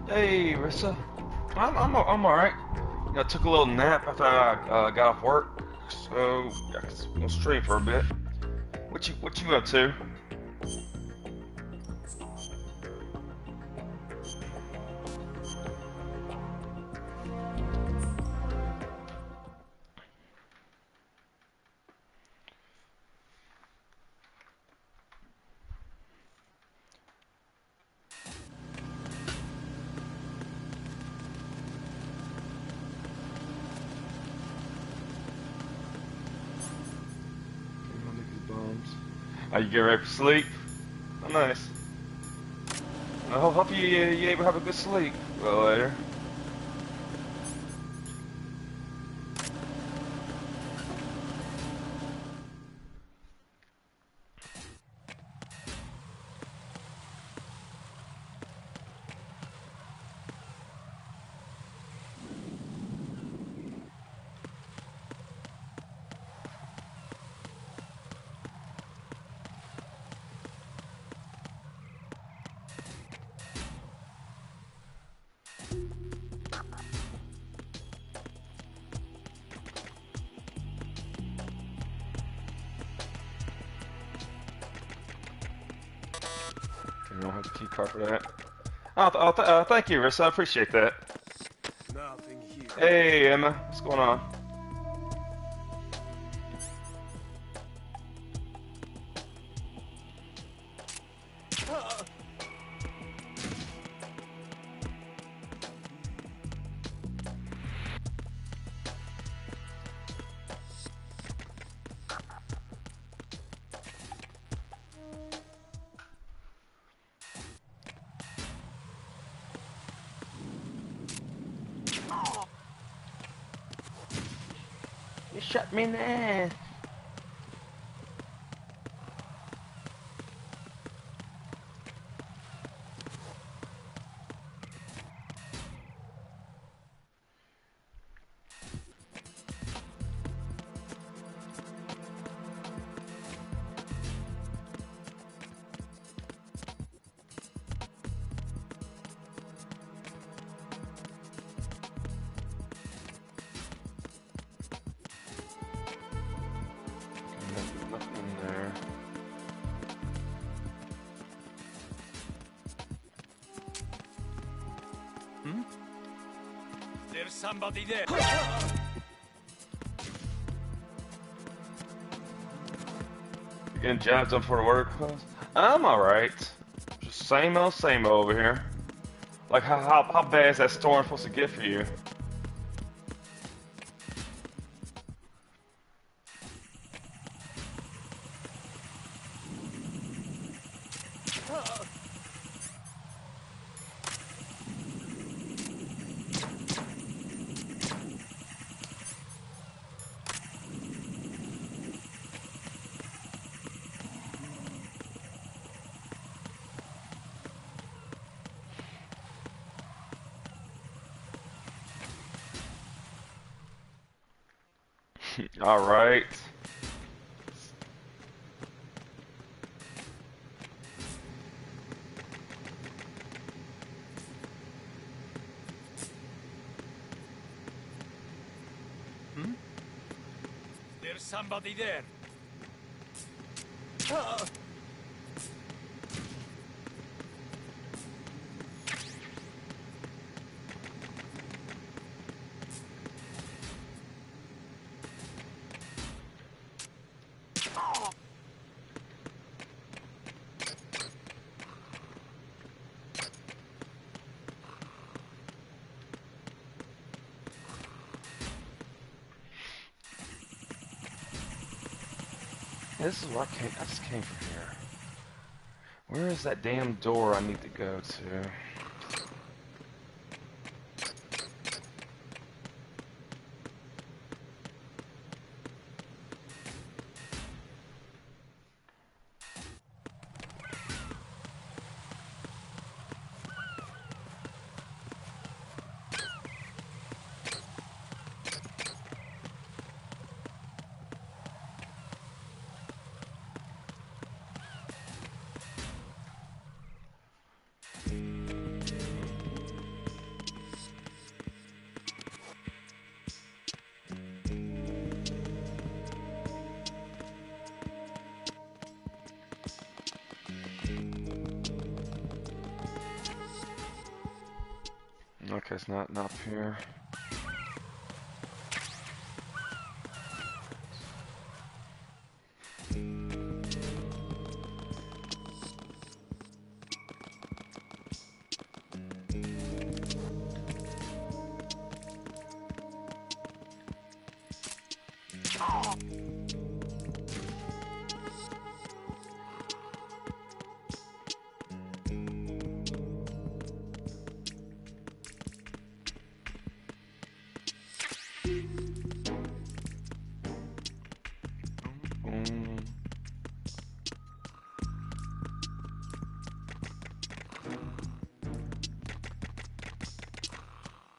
Hey, Rissa. I'm all right. You know, I took a little nap after I got off work, so I can go stream for a bit. What you up to? Are you getting ready for sleep? Oh, nice. I hope you able to have a good sleep later. You don't have the key card for that. Thank you, Rissa. I appreciate that. Nothing here. Hey, Emma. What's going on? You shot me in the ass. Nothing in there. There's somebody there. You getting jobs done for the work class? I'm alright. Just same old over here. Like, how bad is that storm supposed to get for you? Alright. There's somebody there. This is where I just came from here. Where is that damn door I need to go to? Okay, it's not up here. Boom.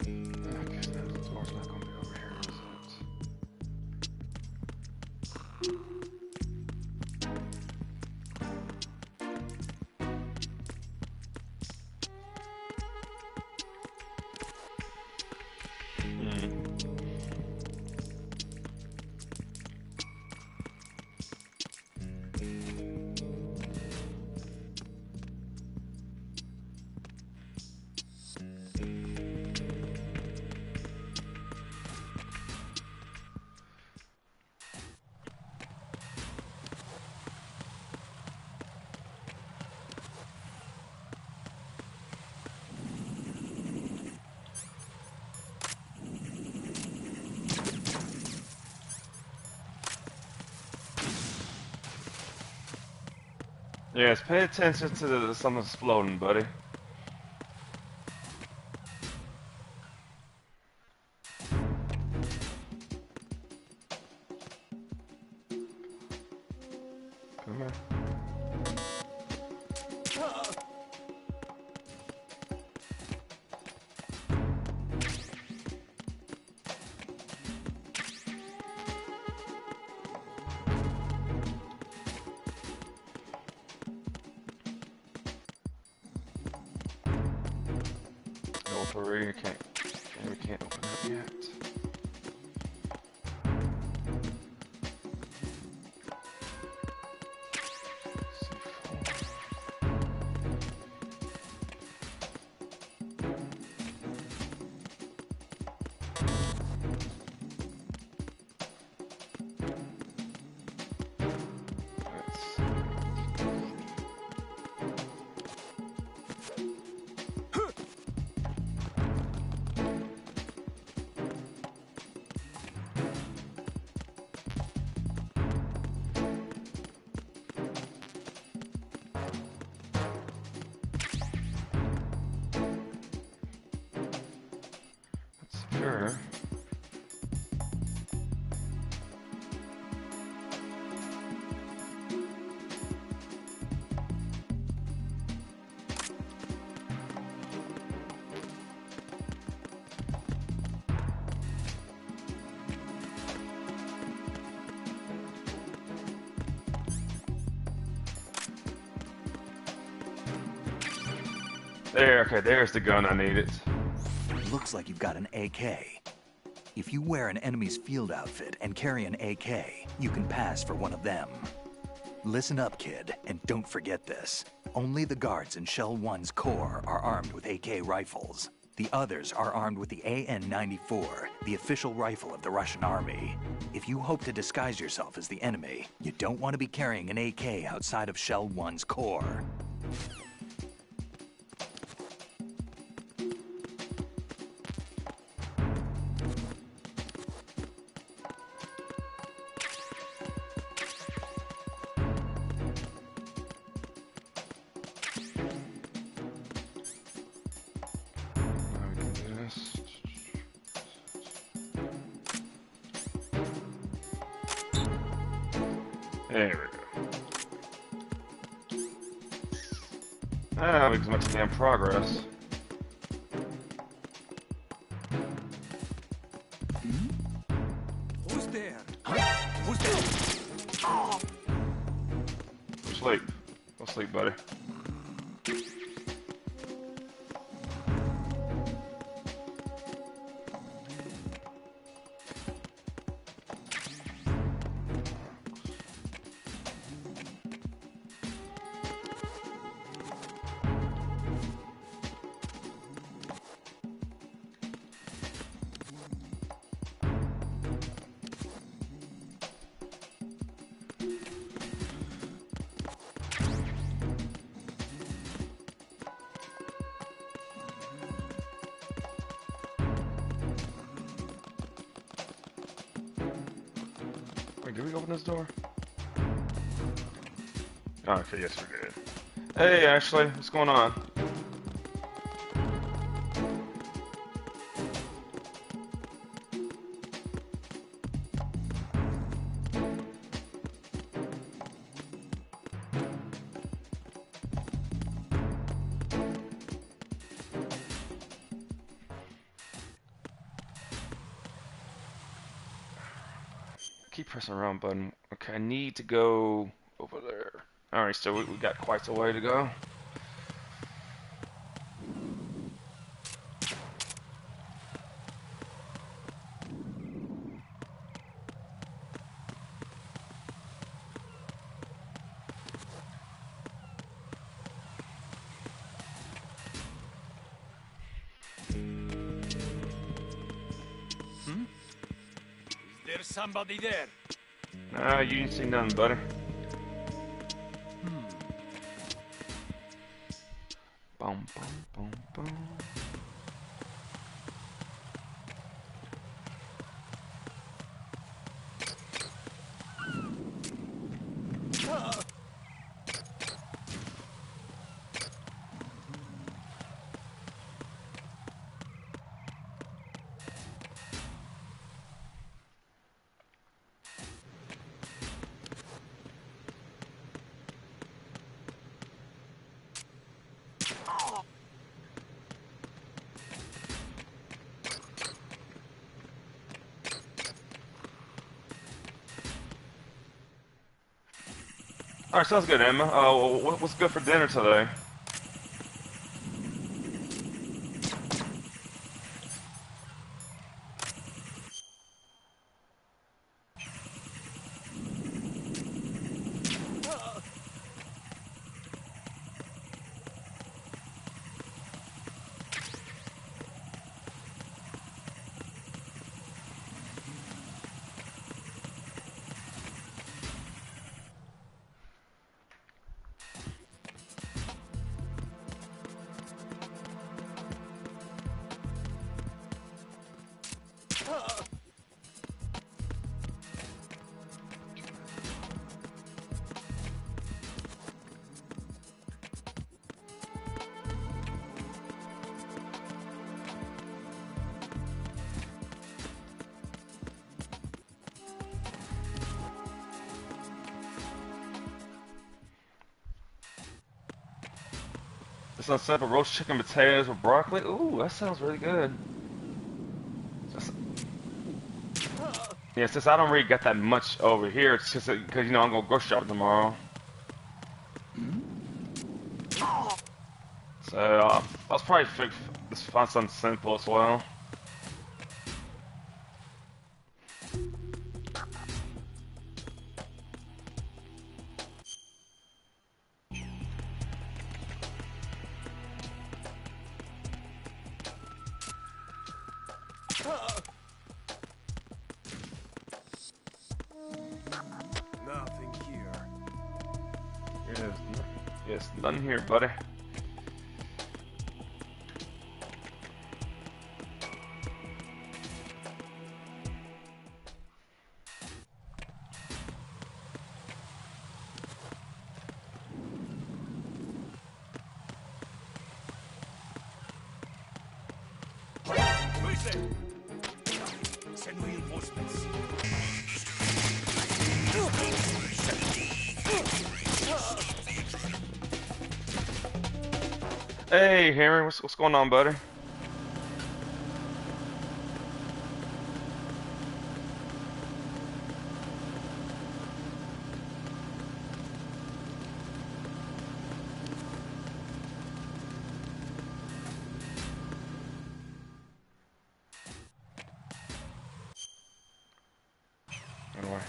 Okay, the door's not gonna be over here, is it? Yes, pay attention to something exploding, buddy. Come here. No, for real, you can't. We can't open it yet. Sure. There, okay, there's the gun I needed. Looks like you've got an AK. If you wear an enemy's field outfit and carry an AK, you can pass for one of them. Listen up, kid, and don't forget this. Only the guards in Shell 1's core are armed with AK rifles. The others are armed with the AN-94, the official rifle of the Russian army. If you hope to disguise yourself as the enemy, you don't want to be carrying an AK outside of Shell 1's core. There we go. Ah, makes much damn progress. Who's there? Who's there? Sleep. Go sleep, buddy. Wait, did we open this door? Oh, okay, yes we did. Hey, Ashley, what's going on? Keep pressing the around button. Okay, I need to go over there. Alright, so we got quite a way to go. There's somebody there. Nah, you didn't see nothing, buddy. Boom, boom, boom, boom. Alright, sounds good, Emma. What's good for dinner today? This sounds simple. Roast chicken potatoes with broccoli. Ooh, that sounds really good. Yeah, since I don't really get that much over here, it's just because, you know, I'm going to grocery shop tomorrow. So, I'll probably find something simple as well. Nothing here. Yes, nothing here, buddy. Listen! Send reinforcements. Hey, Henry, what's going on, buddy? Anyway.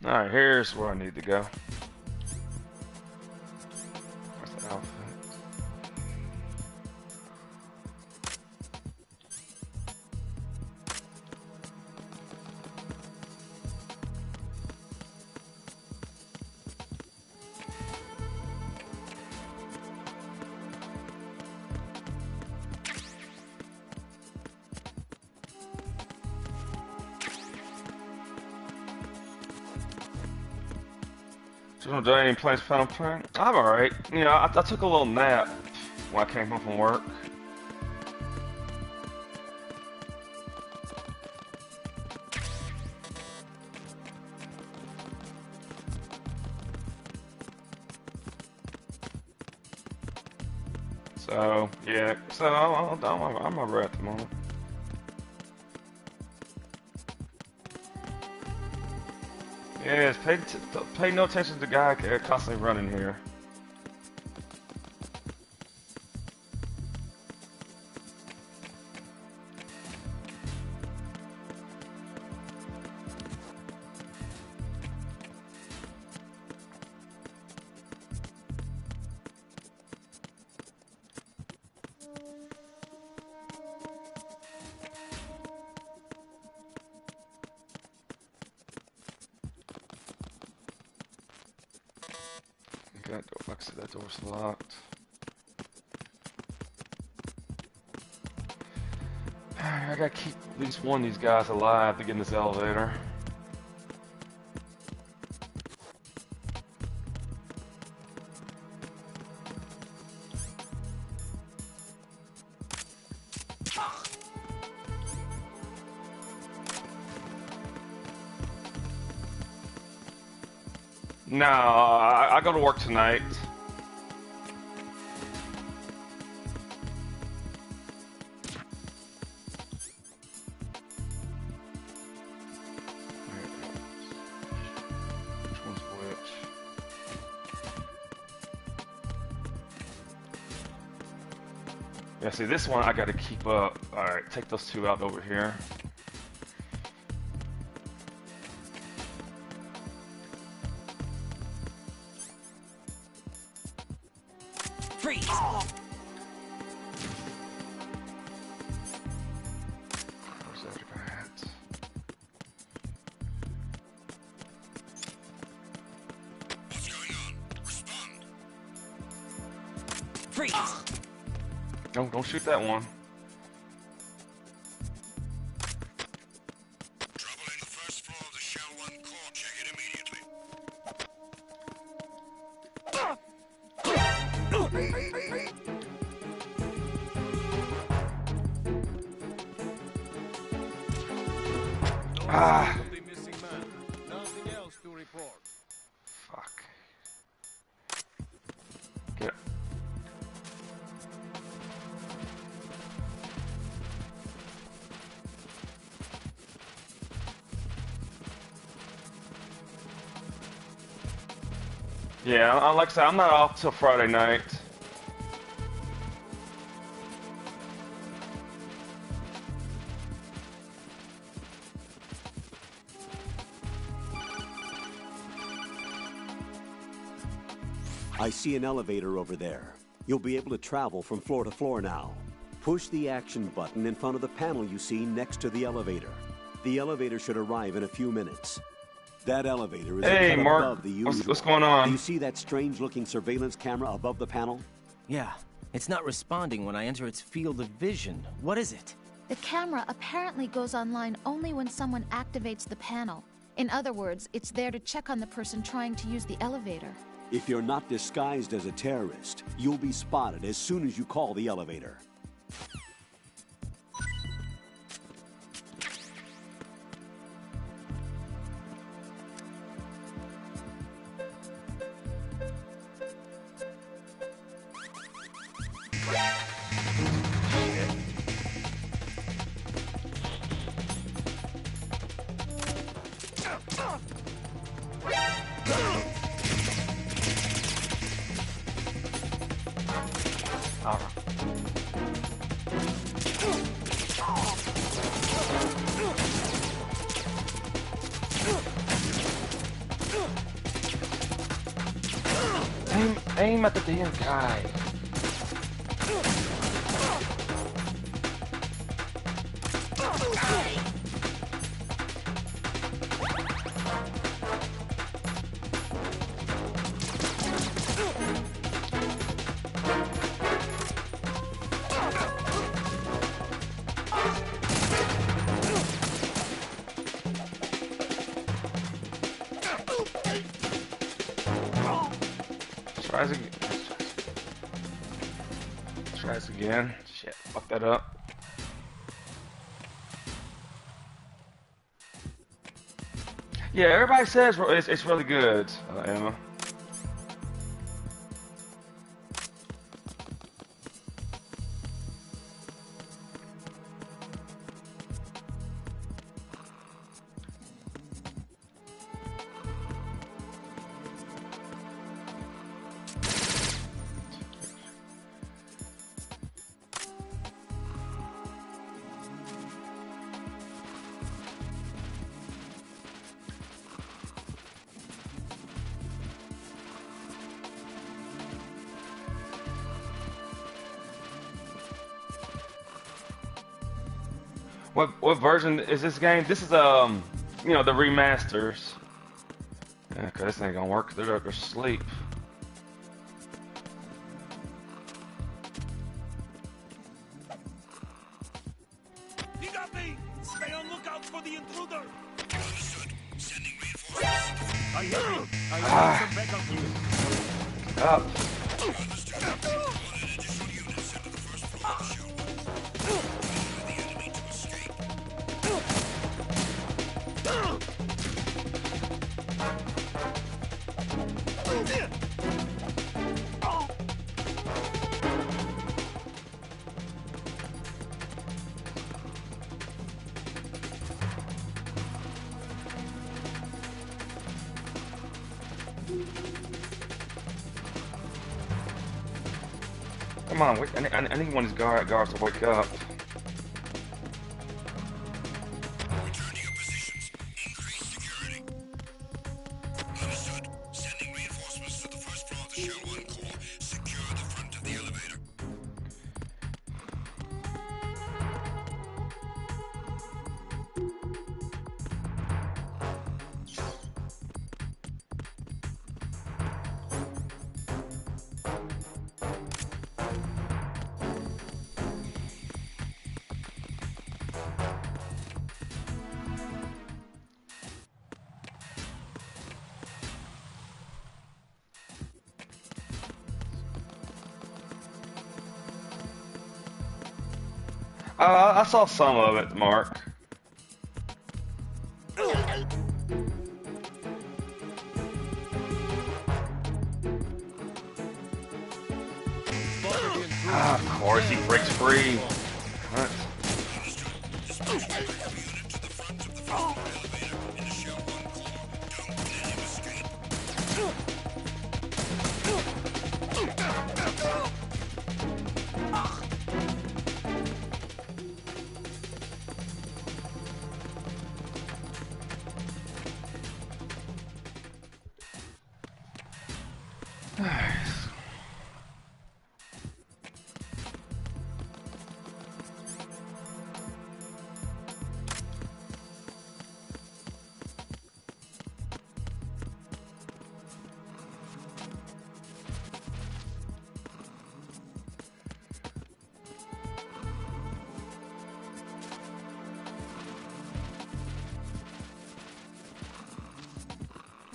Alright, here's where I need to go. Where's the outfit? So, do any plans for Final Plan? I'm alright. You know, I took a little nap when I came home from work. So, yeah. So, I'm alright at the moment. Yes, pay no attention to the guy constantly running here. That door, like I said, that door's locked. I gotta keep at least one of these guys alive to get in this elevator. No, I go to work tonight. Which one's which? Yeah, see, this one I gotta keep up. Alright, take those two out over here. Freeze! Where's that guy at? What's going on? Respond. Freeze! No, don't shoot that one. Trouble in the first floor of the Shell 1 core. Check it immediately. Ah! Only missing man. Nothing else to report. Fuck. Get. Yeah, like I said, I'm not off till Friday night. I see an elevator over there. You'll be able to travel from floor to floor now. Push the action button in front of the panel you see next to the elevator. The elevator should arrive in a few minutes. That elevator is Hey, a cut Mark. above the usual. What's going on? Do you see that strange-looking surveillance camera above the panel? Yeah, it's not responding when I enter its field of vision. What is it? The camera apparently goes online only when someone activates the panel. In other words, it's there to check on the person trying to use the elevator. If you're not disguised as a terrorist, you'll be spotted as soon as you call the elevator. Aim at the damn guy. Tries again. Tries again. Shit, fuck that up. Yeah, everybody says it's really good, Emma. What version is this game? This is you know, the remasters. Yeah, cause this ain't gonna work. They're asleep. You got me! Stay on lookout for the intruder! Understood. Sending reinforcements. I hear you. I have some backup here. Up. Understood. Ordered additional units sent to the first floor of the show. Allow the enemy to escape. Come on, I need one of these guards to wake up. Return to your positions. Increase security. Understood. Sending reinforcements to the first floor of the Shell 1 core. Secure the front of the elevator. I saw some of it, Mark. Ah, of course, he breaks free. What?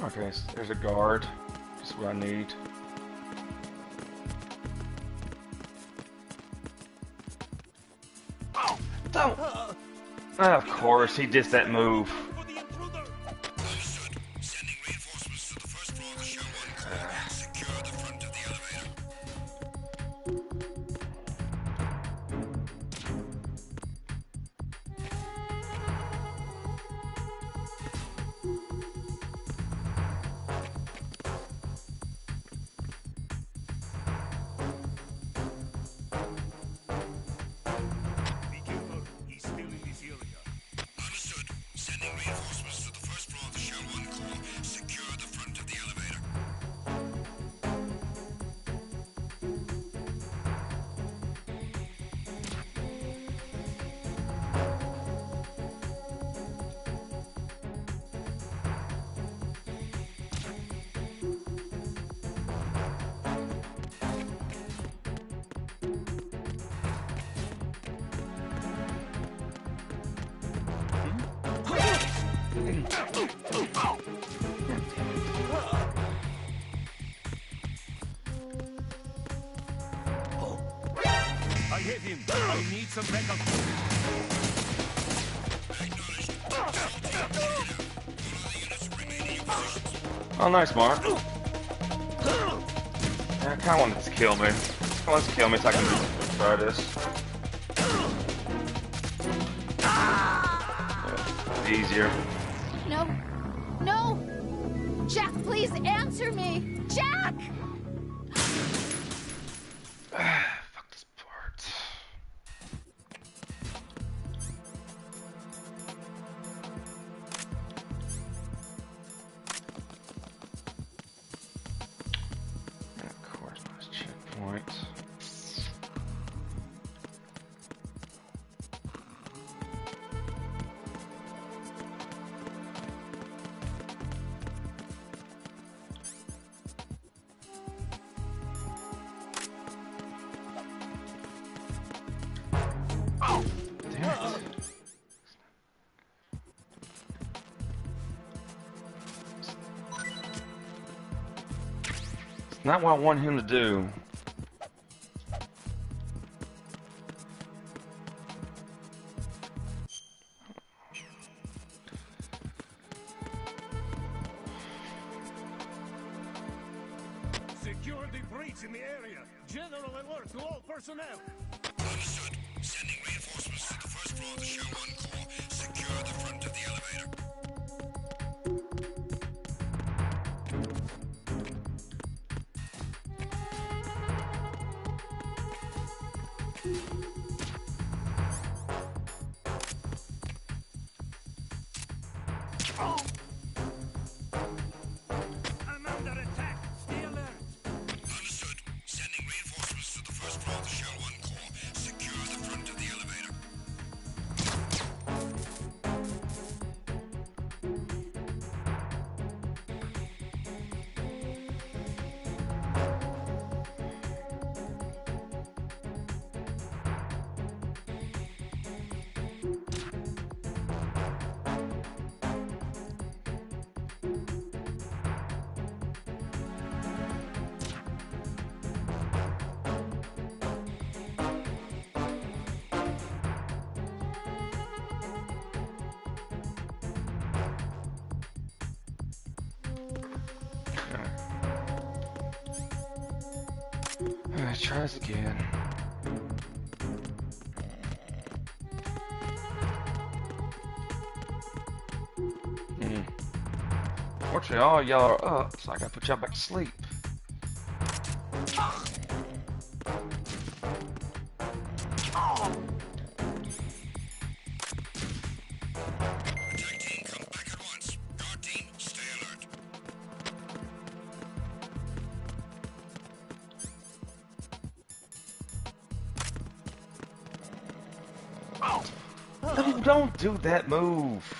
Okay, so there's a guard. Just what I need. Oh, don't! Of course, he did that move. For the intruder. Understood. Sending reinforcements to the first floor of the Shell 1 core. Secure the front of the elevator. Be careful. He's still in this area. Understood. Sending reinforcements to the first floor of the Shell 1 core. Secure the front of the elevator. I hit him. I need some backup. Oh, nice, Mark. Yeah, I kind of want it to kill me. I want it to kill me so I can try this. Yeah, easier. No. No! Jack, please answer me! Jack! Fuck this part. And of course, nice checkpoint. Damn it. It's not what I want him to do. Secure the breach in the area. General alert to all personnel. Understood. Sending reinforcements to the first floor of the Show 1 Corps. Secure the front of the elevator. I'm under attack. Stay alert. Understood. Sending reinforcements to the first floor of the Show 1 Corps. Secure the front of the elevator. Alright, try this again. Fortunately, all y'all are up, so I gotta put y'all back to sleep. Attack team, come back at once. Guard team, stay alert. No, don't do that move.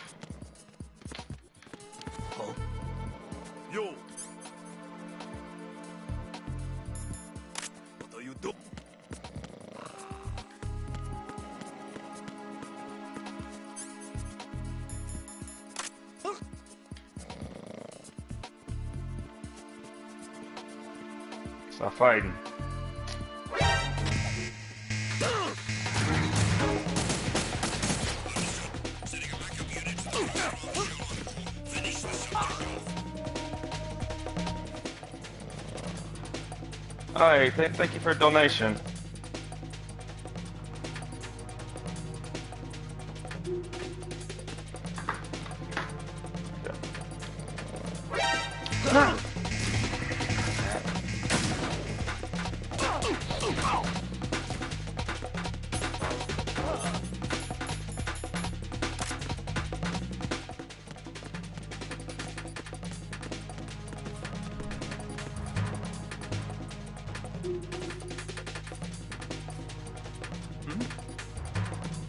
You. What are you doing? Stop fighting. Sending a backup unit to the first floor of the Show 1 Corps. Finish the subject off. Alright, thank you for a donation.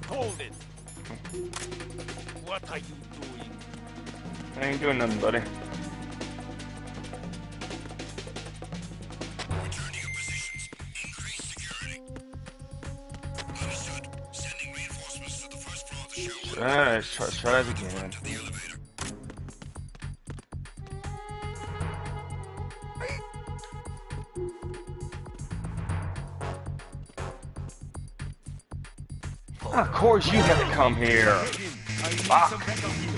Hold it. What are you doing? I ain't doing nothing, buddy. Return to your positions. Increase security. Understood. Sending reinforcements to the first floor of the Show 1 Alright, Corps. try it Secure the again. front of the elevator. Of course you had to come here. Hit him. I need Fuck. some backup here.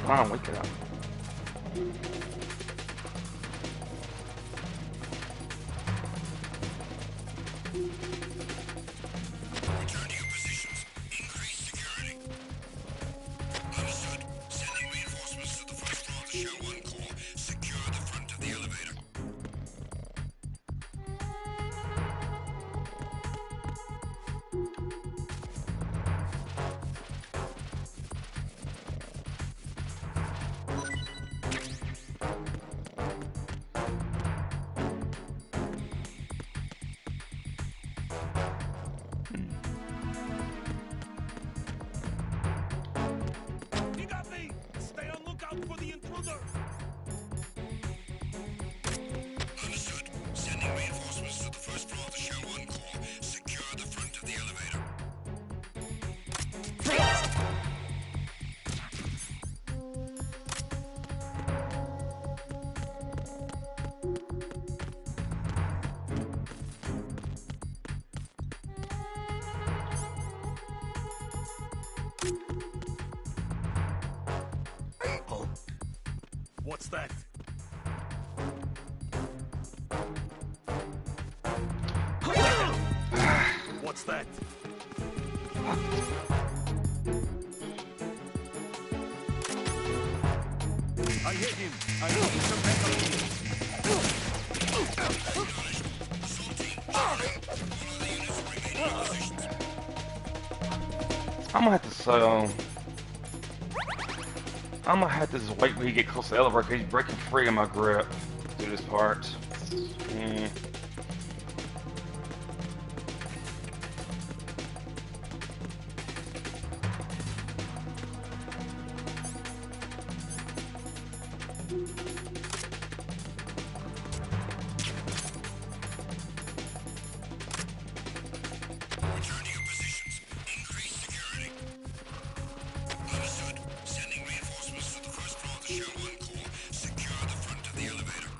Come on, wake it up. Return to your positions. Increase security. Understood. Sending reinforcements to the first floor of the Shell 1 core. Secure the front of the elevator. He got me! Stay on lookout for the intruder! Understood. Sending reinforcements to the first floor of the Shell 1 core. Secure the front of the elevator. What's that? What's that? I hit him. I need some backup here. I'm gonna have to I'm gonna have to just wait when he get close to the elevator because he's breaking free of my grip through this part. Mm. Return to your positions. Increase security. Understood. Sending reinforcements to the first floor of the Shell 1 core. Secure the front of the elevator.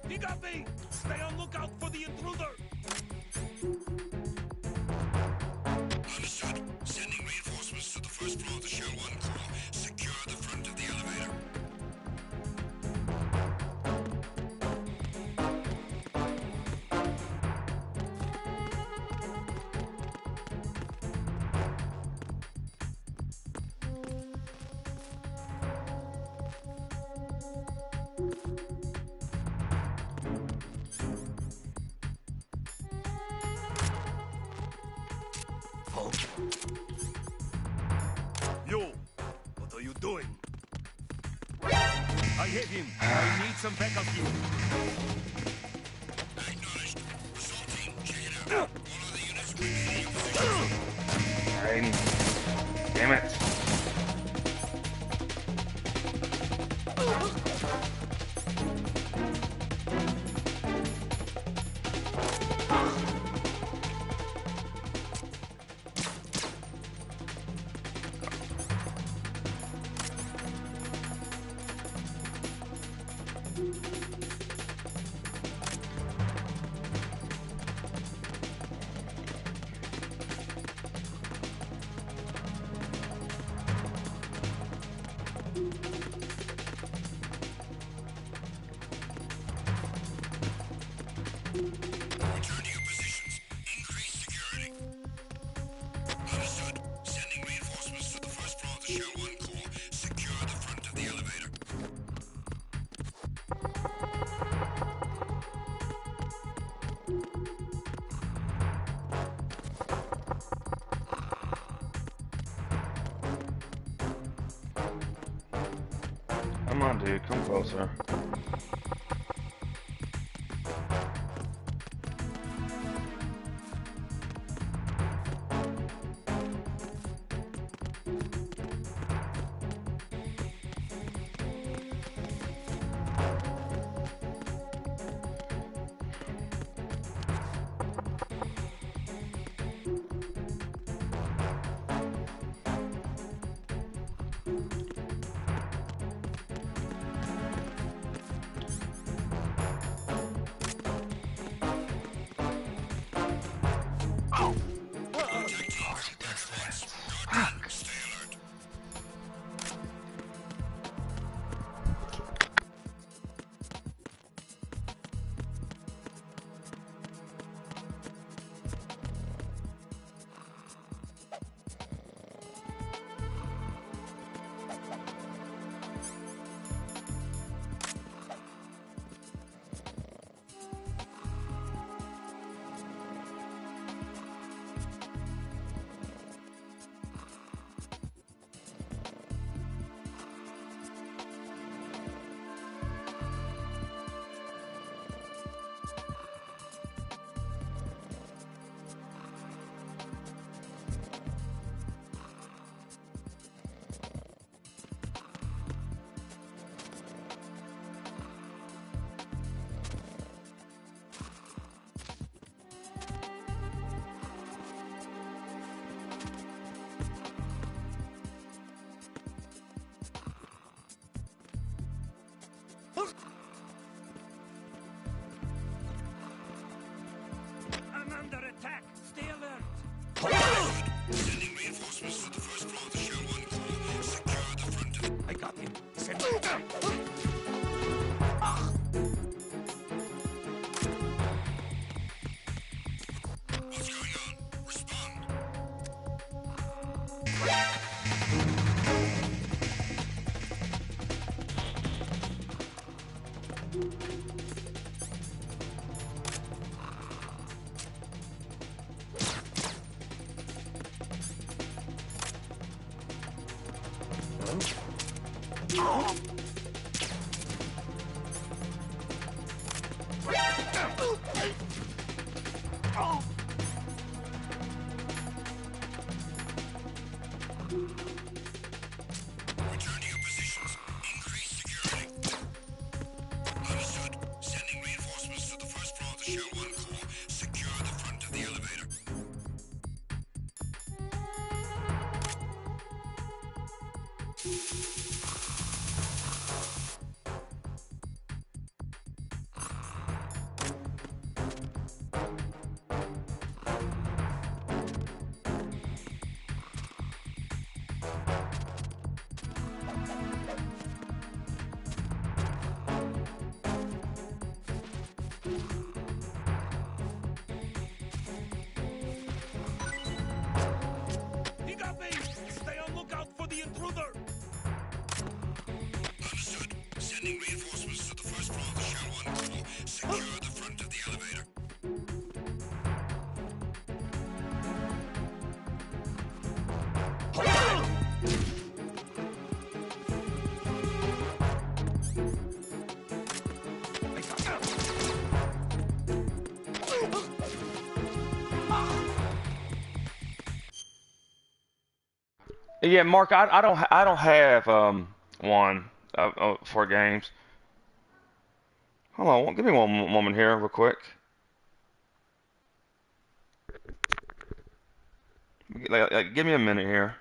He got me! Stay on lookout for the intruder! Understood. Sending reinforcements to the first floor of the Shell 1 core. Secure the front of the elevator. You! What are you doing? I hit him. I need some backup here. Acknowledged. Assault team, check it out. All other units remain in your positions. Alright. Damn it. dude. Come closer. I'm under attack. Stay alert. Sending reinforcements to the first floor of the Shell 1 core. Secure the front of... I got him. Send me back. What's going on? Respond. Return to your positions. Increase security. Understood. Sending reinforcements to the first floor of the Shell 1 core. Secure the front of the elevator. He got me. Stay on lookout for the intruder. Understood. Sending reinforcements to the first floor of the Shell 1 core. Secure the front of the elevator. Yeah, Mark, I don't have one for games. Hold on, give me one moment here, real quick. Give me a minute here.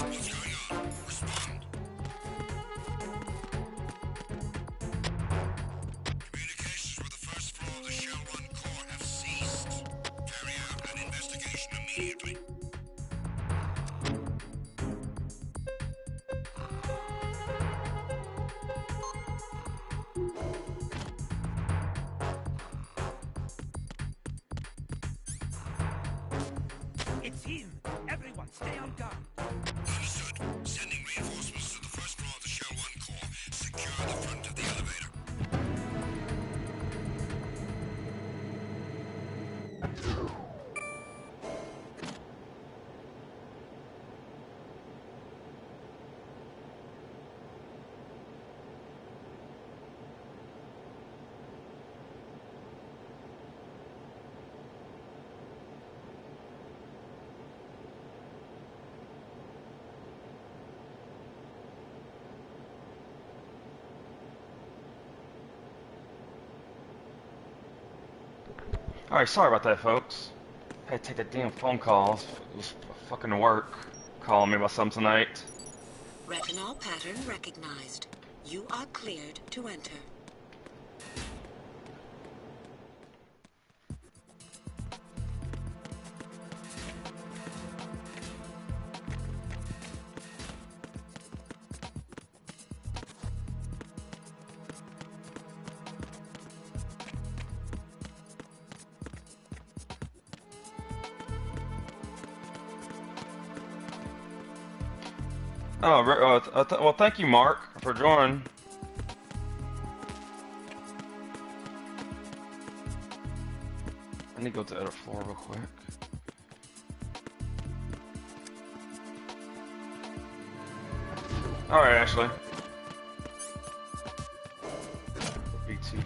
What's going on? Respond. Communications with the first floor of the Shell 1 core have ceased. Carry out an investigation immediately. It's him! Everyone, stay on guard! Understood. Sending reinforcements to the first floor of the Shell 1 core. Secure the front of the elevator. Alright, sorry about that, folks. Had to take that damn phone call. It was fucking work. Calling me about something tonight. Retinol pattern recognized. You are cleared to enter. Oh, well, thank you, Mark, for joining. I need to go to the other floor real quick. Alright, Ashley. B2.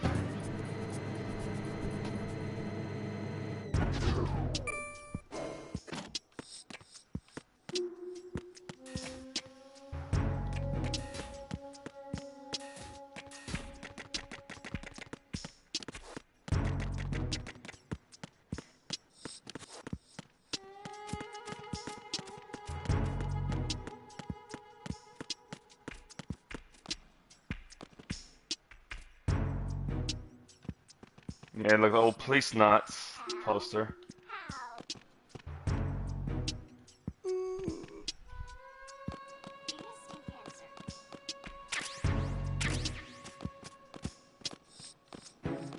Yeah, look, the old police nuts poster.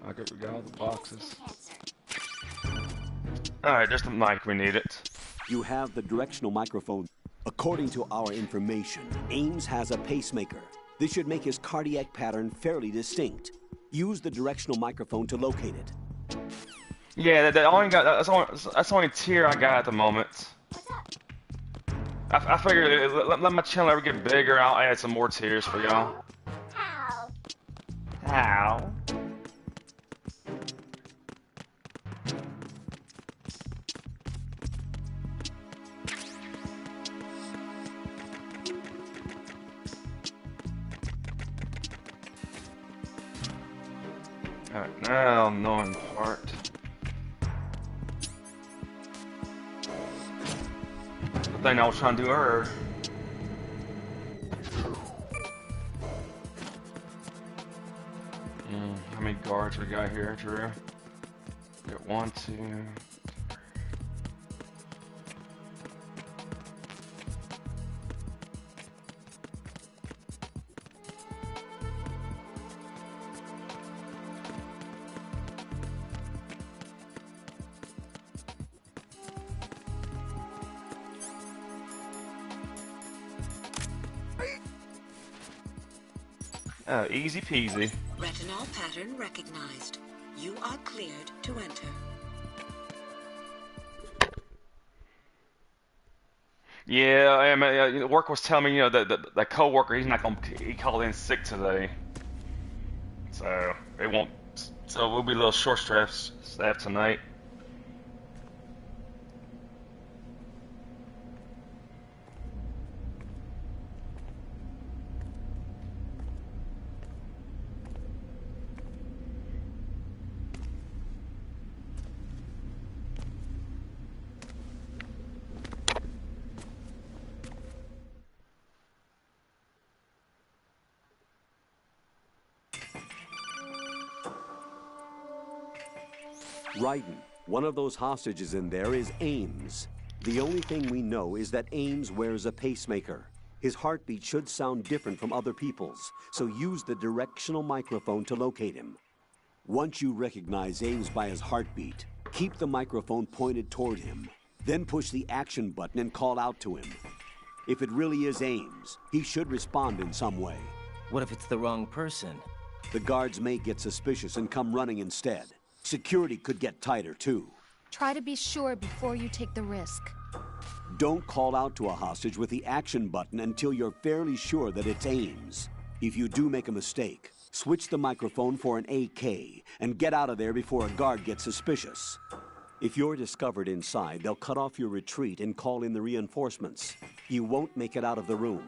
Okay, we got all the boxes. Alright, there's the mic, we need it. You have the directional microphone. According to our information, Ames has a pacemaker. This should make his cardiac pattern fairly distinct. Use the directional microphone to locate it. Yeah, that's the only tier I got at the moment. I figured let my channel ever get bigger, I'll add some more tiers for y'all. How? Alright, now knowing part. The thing I was trying to do earlier. How many guards we got here, Drew? We got 1, 2. Oh, easy peasy. Retinol pattern recognized. You are cleared to enter. Yeah, work was telling me, that co-worker, he called in sick today. So, we'll be a little short-staffed tonight. Raiden, one of those hostages in there is Ames. The only thing we know is that Ames wears a pacemaker. His heartbeat should sound different from other people's, so use the directional microphone to locate him. Once you recognize Ames by his heartbeat, keep the microphone pointed toward him. Then push the action button and call out to him. If it really is Ames, he should respond in some way. What if it's the wrong person? The guards may get suspicious and come running instead. Security could get tighter, too. Try to be sure before you take the risk. Don't call out to a hostage with the action button until you're fairly sure that it's Ames. If you do make a mistake, switch the microphone for an AK and get out of there before a guard gets suspicious. If you're discovered inside, they'll cut off your retreat and call in the reinforcements. You won't make it out of the room.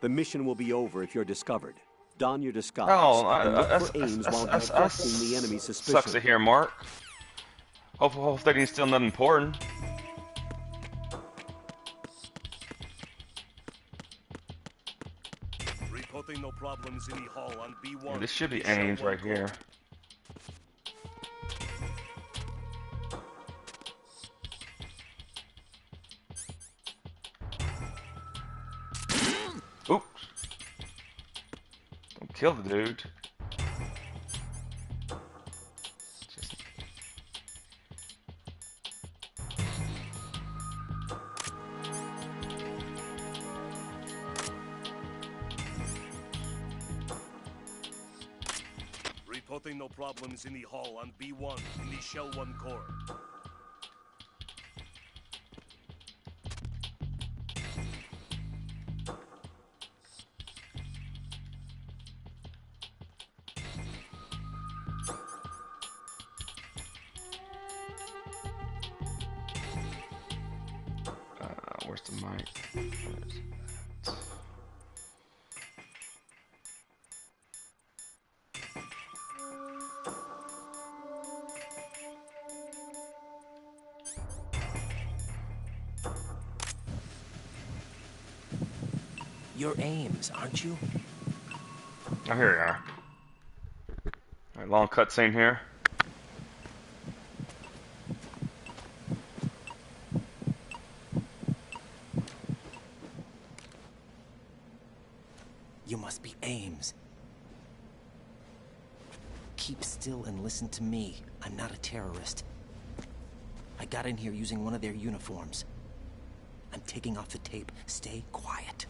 The mission will be over if you're discovered. Don your disguise and look for Ames while deflecting the enemy's suspicion. Sucks to hear, Mark. Hopefully he's still not important. Reporting no problems in the hall on B1. Yeah, this should be Ames right here. Oops. Don't kill the dude. Just... Reporting no problems in the hall on B1 in the Shell 1 core. Where's the mic? You're Ames, aren't you? Oh, here you are. Alright, long cutscene here. You must be Ames. Keep still and listen to me. I'm not a terrorist. I got in here using one of their uniforms. I'm taking off the tape. Stay quiet.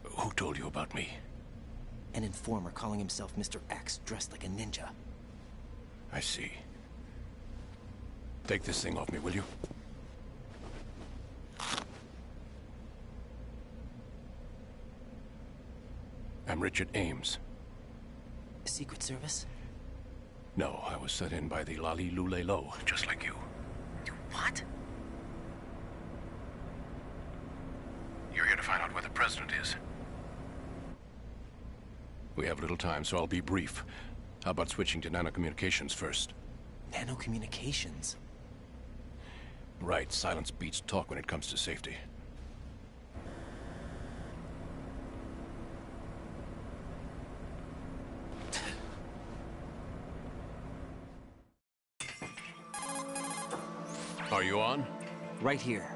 Who told you about me? An informer calling himself Mr. X, dressed like a ninja. I see. Take this thing off me, will you? I'm Richard Ames. Secret Service? No, I was set in by the Lali Lule Lo, just like you. What? You're here to find out where the president is. We have little time, so I'll be brief. How about switching to nanocommunications first? Nanocommunications? Right, silence beats talk when it comes to safety. Are you on? Right here.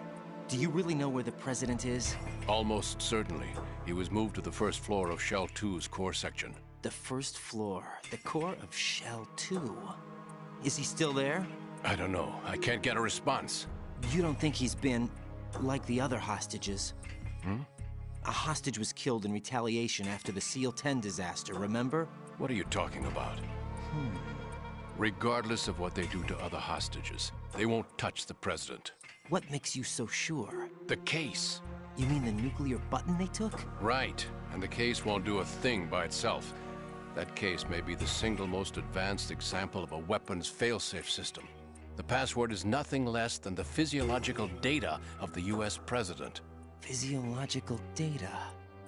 Do you really know where the president is? Almost certainly. He was moved to the first floor of Shell 2's core section. The first floor, the core of Shell 2. Is he still there? I don't know. I can't get a response. You don't think he's been like the other hostages? A hostage was killed in retaliation after the SEAL 10 disaster, remember? What are you talking about? Regardless of what they do to other hostages, they won't touch the president. What makes you so sure? The case. You mean the nuclear button they took? Right. And the case won't do a thing by itself. That case may be the single most advanced example of a weapons failsafe system. The password is nothing less than the physiological data of the US president. Physiological data?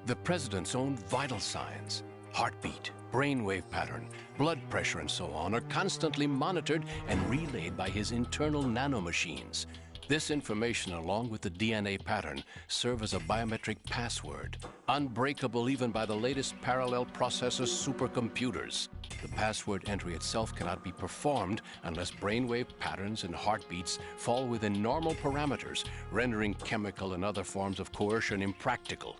The president's own vital signs, heartbeat, brainwave pattern, blood pressure and so on are constantly monitored and relayed by his internal nanomachines. This information, along with the DNA pattern, serve as a biometric password, unbreakable even by the latest parallel processor supercomputers. The password entry itself cannot be performed unless brainwave patterns and heartbeats fall within normal parameters, rendering chemical and other forms of coercion impractical.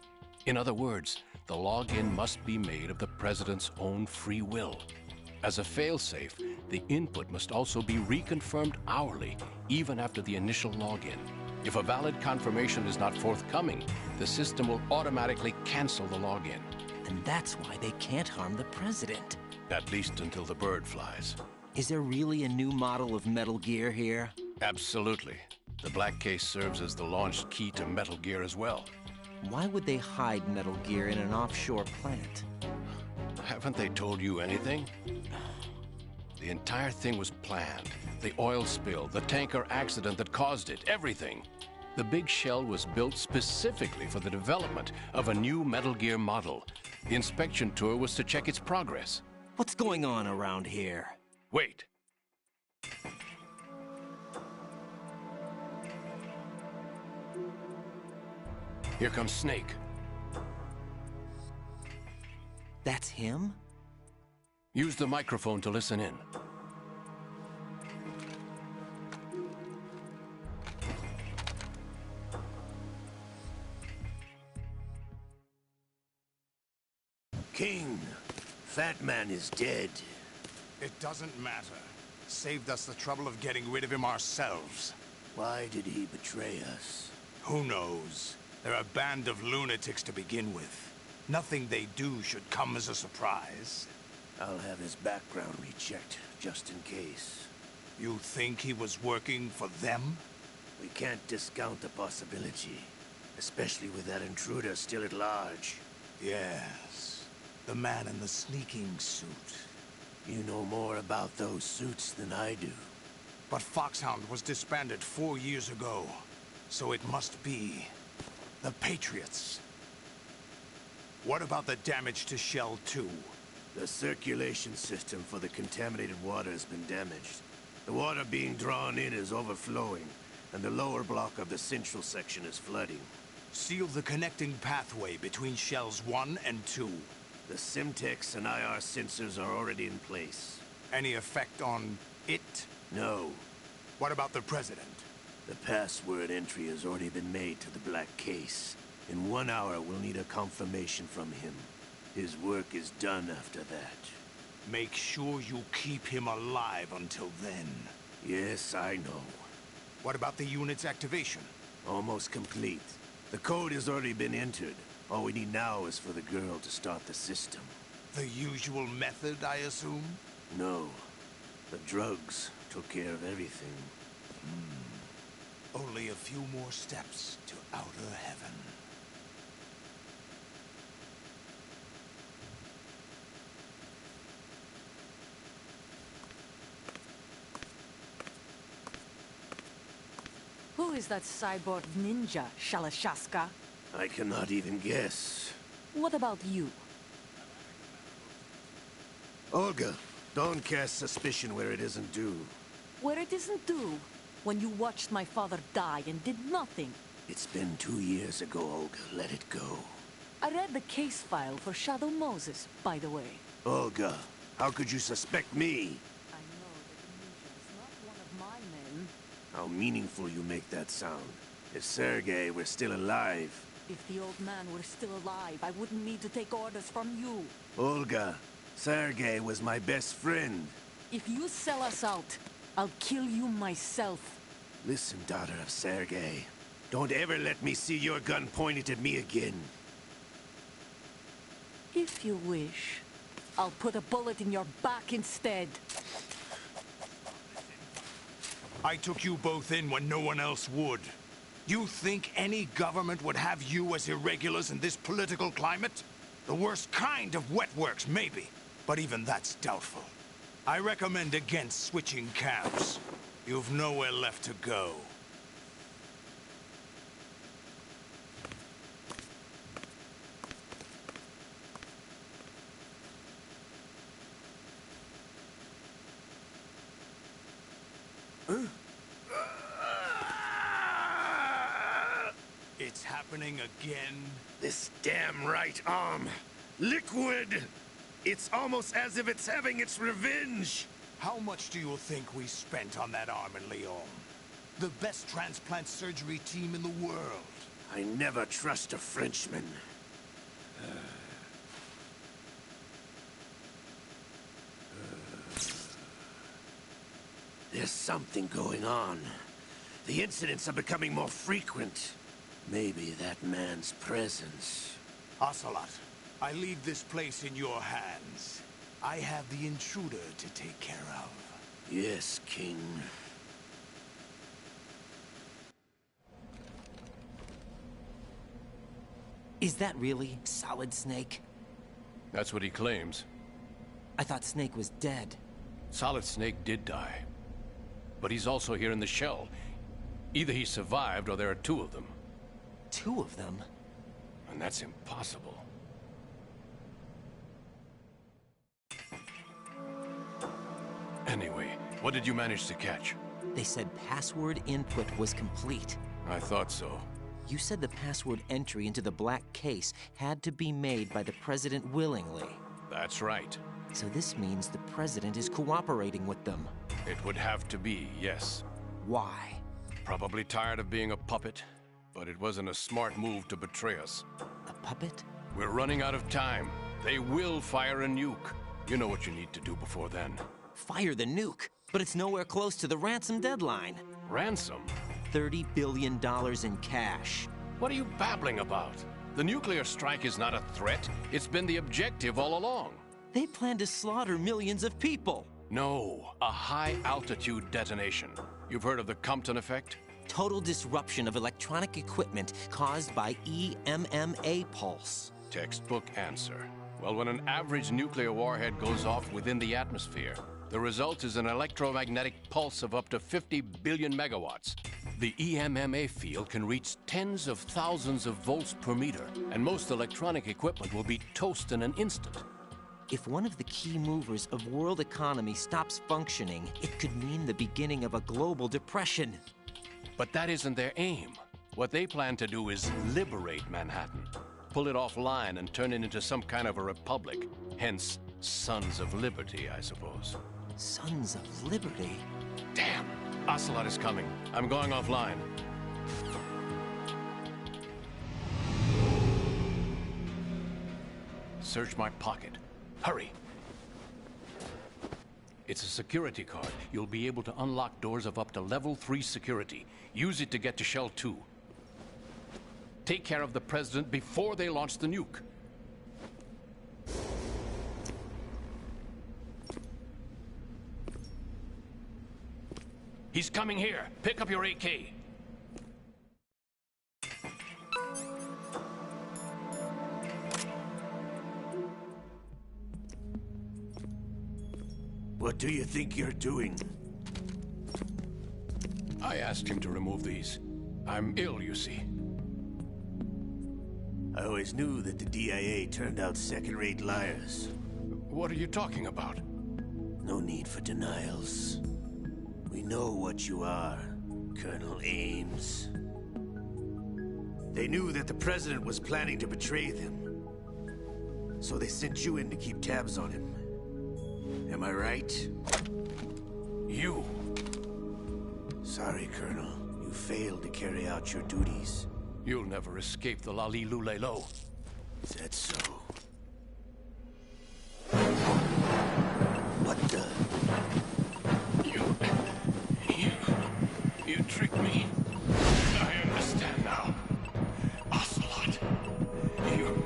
In other words, the login must be made of the President's own free will. As a failsafe, the input must also be reconfirmed hourly, even after the initial login. If a valid confirmation is not forthcoming, the system will automatically cancel the login. And that's why they can't harm the President. At least until the bird flies. Is there really a new model of Metal Gear here? Absolutely. The black case serves as the launch key to Metal Gear as well. Why would they hide Metal Gear in an offshore plant? Haven't they told you anything? The entire thing was planned. The oil spill, the tanker accident that caused it, everything. The big shell was built specifically for the development of a new Metal Gear model. The inspection tour was to check its progress. What's going on around here? Wait. Here comes Snake. That's him? Use the microphone to listen in. King, Fat Man is dead. It doesn't matter. Saved us the trouble of getting rid of him ourselves. Why did he betray us? Who knows? They're a band of lunatics to begin with. Nothing they do should come as a surprise. I'll have his background rechecked, just in case. You think he was working for them? We can't discount the possibility, especially with that intruder still at large. Yes. The man in the sneaking suit. You know more about those suits than I do. But Foxhound was disbanded 4 years ago. So it must be the Patriots. What about the damage to Shell 2? The circulation system for the contaminated water has been damaged. The water being drawn in is overflowing, and the lower block of the central section is flooding. Seal the connecting pathway between Shells 1 and 2. The Simtex and IR sensors are already in place. Any effect on it? No. What about the President? The password entry has already been made to the black case. In 1 hour, we'll need a confirmation from him. His work is done after that. Make sure you keep him alive until then. Yes, I know. What about the unit's activation? Almost complete. The code has already been entered. All we need now is for the girl to start the system. The usual method, I assume? No. The drugs took care of everything. Only a few more steps to outer heaven. Who is that cyborg ninja, Shalashaska? I cannot even guess. What about you? Olga, don't cast suspicion where it isn't due. Where it isn't due? When you watched my father die and did nothing. It's been 2 years ago, Olga. Let it go. I read the case file for Shadow Moses, by the way. Olga, how could you suspect me? I know that the ninja is not one of my men. How meaningful you make that sound. If Sergei were still alive... If the old man were still alive, I wouldn't need to take orders from you. Olga, Sergei was my best friend. If you sell us out, I'll kill you myself. Listen, daughter of Sergei. Don't ever let me see your gun pointed at me again. If you wish, I'll put a bullet in your back instead. I took you both in when no one else would. You think any government would have you as irregulars in this political climate? The worst kind of wet works, maybe. But even that's doubtful. I recommend against switching camps. You've nowhere left to go. happening again? This damn right arm. Liquid! It's almost as if it's having its revenge! How much do you think we spent on that arm in Lyon? The best transplant surgery team in the world. I never trust a Frenchman. There's something going on. The incidents are becoming more frequent. Maybe that man's presence. Ocelot, I leave this place in your hands. I have the intruder to take care of. Yes, King. Is that really Solid Snake? That's what he claims. I thought Snake was dead. Solid Snake did die. But he's also here in the shell. Either he survived or there are two of them. Two of them? And that's impossible. Anyway, what did you manage to catch? They said password input was complete. I thought so. You said the password entry into the black case had to be made by the President willingly. That's right. So this means the President is cooperating with them. It would have to be, yes. Why? Probably tired of being a puppet, but it wasn't a smart move to betray us. A puppet? We're running out of time. They will fire a nuke. You know what you need to do before then. Fire the nuke? But it's nowhere close to the ransom deadline. Ransom? $30 billion in cash. What are you babbling about? The nuclear strike is not a threat. It's been the objective all along. They plan to slaughter millions of people. No, a high-altitude detonation. You've heard of the Compton effect? Total disruption of electronic equipment caused by EMMA pulse. Textbook answer. Well, when an average nuclear warhead goes off within the atmosphere, the result is an electromagnetic pulse of up to 50 billion megawatts. The EMMA field can reach tens of thousands of volts per meter, and most electronic equipment will be toast in an instant. If one of the key movers of world economy stops functioning, it could mean the beginning of a global depression. But that isn't their aim. What they plan to do is liberate Manhattan. Pull it offline and turn it into some kind of a republic. Hence, Sons of Liberty, I suppose. Sons of Liberty? Damn! Ocelot is coming. I'm going offline. Search my pocket. Hurry! It's a security card. You'll be able to unlock doors of up to level 3 security. Use it to get to Shell 2. Take care of the President before they launch the nuke. He's coming here. Pick up your AK. What do you think you're doing? I asked him to remove these. I'm ill, you see. I always knew that the DIA turned out second-rate liars. What are you talking about? No need for denials. We know what you are, Colonel Ames. They knew that the President was planning to betray them. So they sent you in to keep tabs on him. Am I right? You? Sorry, Colonel. You failed to carry out your duties. You'll never escape the Lali-Lu-Le-Lo. Is that so? What the? You tricked me. I understand now. Ocelot. You...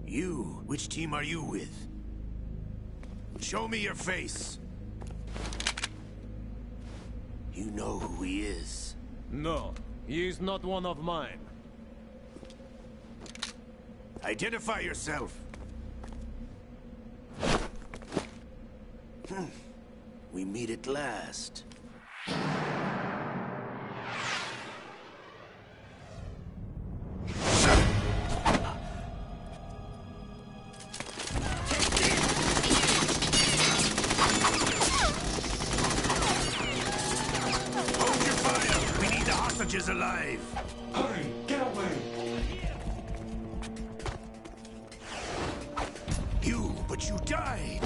You? Which team are you with? Show me your face. You know who he is. No, he is not one of mine. Identify yourself. We meet at last. Take savages alive. Hurry, get away. But you died.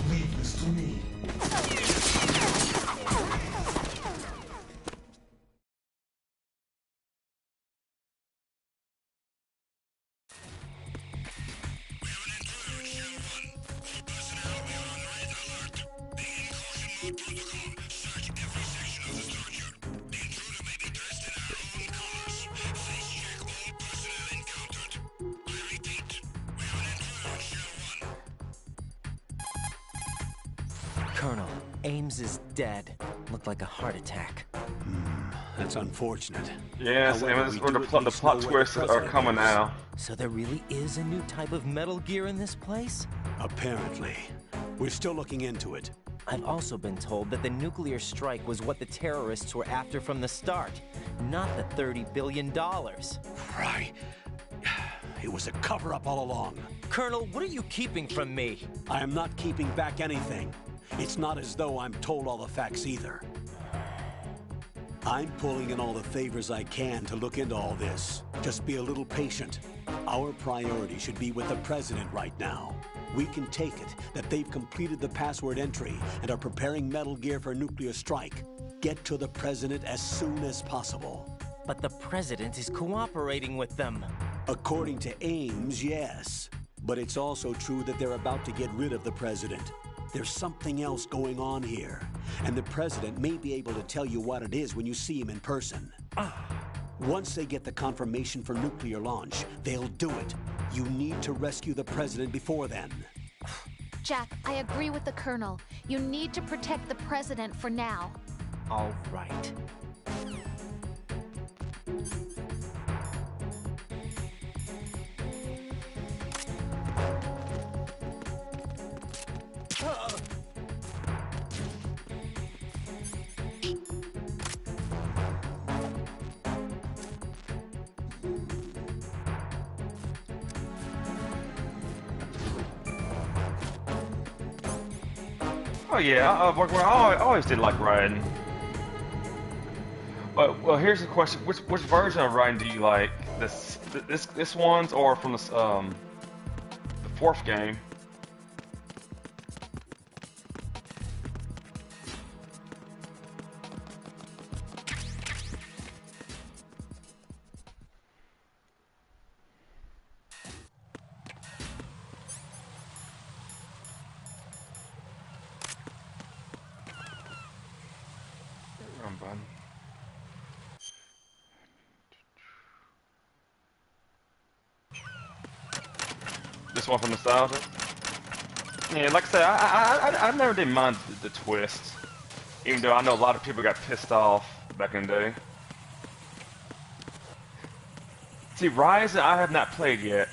Leave this to me. Colonel, Ames is dead. Looked like a heart attack. That's unfortunate. Yes, However, and we this where do the at plot least know where the twists are president coming is. now. So there really is a new type of Metal Gear in this place? Apparently. We're still looking into it. I've also been told that the nuclear strike was what the terrorists were after from the start, not the $30 billion. Right. It was a cover-up all along. Colonel, what are you keeping from me? I am not keeping back anything. It's not as though I'm told all the facts either. I'm pulling in all the favors I can to look into all this. Just be a little patient. Our priority should be with the president right now. We can take it that they've completed the password entry and are preparing Metal Gear for a nuclear strike. Get to the president as soon as possible. But the president is cooperating with them. According to Ames, yes. But it's also true that they're about to get rid of the president. There's something else going on here, and the president may be able to tell you what it is when you see him in person. Once they get the confirmation for nuclear launch, they'll do it. You need to rescue the president before then. Jack, I agree with the Colonel. You need to protect the president for now. All right. Oh yeah, I always did like Raiden. Well, here's the question: which version of Raiden do you like? This one's, or from the fourth game? Wrong button. This one from Nostalgia? Yeah, like I said, I never did mind the twist. Even though I know a lot of people got pissed off back in the day. See, Rise I have not played yet.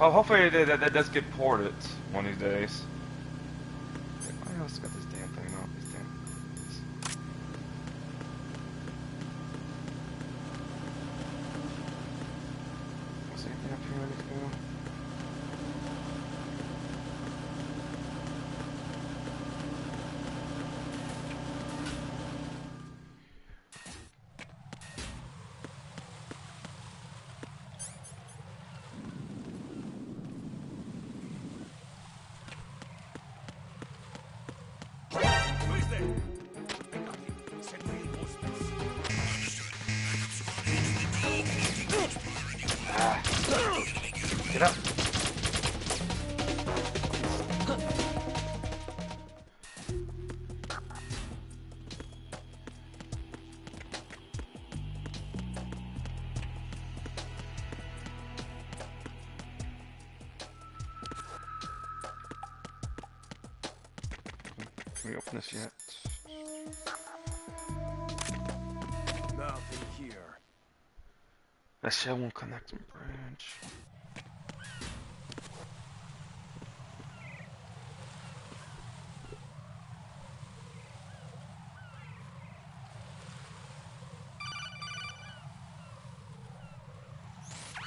Oh, hopefully that does get ported one of these days. Why else got this damn thing on? This damn. Is there anything up here I need to go? Get up. Can we open this yet? Nothing here. That shell won't connect to the bridge.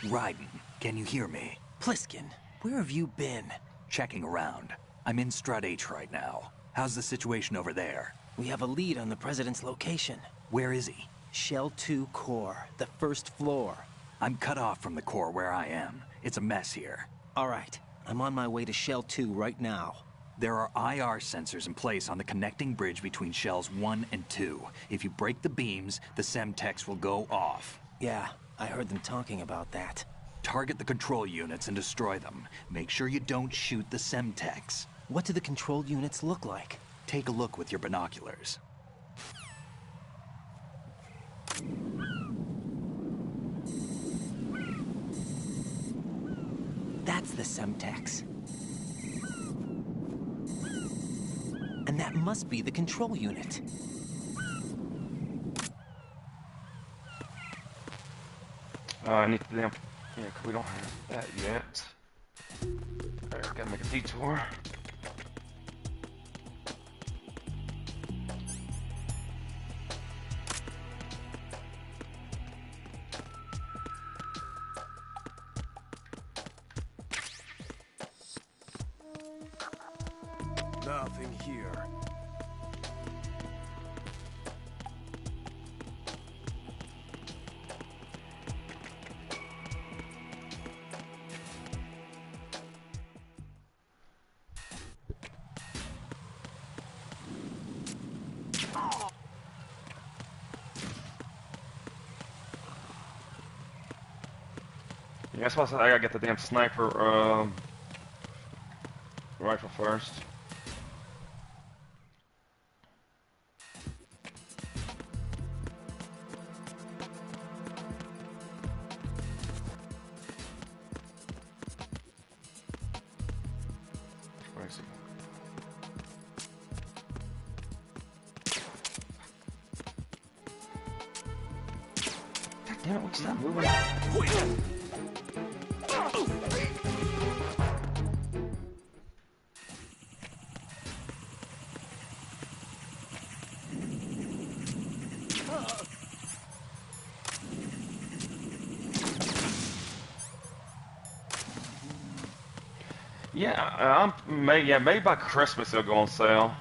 Raiden, can you hear me? Pliskin, where have you been? Checking around. I'm in Strut H right now. How's the situation over there? We have a lead on the President's location. Where is he? Shell 2 core, the first floor. I'm cut off from the core where I am. It's a mess here. All right, I'm on my way to Shell 2 right now. There are IR sensors in place on the connecting bridge between Shells 1 and 2. If you break the beams, the Semtex will go off. Yeah, I heard them talking about that. Target the control units and destroy them. Make sure you don't shoot the Semtex. What do the control units look like? Take a look with your binoculars. That's the Semtex. And that must be the control unit. I need the damn... Yeah, 'cause we don't have that yet. Alright, gotta make a detour. Nothing here. Yeah, that's why I said I gotta get the damn sniper rifle first. Where is he? God damn it, what's that moving? Yeah, maybe by Christmas it'll go on sale.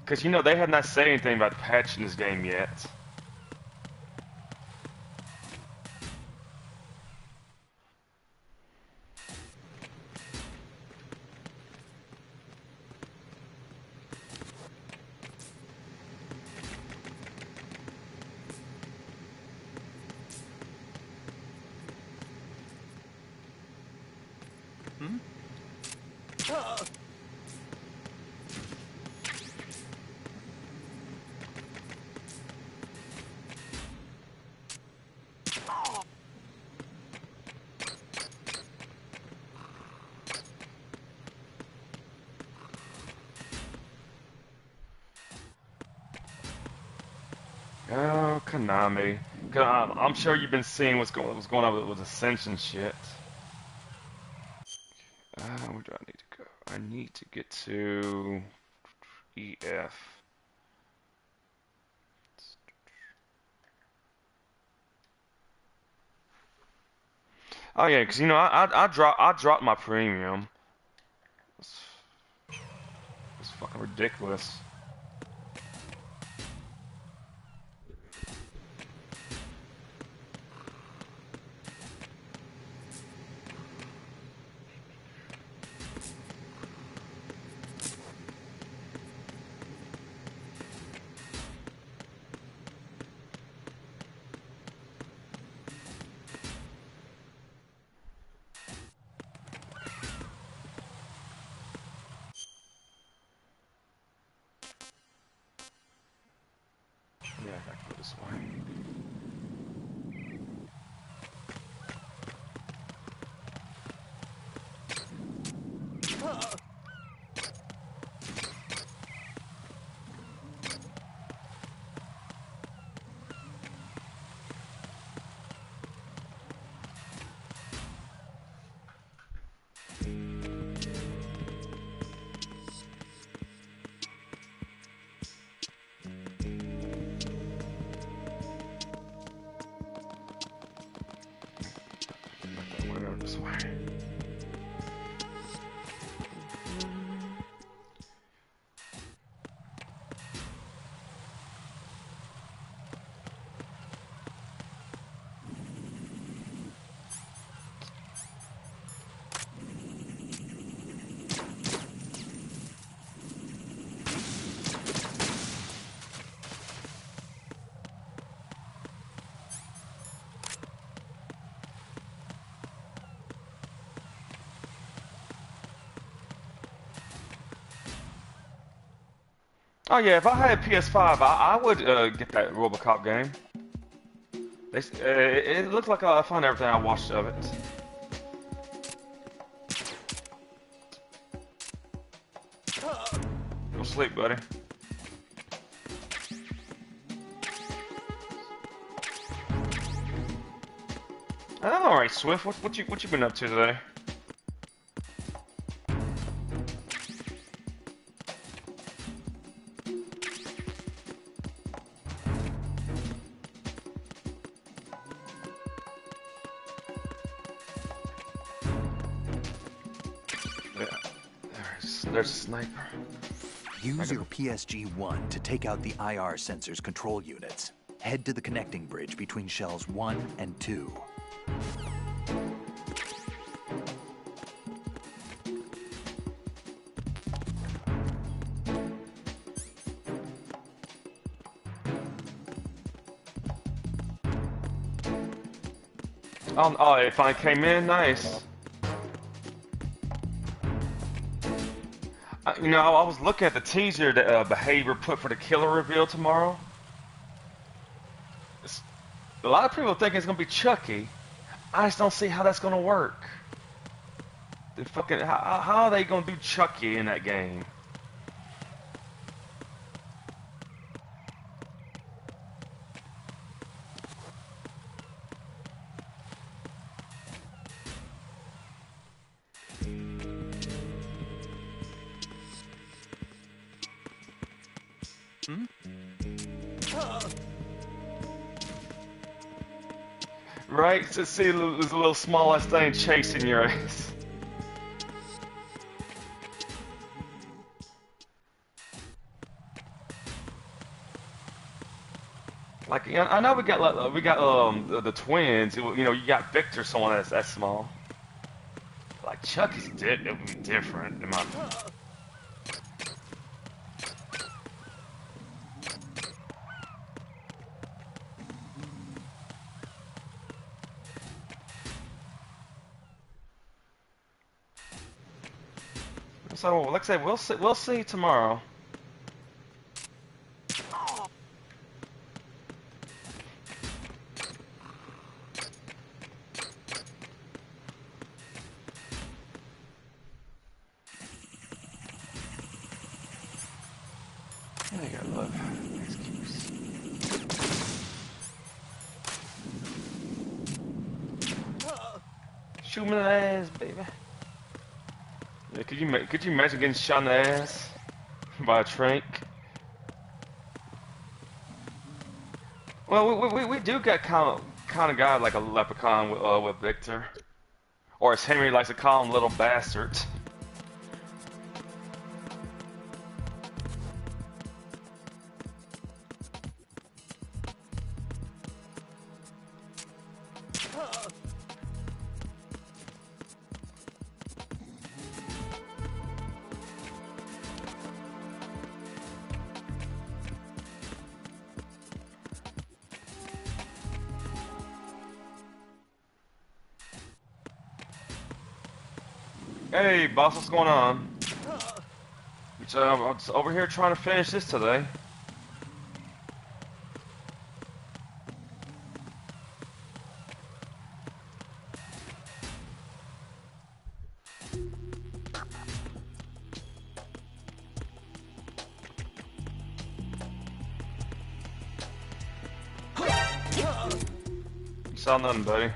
Cause you know they have not said anything about patching this game yet. Oh, Konami. I'm sure you've been seeing what's going on with Ascension shit. Where do I need to go? I need to get to EF. Oh yeah, because you know I dropped my premium. It's fucking ridiculous. Yeah, I gotta go this way. Oh yeah, if I had a PS5, I would get that RoboCop game. It looks like I found everything I watched of it. Go sleep, buddy. All right, Swift. What you been up to today? There's a sniper. Use your PSG-1 to take out the IR sensor's control units. Head to the connecting bridge between shells 1 and 2. Oh, it finally came in. Nice. You know, I was looking at the teaser that Behavior put for the killer reveal tomorrow. A lot of people think it's gonna be Chucky. I just don't see how that's gonna work. How are they gonna do Chucky in that game? Right? To see this little smallest thing chasing your ass. Like, you know, I know we got the twins. You know, you got Victor, someone that's that small. Like Chucky's it would be different in my opinion. So, like I said, we'll see tomorrow. I gotta love these keys. Shoot me in the ass, baby. Yeah, could you imagine getting shot in the ass by a trank? Well, we do got kind of guy like a leprechaun with Victor, or as Henry likes to call him, little bastard. Hey, boss, what's going on? I'm over here trying to finish this today. You saw nothing, buddy.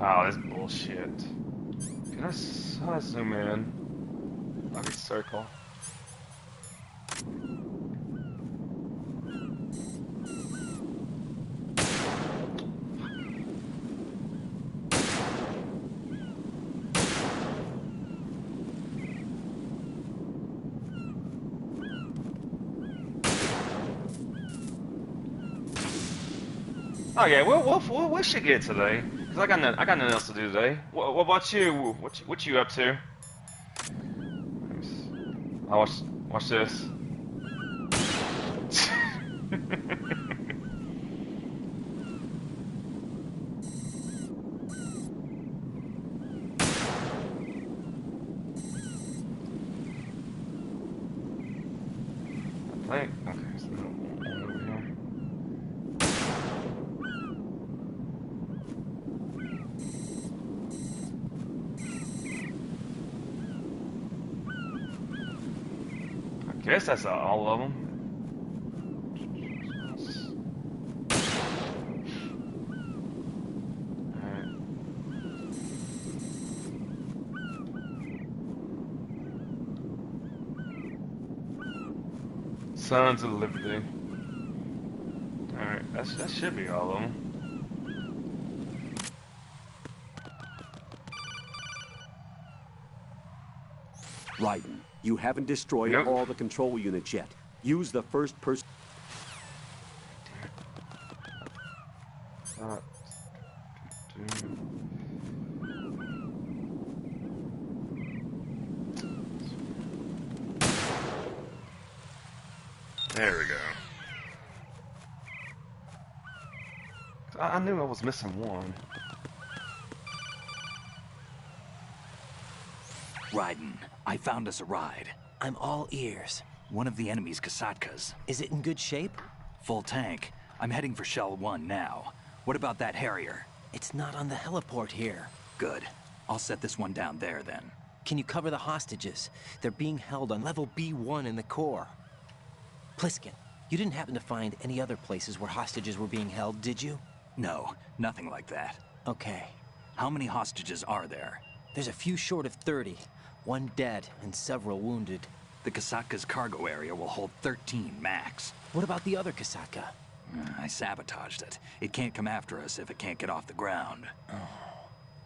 Oh, this bullshit. Can I zoom in? I can circle. Oh yeah, we should get today. Cause I got nothing else to do today. What about you? What you up to? I watch this. Okay, so one over here. I guess that's all of them. Sons of Liberty. Alright, that should be all of them. Raiden, you haven't destroyed all the control units yet. Use the first person. There we go. I knew I was missing one. Raiden, I found us a ride. I'm all ears. One of the enemy's Kasatkas. Is it in good shape? Full tank. I'm heading for Shell 1 now. What about that Harrier? It's not on the heliport here. Good. I'll set this one down there then. Can you cover the hostages? They're being held on level B1 in the core. Pliskin, you didn't happen to find any other places where hostages were being held, did you? No, nothing like that. Okay. How many hostages are there? There's a few short of 30. One dead and several wounded. The Kasatka's cargo area will hold 13 max. What about the other Kasatka? I sabotaged it. It can't come after us if it can't get off the ground.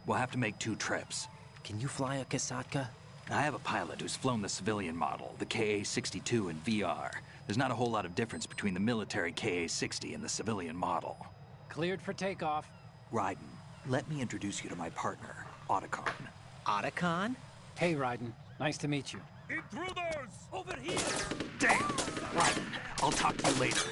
We'll have to make 2 trips. Can you fly a Kasatka? I have a pilot who's flown the civilian model, the KA-62 in VR. There's not a whole lot of difference between the military KA-60 and the civilian model. Cleared for takeoff. Raiden, let me introduce you to my partner, Otacon. Otacon? Hey, Raiden. Nice to meet you. Intruders! Over here! Damn! Raiden, I'll talk to you later.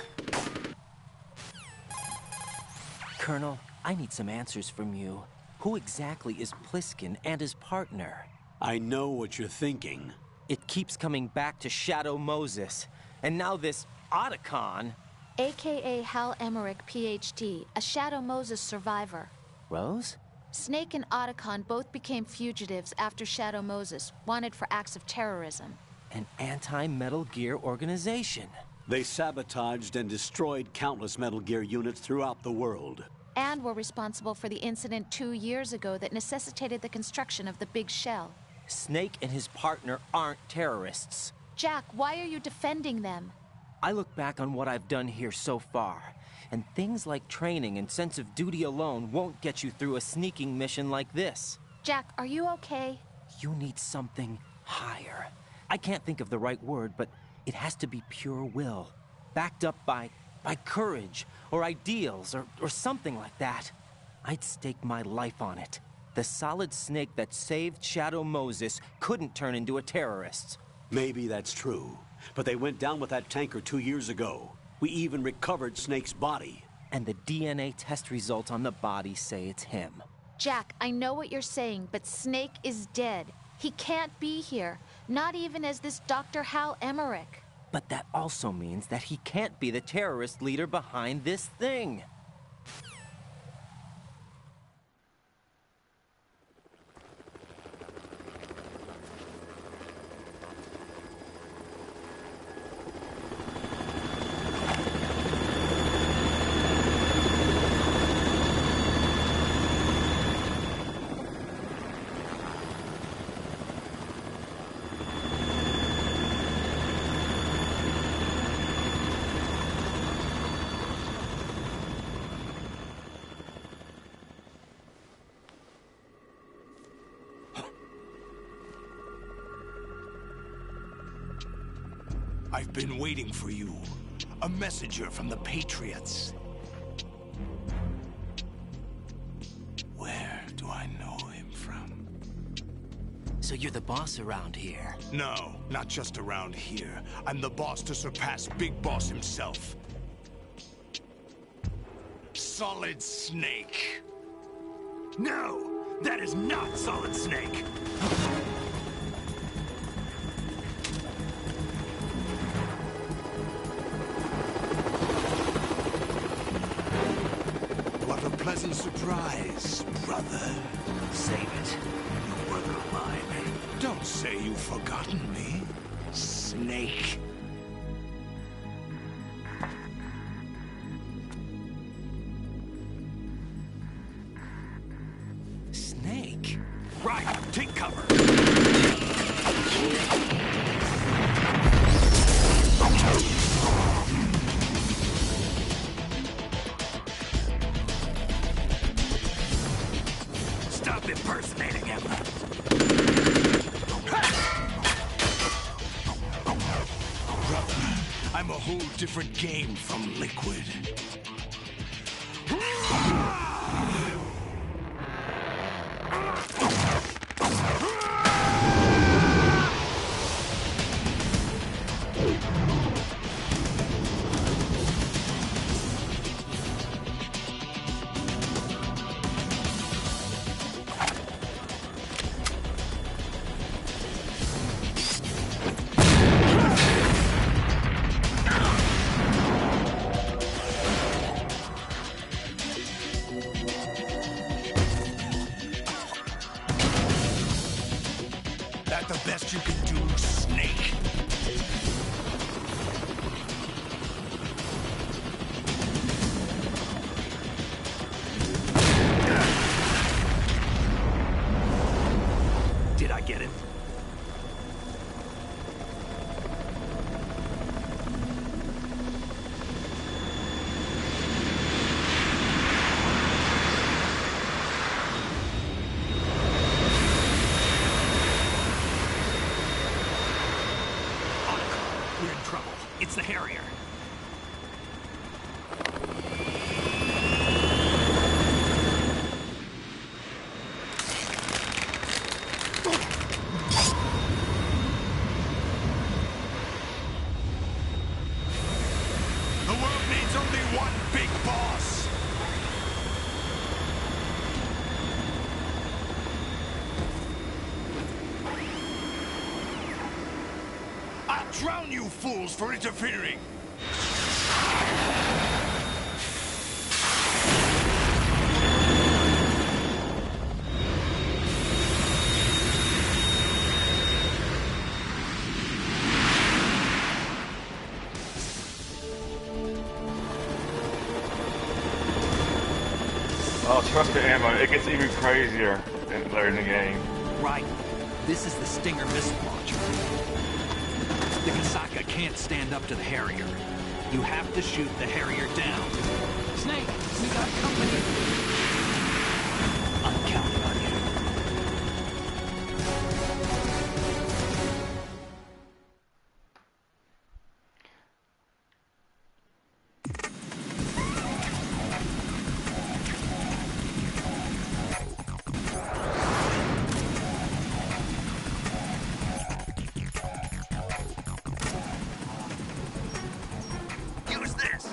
Colonel, I need some answers from you. Who exactly is Pliskin and his partner? I know what you're thinking. It keeps coming back to Shadow Moses. And now this Otacon... AKA Hal Emmerich, PhD, a Shadow Moses survivor. Rose? Snake and Otacon both became fugitives after Shadow Moses, wanted for acts of terrorism. An anti-Metal Gear organization. They sabotaged and destroyed countless Metal Gear units throughout the world. And were responsible for the incident 2 years ago that necessitated the construction of the Big Shell. Snake and his partner aren't terrorists. Jack, why are you defending them? I look back on what I've done here so far, and things like training and sense of duty alone won't get you through a sneaking mission like this. Jack, are you okay? You need something higher. I can't think of the right word, but it has to be pure will, backed up by courage, or ideals, or something like that. I'd stake my life on it. The solid Snake that saved Shadow Moses couldn't turn into a terrorist. Maybe that's true, but they went down with that tanker 2 years ago. We even recovered Snake's body. And the DNA test results on the body say it's him. Jack, I know what you're saying, but Snake is dead. He can't be here, not even as this Dr. Hal Emmerich. But that also means that he can't be the terrorist leader behind this thing. I've been waiting for you. A messenger from the Patriots. So you're the boss around here? No, not just around here. I'm the boss to surpass Big Boss himself. Solid Snake. No! That is not Solid Snake! What a pleasant surprise, brother. Save it. You work of mine. Don't say you've forgotten me, Snake. Snake? Right, take cover! Stop impersonating him! Brother, I'm a whole different game from Liquid. That the best you can do, Snake? Did I get it? We're in trouble. It's the Harrier. The world needs only one big boss. I'll drown you fools for interfering. Oh, trust the ammo. It gets even crazier later in the game. Right. This is the Stinger missile launcher. The Kasaka can't stand up to the Harrier. You have to shoot the Harrier down. Snake, we got company. I'm counting on you. Use this!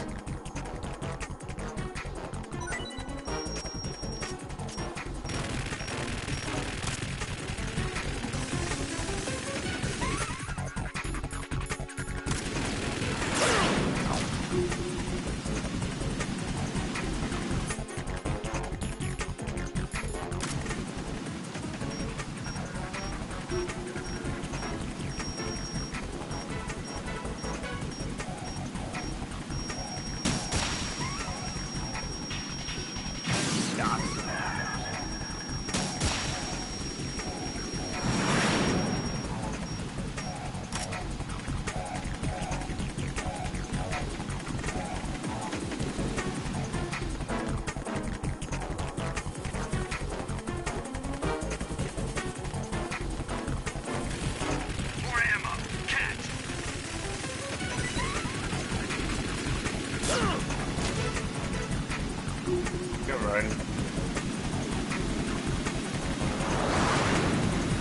Good riding.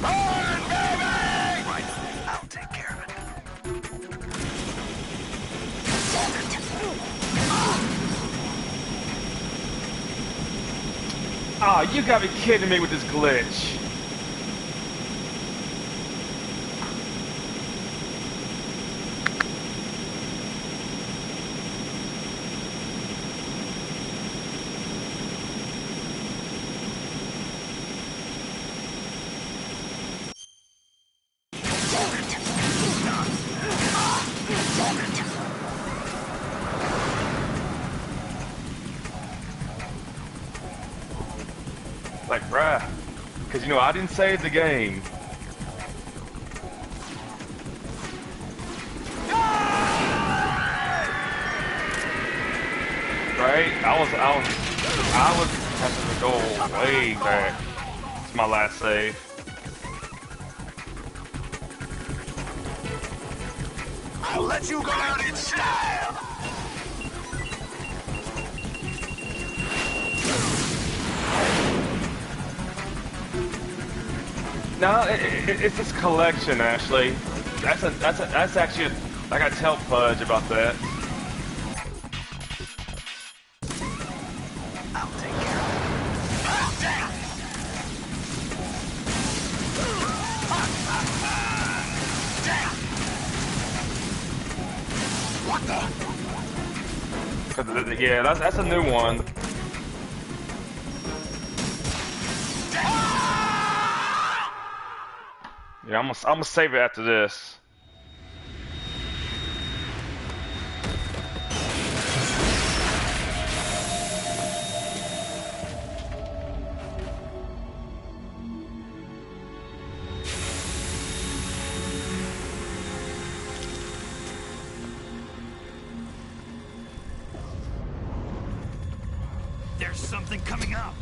Burn Oh, you gotta be kidding me with this glitch. Like, bruh, because you know I didn't save the game. Right? I was having to go way back. It's my last save. I'll let you go out in style. No, it's this collection, Ashley. That's actually I gotta tell Fudge about that. I'll take care of it. Ah, damn! Damn! What the? Yeah, that's a new one. Yeah, I'm gonna save it after this. There's something coming up.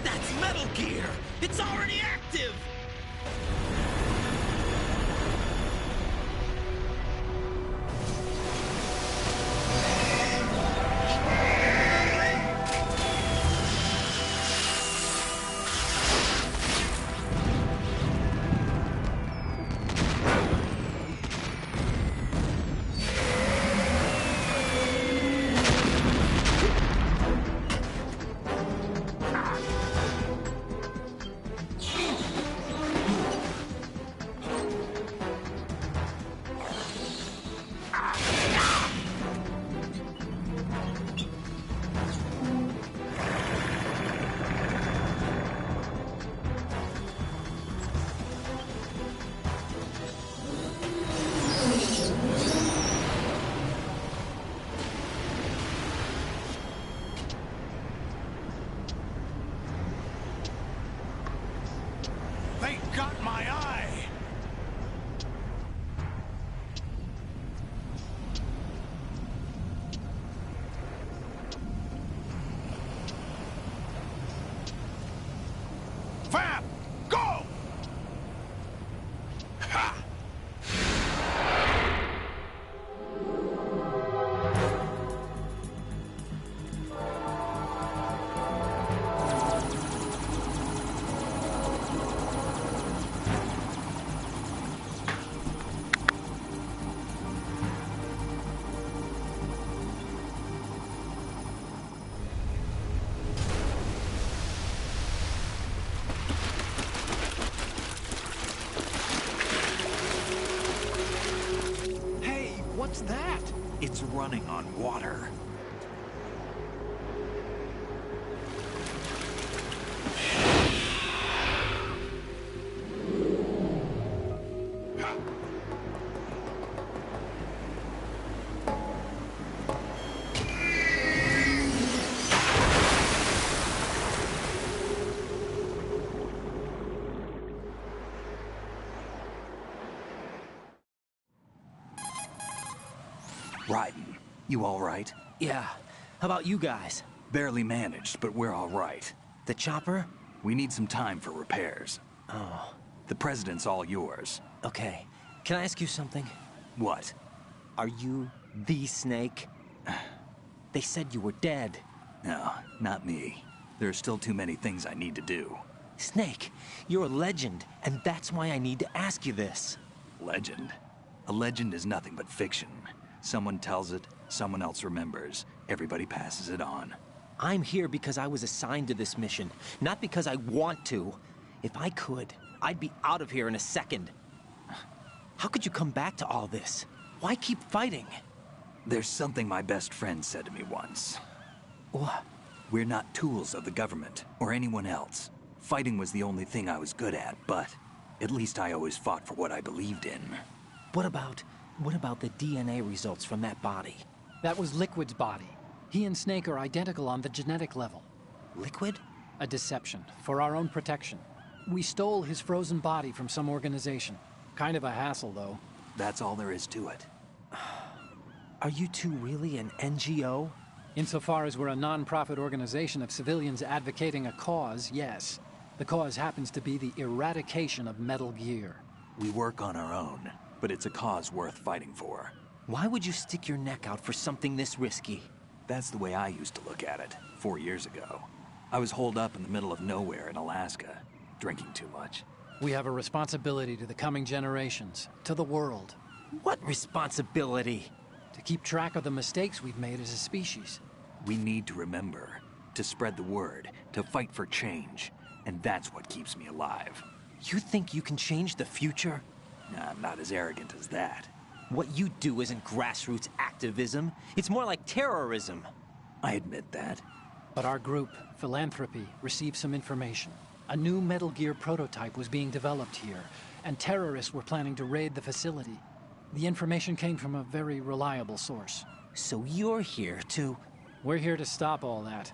That's Metal Gear! It's already active! They got my eye! Fab! Go! Ha! Hey, what's that? It's running on water. Raiden, you all right? Yeah. How about you guys? Barely managed, but we're all right. The chopper? We need some time for repairs. Oh. The president's all yours. Okay. Can I ask you something? What? Are you the Snake? They said you were dead. No, not me. There are still too many things I need to do. Snake, you're a legend, and that's why I need to ask you this. Legend? A legend is nothing but fiction. Someone tells it, someone else remembers. Everybody passes it on. I'm here because I was assigned to this mission, not because I want to. If I could, I'd be out of here in a second. How could you come back to all this? Why keep fighting? There's something my best friend said to me once. What? We're not tools of the government, or anyone else. Fighting was the only thing I was good at, but at least I always fought for what I believed in. What about the DNA results from that body? That was Liquid's body. He and Snake are identical on the genetic level. Liquid? A deception, for our own protection. We stole his frozen body from some organization. Kind of a hassle, though. That's all there is to it. Are you two really an NGO? Insofar as we're a non-profit organization of civilians advocating a cause, yes. The cause happens to be the eradication of Metal Gear. We work on our own, but it's a cause worth fighting for. Why would you stick your neck out for something this risky? That's the way I used to look at it, 4 years ago. I was holed up in the middle of nowhere in Alaska, drinking too much. We have a responsibility to the coming generations, to the world. What responsibility? To keep track of the mistakes we've made as a species. We need to remember, to spread the word, to fight for change. And that's what keeps me alive. You think you can change the future? Nah, I'm not as arrogant as that. What you do isn't grassroots activism. It's more like terrorism. I admit that. But our group, Philanthropy, received some information. A new Metal Gear prototype was being developed here, and terrorists were planning to raid the facility. The information came from a very reliable source. So you're here to... We're here to stop all that.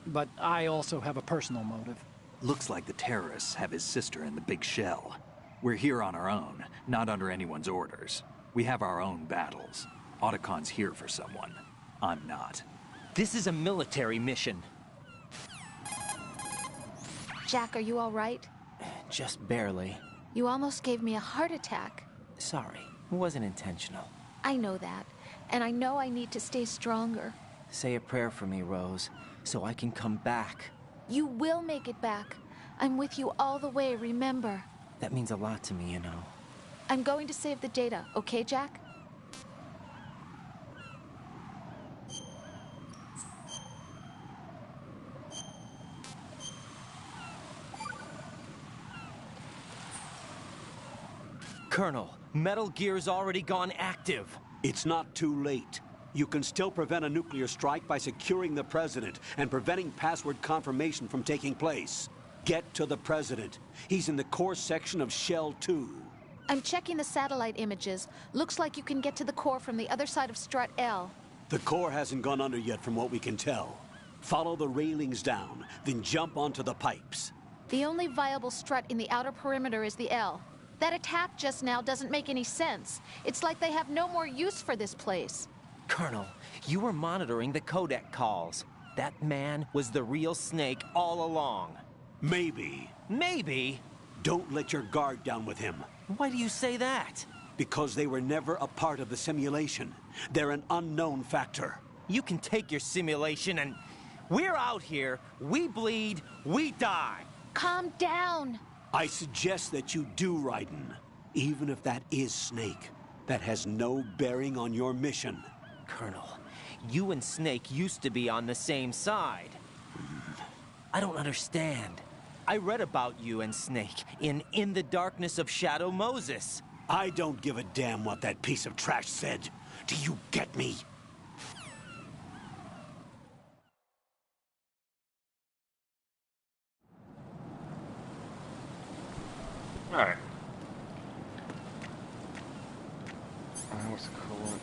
But I also have a personal motive. Looks like the terrorists have his sister in the big shell. We're here on our own, not under anyone's orders. We have our own battles. Otacon's here for someone. I'm not. This is a military mission. Jack, are you all right? Just barely. You almost gave me a heart attack. Sorry, it wasn't intentional. I know that, and I know I need to stay stronger. Say a prayer for me, Rose, so I can come back. You will make it back. I'm with you all the way, remember? That means a lot to me, you know. I'm going to save the data, okay, Jack? Colonel, Metal Gear's already gone active. It's not too late. You can still prevent a nuclear strike by securing the President and preventing password confirmation from taking place. Get to the President. He's in the core section of Shell 2. I'm checking the satellite images. Looks like you can get to the core from the other side of Strut L. The core hasn't gone under yet from what we can tell. Follow the railings down, then jump onto the pipes. The only viable strut in the outer perimeter is the L. That attack just now doesn't make any sense. It's like they have no more use for this place. Colonel, you were monitoring the codec calls. That man was the real Snake all along. Maybe. Maybe? Don't let your guard down with him. Why do you say that? Because they were never a part of the simulation. They're an unknown factor. You can take your simulation and... We're out here, we bleed, we die. Calm down. I suggest that you do, Raiden. Even if that is Snake, that has no bearing on your mission. Colonel, you and Snake used to be on the same side. I don't understand. I read about you and Snake in the Darkness of Shadow Moses. I don't give a damn what that piece of trash said. Do you get me? Alright. What's the coolant?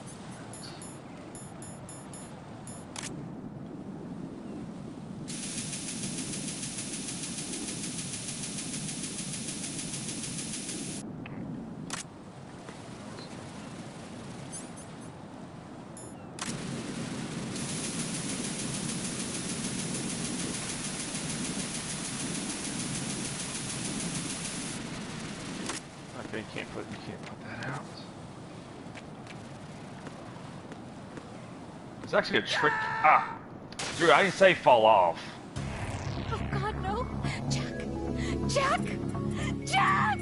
Okay, you can't put that out. It's actually a trick. Drew, I didn't say fall off. Oh God, no! Jack! Jack! Jack!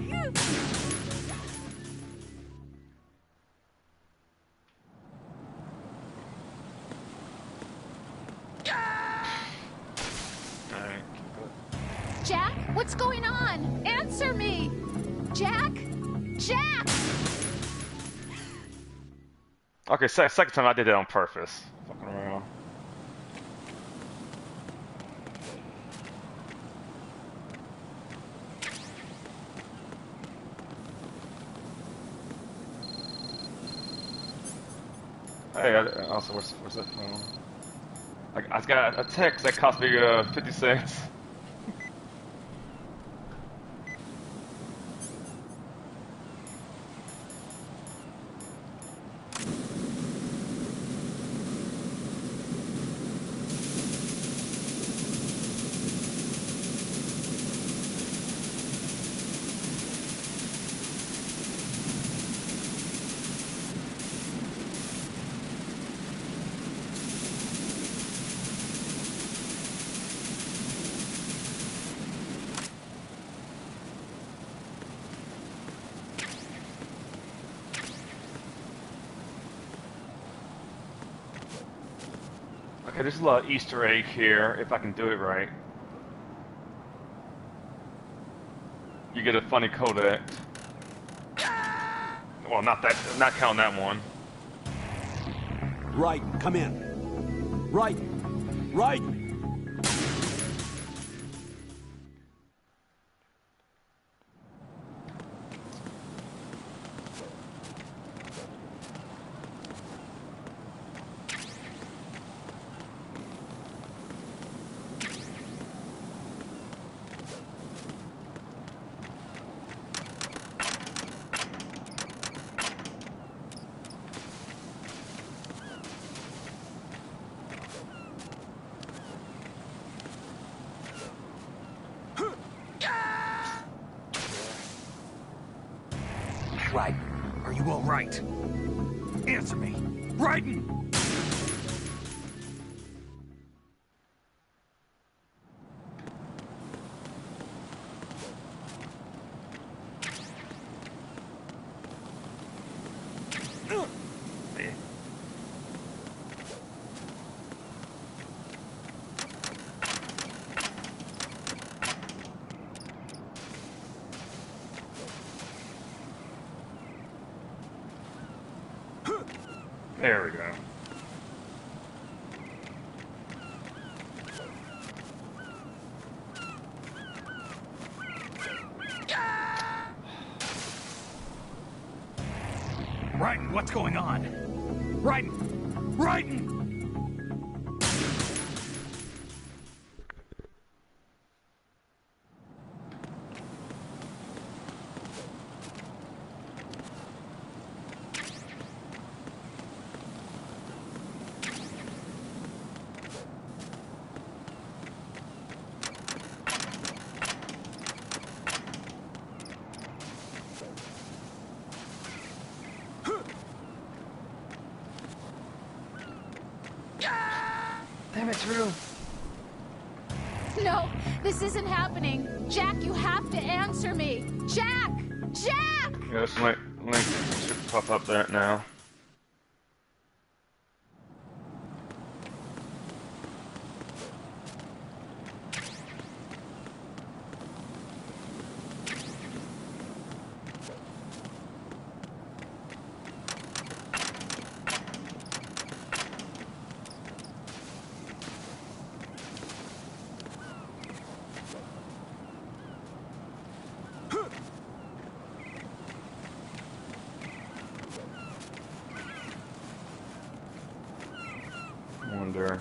Jack, what's going on? Answer me! Jack? Jack! Okay, second time I did it on purpose. Fucking around. Hey, also, where's that phone? I got a text that cost me 50 cents. Okay, there's a little Easter egg here, if I can do it right. You get a funny codec. Well, not counting that one. Right, come in. Right, right. Right. Are you all right? Answer me. Raiden! There we go. Raiden, what's going on? Raiden! Raiden! Damn it, Drew. No, this isn't happening. Jack, you have to answer me. Jack! Jack! Yeah, this link should pop up there now. Wonder.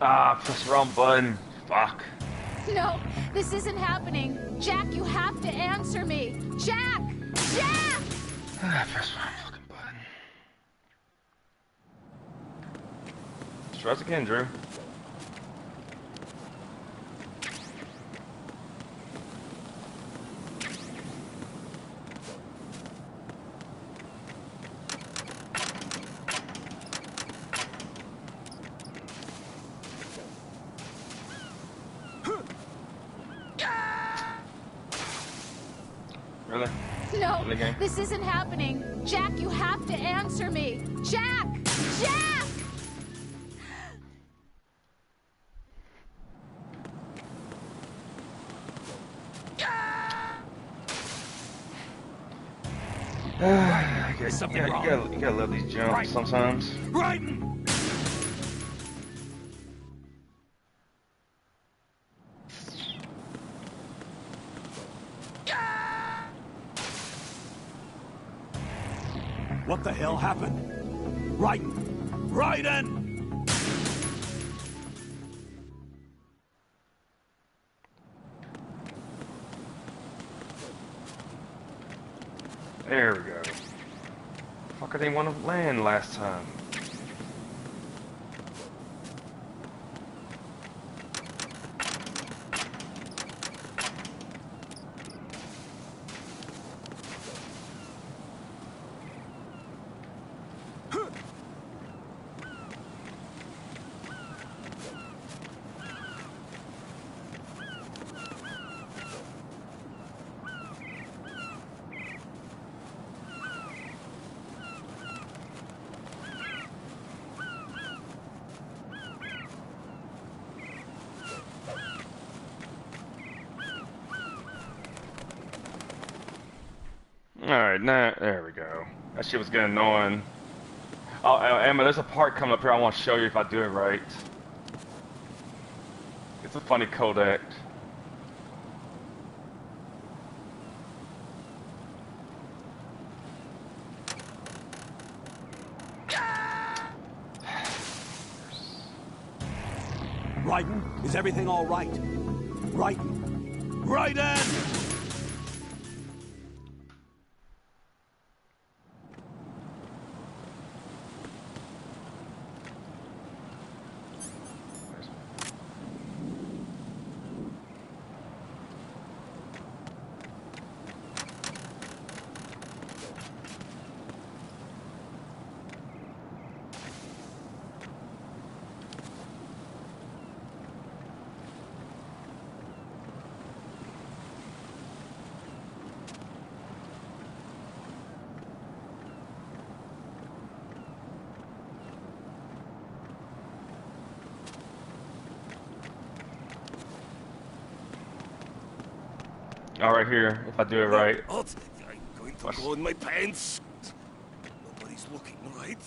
Ah, press the wrong button. Fuck. No, this isn't happening. Jack, you have to answer me. Jack! Jack! Press the wrong fucking button. Try this again, Drew. No, in the game? this isn't happening. Jack, you have to answer me. Jack! Jack! You gotta love these jumps sometimes. Raiden! What the hell happened? Raiden! Raiden! There we go. Fuck, I didn't want to land last time. Alright, now, there we go. That shit was getting annoying. Oh, Emma, there's a part coming up here I want to show you if I do it right. It's a funny codec. Raiden, is everything all right? Raiden! Raiden! All right here, if I do it right. I'm going to go in my pants. Nobody's looking, right?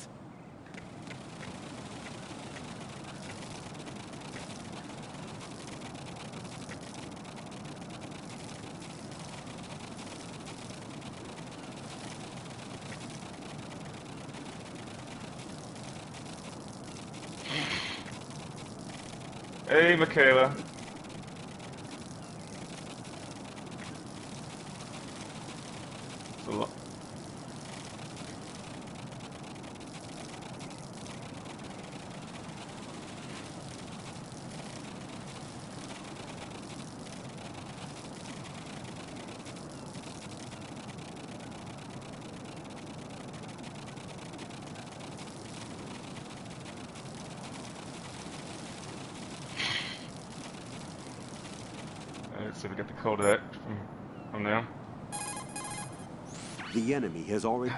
Hey, Michaela. Let's see if we get the code of that from them. The enemy has already...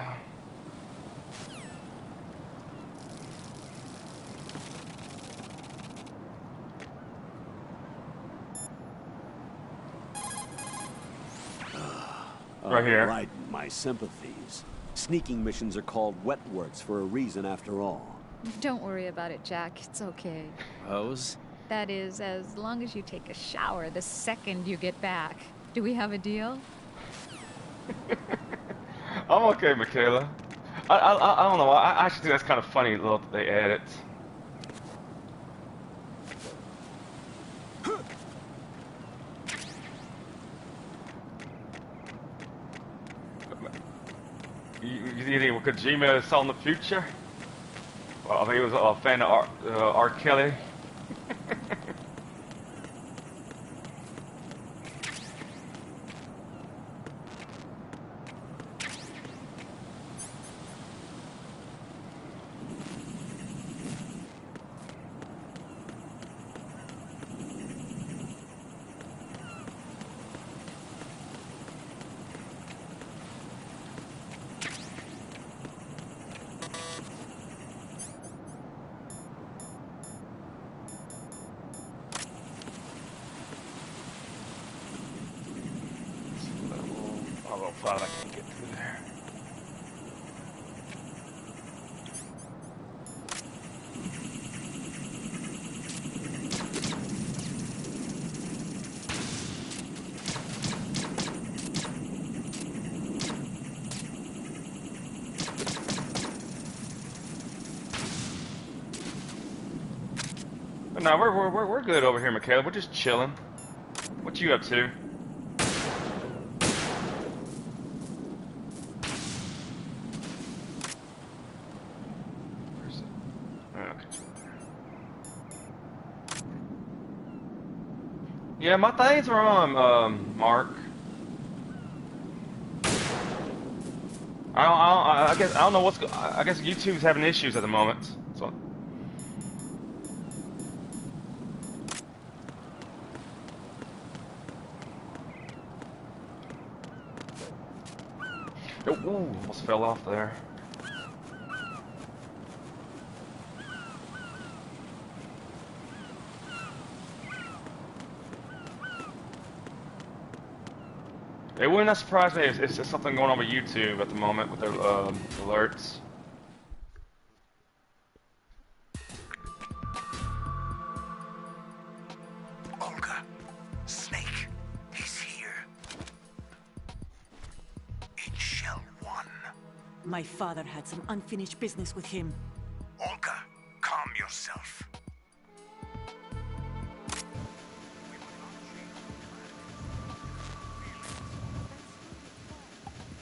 Right here. Right, my sympathies. Sneaking missions are called wet works for a reason after all. Don't worry about it, Jack. It's okay. Rose? That is, as long as you take a shower the second you get back. Do we have a deal? I'm okay, Michaela. I don't know. I actually think that's kind of funny. Little they added. You think Kojima saw in the future? Well, I think he was a fan of R. Kelly. so glad I can't get through there. No, we're good over here, Michaela. We're just chilling. What you up to? Where's it? Oh, okay. Yeah, my things are on, Mark. I guess I don't know I guess YouTube's having issues at the moment. So. Oh, ooh, almost fell off there. It would not surprise me if there's something going on with YouTube at the moment with their alerts. Olga, Snake, he's here. In Shell 1. My father had some unfinished business with him. Olga, calm yourself.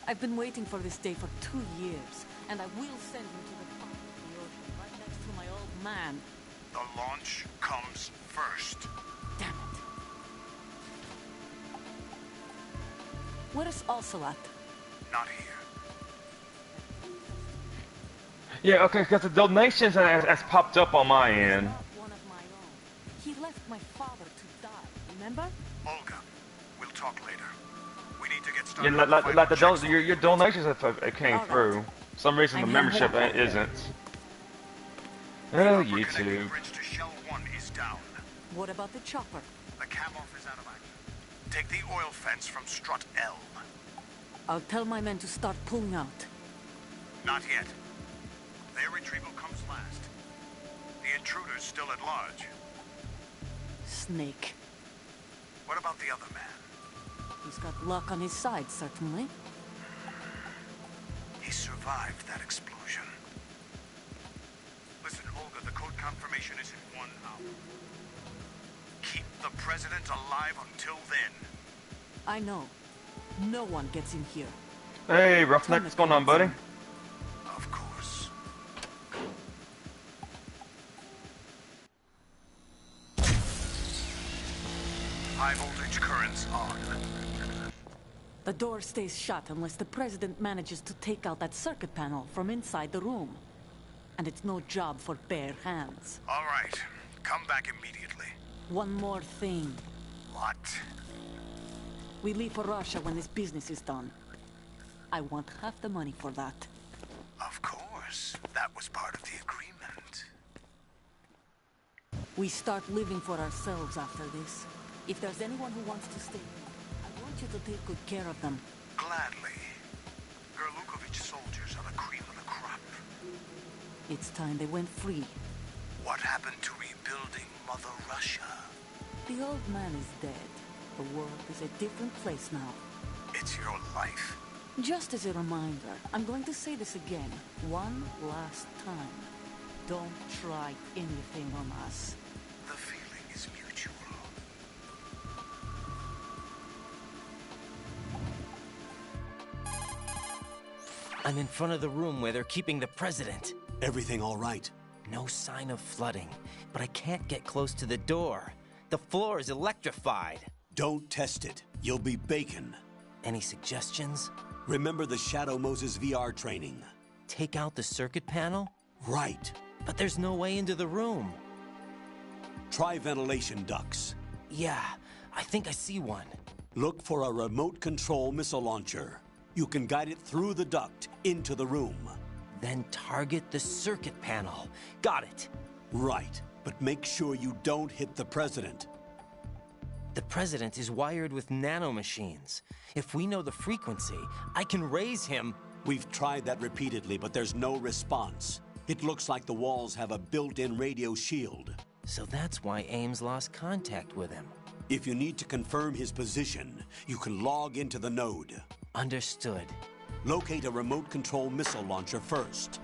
I've been waiting for this day for 2 years, and I will send him to the bottom of the ocean, right next to my old man. The launch comes first. Damn it. Where's Ocelot? Not here. Yeah, okay, because the donations has popped up on my end. One of my own. He left my father to die, remember? Olga, we'll talk later. We need to get Yeah, started. like your donations have came through. For some reason the membership isn't. Oh, YouTube. Bridge to Shell 1 is down. What about the chopper? The cam-off is out of action. Take the oil fence from strut L. I'll tell my men to start pulling out. Not yet. Their retrieval comes last. The intruder's still at large. Snake. What about the other man? He's got luck on his side, certainly. He survived that explosion. Listen, Olga, the code confirmation is in 1 hour. Keep the president alive until then. I know. No one gets in here. Hey, Roughneck, what's going on, buddy? Of course. High voltage currents on. The door stays shut unless the president manages to take out that circuit panel from inside the room. And it's no job for bare hands. All right. Come back immediately. One more thing. What? We leave for Russia when this business is done. I want half the money for that. Of course. That was part of the agreement. We start living for ourselves after this. If there's anyone who wants to stay, I want you to take good care of them. Gladly. Gerlukovich soldiers are the cream of the crop. It's time they went free. What happened to rebuilding Mother Russia? The old man is dead. The world is a different place now. It's your life. Just as a reminder, I'm going to say this again, one last time. Don't try anything on us. The feeling is mutual. I'm in front of the room where they're keeping the president. Everything all right? No sign of flooding, but I can't get close to the door. The floor is electrified. Don't test it. You'll be bacon. Any suggestions? Remember the Shadow Moses VR training. Take out the circuit panel? Right. But there's no way into the room. Try ventilation ducts. Yeah, I think I see one. Look for a remote control missile launcher. You can guide it through the duct into the room. Then target the circuit panel. Got it. Right, but make sure you don't hit the president. The President is wired with nanomachines. If we know the frequency, I can raise him. We've tried that repeatedly, but there's no response. It looks like the walls have a built-in radio shield. So that's why Ames lost contact with him. If you need to confirm his position, you can log into the node. Understood. Locate a remote control missile launcher first.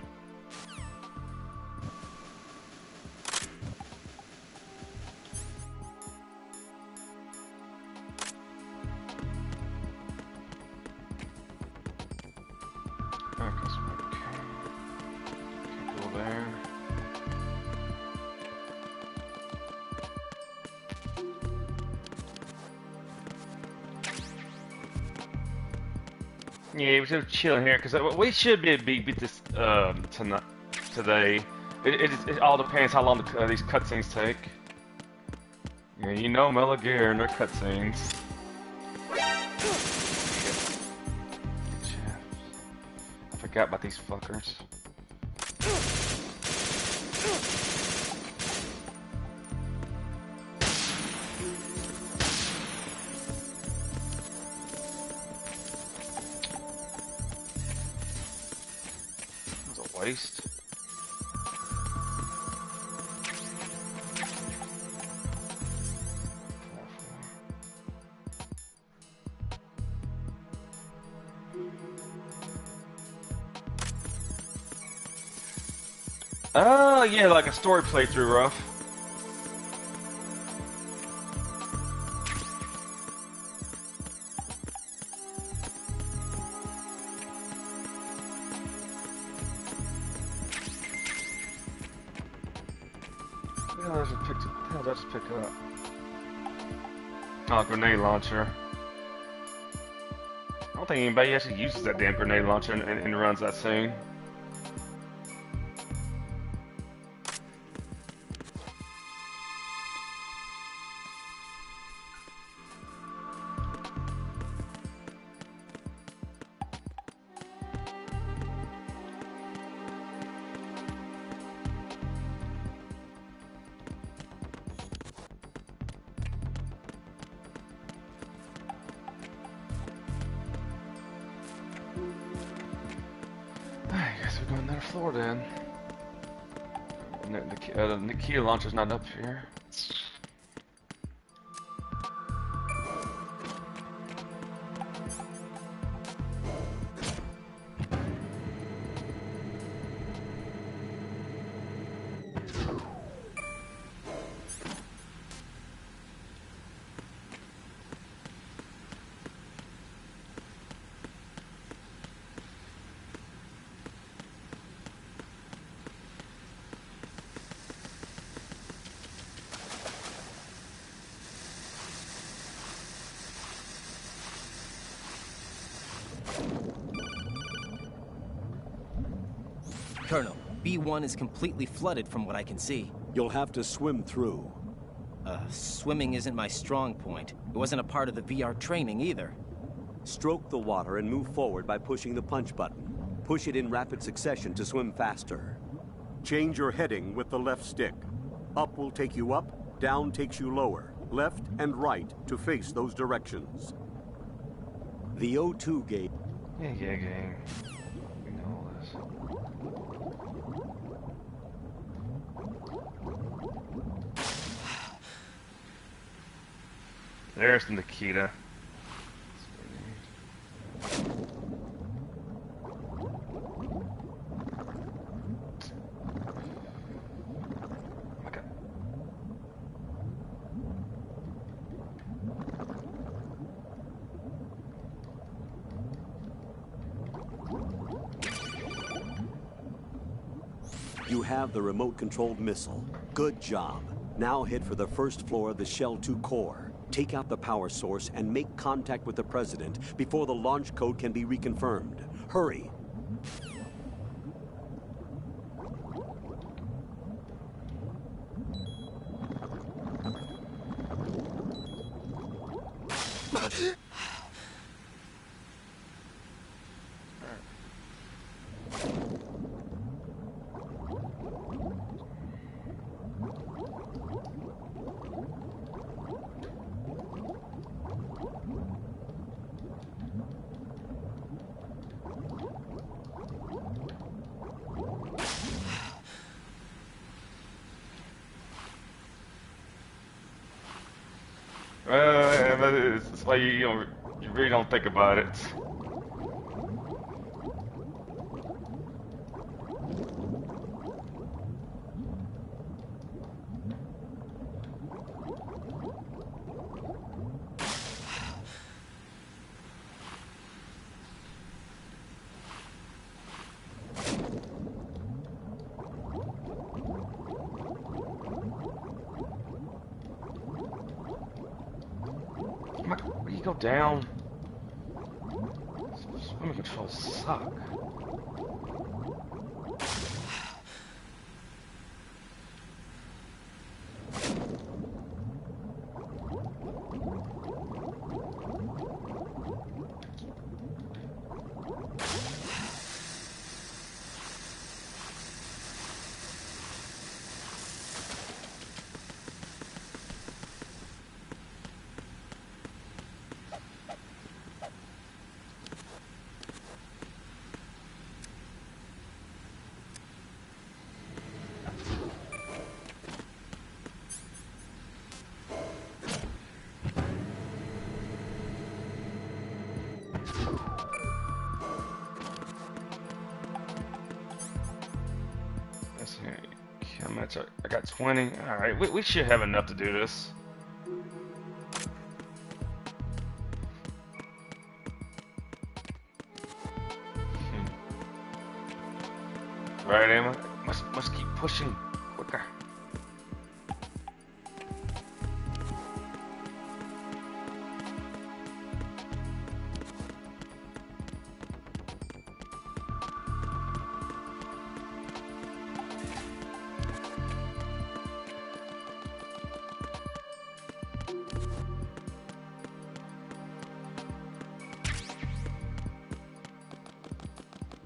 Yeah, we're just chilling here because we should beat this tonight, today. It all depends how long these cutscenes take. Yeah, you know Metal Gear and their cutscenes. I forgot about these fuckers. Waste. Oh yeah, like a story playthrough, rough. What did I just pick up? Oh, grenade launcher. I don't think anybody actually uses that damn grenade launcher and runs that scene. Floor then. The key launcher's not up here. Colonel, B1 is completely flooded from what I can see. You'll have to swim through. Swimming isn't my strong point. It wasn't a part of the VR training either. Stroke the water and move forward by pushing the punch button. Push it in rapid succession to swim faster. Change your heading with the left stick. Up will take you up, down takes you lower, left and right to face those directions. The O2 gate. Yeah, gang. We know all this. There's Nikita. Okay. You have the remote-controlled missile. Good job. Now head for the first floor of the Shell 2 core. Take out the power source and make contact with the President before the launch code can be reconfirmed. Hurry! man. That's why you really don't think about it. Where you go down? Swimming controls suck. I got 20. Alright, we should have enough to do this. Right, Emma? Must keep pushing quicker.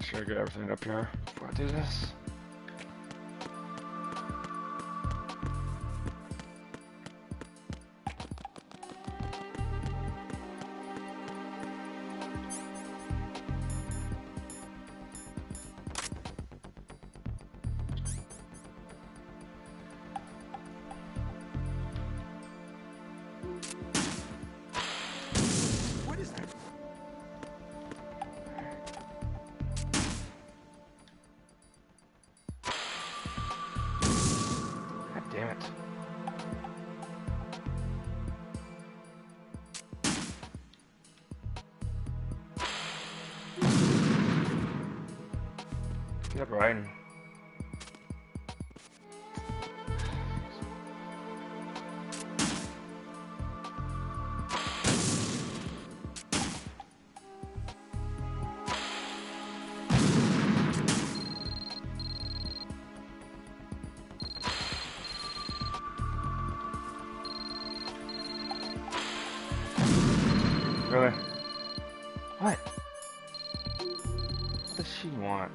Sure, get everything up here before I do this. Damn it. Get up, Ryan. Really? What? What does she want?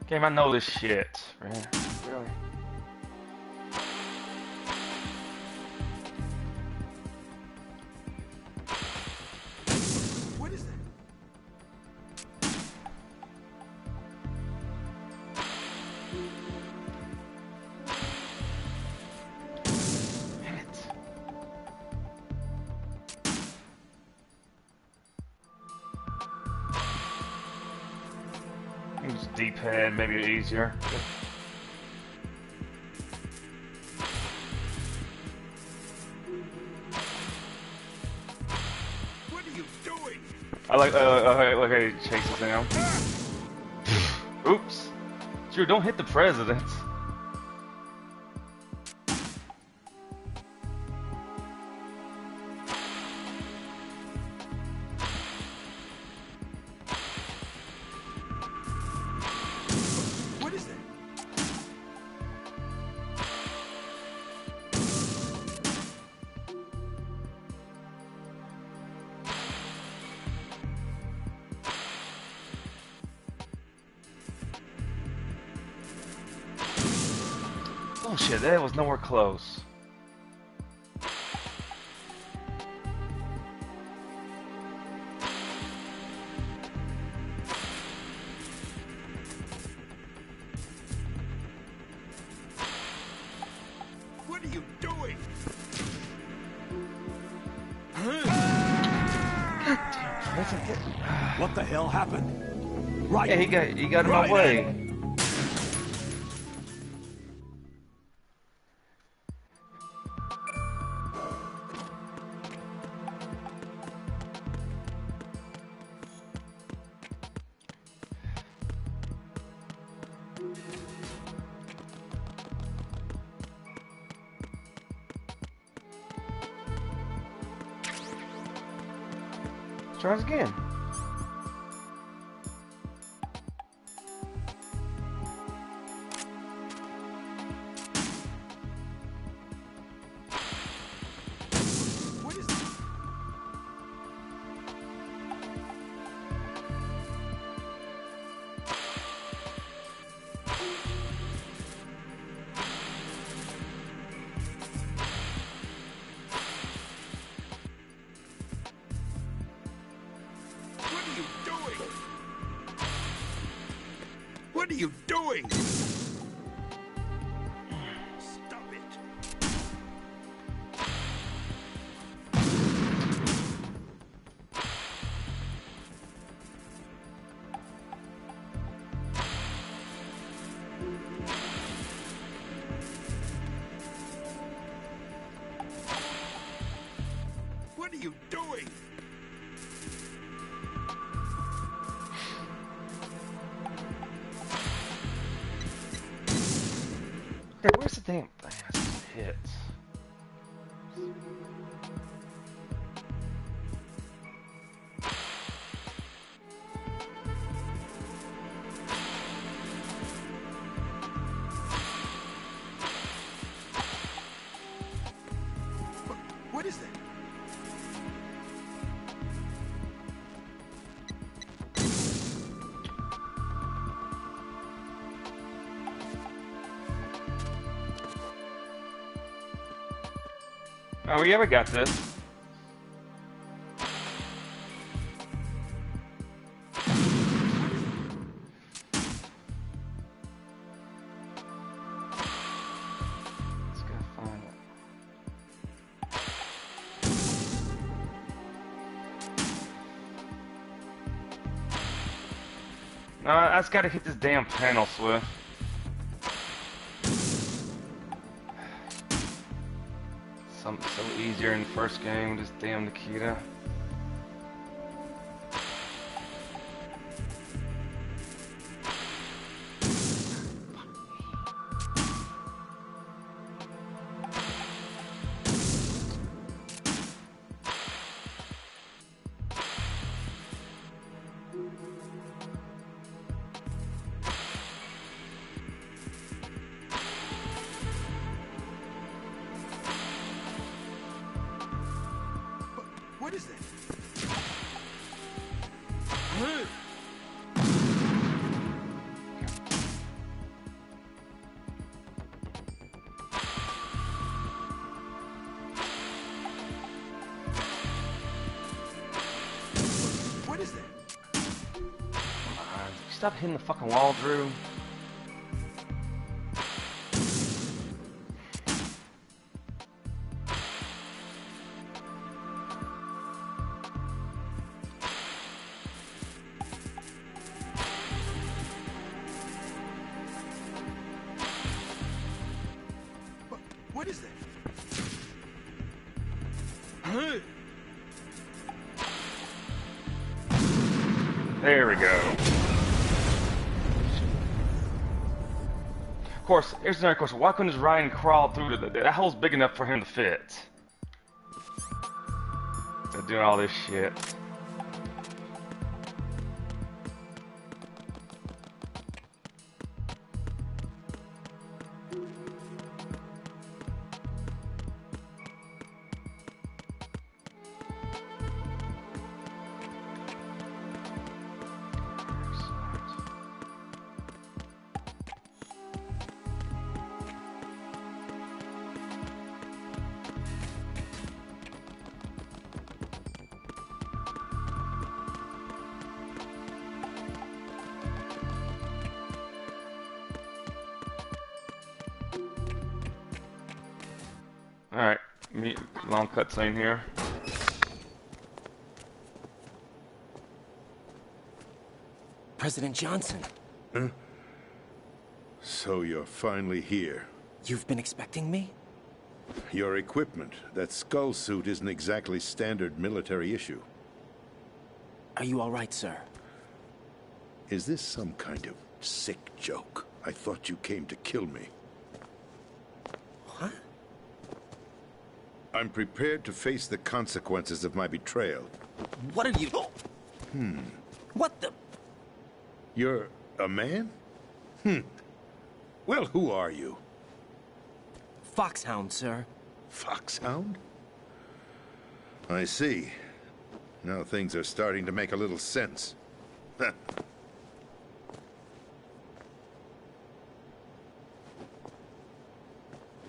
Game, I know this shit. Really? Really? What is that? Use D-pad, maybe easier. What are you doing? I like how he chases down. Oops. Drew, don't hit the president. What is that? Bullshit, that was nowhere close. What the hell happened? Right. Yeah, he got in my way. Try it again. What is this? What are you doing? Stop it. What are you doing? Hey, where's the damn hits? What is that? Oh yeah, we got this. Let's go find it. No, I just gotta hit this damn panel, Swift. Something so easier in the first game, just damn Nikita. What is that? What is that? Come on, stop hitting the fucking wall, Drew. What is that? There we go. Of course, here's another question. Why couldn't Ryan crawl through that hole's big enough for him to fit? They're doing all this shit. Alright, long cutscene here. President Johnson. Huh? So you're finally here. You've been expecting me? Your equipment, that skull suit, isn't exactly standard military issue. Are you all right, sir? Is this some kind of sick joke? I thought you came to kill me. What? I'm prepared to face the consequences of my betrayal. What are you... What the... You're a man? Well, who are you? Foxhound, sir. Foxhound? I see. Now things are starting to make a little sense.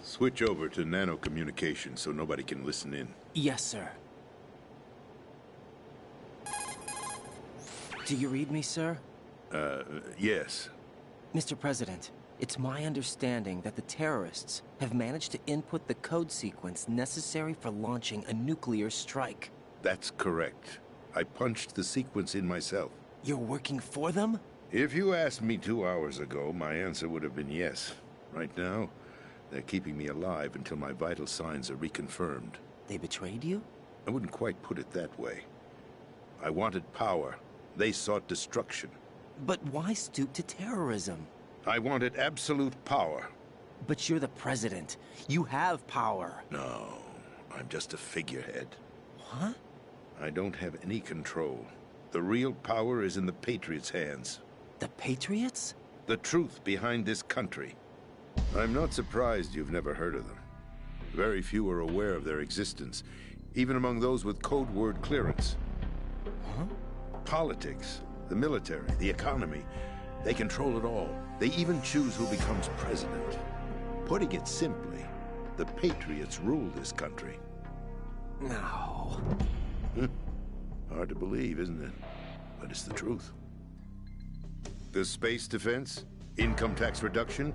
Switch over to nano-communication so nobody can listen in. Yes, sir. Do you read me, sir? Yes. Mr. President, it's my understanding that the terrorists have managed to input the code sequence necessary for launching a nuclear strike. That's correct. I punched the sequence in myself. You're working for them? If you asked me 2 hours ago, my answer would have been yes. Right now, they're keeping me alive until my vital signs are reconfirmed. They betrayed you? I wouldn't quite put it that way. I wanted power. They sought destruction. But why stoop to terrorism? I wanted absolute power. But you're the president. You have power. No, I'm just a figurehead. What? I don't have any control. The real power is in the Patriots' hands. The Patriots? The truth behind this country. I'm not surprised you've never heard of them. Very few are aware of their existence, even among those with code word clearance. Huh? Politics, the military, the economy, they control it all. They even choose who becomes president. Putting it simply, the Patriots rule this country. No. Hard to believe, isn't it? But it's the truth. The space defense, income tax reduction,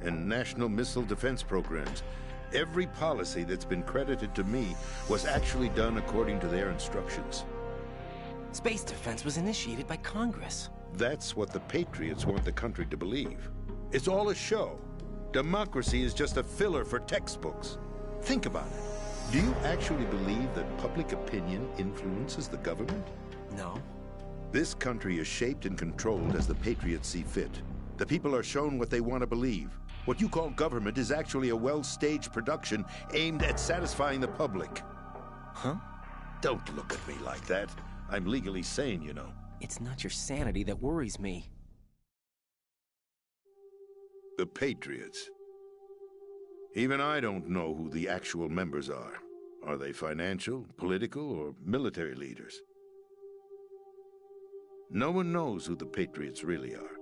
and national missile defense programs. Every policy that's been credited to me was actually done according to their instructions. Space defense was initiated by Congress. That's what the Patriots want the country to believe. It's all a show. Democracy is just a filler for textbooks. Think about it. Do you actually believe that public opinion influences the government? No. This country is shaped and controlled as the Patriots see fit. The people are shown what they want to believe. What you call government is actually a well-staged production aimed at satisfying the public. Huh? Don't look at me like that. I'm legally sane, you know. It's not your sanity that worries me. The Patriots. Even I don't know who the actual members are. Are they financial, political, or military leaders? No one knows who the Patriots really are.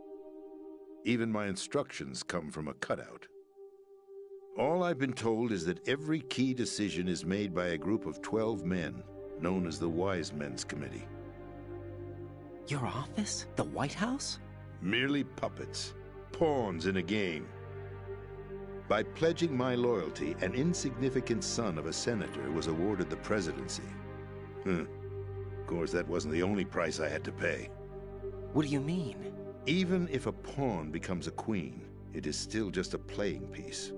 Even my instructions come from a cutout. All I've been told is that every key decision is made by a group of 12 men, known as the Wise Men's Committee. Your office? The White House? Merely puppets, pawns in a game. By pledging my loyalty, an insignificant son of a senator was awarded the presidency. Of course, that wasn't the only price I had to pay. What do you mean? Even if a pawn becomes a queen, it is still just a playing piece.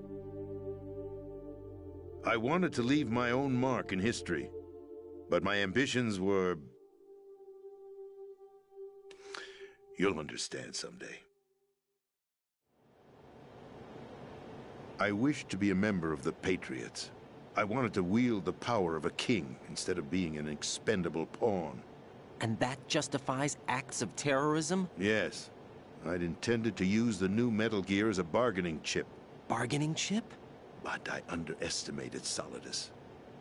I wanted to leave my own mark in history, but my ambitions were... You'll understand someday. I wished to be a member of the Patriots. I wanted to wield the power of a king instead of being an expendable pawn. And that justifies acts of terrorism? Yes. I'd intended to use the new Metal Gear as a bargaining chip. Bargaining chip? But I underestimated Solidus.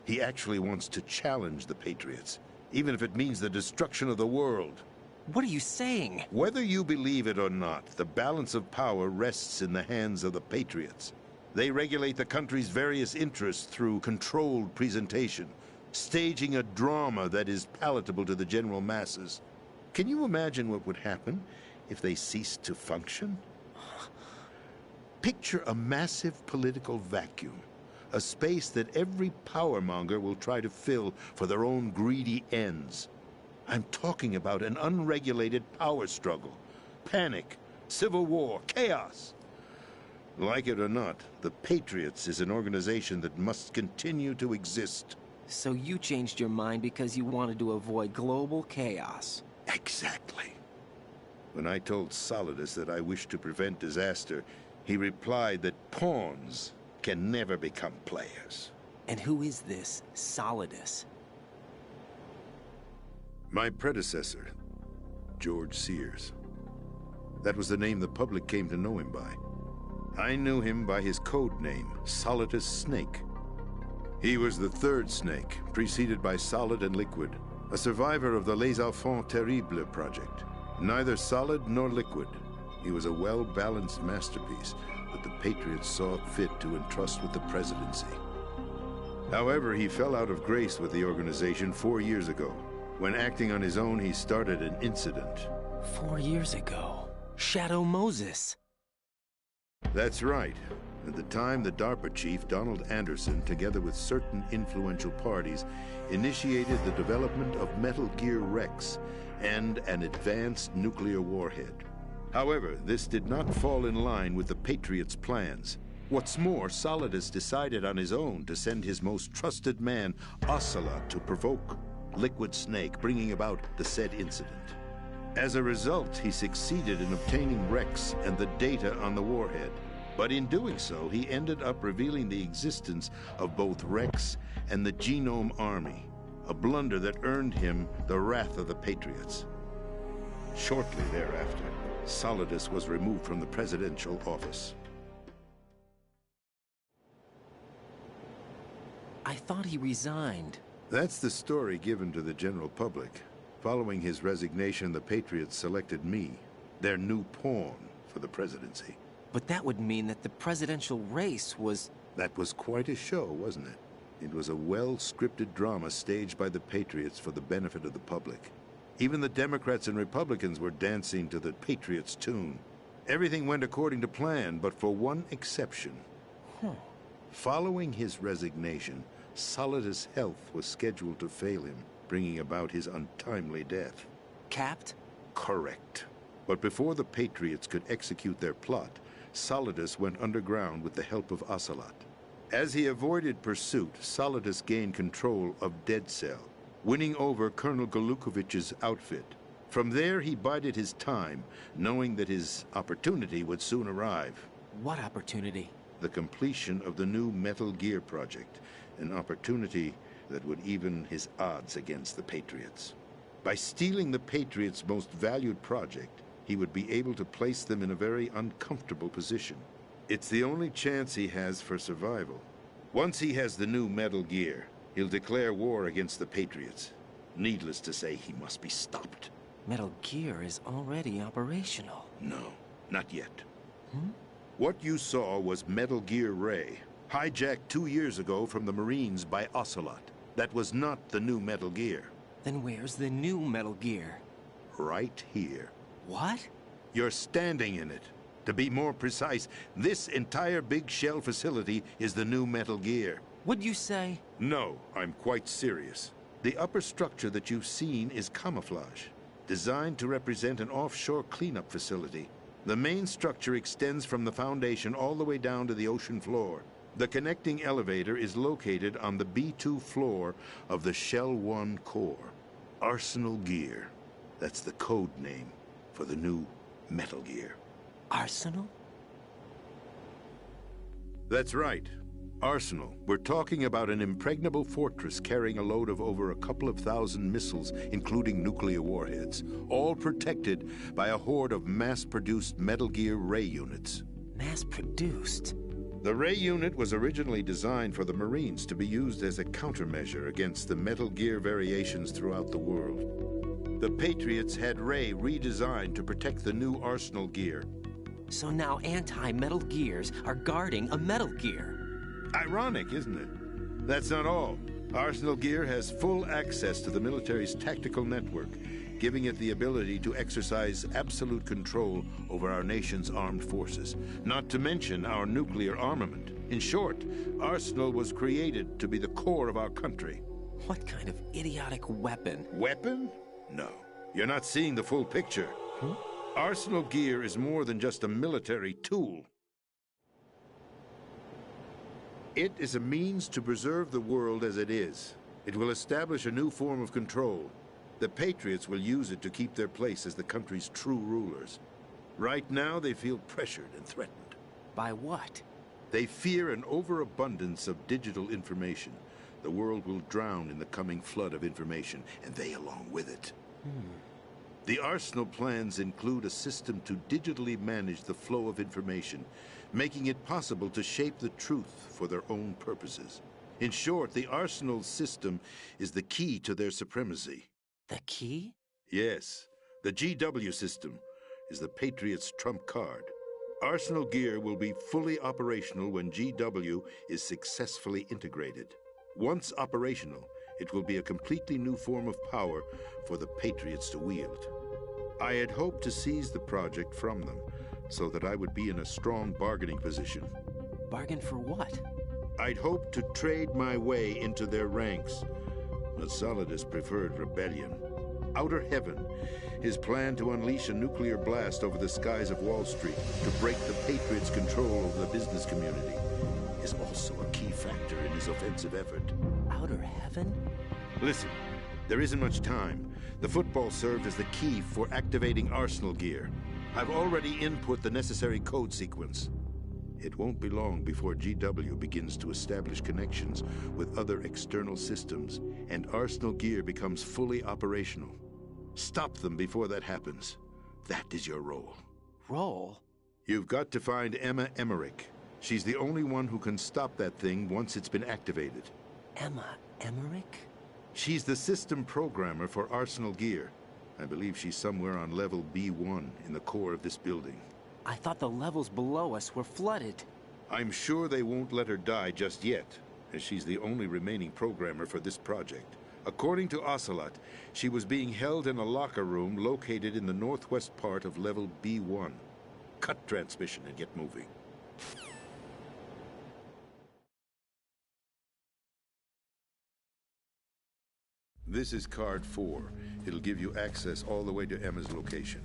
He actually wants to challenge the Patriots, even if it means the destruction of the world. What are you saying? Whether you believe it or not, the balance of power rests in the hands of the Patriots. They regulate the country's various interests through controlled presentation, staging a drama that is palatable to the general masses. Can you imagine what would happen if they ceased to function? Picture a massive political vacuum, a space that every powermonger will try to fill for their own greedy ends. I'm talking about an unregulated power struggle, panic, civil war, chaos. Like it or not, the Patriots is an organization that must continue to exist. So you changed your mind because you wanted to avoid global chaos. Exactly. When I told Solidus that I wished to prevent disaster, he replied that pawns can never become players. And who is this Solidus? My predecessor, George Sears. That was the name the public came to know him by. I knew him by his code name, Solidus Snake. He was the third Snake, preceded by Solid and Liquid, a survivor of the Les Enfants Terribles project. Neither solid nor liquid, he was a well-balanced masterpiece that the Patriots saw fit to entrust with the presidency. However, he fell out of grace with the organization 4 years ago. When acting on his own, he started an incident. 4 years ago? Shadow Moses. That's right. At the time, the DARPA chief, Donald Anderson, together with certain influential parties, initiated the development of Metal Gear Rex and an advanced nuclear warhead. However, this did not fall in line with the Patriots' plans. What's more, Solidus decided on his own to send his most trusted man, Ocelot, to provoke Liquid Snake, bringing about the said incident. As a result, he succeeded in obtaining Rex and the data on the warhead. But in doing so, he ended up revealing the existence of both Rex and the Genome Army, a blunder that earned him the wrath of the Patriots. Shortly thereafter, Solidus was removed from the presidential office. I thought he resigned. That's the story given to the general public. Following his resignation, the Patriots selected me, their new pawn, for the presidency. But that would mean that the presidential race was... That was quite a show, wasn't it? It was a well-scripted drama staged by the Patriots for the benefit of the public. Even the Democrats and Republicans were dancing to the Patriots' tune. Everything went according to plan, but for one exception. Following his resignation, Solidus' health was scheduled to fail him, bringing about his untimely death. Capped? Correct. But before the Patriots could execute their plot, Solidus went underground with the help of Ocelot. As he avoided pursuit, Solidus gained control of Dead Cell, winning over Colonel Golukovich's outfit. From there, he bided his time, knowing that his opportunity would soon arrive. What opportunity? The completion of the new Metal Gear project, an opportunity that would even his odds against the Patriots. By stealing the Patriots' most valued project, he would be able to place them in a very uncomfortable position. It's the only chance he has for survival. Once he has the new Metal Gear, he'll declare war against the Patriots. Needless to say, he must be stopped. Metal Gear is already operational. No, not yet. What you saw was Metal Gear Ray, hijacked 2 years ago from the Marines by Ocelot. That was not the new Metal Gear. Then where's the new Metal Gear? Right here. What? You're standing in it. To be more precise, this entire big shell facility is the new Metal Gear. What'd you say? No, I'm quite serious. The upper structure that you've seen is camouflage, designed to represent an offshore cleanup facility. The main structure extends from the foundation all the way down to the ocean floor. The connecting elevator is located on the B2 floor of the Shell 1 core. Arsenal Gear. That's the code name for the new Metal Gear. Arsenal? That's right. Arsenal. We're talking about an impregnable fortress carrying a load of over a couple of thousand missiles, including nuclear warheads, all protected by a horde of mass-produced Metal Gear Ray units. Mass-produced? The Ray unit was originally designed for the Marines to be used as a countermeasure against the Metal Gear variations throughout the world. The Patriots had Ray redesigned to protect the new Arsenal Gear. So now anti-Metal Gears are guarding a Metal Gear. Ironic, isn't it? That's not all. Arsenal Gear has full access to the military's tactical network, giving it the ability to exercise absolute control over our nation's armed forces, not to mention our nuclear armament. In short, Arsenal was created to be the core of our country. What kind of idiotic weapon? Weapon? No. You're not seeing the full picture. Arsenal gear is more than just a military tool. It is a means to preserve the world as it is. It will establish a new form of control. The Patriots will use it to keep their place as the country's true rulers. Right now, they feel pressured and threatened. By what? They fear an overabundance of digital information. The world will drown in the coming flood of information, and they along with it. The Arsenal plans include a system to digitally manage the flow of information, making it possible to shape the truth for their own purposes. In short, the Arsenal system is the key to their supremacy. The key? Yes. The GW system is the Patriots' trump card. Arsenal gear will be fully operational when GW is successfully integrated. Once operational, it will be a completely new form of power for the Patriots to wield. I had hoped to seize the project from them, so that I would be in a strong bargaining position. Bargain for what? I'd hoped to trade my way into their ranks, but Solidus preferred rebellion. Outer Heaven, his plan to unleash a nuclear blast over the skies of Wall Street to break the Patriots' control over the business community, is also a key factor in his offensive effort. Outer Heaven? Listen, there isn't much time. The football served as the key for activating Arsenal gear. I've already input the necessary code sequence. It won't be long before GW begins to establish connections with other external systems, and Arsenal gear becomes fully operational. Stop them before that happens. That is your role. Role? You've got to find Emma Emmerich. She's the only one who can stop that thing once it's been activated. Emma Emmerich? She's the system programmer for Arsenal gear. I believe she's somewhere on level B1 in the core of this building. I thought the levels below us were flooded. I'm sure they won't let her die just yet, as she's the only remaining programmer for this project. According to Ocelot, she was being held in a locker room located in the northwest part of level B1. Cut transmission and get moving. This is card 4. It'll give you access all the way to Emma's location.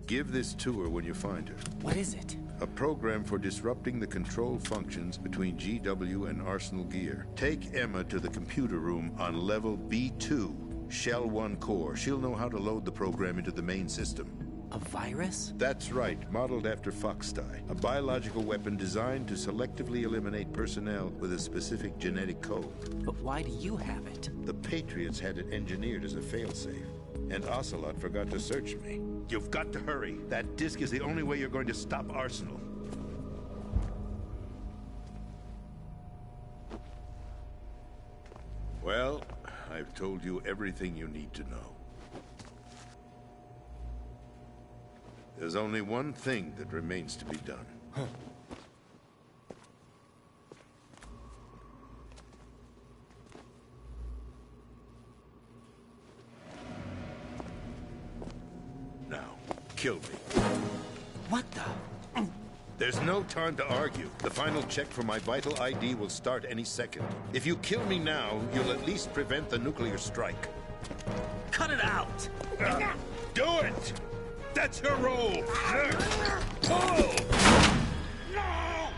Give this to her when you find her. What is it? A program for disrupting the control functions between GW and Arsenal gear. Take Emma to the computer room on level B2, Shell 1 core. She'll know how to load the program into the main system. A virus? That's right, modeled after Foxdie. A biological weapon designed to selectively eliminate personnel with a specific genetic code. But why do you have it? The Patriots had it engineered as a failsafe, and Ocelot forgot to search me. You've got to hurry. That disk is the only way you're going to stop Arsenal. Well, I've told you everything you need to know. There's only one thing that remains to be done. Now, kill me. What the? There's no time to argue. The final check for my vital ID will start any second. If you kill me now, you'll at least prevent the nuclear strike. Cut it out! Do it! That's your role! Oh! No!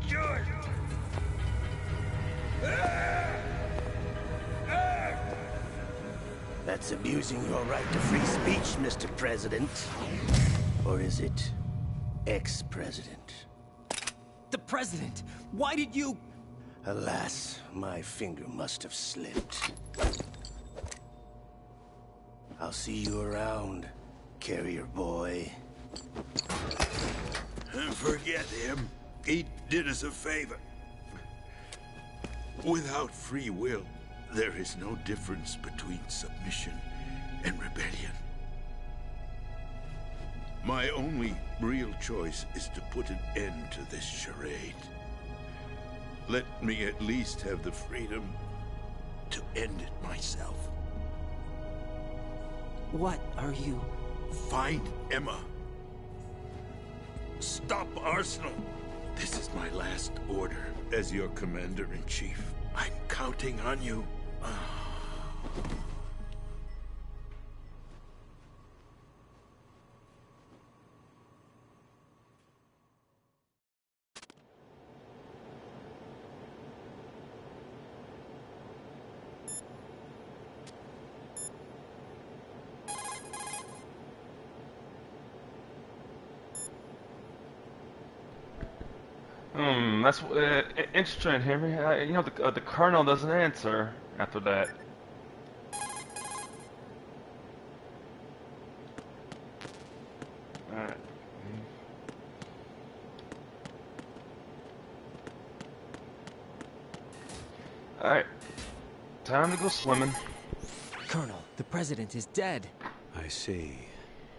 Good! That's abusing your right to free speech, Mr. President. Or is it ex-president? The president! Why did you... Alas, my finger must have slipped. I'll see you around, carrier boy. Forget him. He did us a favor. Without free will, there is no difference between submission and rebellion. My only real choice is to put an end to this charade. Let me at least have the freedom to end it myself. What are you... Find Emma. Stop Arsenal. This is my last order as your commander-in-chief. I'm counting on you. That's interesting, Henry. You know, the colonel doesn't answer after that. Alright. Alright. Time to go swimming. Colonel, the president is dead. I see.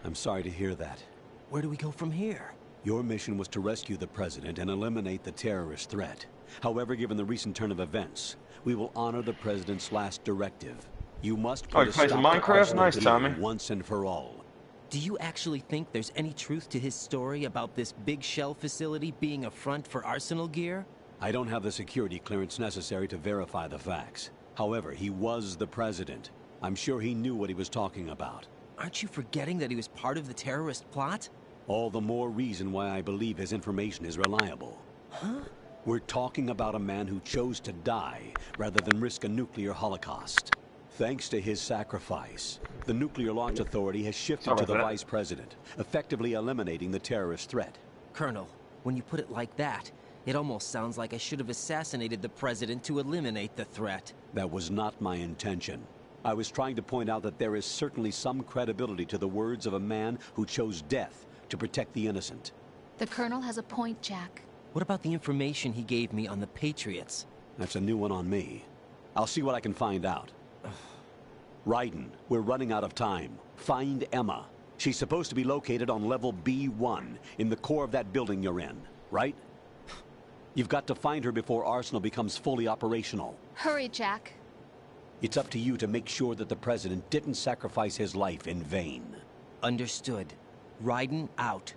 I'm sorry to hear that. Where do we go from here? Your mission was to rescue the president and eliminate the terrorist threat. However, given the recent turn of events, we will honor the president's last directive. You must put a stop to Minecraft? Nice, Tommy. once and for all. Do you actually think there's any truth to his story about this big shell facility being a front for Arsenal gear? I don't have the security clearance necessary to verify the facts. However, he was the president. I'm sure he knew what he was talking about. Aren't you forgetting that he was part of the terrorist plot? All the more reason why I believe his information is reliable. Huh? We're talking about a man who chose to die rather than risk a nuclear holocaust. Thanks to his sacrifice, the Nuclear Launch Authority has shifted to the vice president, effectively eliminating the terrorist threat. Colonel, when you put it like that, it almost sounds like I should have assassinated the president to eliminate the threat. That was not my intention. I was trying to point out that there is certainly some credibility to the words of a man who chose death to protect the innocent. The Colonel has a point, Jack. What about the information he gave me on the Patriots? That's a new one on me. I'll see what I can find out. Raiden, we're running out of time. Find Emma. She's supposed to be located on level B1, in the core of that building you're in, right? You've got to find her before Arsenal becomes fully operational. Hurry, Jack. It's up to you to make sure that the president didn't sacrifice his life in vain. Understood. Raiden out.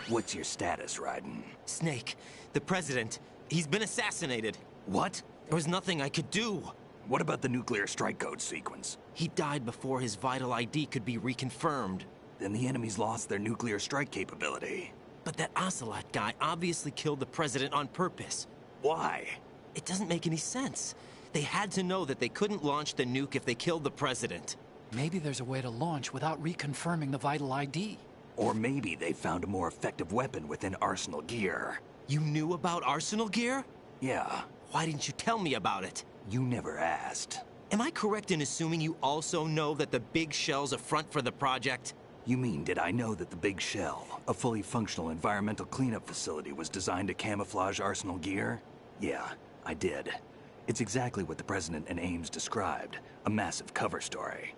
What's your status, Raiden? Snake, the president, he's been assassinated. What? There was nothing I could do. What about the nuclear strike code sequence? He died before his vital ID could be reconfirmed. Then the enemy's lost their nuclear strike capability. But that Ocelot guy obviously killed the president on purpose. Why? It doesn't make any sense. They had to know that they couldn't launch the nuke if they killed the president. Maybe there's a way to launch without reconfirming the vital ID. Or maybe they found a more effective weapon within Arsenal gear. You knew about Arsenal gear? Yeah. Why didn't you tell me about it? You never asked. Am I correct in assuming you also know that the Big Shell's a front for the project? You mean, did I know that the Big Shell, a fully functional environmental cleanup facility, was designed to camouflage Arsenal gear? Yeah, I did. It's exactly what the President and Ames described, a massive cover story.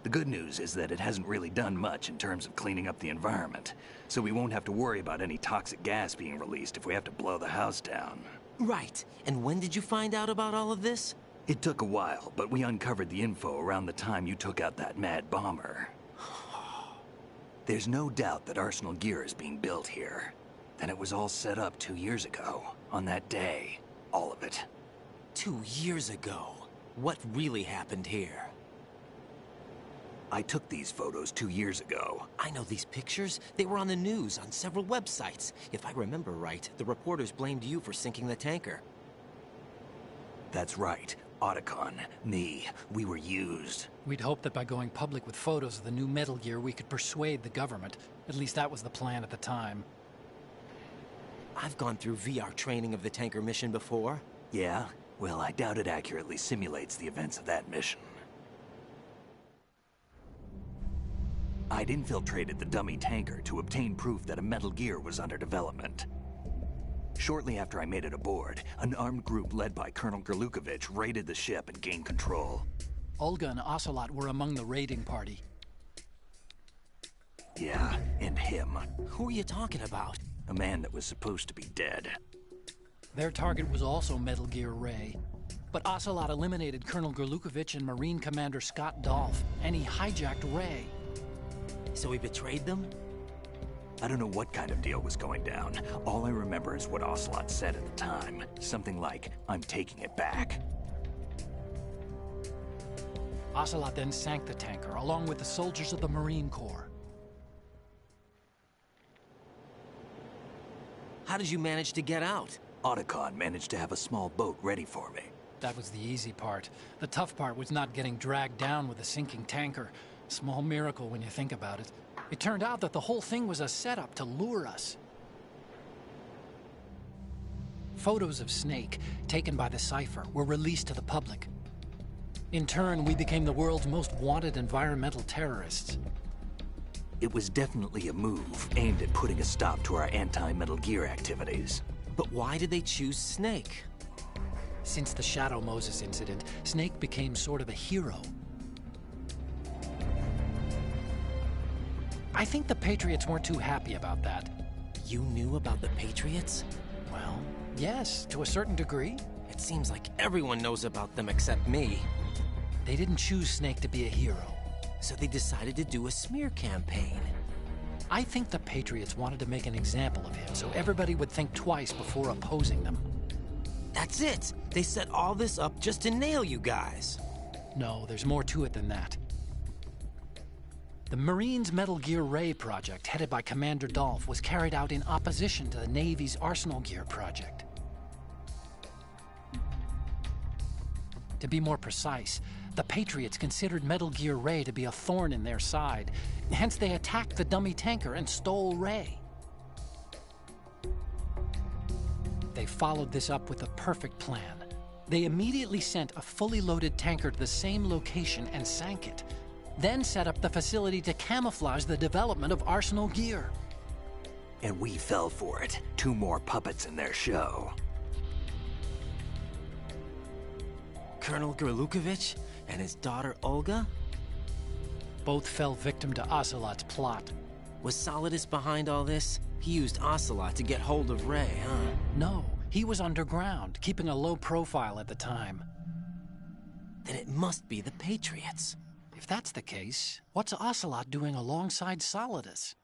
The good news is that it hasn't really done much in terms of cleaning up the environment, so we won't have to worry about any toxic gas being released if we have to blow the house down. Right. And when did you find out about all of this? It took a while, but we uncovered the info around the time you took out that mad bomber. There's no doubt that Arsenal gear is being built here. Then it was all set up 2 years ago, on that day. All of it. 2 years ago? What really happened here? I took these photos 2 years ago. I know these pictures. They were on the news, on several websites. If I remember right, the reporters blamed you for sinking the tanker. That's right. Otacon, me, we were used. We'd hoped that by going public with photos of the new Metal Gear, we could persuade the government. At least that was the plan at the time. I've gone through VR training of the tanker mission before. Yeah? Well, I doubt it accurately simulates the events of that mission. I'd infiltrated the dummy tanker to obtain proof that a Metal Gear was under development. Shortly after I made it aboard, an armed group led by Colonel Gurlukovich raided the ship and gained control. Olga and Ocelot were among the raiding party. Yeah, and him. Who are you talking about? A man that was supposed to be dead. Their target was also Metal Gear Ray. But Ocelot eliminated Colonel Gurlukovich and Marine Commander Scott Dolph, and he hijacked Ray. So he betrayed them? I don't know what kind of deal was going down. All I remember is what Ocelot said at the time. Something like, "I'm taking it back." Ocelot then sank the tanker, along with the soldiers of the Marine Corps. How did you manage to get out? Otacon managed to have a small boat ready for me. That was the easy part. The tough part was not getting dragged down with a sinking tanker. Small miracle when you think about it. It turned out that the whole thing was a setup to lure us. Photos of Snake, taken by the Cypher, were released to the public. In turn, we became the world's most wanted environmental terrorists. It was definitely a move aimed at putting a stop to our anti-Metal Gear activities. But why did they choose Snake? Since the Shadow Moses incident, Snake became sort of a hero. I think the Patriots weren't too happy about that. You knew about the Patriots? Well, yes, to a certain degree. It seems like everyone knows about them except me. They didn't choose Snake to be a hero. So they decided to do a smear campaign. I think the Patriots wanted to make an example of him so everybody would think twice before opposing them. That's it! They set all this up just to nail you guys. No, there's more to it than that. The Marines' Metal Gear Ray project, headed by Commander Dolph, was carried out in opposition to the Navy's Arsenal Gear project. To be more precise, the Patriots considered Metal Gear Ray to be a thorn in their side. Hence, they attacked the dummy tanker and stole Ray. They followed this up with a perfect plan. They immediately sent a fully loaded tanker to the same location and sank it. Then set up the facility to camouflage the development of Arsenal Gear. And we fell for it. 2 more puppets in their show. Colonel Gurlukovich and his daughter Olga? Both fell victim to Ocelot's plot. Was Solidus behind all this? He used Ocelot to get hold of Ray, huh? No, he was underground, keeping a low profile at the time. Then it must be the Patriots. If that's the case, what's Ocelot doing alongside Solidus?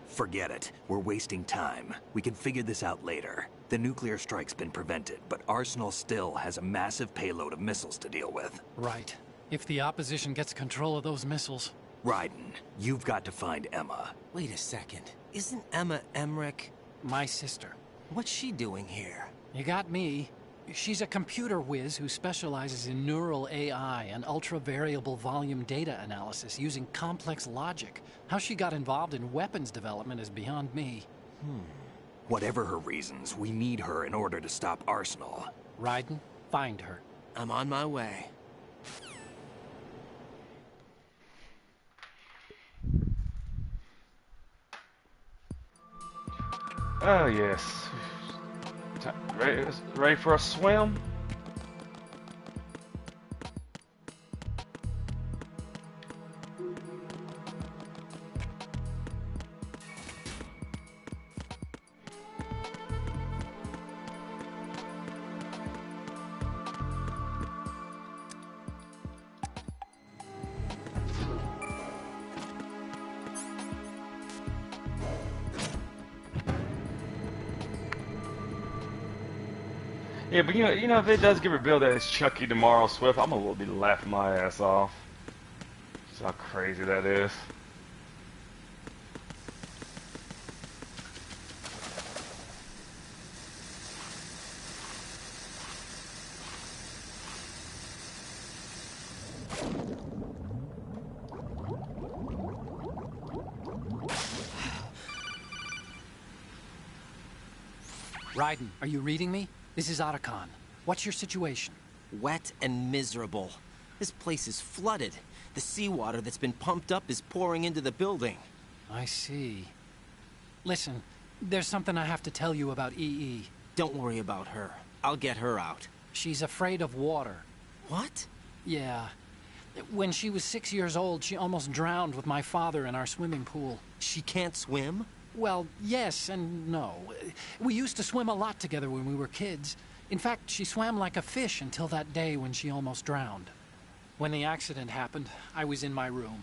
Forget it. We're wasting time. We can figure this out later. The nuclear strike's been prevented, but Arsenal still has a massive payload of missiles to deal with. Right. If the opposition gets control of those missiles... Raiden, you've got to find Emma. Wait a second. Isn't Emma Emmerich... my sister? What's she doing here? You got me. She's a computer whiz who specializes in neural AI and ultra-variable volume data analysis using complex logic. How she got involved in weapons development is beyond me. Whatever her reasons, we need her in order to stop Arsenal. Raiden, find her. I'm on my way. Oh, yes. Ready for a swim? Yeah, but you know, if it does get revealed that it's Chucky tomorrow, Swift, I'm gonna be laughing my ass off. Just how crazy that is. Raiden, are you reading me? This is Otacon. What's your situation? Wet and miserable. This place is flooded. The seawater that's been pumped up is pouring into the building. I see. Listen, there's something I have to tell you about EE. Don't worry about her. I'll get her out. She's afraid of water. What? Yeah. When she was 6 years old, she almost drowned with my father in our swimming pool. She can't swim? Well, yes and no. We used to swim a lot together when we were kids. In fact, she swam like a fish until that day when she almost drowned. When the accident happened, I was in my room.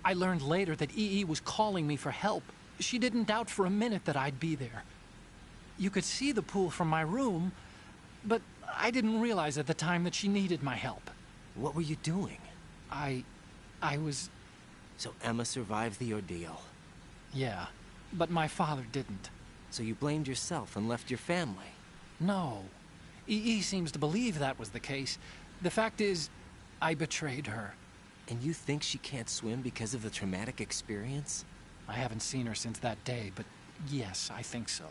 I learned later that EE was calling me for help. She didn't doubt for a minute that I'd be there. You could see the pool from my room, but I didn't realize at the time that she needed my help. What were you doing? I was... So Emma survived the ordeal? Yeah. But my father didn't. So you blamed yourself and left your family? No. EE seems to believe that was the case. The fact is, I betrayed her. And you think she can't swim because of the traumatic experience? I haven't seen her since that day, but yes, I think so.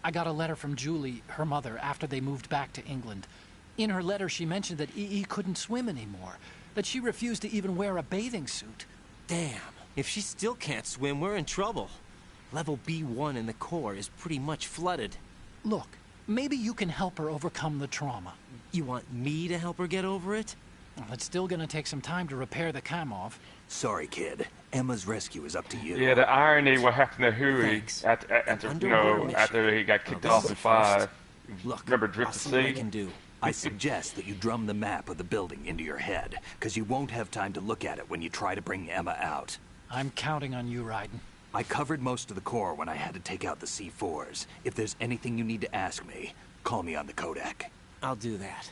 I got a letter from Julie, her mother, after they moved back to England. In her letter, she mentioned that EE couldn't swim anymore, that she refused to even wear a bathing suit. Damn, if she still can't swim, we're in trouble. Level B1 in the core is pretty much flooded. Look, maybe you can help her overcome the trauma. You want me to help her get over it? Well, it's still gonna take some time to repair the Kamov. Sorry, kid. Emma's rescue is up to you. Yeah, the irony what happened to Huey after he got kicked off in 5. Look, remember Drift to Sea? I suggest that you drum the map of the building into your head, because you won't have time to look at it when you try to bring Emma out. I'm counting on you, Raiden. I covered most of the core when I had to take out the C4s. If there's anything you need to ask me, call me on the Kodak. I'll do that.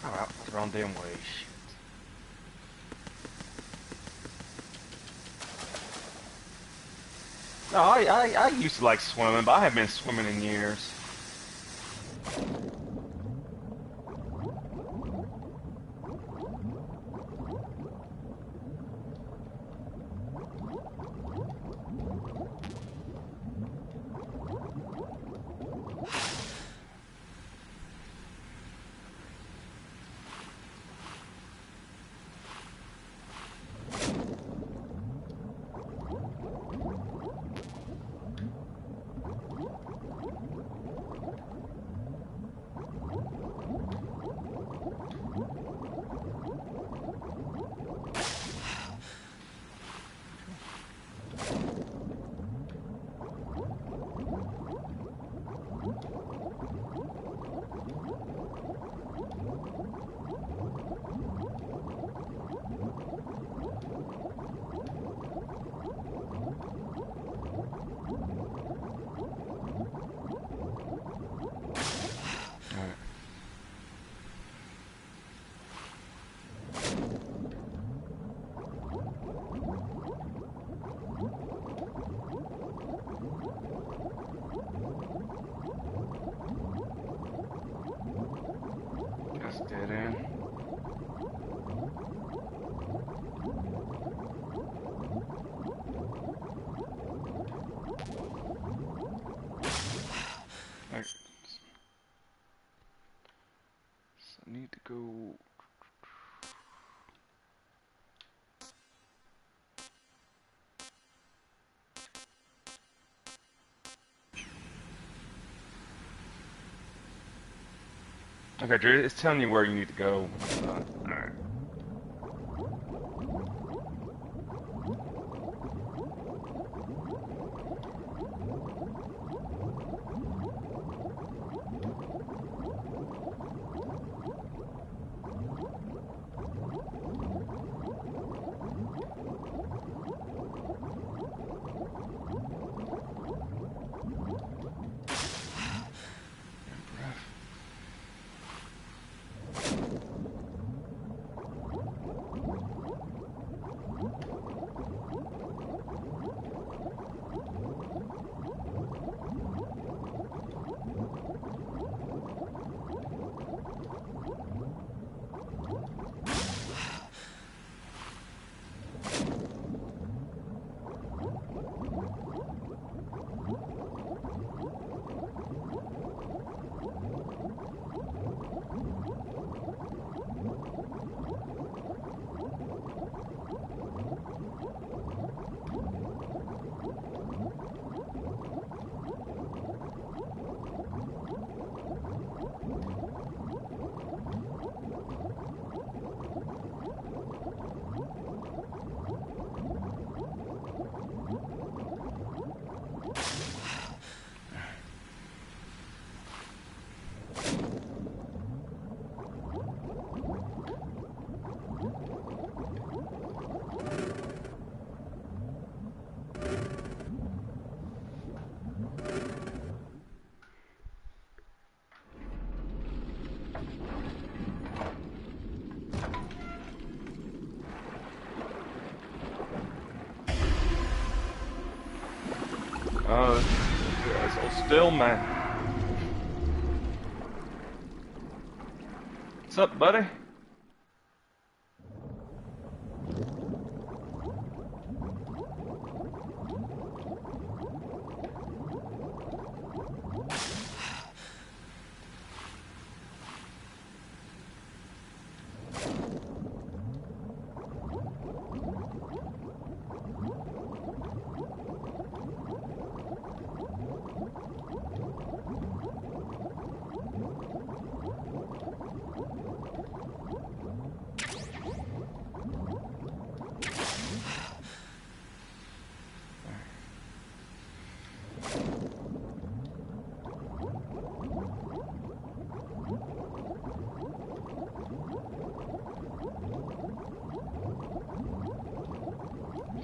Alright, wrong damn way. Shit. No, I used to like swimming, but I haven't been swimming in years. That's dead end. Alright. So I need to go. Okay, Drew, it's telling you where you need to go. Alright. So still, man. What's up, buddy?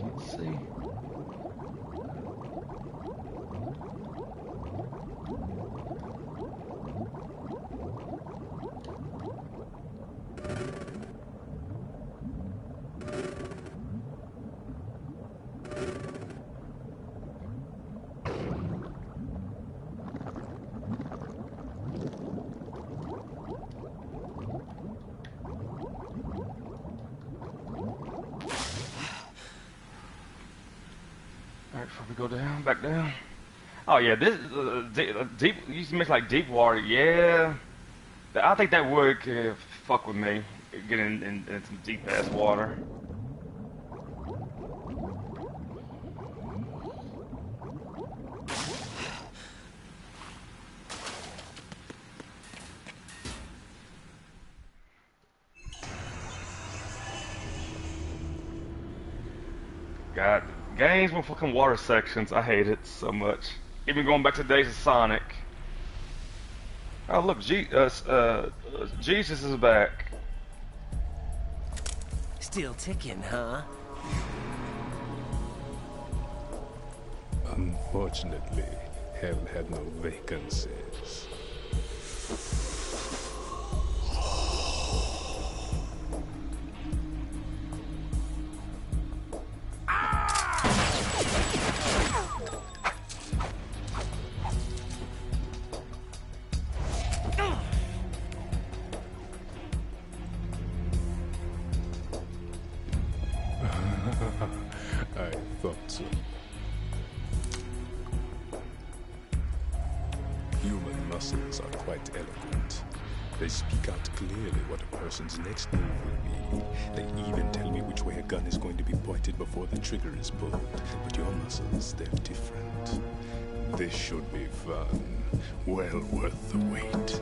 Let's see. Alright, before we go down, back down. Oh yeah, this deep. You used to mention like deep water. Yeah, I think that would fuck with me. Getting in some deep ass water. God, games with fucking water sections. I hate it so much. Even going back to days of Sonic. Oh look, Jesus is back. Still ticking, huh? Unfortunately, hell had no vacancies. I thought so. Human muscles are quite eloquent. They speak out clearly what a person's next move will be. They even tell me which way a gun is going to be pointed before the trigger is pulled. But your muscles, they're different. This should be fun. Well worth the wait.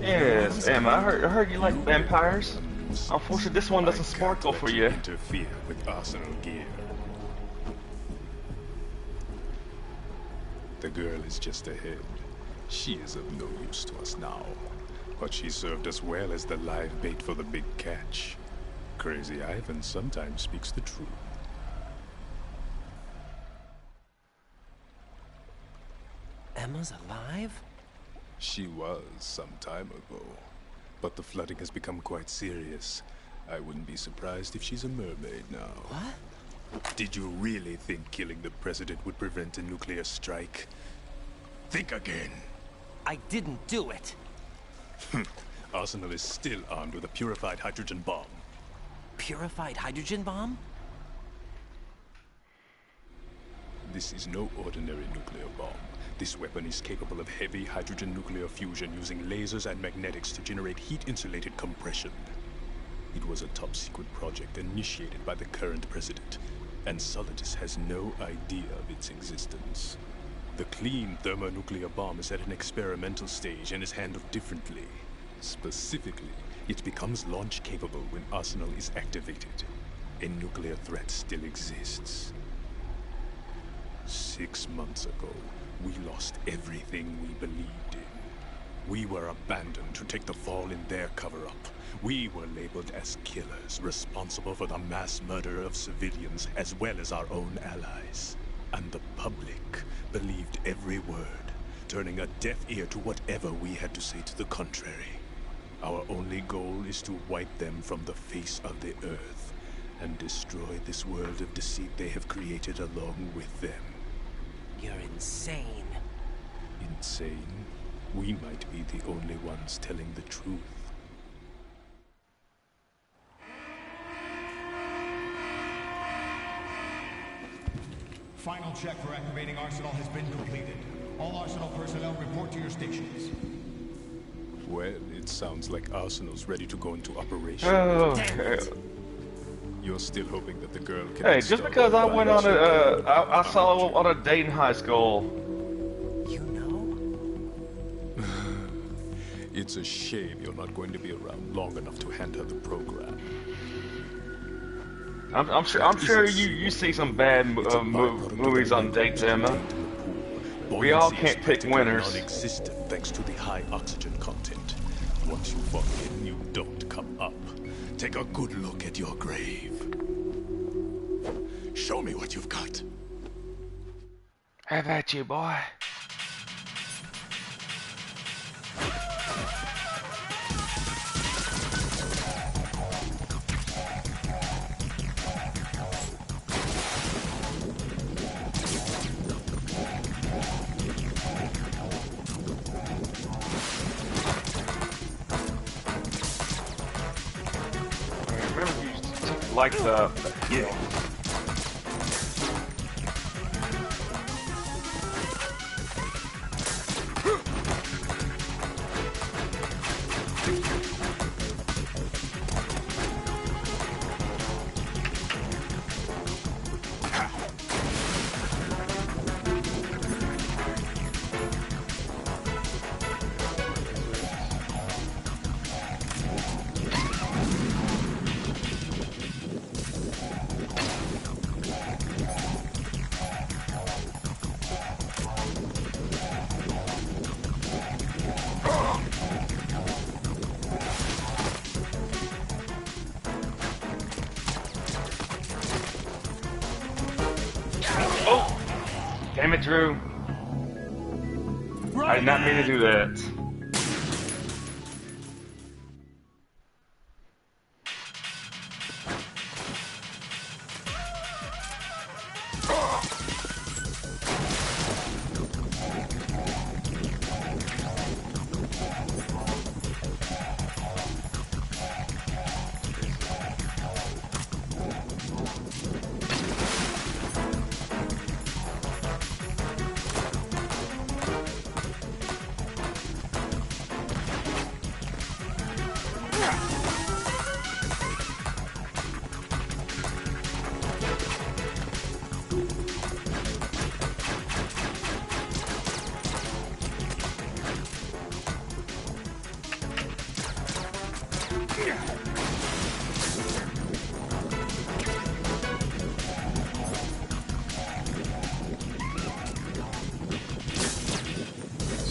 Yes, Emma, I heard you like vampires. Unfortunately, this one doesn't sparkle for you. Interfere with Arsenal gear. The girl is just ahead. She is of no use to us now, but she served us well as the live bait for the big catch. Crazy Ivan sometimes speaks the truth. Emma's alive? She was some time ago, but the flooding has become quite serious. I wouldn't be surprised if she's a mermaid now. What? Did you really think killing the president would prevent a nuclear strike? Think again. I didn't do it. Arsenal is still armed with a purified hydrogen bomb. Purified hydrogen bomb? This is no ordinary nuclear bomb. This weapon is capable of heavy hydrogen nuclear fusion using lasers and magnetics to generate heat-insulated compression. It was a top-secret project initiated by the current president, and Solidus has no idea of its existence. The clean thermonuclear bomb is at an experimental stage and is handled differently. Specifically, it becomes launch-capable when Arsenal is activated. A nuclear threat still exists. 6 months ago, we lost everything we believed in. We were abandoned to take the fall in their cover-up. We were labeled as killers, responsible for the mass murder of civilians as well as our own allies. And the public believed every word, turning a deaf ear to whatever we had to say to the contrary. Our only goal is to wipe them from the face of the earth and destroy this world of deceit they have created along with them. You're insane. Insane? We might be the only ones telling the truth. Final check for activating Arsenal has been completed. All Arsenal personnel report to your stations. Well, it sounds like Arsenal's ready to go into operation. Oh, You're still hoping that the girl can... hey, just because I went on a, I saw on a date in high school. You know? It's a shame you're not going to be around long enough to hand her the program. I'm sure you see some bad movies on dates, Emma. We all can't pick winners. Non-existent thanks to the high oxygen content. Once you fall in, you don't come up. Take a good look at your grave. Show me what you've got. Have at you, boy. Like the yeah. Damn it, Drew. I did not mean to do that.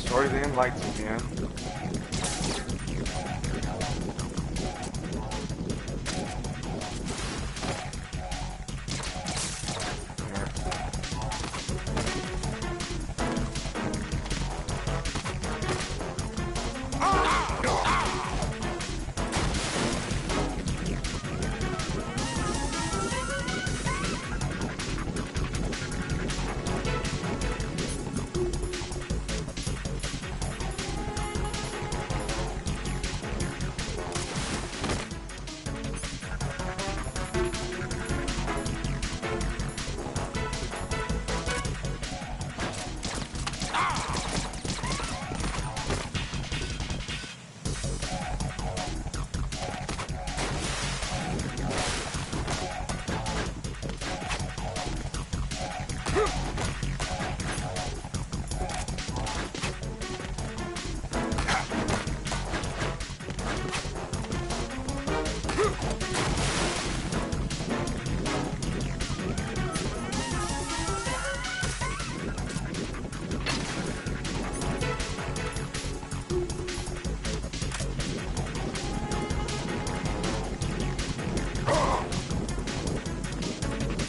Destroy the lights again.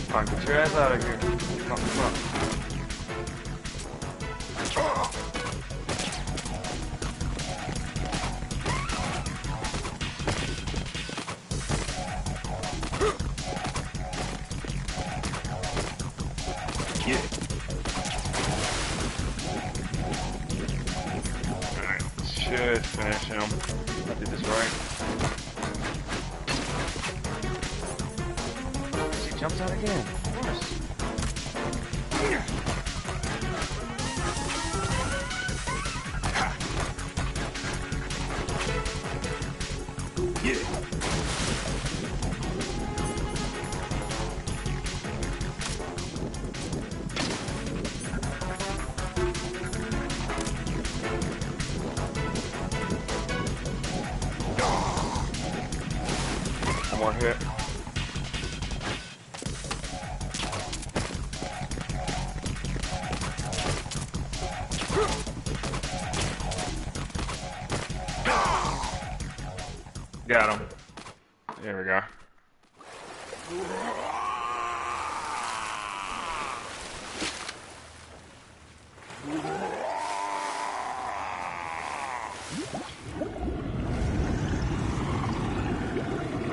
Come on, get your ass out of here. Come on, come on. to finish him. I did this right. He jumps out again. Of course. One more hit. Got him. There we go.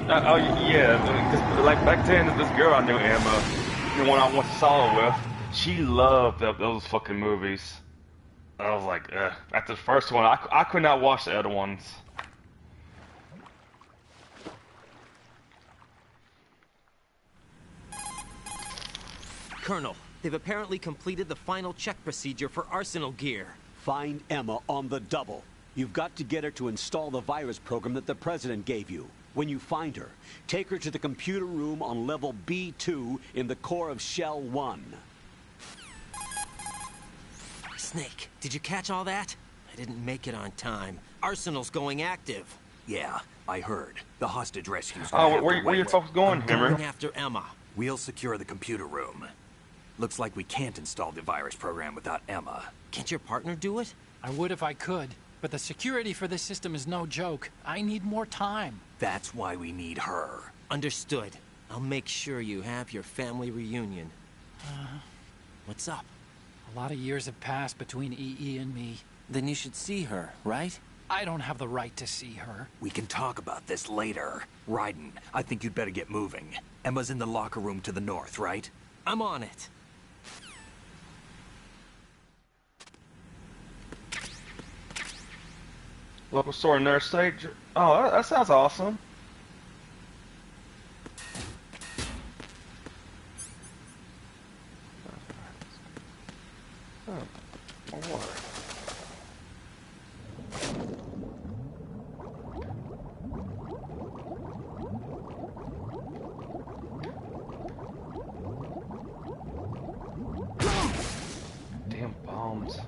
Oh yeah, because like back then, this girl I knew, Emma, the one I went to solo with, she loved those fucking movies. I was like, after the first one, I could not watch the other ones. Colonel, they've apparently completed the final check procedure for arsenal gear. Find Emma on the double. You've got to get her to install the virus program that the President gave you. When you find her, take her to the computer room on level B2 in the core of Shell 1. Snake, did you catch all that? I didn't make it on time. Arsenal's going active. Yeah, I heard. The hostage rescue's Oh, where your folks going, Hammer? Going after Emma. We'll secure the computer room. Looks like we can't install the virus program without Emma. Can't your partner do it? I would if I could, but the security for this system is no joke. I need more time. That's why we need her. Understood. I'll make sure you have your family reunion. What's up? A lot of years have passed between EE and me. Then you should see her, right? I don't have the right to see her. We can talk about this later. Raiden, I think you'd better get moving. Emma's in the locker room to the north, right? I'm on it. Local store nurse stage. Oh, that sounds awesome. Oh, more water. Damn bombs.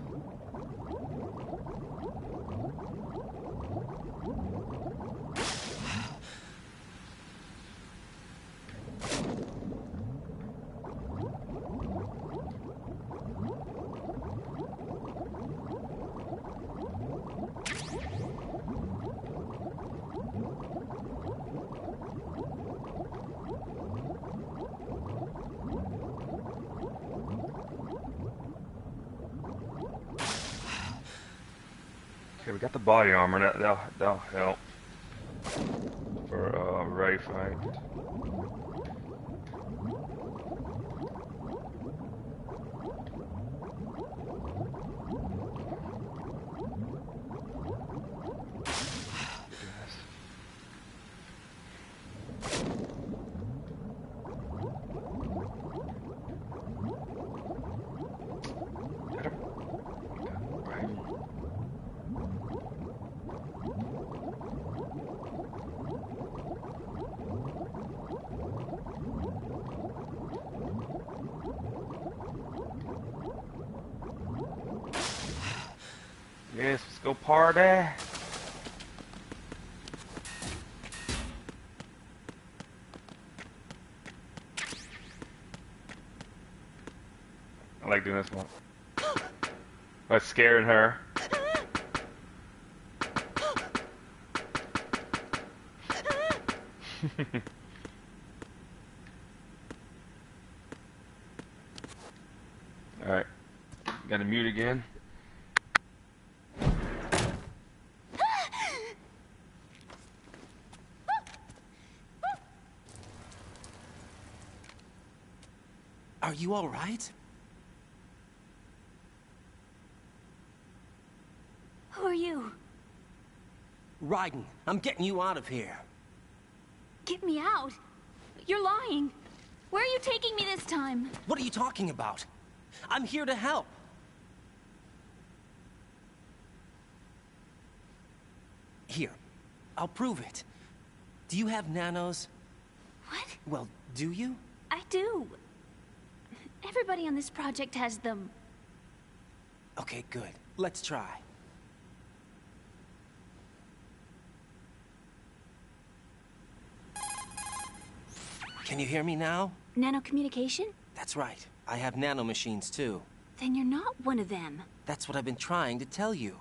Okay, we got the body armor. That'll help for Ray fight. Yes, let's go party. I like doing this one. Like scaring her. Alright. Gotta mute again. Are you all right? Who are you? Raiden, I'm getting you out of here. Get me out? You're lying. Where are you taking me this time? What are you talking about? I'm here to help. Here, I'll prove it. Do you have nanos? What? Well, do you? I do. Everybody on this project has them. Okay, good. Let's try. Can you hear me now? Nanocommunication? That's right. I have nanomachines too. Then you're not one of them. That's what I've been trying to tell you.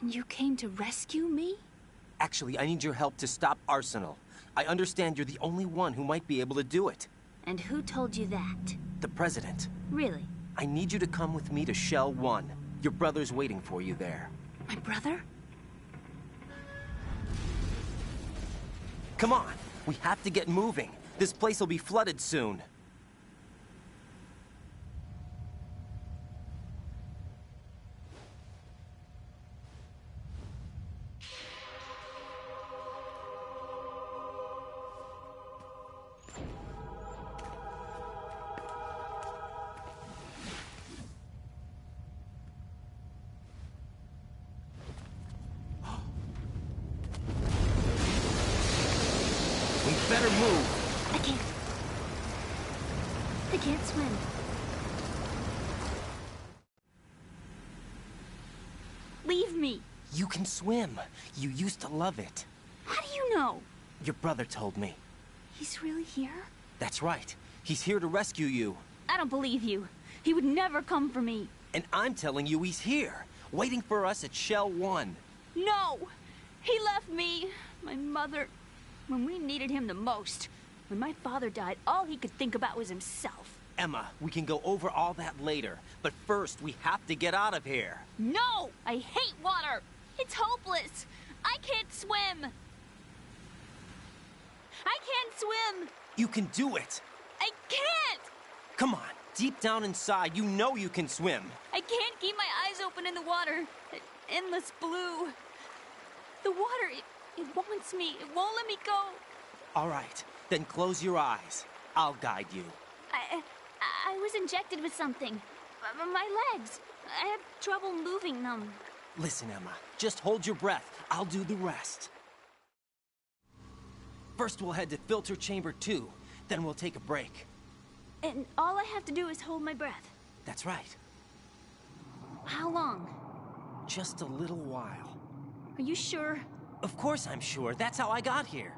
And you came to rescue me? Actually, I need your help to stop Arsenal. I understand you're the only one who might be able to do it. And who told you that? The President. Really? I need you to come with me to Shell 1. Your brother's waiting for you there. My brother? Come on! We have to get moving. This place will be flooded soon. We better move. I can't swim. Leave me. You can swim. You used to love it. How do you know? Your brother told me. He's really here? That's right. He's here to rescue you. I don't believe you. He would never come for me. And I'm telling you he's here, waiting for us at Shell 1. No! He left me, my mother, when we needed him the most. When my father died, all he could think about was himself. Emma, we can go over all that later. But first, we have to get out of here. No! I hate water! It's hopeless! I can't swim! I can't swim! You can do it! I can't! Come on, deep down inside, you know you can swim. I can't keep my eyes open in the water. That endless blue. The water, it wants me. It won't let me go. All right, then close your eyes. I'll guide you. I was injected with something. My legs. I have trouble moving them. Listen, Emma, just hold your breath. I'll do the rest. First, we'll head to Filter Chamber 2. Then we'll take a break. And all I have to do is hold my breath. That's right. How long? Just a little while. Are you sure? Of course I'm sure. That's how I got here.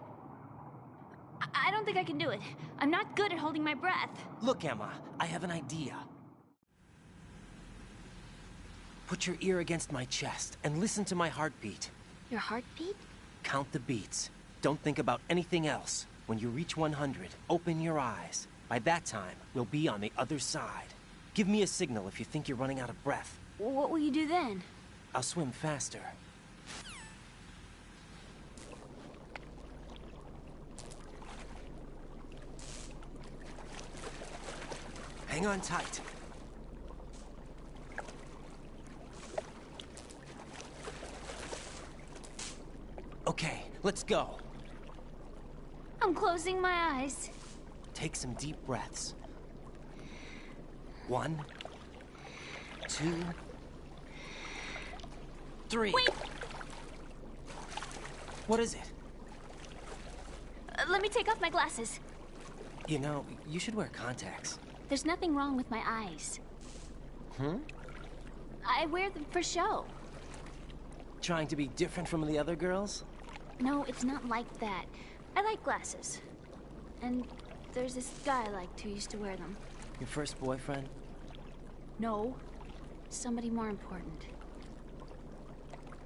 I don't think I can do it. I'm not good at holding my breath. Look, Emma, I have an idea. Put your ear against my chest and listen to my heartbeat. Your heartbeat? Count the beats. Don't think about anything else. When you reach 100, open your eyes. By that time, we'll be on the other side. Give me a signal if you think you're running out of breath. What will you do then? I'll swim faster. Hang on tight. Okay, let's go. I'm closing my eyes. Take some deep breaths. 1, 2, 3. Wait! What is it? Let me take off my glasses. You know, you should wear contacts. There's nothing wrong with my eyes. I wear them for show. Trying to be different from the other girls? No, it's not like that. I like glasses. And there's this guy I liked who used to wear them. Your first boyfriend? No. Somebody more important.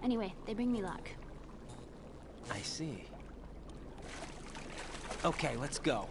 Anyway, they bring me luck. I see. Okay, let's go.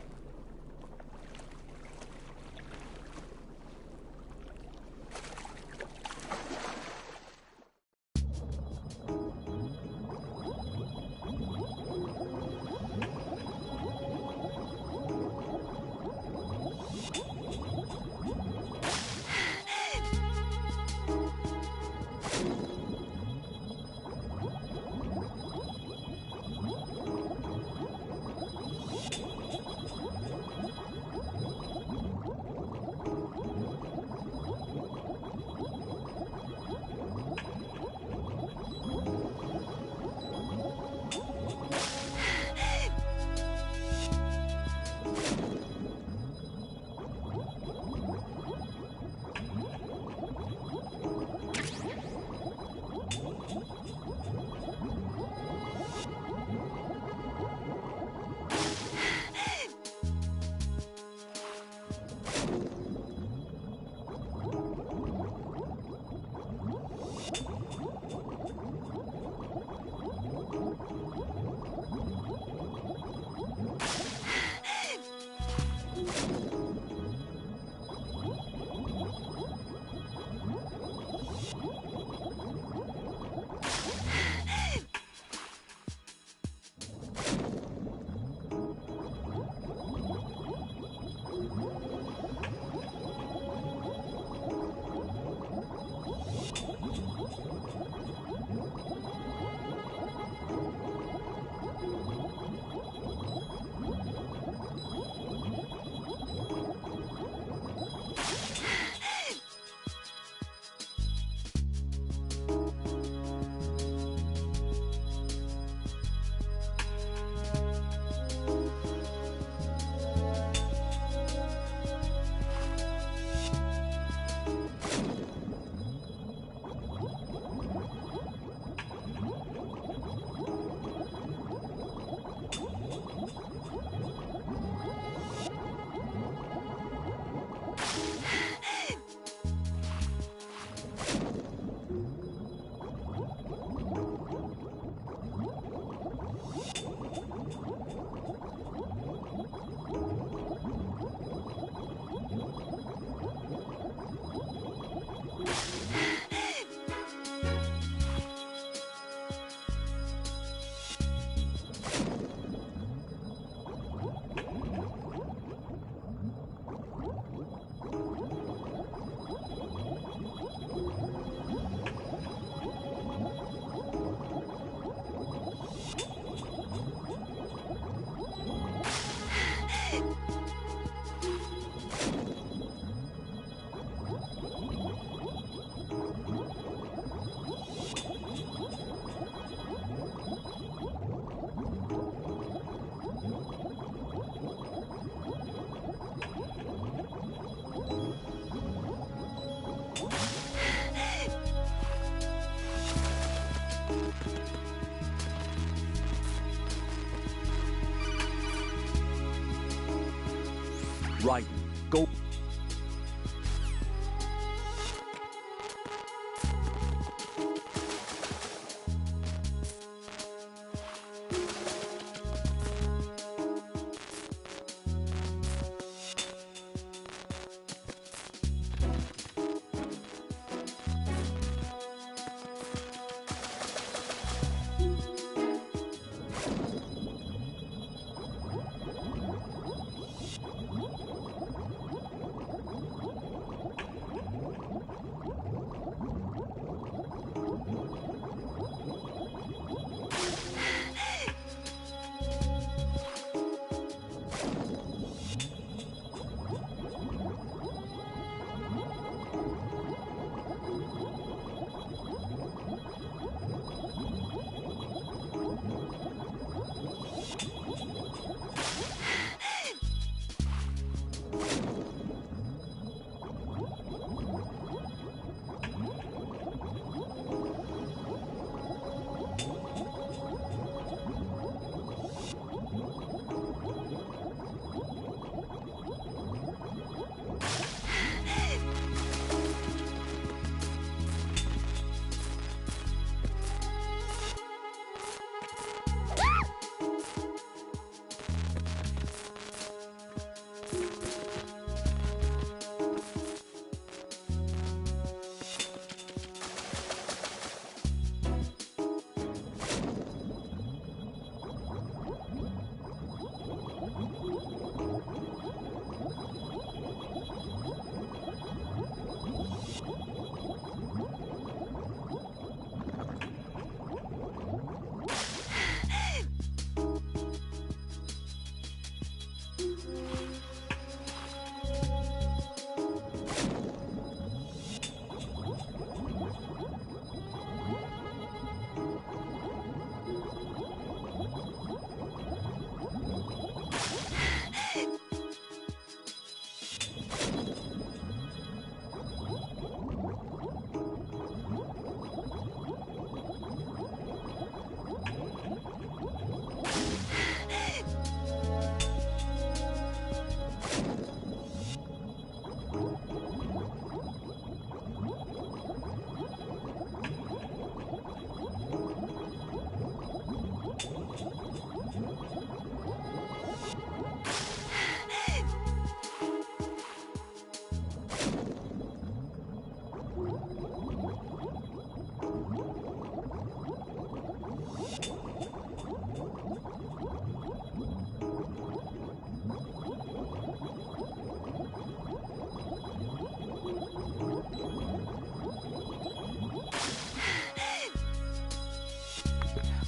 Raiden, go.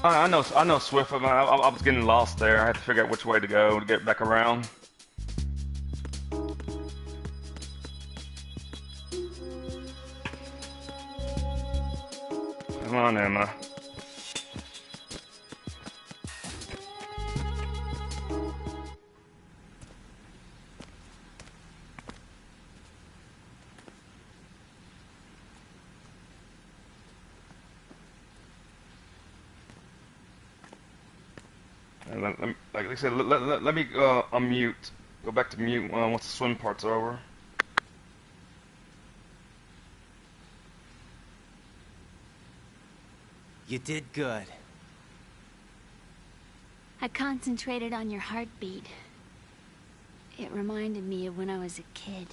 I know Swift. I was getting lost there. I had to figure out which way to go to get back around. Come on, Emma. Like I said, let me unmute. Go back to mute once the swim part's over. You did good. I concentrated on your heartbeat. It reminded me of when I was a kid.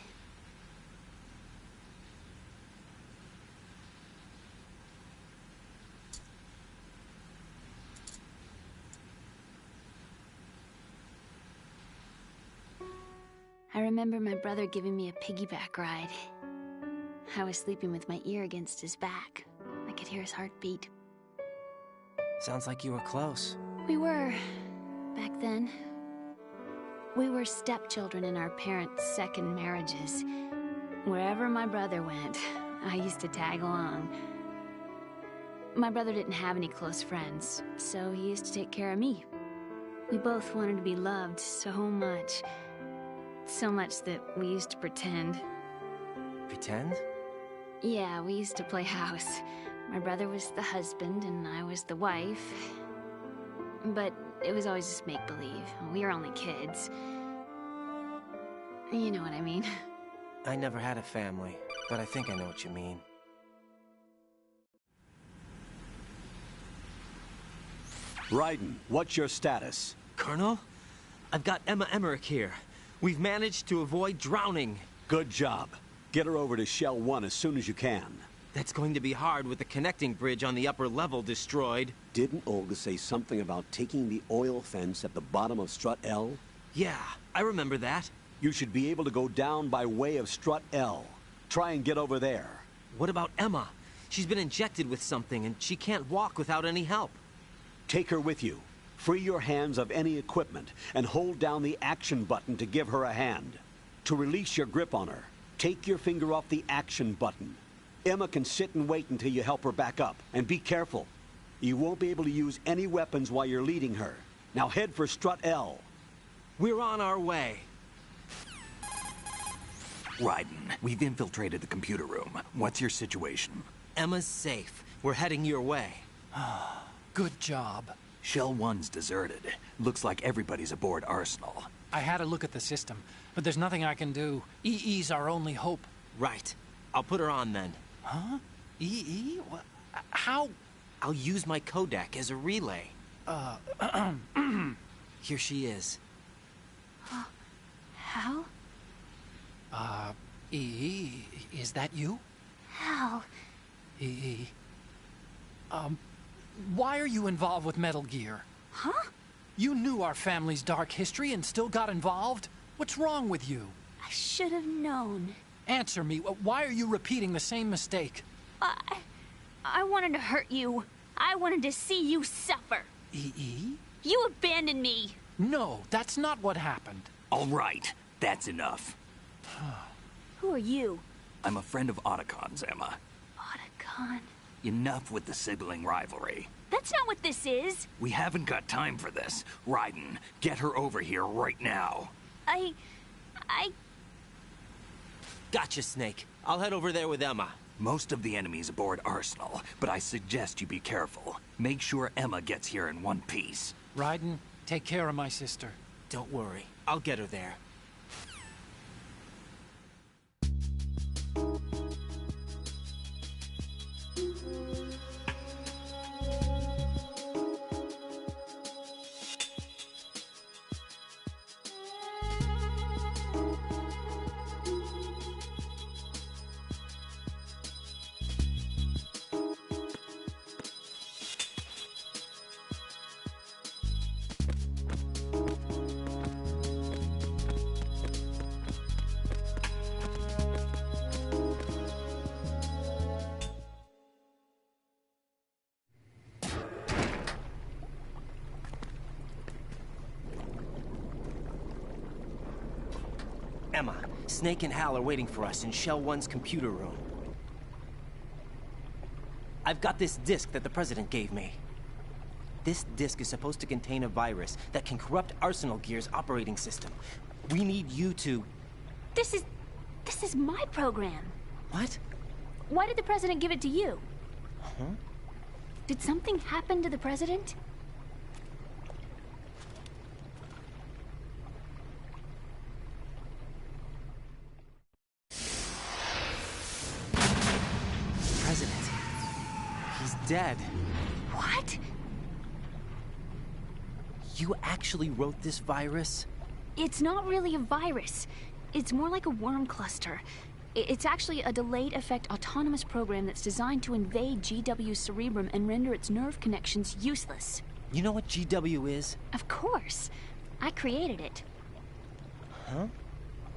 I remember my brother giving me a piggyback ride. I was sleeping with my ear against his back. I could hear his heartbeat. Sounds like you were close. We were, back then. We were stepchildren in our parents' second marriages. Wherever my brother went, I used to tag along. My brother didn't have any close friends, so he used to take care of me. We both wanted to be loved so much. So much that we used to pretend. Pretend? Yeah, we used to play house. My brother was the husband and I was the wife. But it was always just make-believe. We were only kids. You know what I mean. I never had a family, but I think I know what you mean. Raiden, what's your status? Colonel? I've got Emma Emmerich here. We've managed to avoid drowning. Good job. Get her over to Shell 1 as soon as you can. That's going to be hard with the connecting bridge on the upper level destroyed. Didn't Olga say something about taking the oil fence at the bottom of Strut L? Yeah, I remember that. You should be able to go down by way of Strut L. Try and get over there. What about Emma? She's been injected with something, and she can't walk without any help. Take her with you. Free your hands of any equipment, and hold down the action button to give her a hand. To release your grip on her, take your finger off the action button. Emma can sit and wait until you help her back up, and be careful. You won't be able to use any weapons while you're leading her. Now head for Strut L. We're on our way. Raiden, we've infiltrated the computer room. What's your situation? Emma's safe. We're heading your way. Good job. Shell 1's deserted. Looks like everybody's aboard Arsenal. I had a look at the system, but there's nothing I can do. EE's our only hope. Right. I'll put her on then. Huh? EE? What? How? I'll use my Kodak as a relay. Here she is. Hal? EE, is that you? Hal. EE. Why are you involved with Metal Gear? Huh? You knew our family's dark history and still got involved? What's wrong with you? I should have known. Answer me. Why are you repeating the same mistake? I wanted to hurt you. I wanted to see you suffer. EE? You abandoned me. No, that's not what happened. All right, that's enough. Who are you? I'm a friend of Otacon's, Emma. Otacon? Enough with the sibling rivalry. That's not what this is. We haven't got time for this. Raiden, get her over here right now. I... Gotcha, Snake. I'll head over there with Emma. Most of the enemy's aboard Arsenal, but I suggest you be careful. Make sure Emma gets here in one piece. Raiden, take care of my sister. Don't worry. I'll get her there. Emma, Snake and Hal are waiting for us in Shell 1's computer room. I've got this disk that the President gave me. This disk is supposed to contain a virus that can corrupt Arsenal Gear's operating system. We need you to... This is my program. What? Why did the President give it to you? Huh? Did something happen to the President? President. He's dead. What? You actually wrote this virus? It's not really a virus. It's more like a worm cluster. It's actually a delayed effect autonomous program that's designed to invade GW's cerebrum and render its nerve connections useless. You know what GW is? Of course. I created it. Huh?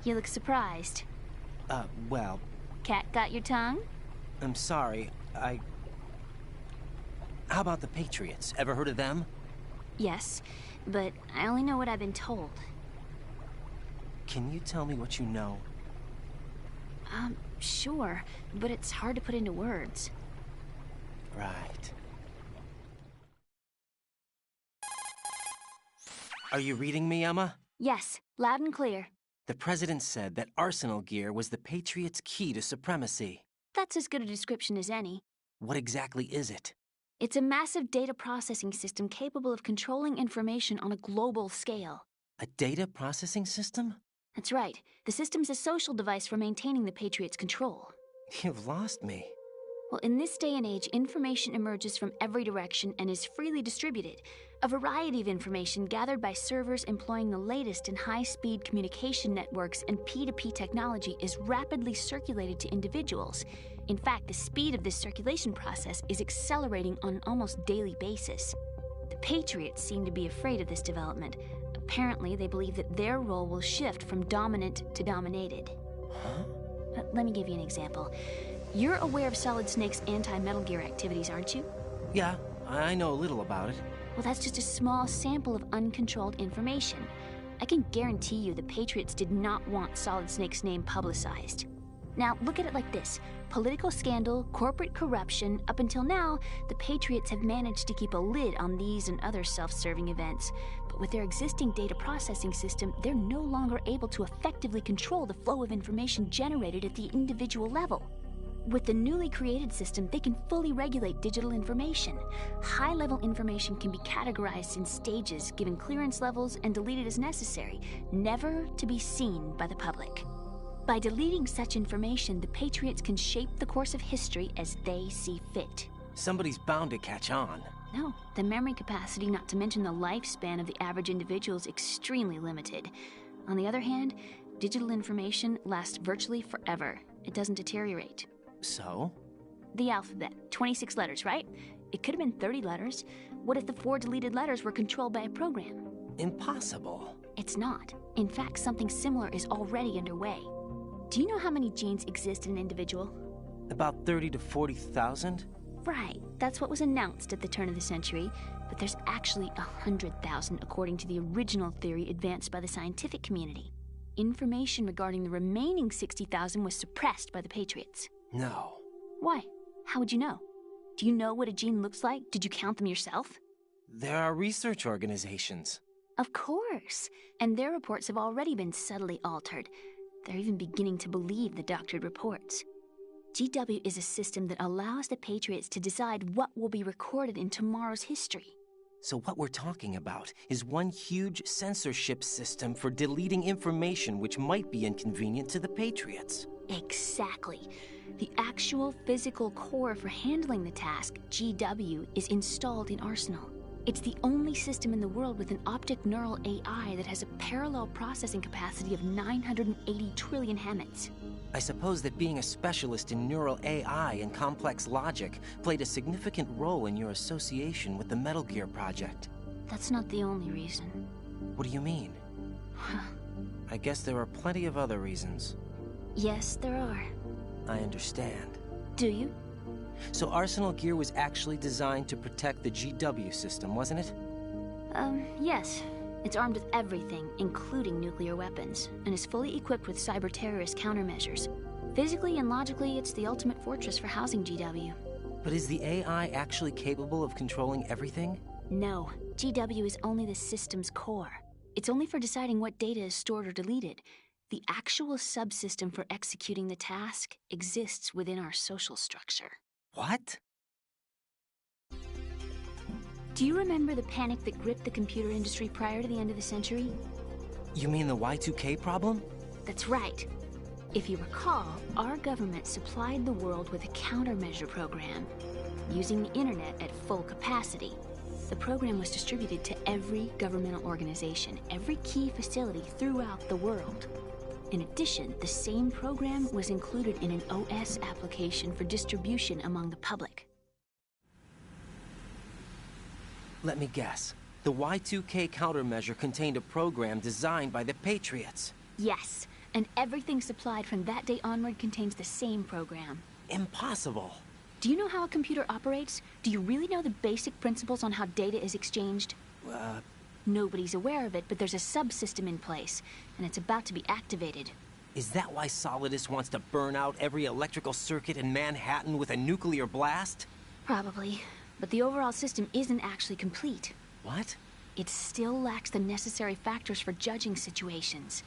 You look surprised. Well... Cat got your tongue? I'm sorry, How about the Patriots? Ever heard of them? Yes, but I only know what I've been told. Can you tell me what you know? Sure, but it's hard to put into words. Right. Are you reading me, Emma? Yes, loud and clear. The President said that Arsenal Gear was the Patriots' key to supremacy. That's as good a description as any. What exactly is it? It's a massive data processing system capable of controlling information on a global scale. A data processing system? That's right. The system's a social device for maintaining the Patriots' control. You've lost me. Well, in this day and age, information emerges from every direction and is freely distributed. A variety of information gathered by servers employing the latest in high-speed communication networks and P2P technology is rapidly circulated to individuals. In fact, the speed of this circulation process is accelerating on an almost daily basis. The Patriots seem to be afraid of this development. Apparently, they believe that their role will shift from dominant to dominated. Huh? Let me give you an example. You're aware of Solid Snake's anti-Metal Gear activities, aren't you? Yeah, I know a little about it. Well, that's just a small sample of uncontrolled information. I can guarantee you the Patriots did not want Solid Snake's name publicized. Now, look at it like this. Political scandal, corporate corruption, up until now, the Patriots have managed to keep a lid on these and other self-serving events. But with their existing data processing system, they're no longer able to effectively control the flow of information generated at the individual level. With the newly created system, they can fully regulate digital information. High-level information can be categorized in stages, given clearance levels, and deleted as necessary, never to be seen by the public. By deleting such information, the Patriots can shape the course of history as they see fit. Somebody's bound to catch on. No, the memory capacity, not to mention the lifespan of the average individual, is extremely limited. On the other hand, digital information lasts virtually forever. It doesn't deteriorate. So? The alphabet, 26 letters, right? It could have been 30 letters. What if the 4 deleted letters were controlled by a program? Impossible. It's not. In fact, something similar is already underway. Do you know how many genes exist in an individual? About 30 to 40,000? Right. That's what was announced at the turn of the century. But there's actually 100,000 according to the original theory advanced by the scientific community. Information regarding the remaining 60,000 was suppressed by the Patriots. No. Why? How would you know? Do you know what a gene looks like? Did you count them yourself? There are research organizations. Of course. And their reports have already been subtly altered. They're even beginning to believe the doctored reports. GW is a system that allows the Patriots to decide what will be recorded in tomorrow's history. So what we're talking about is one huge censorship system for deleting information which might be inconvenient to the Patriots. Exactly. The actual physical core for handling the task, GW, is installed in Arsenal. It's the only system in the world with an optic neural AI that has a parallel processing capacity of 980 trillion Hammets. I suppose that being a specialist in neural AI and complex logic played a significant role in your association with the Metal Gear project. That's not the only reason. What do you mean? I guess there are plenty of other reasons. Yes, there are. I understand. Do you? So Arsenal Gear was actually designed to protect the GW system, wasn't it? Yes. It's armed with everything, including nuclear weapons, and is fully equipped with cyber-terrorist countermeasures. Physically and logically, it's the ultimate fortress for housing GW. But is the AI actually capable of controlling everything? No. GW is only the system's core. It's only for deciding what data is stored or deleted. The actual subsystem for executing the task exists within our social structure. What? Do you remember the panic that gripped the computer industry prior to the end of the century? You mean the Y2K problem? That's right. If you recall, our government supplied the world with a countermeasure program, using the internet at full capacity. The program was distributed to every governmental organization, every key facility throughout the world. In addition, the same program was included in an OS application for distribution among the public. Let me guess. The Y2K countermeasure contained a program designed by the Patriots. Yes, and everything supplied from that day onward contains the same program. Impossible. Do you know how a computer operates? Do you really know the basic principles on how data is exchanged? Nobody's aware of it, but there's a subsystem in place, and it's about to be activated. Is that why Solidus wants to burn out every electrical circuit in Manhattan with a nuclear blast? Probably, but the overall system isn't actually complete. What? It still lacks the necessary factors for judging situations.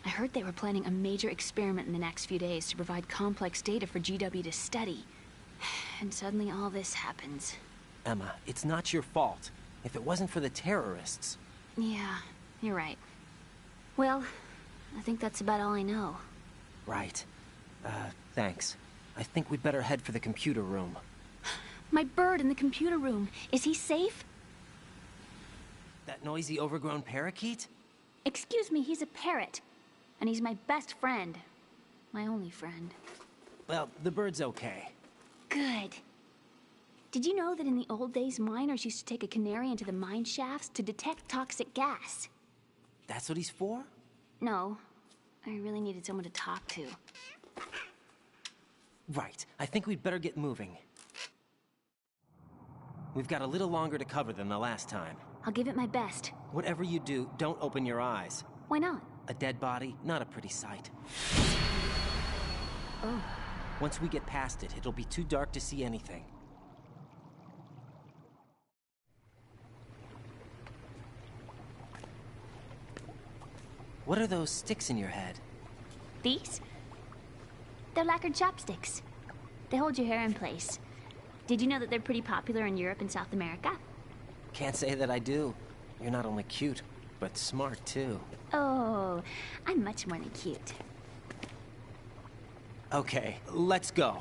I heard they were planning a major experiment in the next few days to provide complex data for GW to study. And suddenly all this happens. Emma, it's not your fault. If it wasn't for the terrorists... Yeah, you're right. Well, I think that's about all I know. Right. Thanks. I think we'd better head for the computer room. My bird in the computer room. Is he safe? That noisy, overgrown parakeet? Excuse me, he's a parrot. And he's my best friend. My only friend. Well, the bird's okay. Good. Did you know that in the old days, miners used to take a canary into the mine shafts to detect toxic gas? That's what he's for? No. I really needed someone to talk to. Right. I think we'd better get moving. We've got a little longer to cover than the last time. I'll give it my best. Whatever you do, don't open your eyes. Why not? A dead body, not a pretty sight. Oh. Once we get past it, it'll be too dark to see anything. What are those sticks in your head? These? They're lacquered chopsticks. They hold your hair in place. Did you know that they're pretty popular in Europe and South America? Can't say that I do. You're not only cute, but smart too. Oh, I'm much more than cute. Okay, let's go.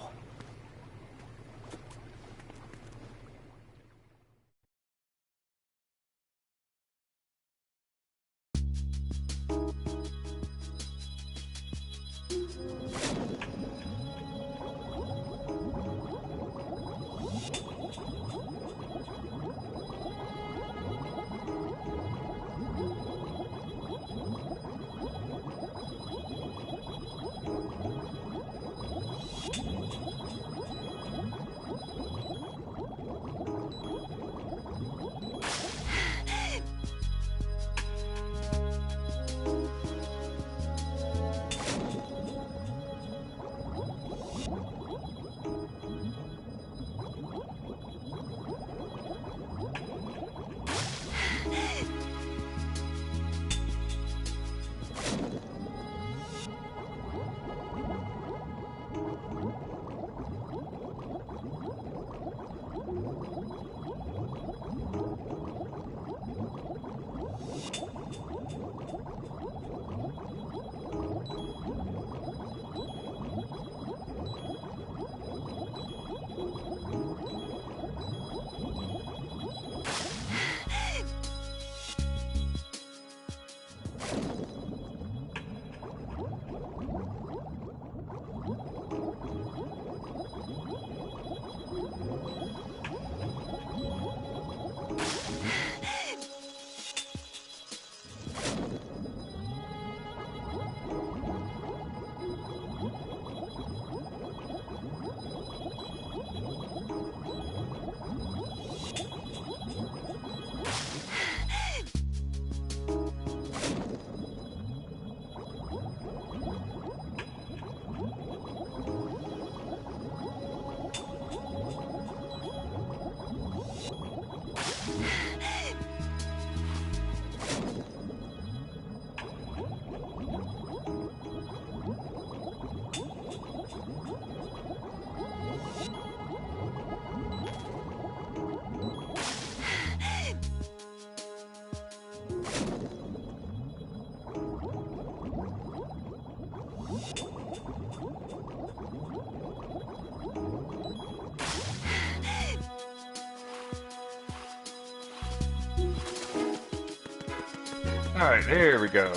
Alright, there we go.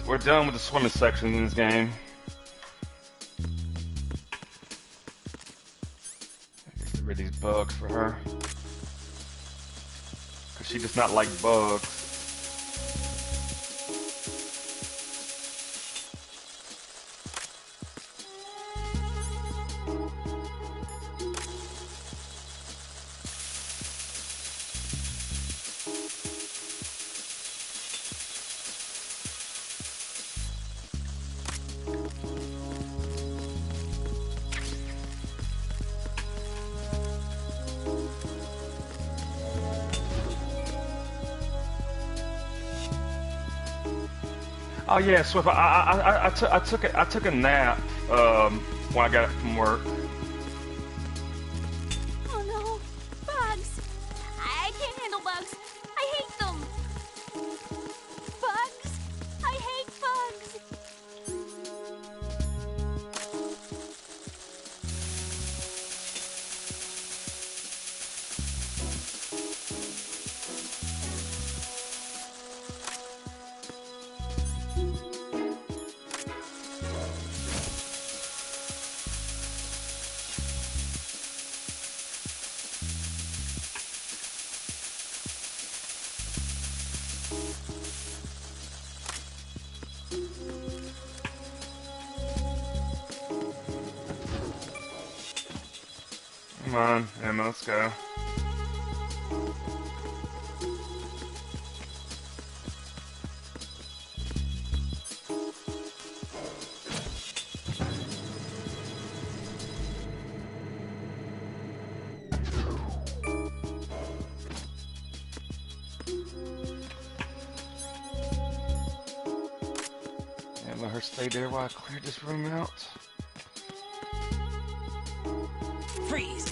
We're done with the swimming section in this game. Get rid of these bugs for her. Because she does not like bugs. Oh yeah, Swift. I took a nap when I got up from work. Oh no, bugs! I can't handle bugs. I hate them. Bugs? I hate bugs. Come on, Emma, let's go. And let her stay there while I clear this room out. Freeze!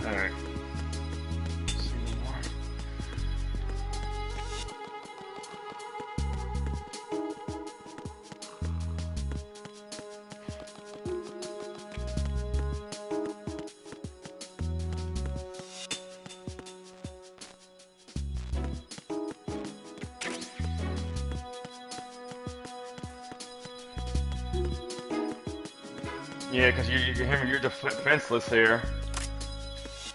Alright. See no more. Yeah, because you're defenseless here.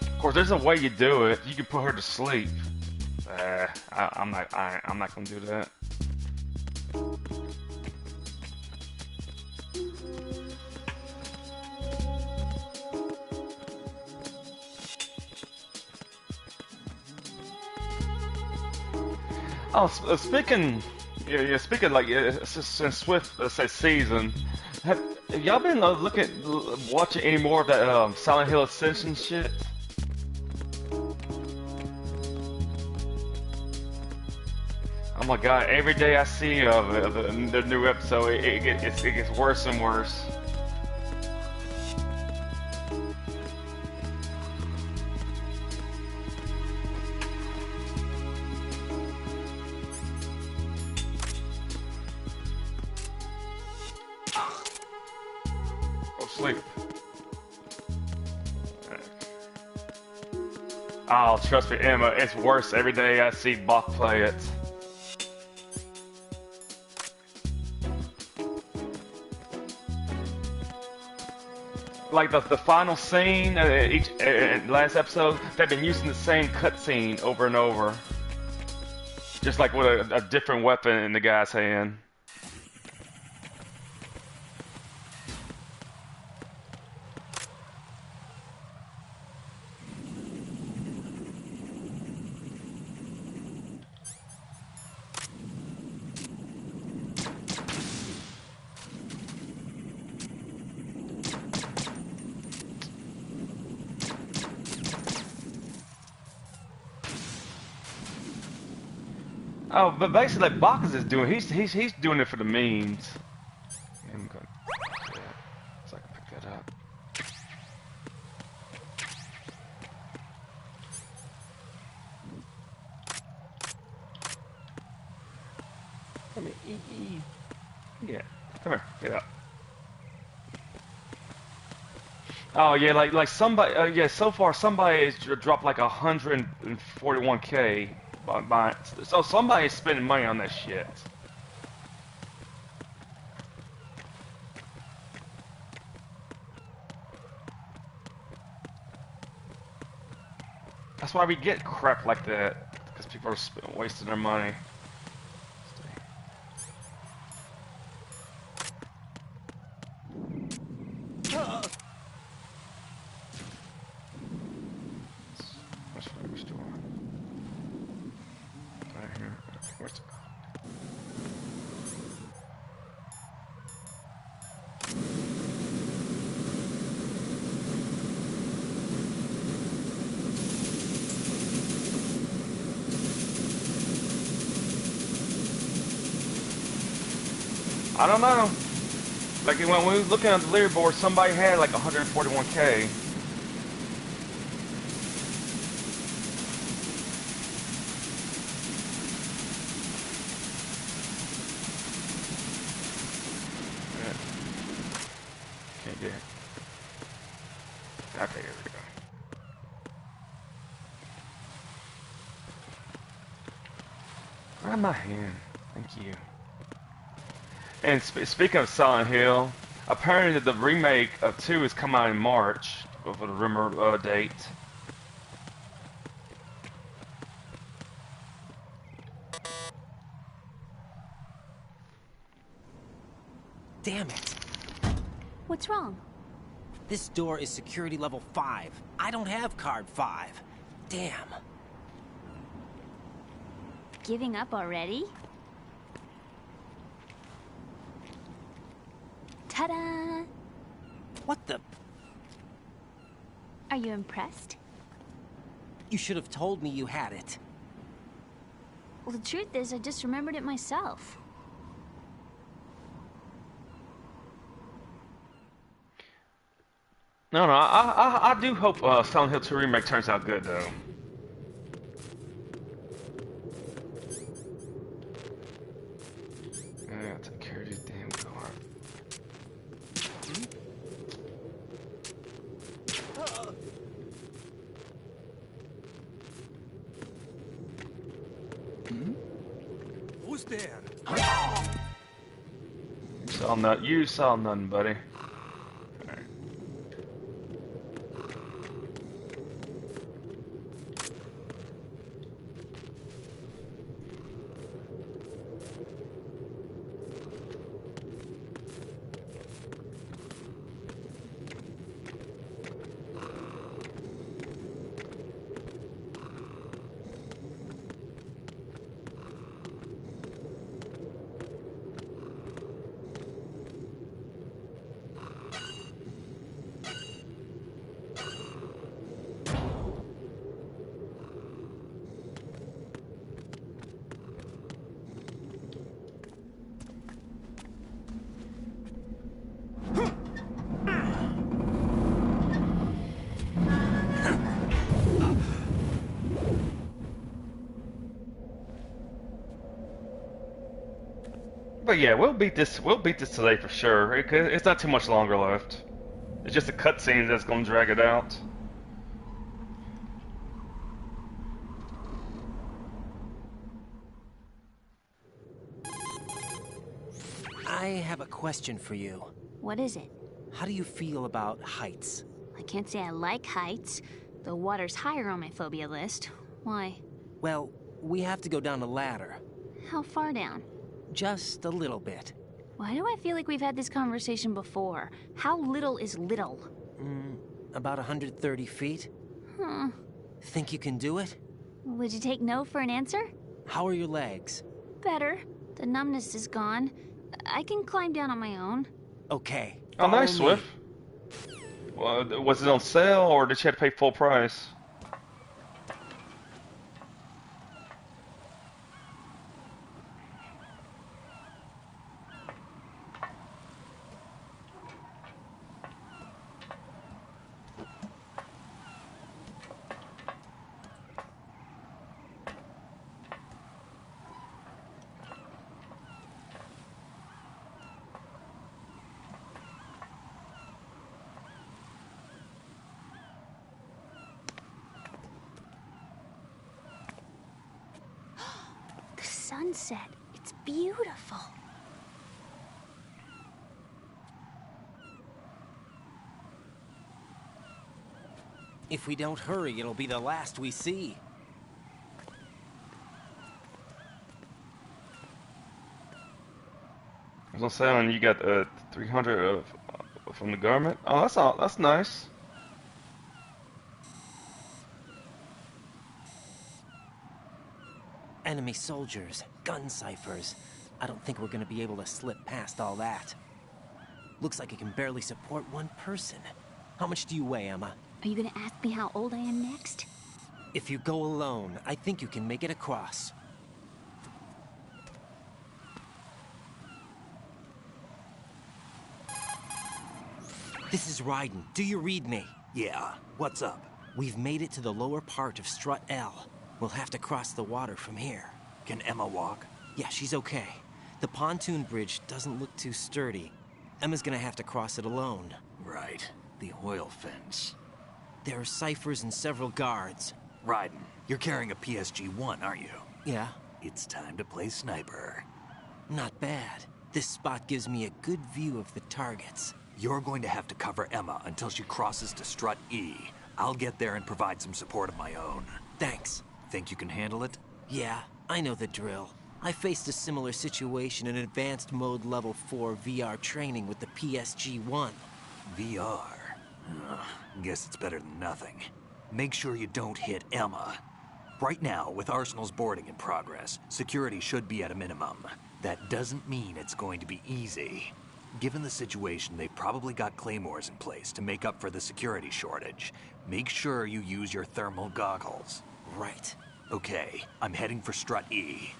Of course, there's a way you do it. You can put her to sleep. I'm not gonna do that. Oh, speaking, speaking like since Swift said season, have y'all been watching any more of that Silent Hill Ascension shit? Oh my god, every day I see the new episode, it gets worse and worse. Go sleep. Oh, trust me, Emma, it's worse every day I see Bach play it. Like the final scene, last episode, they've been using the same cutscene over and over. Just like with a different weapon in the guy's hand. Oh, but basically, like Bacchus is doing, he's doing it for the memes. I'm gonna do that so I can pick that up. Come here, yeah, come here, get up. Oh yeah, like somebody, yeah. So far, somebody has dropped like 141K. So somebody's spending money on that shit. That's why we get crap like that, because people are wasting their money. I don't know. Like when we was looking at the leaderboard, somebody had like 141K. Okay, here we go. Grab my hand. Thank you. And speaking of Silent Hill, apparently the remake of 2 is coming out in March with a rumor date. Damn it. What's wrong? This door is security level 5. I don't have card 5. Damn. Giving up already? Ta-da! What the? Are you impressed? You should have told me you had it. Well, the truth is, I just remembered it myself. No, I do hope Silent Hill 2 Remake turns out good, though. I gotta take care of this damn car. Who's there? You saw nothing, buddy. But yeah, we'll beat this. We'll beat this today for sure. It's not too much longer left. It's just the cutscenes that's gonna drag it out. I have a question for you. What is it? How do you feel about heights? I can't say I like heights. The water's higher on my phobia list. Why? Well, we have to go down a ladder. How far down? Just a little bit. Why do I feel like we've had this conversation before? How little is little? About 130 feet. Huh. Think you can do it? Would you take no for an answer? How are your legs? Better. The numbness is gone. I can climb down on my own. Okay. Oh, nice, Swift. Well, was it on sale, or did you have to pay full price? Sunset. It's beautiful. If we don't hurry, it'll be the last we see. I was gonna say, and you got 300 from the government. Oh, that's nice. Enemy soldiers, gun ciphers. I don't think we're gonna be able to slip past all that. Looks like it can barely support one person. How much do you weigh, Emma? Are you gonna ask me how old I am next? If you go alone, I think you can make it across. This is Raiden. Do you read me? Yeah. What's up? We've made it to the lower part of Strut L. We'll have to cross the water from here. Can Emma walk? Yeah, she's okay. The pontoon bridge doesn't look too sturdy. Emma's gonna have to cross it alone. Right. The oil fence. There are ciphers and several guards. Raiden, you're carrying a PSG-1, aren't you? Yeah. It's time to play sniper. Not bad. This spot gives me a good view of the targets. You're going to have to cover Emma until she crosses to Strut E. I'll get there and provide some support of my own. Thanks. Think you can handle it? Yeah, I know the drill. I faced a similar situation in Advanced Mode Level 4 VR training with the PSG-1. VR? Guess it's better than nothing. Make sure you don't hit Emma. Right now, with Arsenal's boarding in progress, security should be at a minimum. That doesn't mean it's going to be easy. Given the situation, they've probably got claymores in place to make up for the security shortage. Make sure you use your thermal goggles. Right. Okay, I'm heading for Strut E.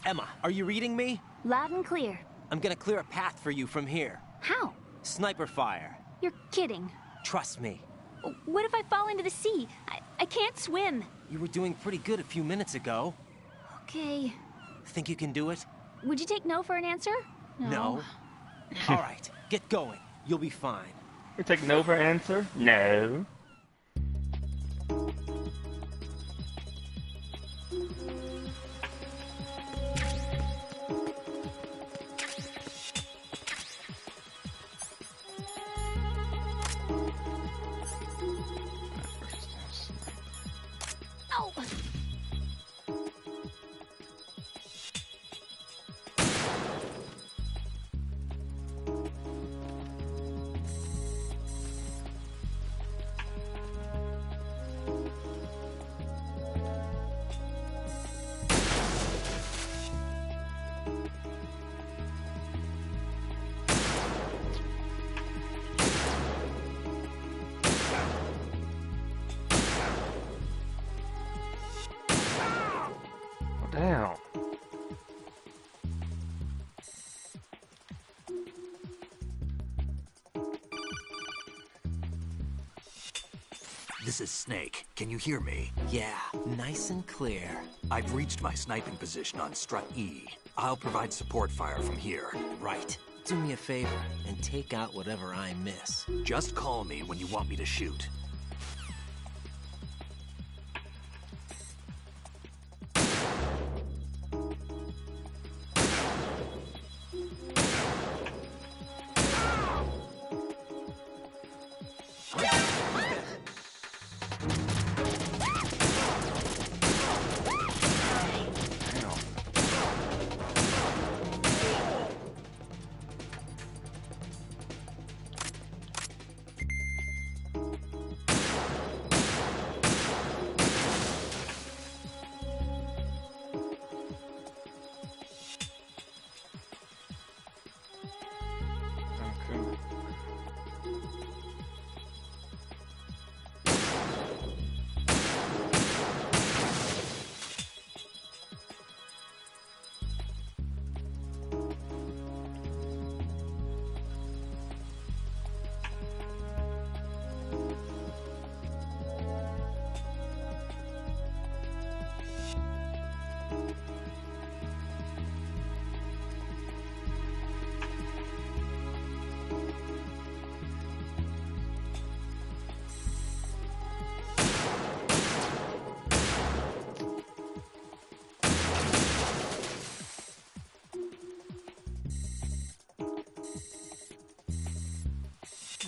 Emma, are you reading me? Loud and clear. I'm gonna clear a path for you from here. How? Sniper fire. You're kidding. Trust me. What if I fall into the sea? I can't swim. You were doing pretty good a few minutes ago. Okay. Think you can do it? Would you take no for an answer? No. All right, get going. You'll be fine. You take no for an answer? No. Damn. This is Snake. Can you hear me? Yeah, nice and clear. I've reached my sniping position on Strut E. I'll provide support fire from here. Right. Do me a favor and take out whatever I miss. Just call me when you want me to shoot.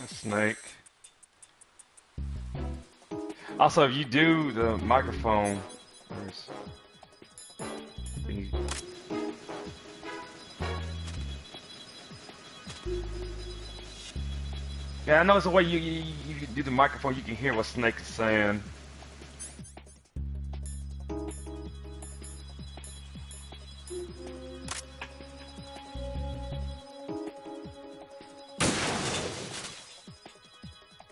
Snake. Also, if you do the microphone, yeah, I know it's the way you do the microphone. You can hear what Snake is saying.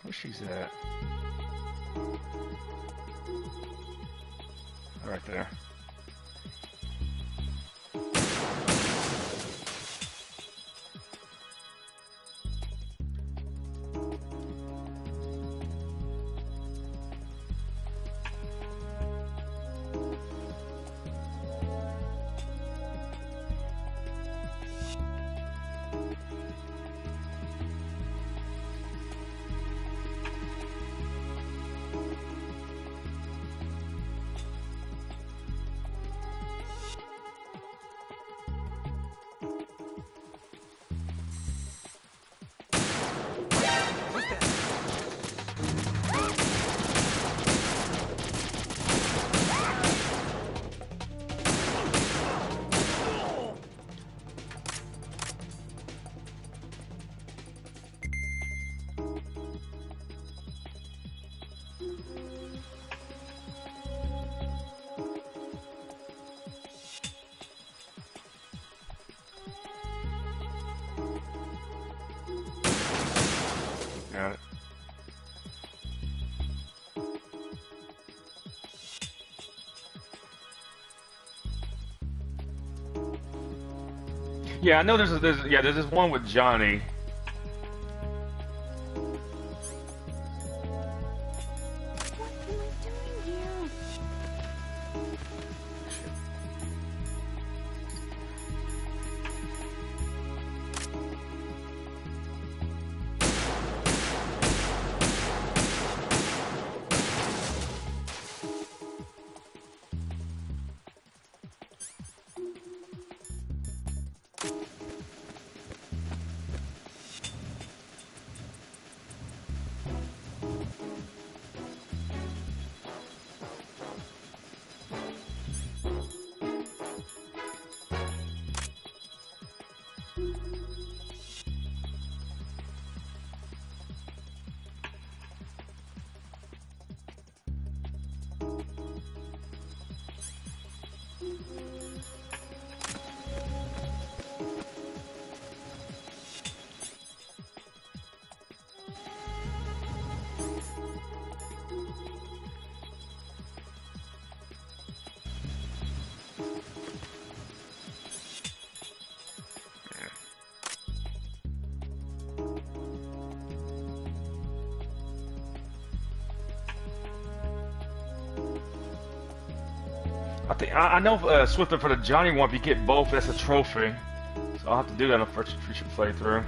Where she's at? Right there. Yeah, I know there's this one with Johnny. I know Swifter for the Johnny one. If you get both, that's a trophy. So I'll have to do that on the first future playthrough.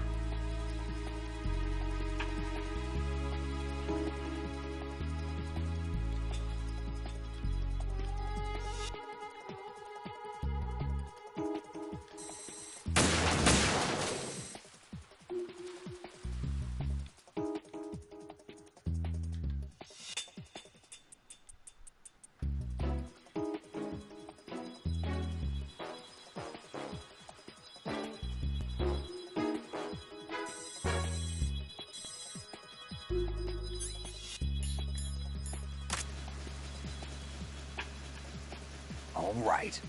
All right.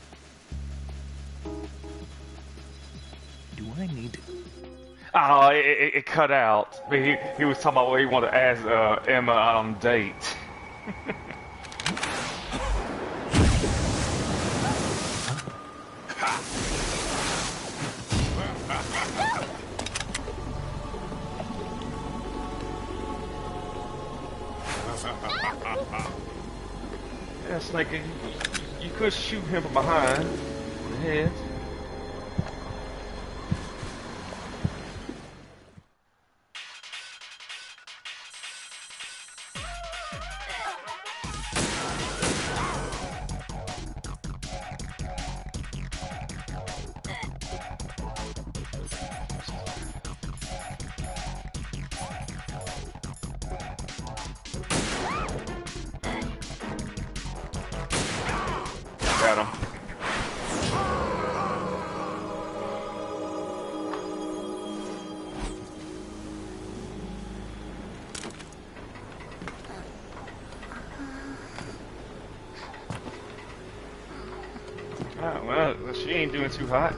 Do I need to... Oh, it cut out. I mean, he was talking about what he wanted to ask Emma out on a date. Yeah, Snake, you could shoot him from behind on the head. Got him. Oh, well, she ain't doing too hot.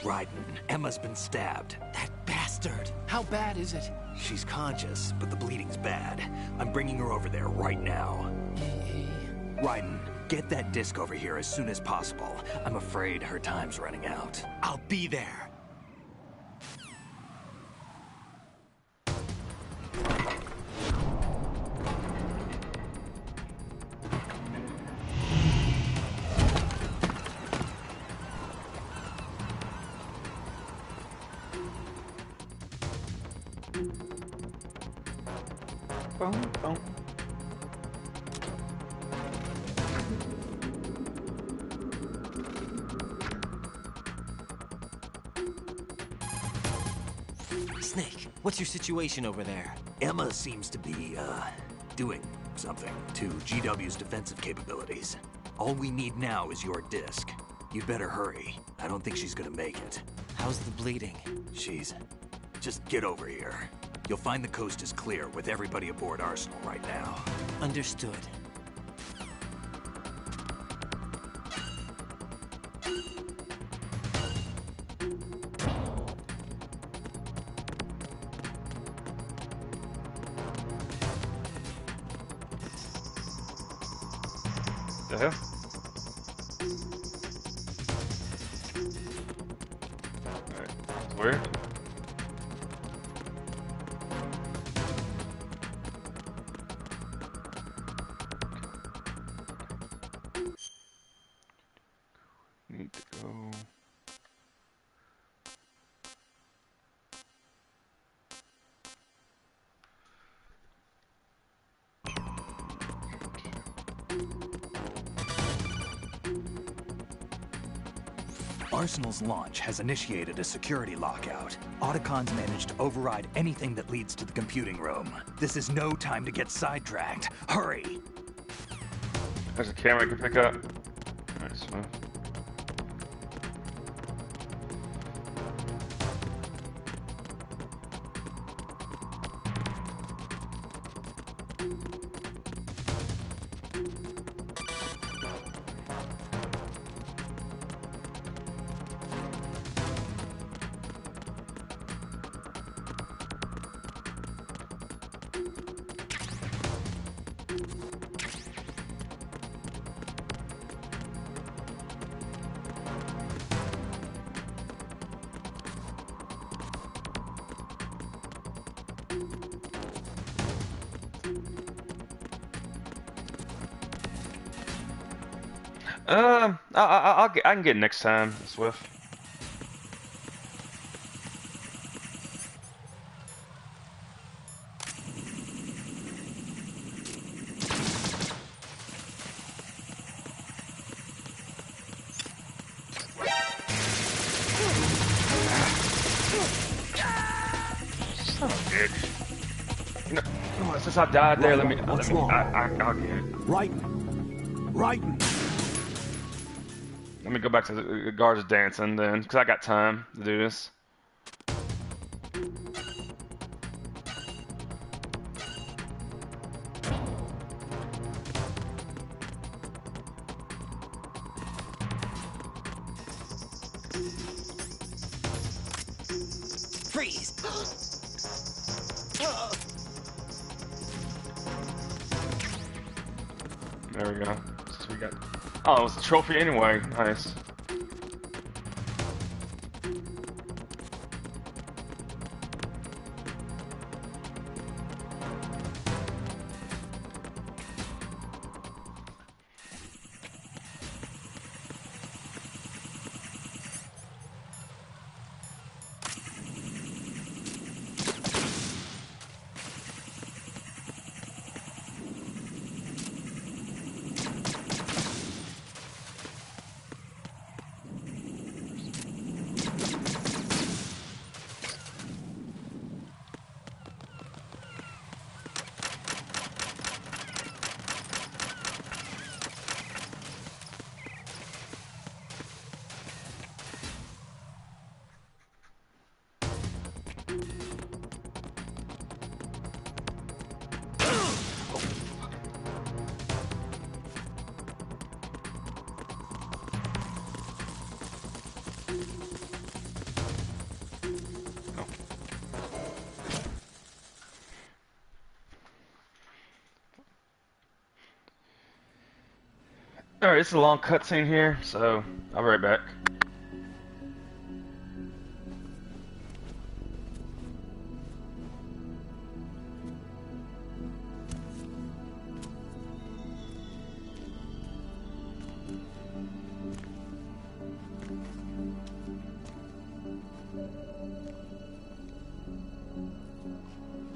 Raiden, Emma's been stabbed. That bastard! How bad is it? She's conscious, but the bleeding's bad. I'm bringing her over there right now. Raiden, get that disc over here as soon as possible. I'm afraid her time's running out. I'll be there. Boom, boom. Snake, what's your situation over there? Emma seems to be, doing something to GW's defensive capabilities. All we need now is your disc. You'd better hurry. I don't think she's gonna make it. How's the bleeding? Just get over here. You'll find the coast is clear with everybody aboard Arsenal right now. Understood. The hell? Alright, it's weird. Need to go. Arsenal's launch has initiated a security lockout. Otacons managed to override anything that leads to the computing room. This is no time to get sidetracked. Hurry! There's a camera I can pick up. Alright, so. I can get it next time, Swift. Son of a bitch. You know, since I died there, I'll get it. Right. Let me go back to the guards dancing then, because I got time to do this. Freeze! There we go. So we got. Oh, it was a trophy anyway. Nice. Alright, it's a long cutscene here, so I'll be right back.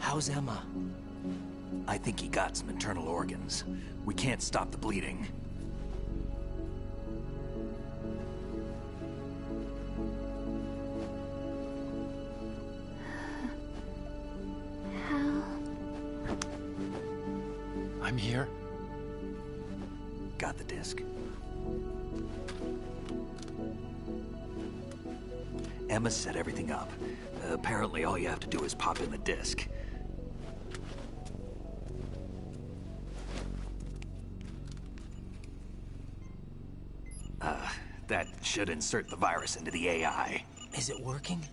How's Emma? I think he got some internal organs. We can't stop the bleeding. Hal. I'm here. Got the disc. Emma set everything up. Apparently all you have to do is pop in the disc. That should insert the virus into the AI. Is it working?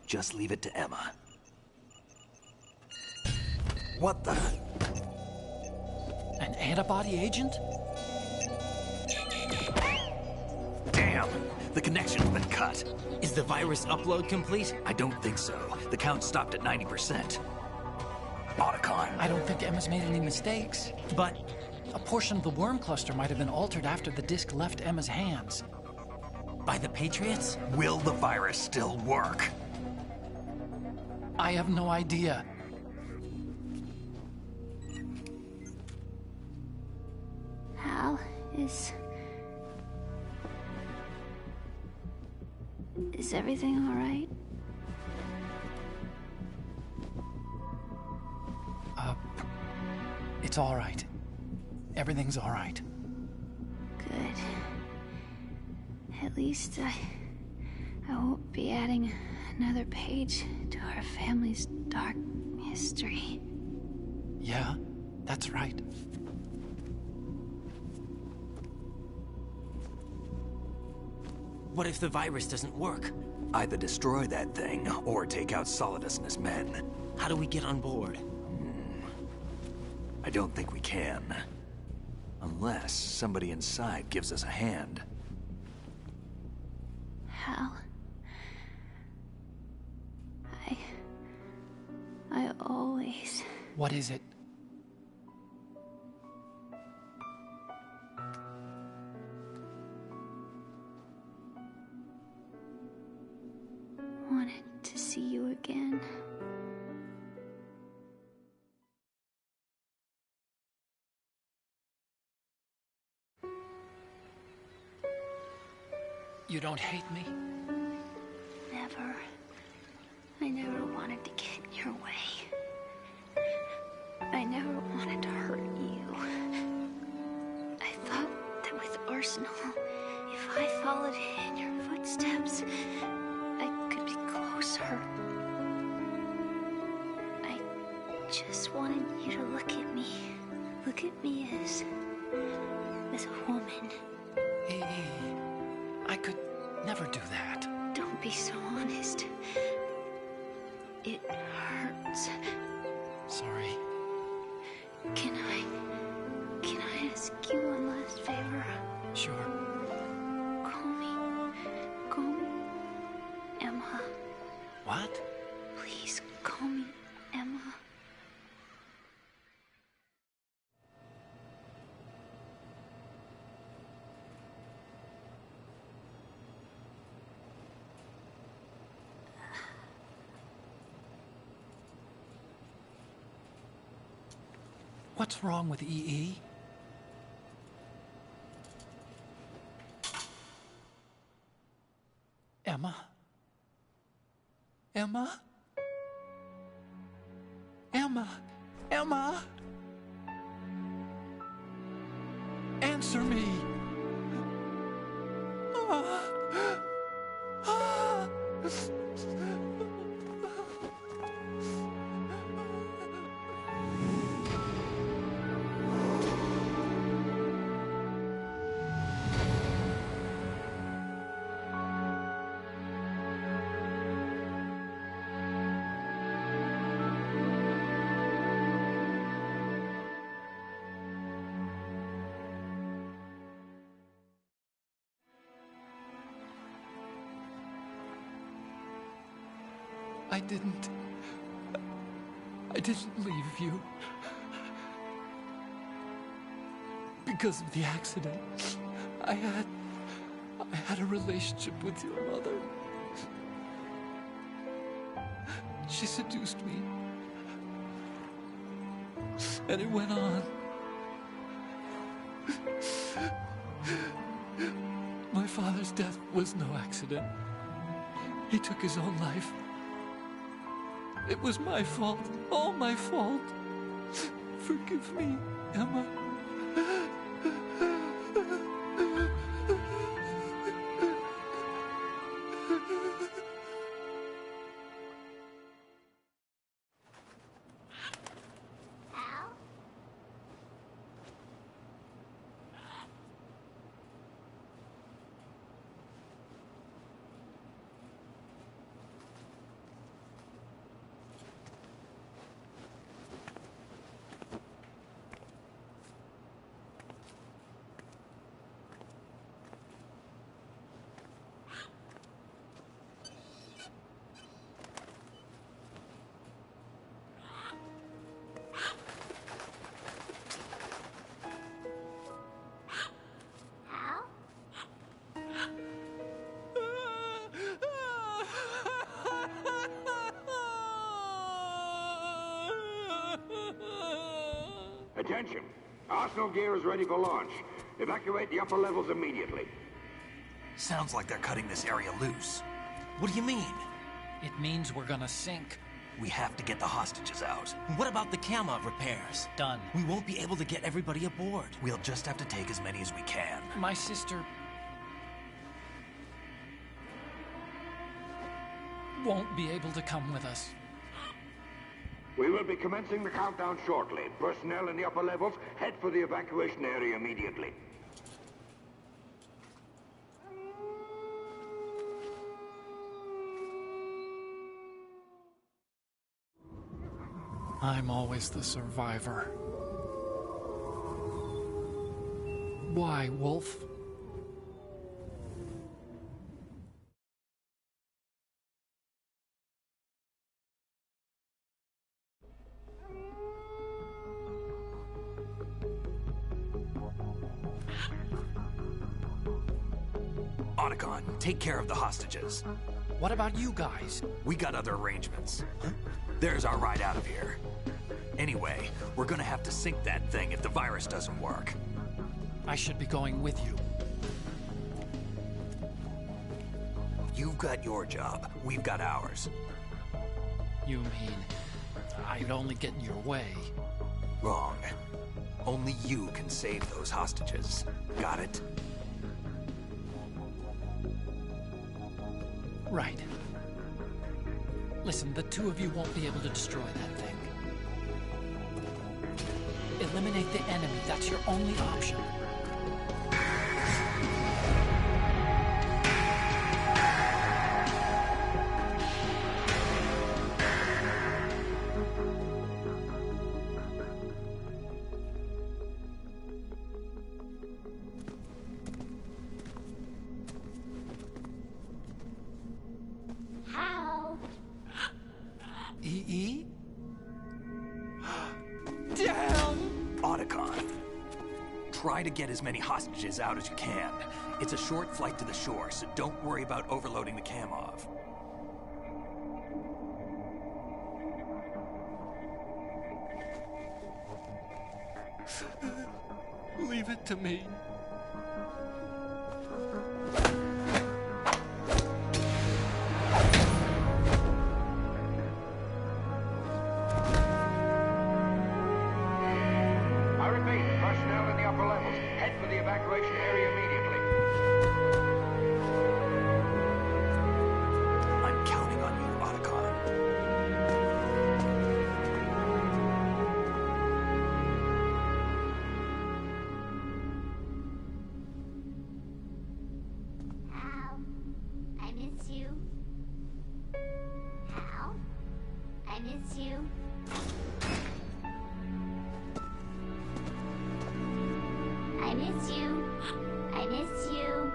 Just leave it to Emma. What the? An antibody agent? Damn! The connection's been cut. Is the virus upload complete? I don't think so. The count stopped at 90%. Otacon. I don't think Emma's made any mistakes. But a portion of the worm cluster might have been altered after the disc left Emma's hands. By the Patriots? Will the virus still work? I have no idea. Hal, is everything all right? It's all right. Everything's all right. Good. At least I won't be adding another page to our family's dark history. Yeah, that's right. What if the virus doesn't work? Either destroy that thing, or take out Solidus and his men. How do we get on board? I don't think we can. Unless somebody inside gives us a hand. Hal. I always... What is it? wanted to see you again. You don't hate me? Never. I never wanted to get in your way. I never wanted to hurt you. I thought that with Arsenal, if I followed in your footsteps, I could be closer. I just wanted you to look at me. Look at me as a woman. I could never do that. Don't be so honest. It hurts. Sorry. Can I ask you one last favor? Sure. Call me Emma. What? Please call me Emma. What's wrong with EE? Emma? Emma? Emma? Emma? Answer me! I didn't leave you. Because of the accident, I had a relationship with your mother. She seduced me, And it went on. My father's death was no accident. He took his own life. It was my fault, all my fault. Forgive me, Emma. Attention! Arsenal gear is ready for launch. Evacuate the upper levels immediately. Sounds like they're cutting this area loose. What do you mean? It means we're gonna sink. We have to get the hostages out. What about the Kamov repairs? Done. We won't be able to get everybody aboard. We'll just have to take as many as we can. My sister won't be able to come with us. We will be commencing the countdown shortly. Personnel in the upper levels, head for the evacuation area immediately. I'm always the survivor. Why, Wolf? Otacon, take care of the hostages. What about you guys? We got other arrangements. There's our ride out of here. Anyway, we're gonna have to sink that thing if the virus doesn't work. I should be going with you. You've got your job. We've got ours. You mean I'd only get in your way? Wrong. Only you can save those hostages. Got it? Right. Listen, the two of you won't be able to destroy that thing. Eliminate the enemy. That's your only option. EE? Damn! Otacon, try to get as many hostages out as you can. It's a short flight to the shore, so don't worry about overloading the Kamov. Leave it to me. I repeat, personnel in the upper levels, head for the evacuation area immediately. I'm counting on you, Otacon. Hal, I miss you. Hal, I miss you. I miss you. I miss you.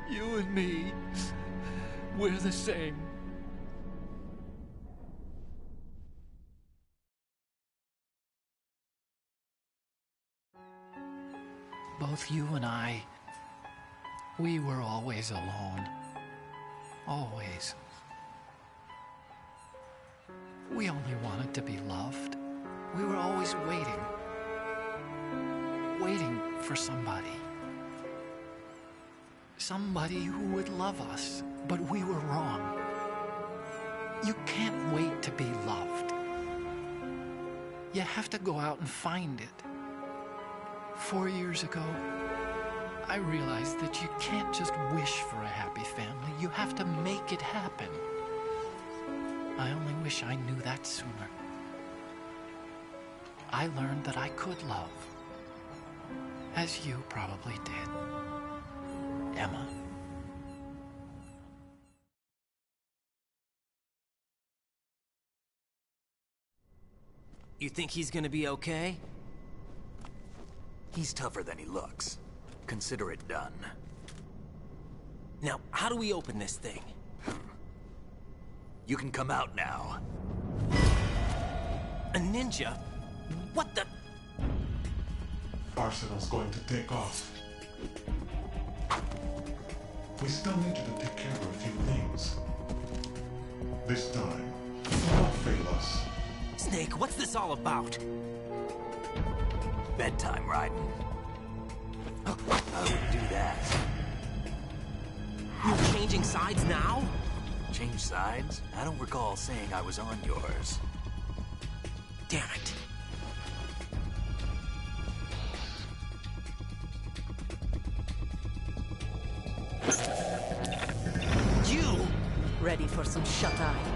You and me. We're the same. Both you and I, we were always alone. Always. We only wanted to be loved. We were always waiting. Waiting for somebody. Somebody who would love us, but we were wrong. You can't wait to be loved. You have to go out and find it. 4 years ago, I realized that you can't just wish for a happy family. You have to make it happen. I only wish I knew that sooner. I learned that I could love, as you probably did, Emma. You think he's gonna be okay? He's tougher than he looks. Consider it done. Now, how do we open this thing? You can come out now. A ninja? What the? Arsenal's going to take off. We still need you to take care of a few things. This time, don't fail us. Snake, what's this all about? Bedtime, Raiden. I wouldn't do that. You're changing sides now? Change sides? I don't recall saying I was on yours. Damn it. You! Ready for some shut-eye?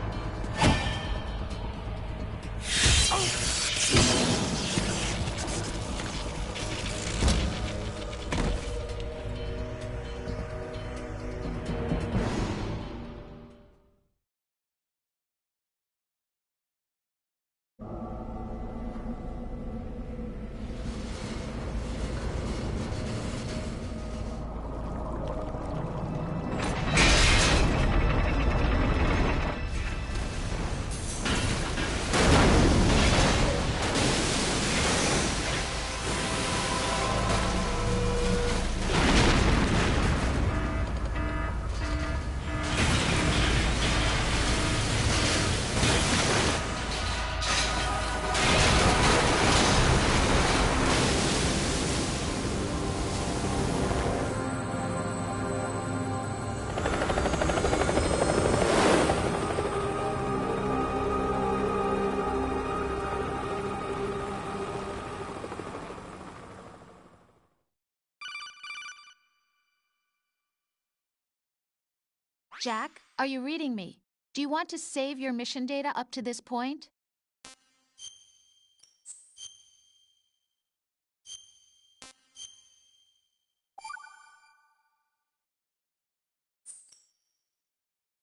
Jack, are you reading me? Do you want to save your mission data up to this point?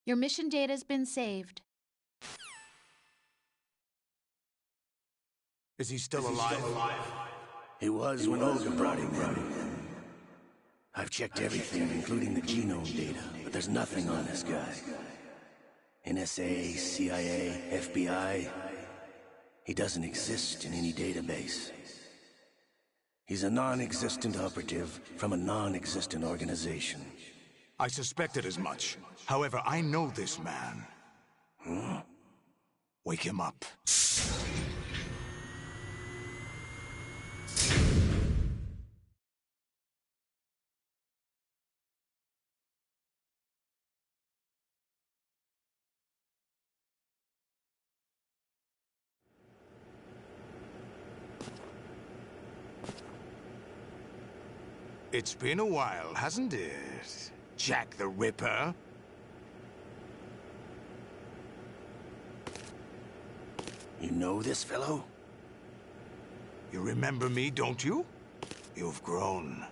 Your mission data's been saved. Is he still alive? He was when Olga brought him in. I've checked everything, including the genome data, but there's nothing on this guy. NSA, CIA, FBI. He doesn't exist in any database. He's a non-existent operative from a non-existent organization. I suspected as much. However, I know this man. Huh? Wake him up. It's been a while, hasn't it? Jack the Ripper? You know this fellow? You remember me, don't you? You've grown.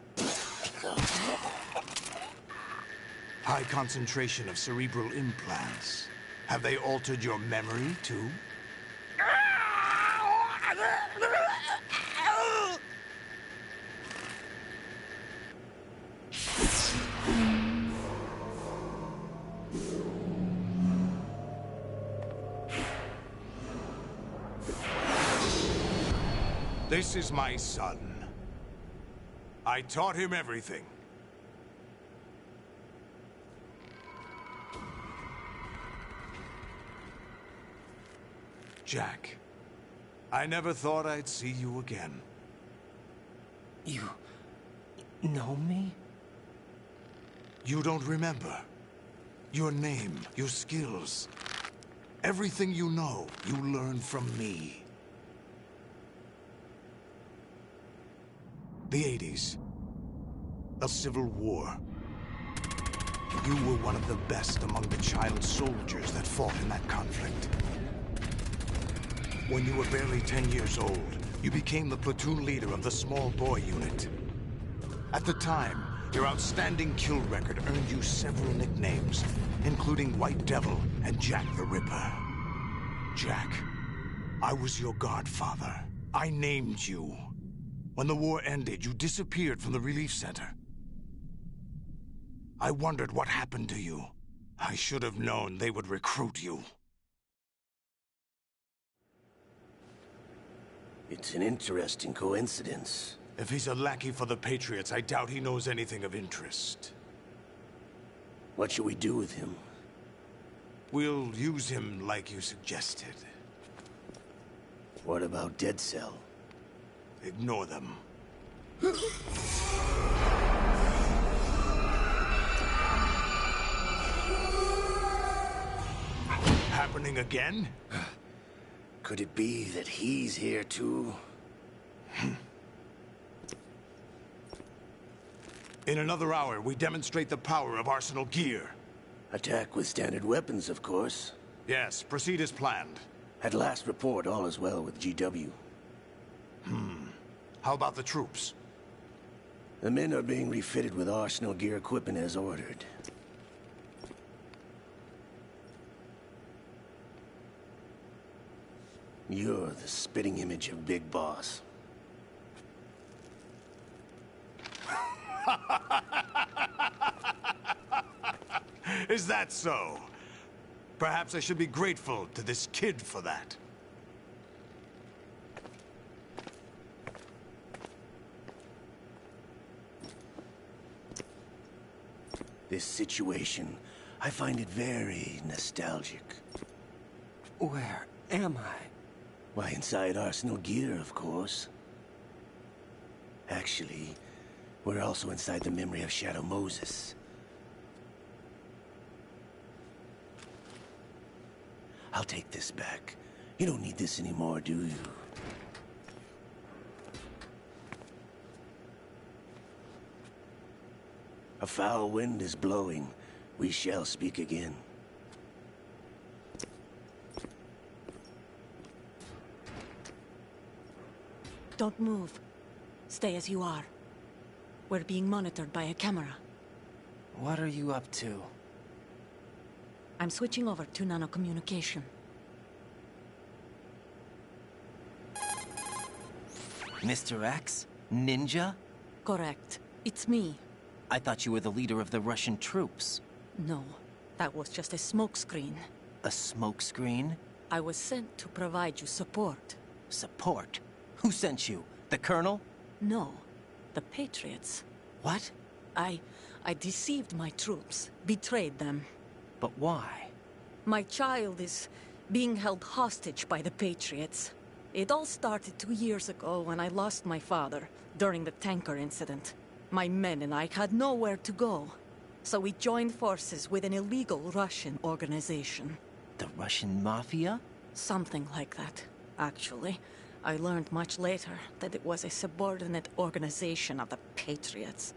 High concentration of cerebral implants. Have they altered your memory, too? This is my son. I taught him everything. Jack, I never thought I'd see you again. You know me? You don't remember. Your name, your skills. Everything you know, you learned from me. The 80s. A civil war. You were one of the best among the child soldiers that fought in that conflict. When you were barely 10 years old, you became the platoon leader of the small boy unit. At the time, your outstanding kill record earned you several nicknames, including White Devil and Jack the Ripper. Jack, I was your godfather. I named you. When the war ended, you disappeared from the relief center. I wondered what happened to you. I should have known they would recruit you. It's an interesting coincidence. If he's a lackey for the Patriots, I doubt he knows anything of interest. What should we do with him? We'll use him like you suggested. What about Dead Cell? Ignore them. Happening again? Could it be that he's here too? In another hour, we demonstrate the power of Arsenal gear. Attack with standard weapons, of course. Yes, proceed as planned. At last report, all is well with GW. How about the troops? The men are being refitted with Arsenal gear equipment as ordered. You're the spitting image of Big Boss. Is that so? Perhaps I should be grateful to this kid for that. This situation, I find it very nostalgic. Where am I? Why, inside Arsenal gear, of course. Actually, we're also inside the memory of Shadow Moses. I'll take this back. You don't need this anymore, do you? A foul wind is blowing. We shall speak again. Don't move. Stay as you are. We're being monitored by a camera. What are you up to? I'm switching over to nanocommunication. Mr. X? Ninja? Correct. It's me. I thought you were the leader of the Russian troops. No, that was just a smokescreen. A smokescreen? I was sent to provide you support. Support? Who sent you? The Colonel? No, the Patriots. What? I deceived my troops, betrayed them. But why? My child is being held hostage by the Patriots. It all started 2 years ago when I lost my father during the tanker incident. My men and I had nowhere to go, so we joined forces with an illegal Russian organization. The Russian Mafia? Something like that, actually. I learned much later that it was a subordinate organization of the Patriots.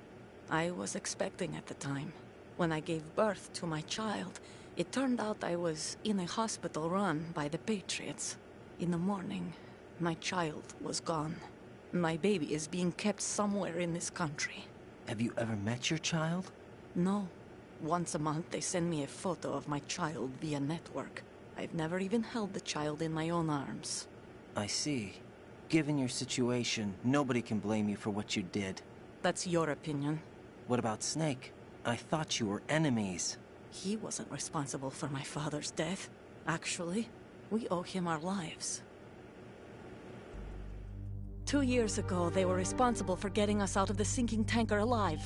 I was expecting at the time. When I gave birth to my child, it turned out I was in a hospital run by the Patriots. In the morning, my child was gone. My baby is being kept somewhere in this country. Have you ever met your child? No. Once a month they send me a photo of my child via network. I've never even held the child in my own arms. I see. Given your situation, nobody can blame you for what you did. That's your opinion. What about Snake? I thought you were enemies. He wasn't responsible for my father's death. Actually, we owe him our lives. 2 years ago, they were responsible for getting us out of the sinking tanker alive.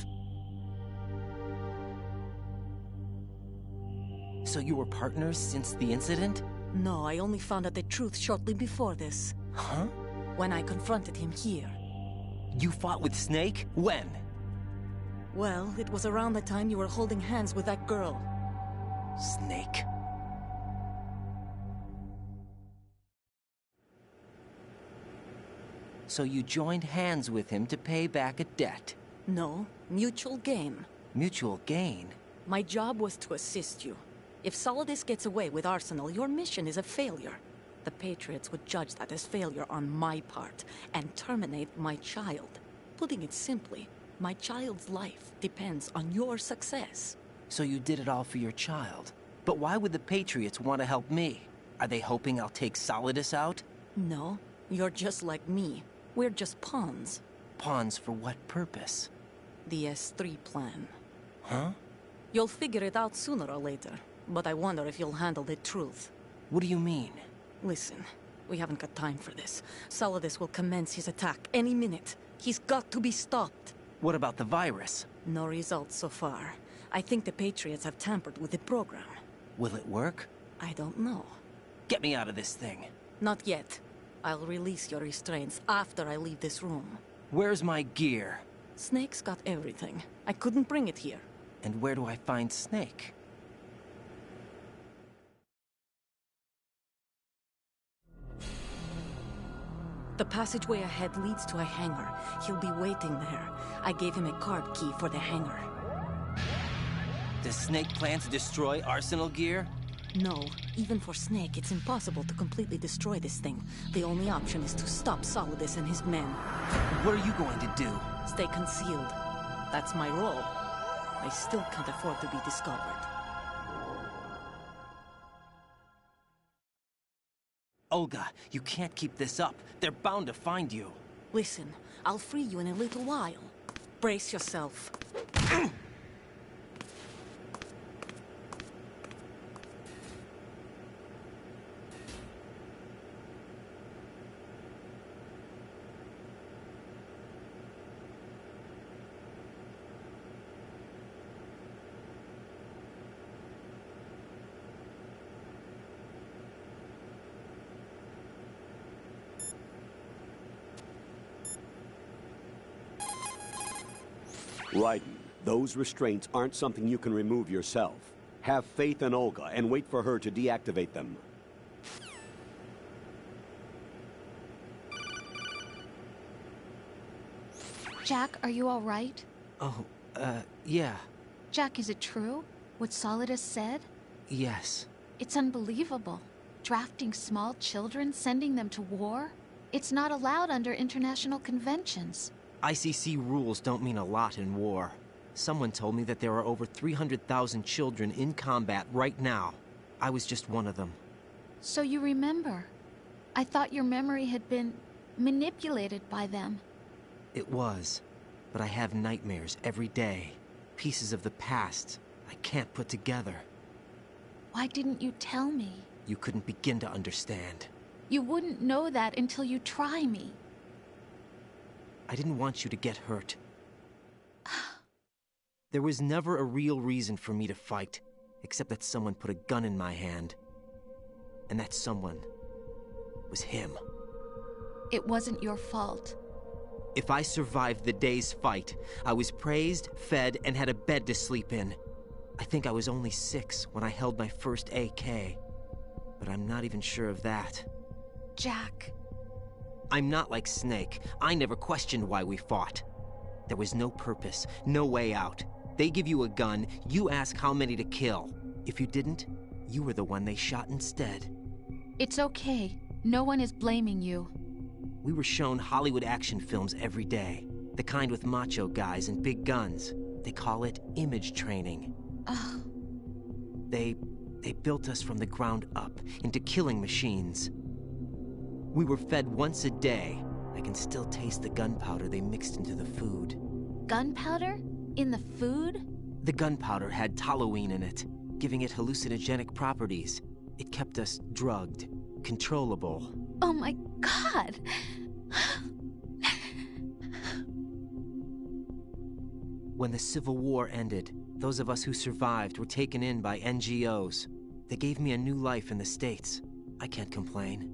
So you were partners since the incident? No, I only found out the truth shortly before this. Huh? When I confronted him here. You fought with Snake? When? Well, it was around the time you were holding hands with that girl. Snake. So you joined hands with him to pay back a debt? No, mutual gain. Mutual gain? My job was to assist you. If Solidus gets away with Arsenal, your mission is a failure. The Patriots would judge that as failure on my part, and terminate my child. Putting it simply, my child's life depends on your success. So you did it all for your child. But why would the Patriots want to help me? Are they hoping I'll take Solidus out? No, you're just like me. We're just pawns. Pawns for what purpose? The S3 plan. Huh? You'll figure it out sooner or later, but I wonder if you'll handle the truth. What do you mean? Listen, we haven't got time for this. Solidus will commence his attack any minute. He's got to be stopped. What about the virus? No results so far. I think the Patriots have tampered with the program. Will it work? I don't know. Get me out of this thing. Not yet. I'll release your restraints after I leave this room. Where's my gear? Snake's got everything. I couldn't bring it here. And where do I find Snake? The passageway ahead leads to a hangar. He'll be waiting there. I gave him a card key for the hangar. Does Snake plan to destroy Arsenal gear? No. Even for Snake, it's impossible to completely destroy this thing. The only option is to stop Solidus and his men. What are you going to do? Stay concealed. That's my role. I still can't afford to be discovered. Olga, you can't keep this up. They're bound to find you. Listen, I'll free you in a little while. Brace yourself. Raiden, those restraints aren't something you can remove yourself. Have faith in Olga and wait for her to deactivate them. Jack, are you all right? Oh, yeah. Jack, is it true? What Solidus said? Yes. It's unbelievable. Drafting small children, sending them to war? It's not allowed under international conventions. ICC rules don't mean a lot in war. Someone told me that there are over 300,000 children in combat right now. I was just one of them. So you remember. I thought your memory had been manipulated by them. It was. But I have nightmares every day. Pieces of the past I can't put together. Why didn't you tell me? You couldn't begin to understand. You wouldn't know that until you try me. I didn't want you to get hurt. There was never a real reason for me to fight, except that someone put a gun in my hand. And that someone was him. It wasn't your fault. If I survived the day's fight, I was praised, fed, and had a bed to sleep in. I think I was only 6 when I held my first AK. But I'm not even sure of that. Jack. I'm not like Snake. I never questioned why we fought. There was no purpose, no way out. They give you a gun, you ask how many to kill. If you didn't, you were the one they shot instead. It's okay. No one is blaming you. We were shown Hollywood action films every day. The kind with macho guys and big guns. They call it image training. Ugh. They built us from the ground up into killing machines. We were fed once a day. I can still taste the gunpowder they mixed into the food. Gunpowder? In the food? The gunpowder had toluene in it, giving it hallucinogenic properties. It kept us drugged, controllable. Oh my God! When the Civil War ended, those of us who survived were taken in by NGOs. They gave me a new life in the States. I can't complain.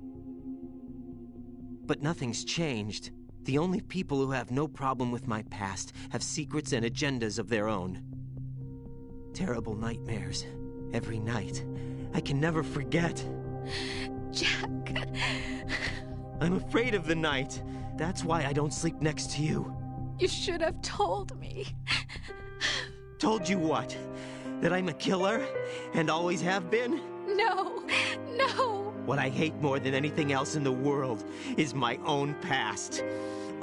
But nothing's changed. The only people who have no problem with my past have secrets and agendas of their own. Terrible nightmares. Every night. I can never forget. Jack. I'm afraid of the night. That's why I don't sleep next to you. You should have told me. Told you what? That I'm a killer? And always have been? No, no. What I hate more than anything else in the world is my own past.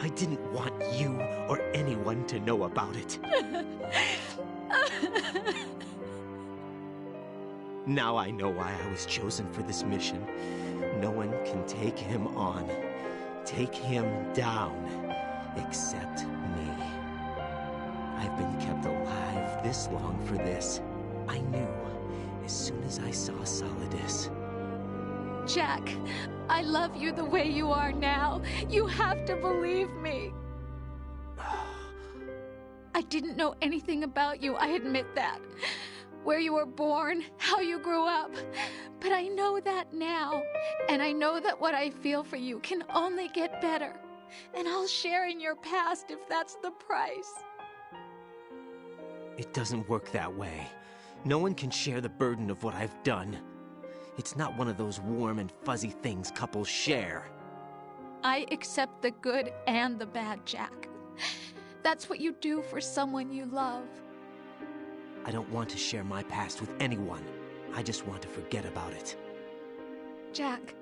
I didn't want you or anyone to know about it. Now I know why I was chosen for this mission. No one can take him on, take him down, except me. I've been kept alive this long for this. I knew as soon as I saw Solidus. Jack, I love you the way you are now. You have to believe me. I didn't know anything about you, I admit that. Where you were born, how you grew up. But I know that now. And I know that what I feel for you can only get better. And I'll share in your past if that's the price. It doesn't work that way. No one can share the burden of what I've done. It's not one of those warm and fuzzy things couples share. I accept the good and the bad, Jack. That's what you do for someone you love. I don't want to share my past with anyone. I just want to forget about it. Jack,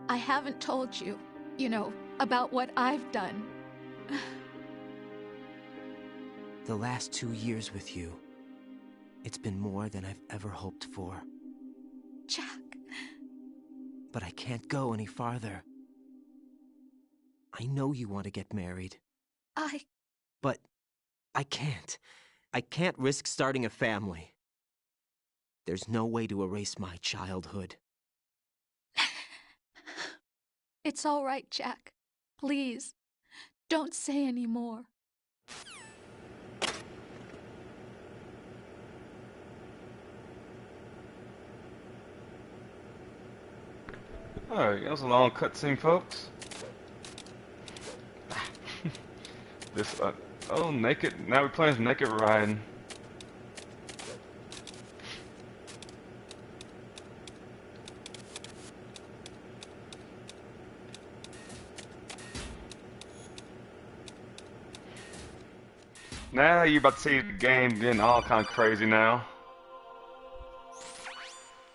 I haven't told you, about what I've done. The last 2 years with you, it's been more than I've ever hoped for. Jack. But I can't go any farther. I know you want to get married. But I can't. I can't risk starting a family. There's no way to erase my childhood. It's all right, Jack. Please, don't say any more. Alright, that was a long cutscene, folks. This, oh, naked. Now we're playing Naked Raiden. Now you're about to see the game getting all kind of crazy now.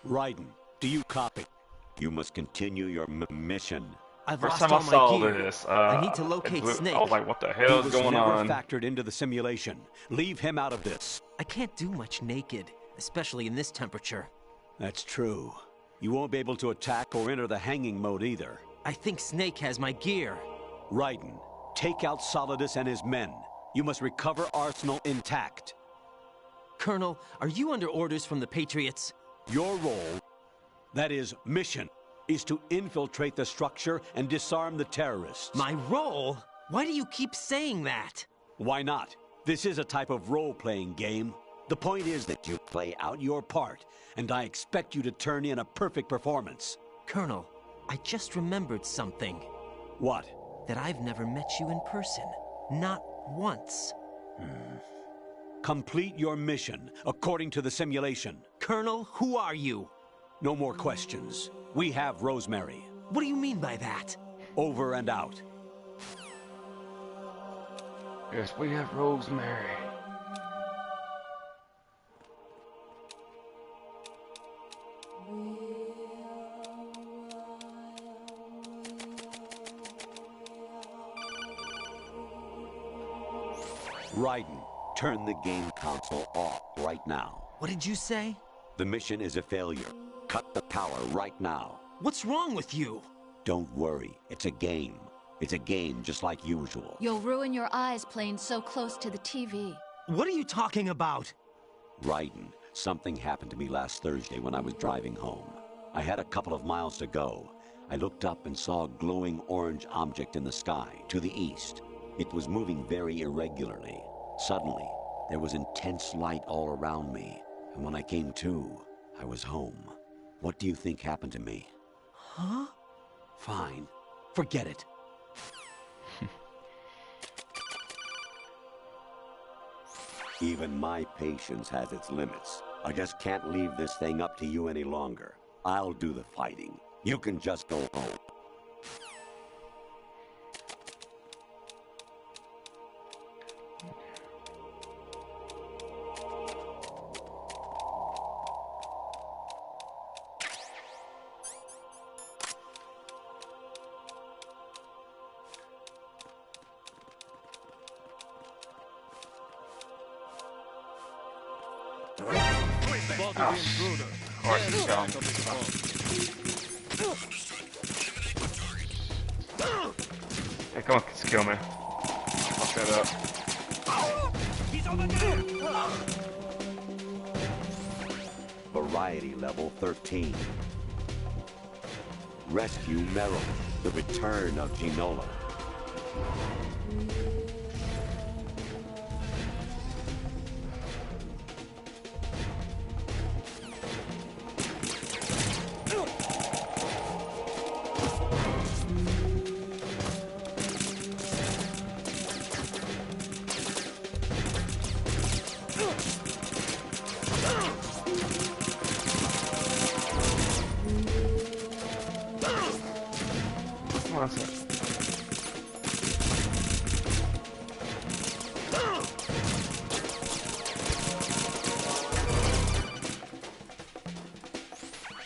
Raiden, do you copy? You must continue your mission. First time I saw this, I need to locate Snake. I was like, what the hell is going on? He was never factored into the simulation. Leave him out of this. I can't do much naked, especially in this temperature. That's true. You won't be able to attack or enter the hanging mode either. I think Snake has my gear. Raiden, take out Solidus and his men. You must recover Arsenal intact. Colonel, are you under orders from the Patriots? Your role, that is, mission, is to infiltrate the structure and disarm the terrorists. My role? Why do you keep saying that? Why not? This is a type of role-playing game. The point is that you play out your part, and I expect you to turn in a perfect performance. Colonel, I just remembered something. What? That I've never met you in person. Not once. Complete your mission, according to the simulation. Colonel, who are you? No more questions. We have Rosemary. What do you mean by that? Over and out. Yes, we have Rosemary. Raiden, turn the game console off right now. What did you say? The mission is a failure. Cut the power right now. What's wrong with you? Don't worry. It's a game. It's a game just like usual. You'll ruin your eyes playing so close to the TV. What are you talking about? Raiden, something happened to me last Thursday when I was driving home. I had a couple of miles to go. I looked up and saw a glowing orange object in the sky to the east. It was moving very irregularly. Suddenly, there was intense light all around me, and when I came to, I was home. What do you think happened to me? Huh? Fine. Forget it. Even my patience has its limits. I just can't leave this thing up to you any longer. I'll do the fighting. You can just go home. Oh, of course it's gone. Hey, come on, kill me. Fuck that up. He's over there! Variety level 13. Rescue Meryl. The return of Ginola.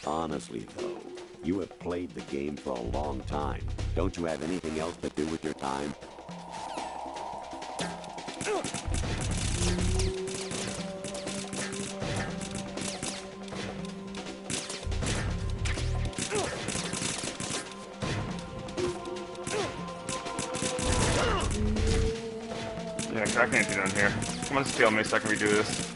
Honestly, though, you have played the game for a long time. Don't you have anything else to do with your time? Yeah, I can't do down here. Come on, just kill me so I can redo this.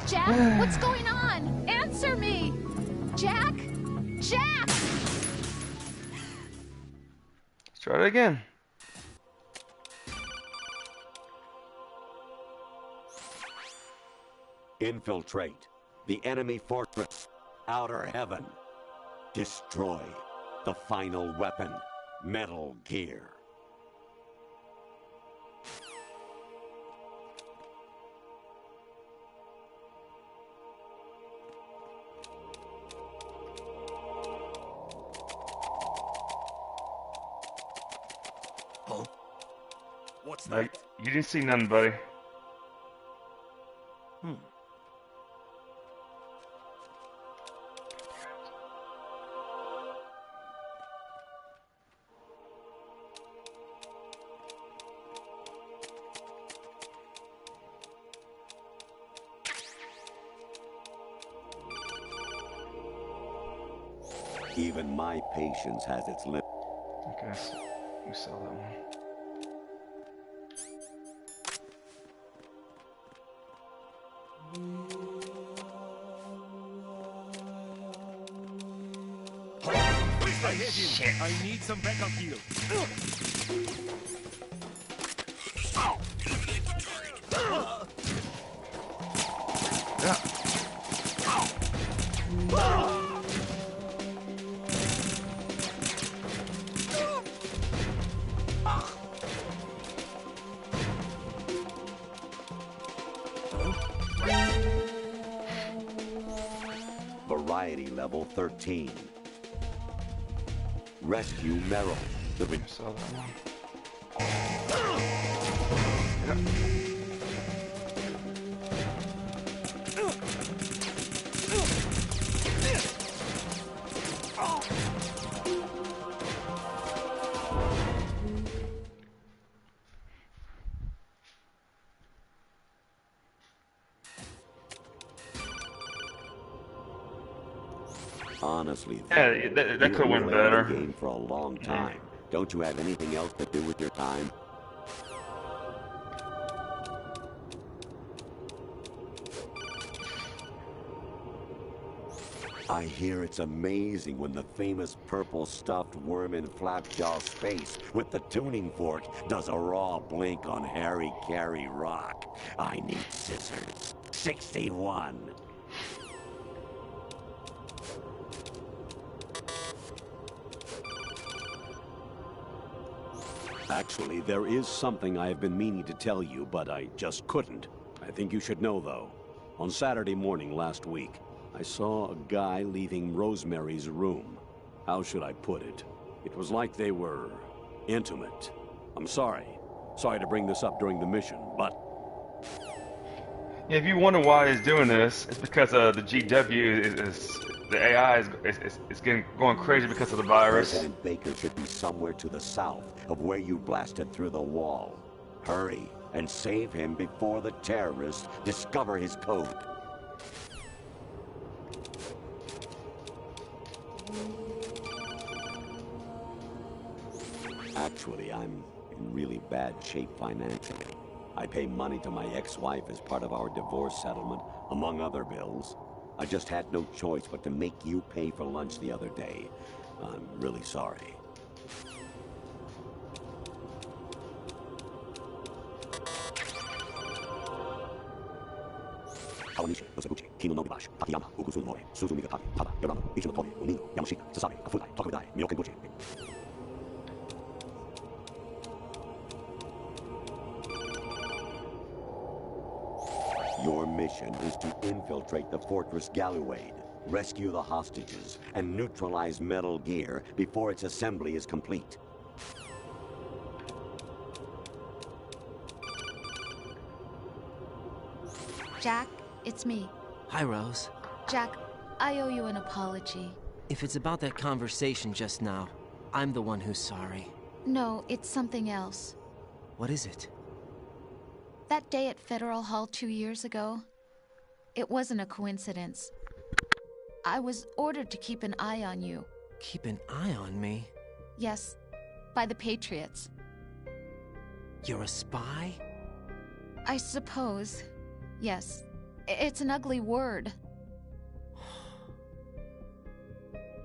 Jack, what's going on? Answer me! Jack? Jack! Let's try it again. Infiltrate the enemy fortress, Outer Heaven. Destroy the final weapon, Metal Gear. Oh? What's that? Like, you didn't see nothing, buddy. Even my patience has its limit. Okay, so we sell that one. Shit. I need some backup heal. Variety level 13. Rescue Meryl. The saw that one. Honestly, yeah, that could win better. The game for a long time. Don't you have anything else to do with your time? I hear it's amazing when the famous purple stuffed worm in Flapjaw space with the tuning fork does a raw blink on Harry Carey rock. I need scissors. 61. Actually, there is something I have been meaning to tell you, but I just couldn't. I think you should know, though. On Saturday morning last week, I saw a guy leaving Rosemary's room. How should I put it? It was like they were intimate. I'm sorry. Sorry to bring this up during the mission, but... Yeah, if you wonder why he's doing this, it's because the GW is the AI is going crazy because of the virus. President Baker should be somewhere to the south of where you blasted through the wall. Hurry and save him before the terrorists discover his code. Actually, I'm in really bad shape financially. I pay money to my ex-wife as part of our divorce settlement, among other bills. I just had no choice but to make you pay for lunch the other day. I'm really sorry. Your mission is to infiltrate the Fortress Galluade, rescue the hostages, and neutralize Metal Gear before its assembly is complete. Jack, it's me. Hi, Rose. Jack, I owe you an apology. If it's about that conversation just now, I'm the one who's sorry. No, it's something else. What is it? That day at Federal Hall 2 years ago, it wasn't a coincidence. I was ordered to keep an eye on you. Keep an eye on me? Yes, by the Patriots. You're a spy? I suppose. Yes. It's an ugly word.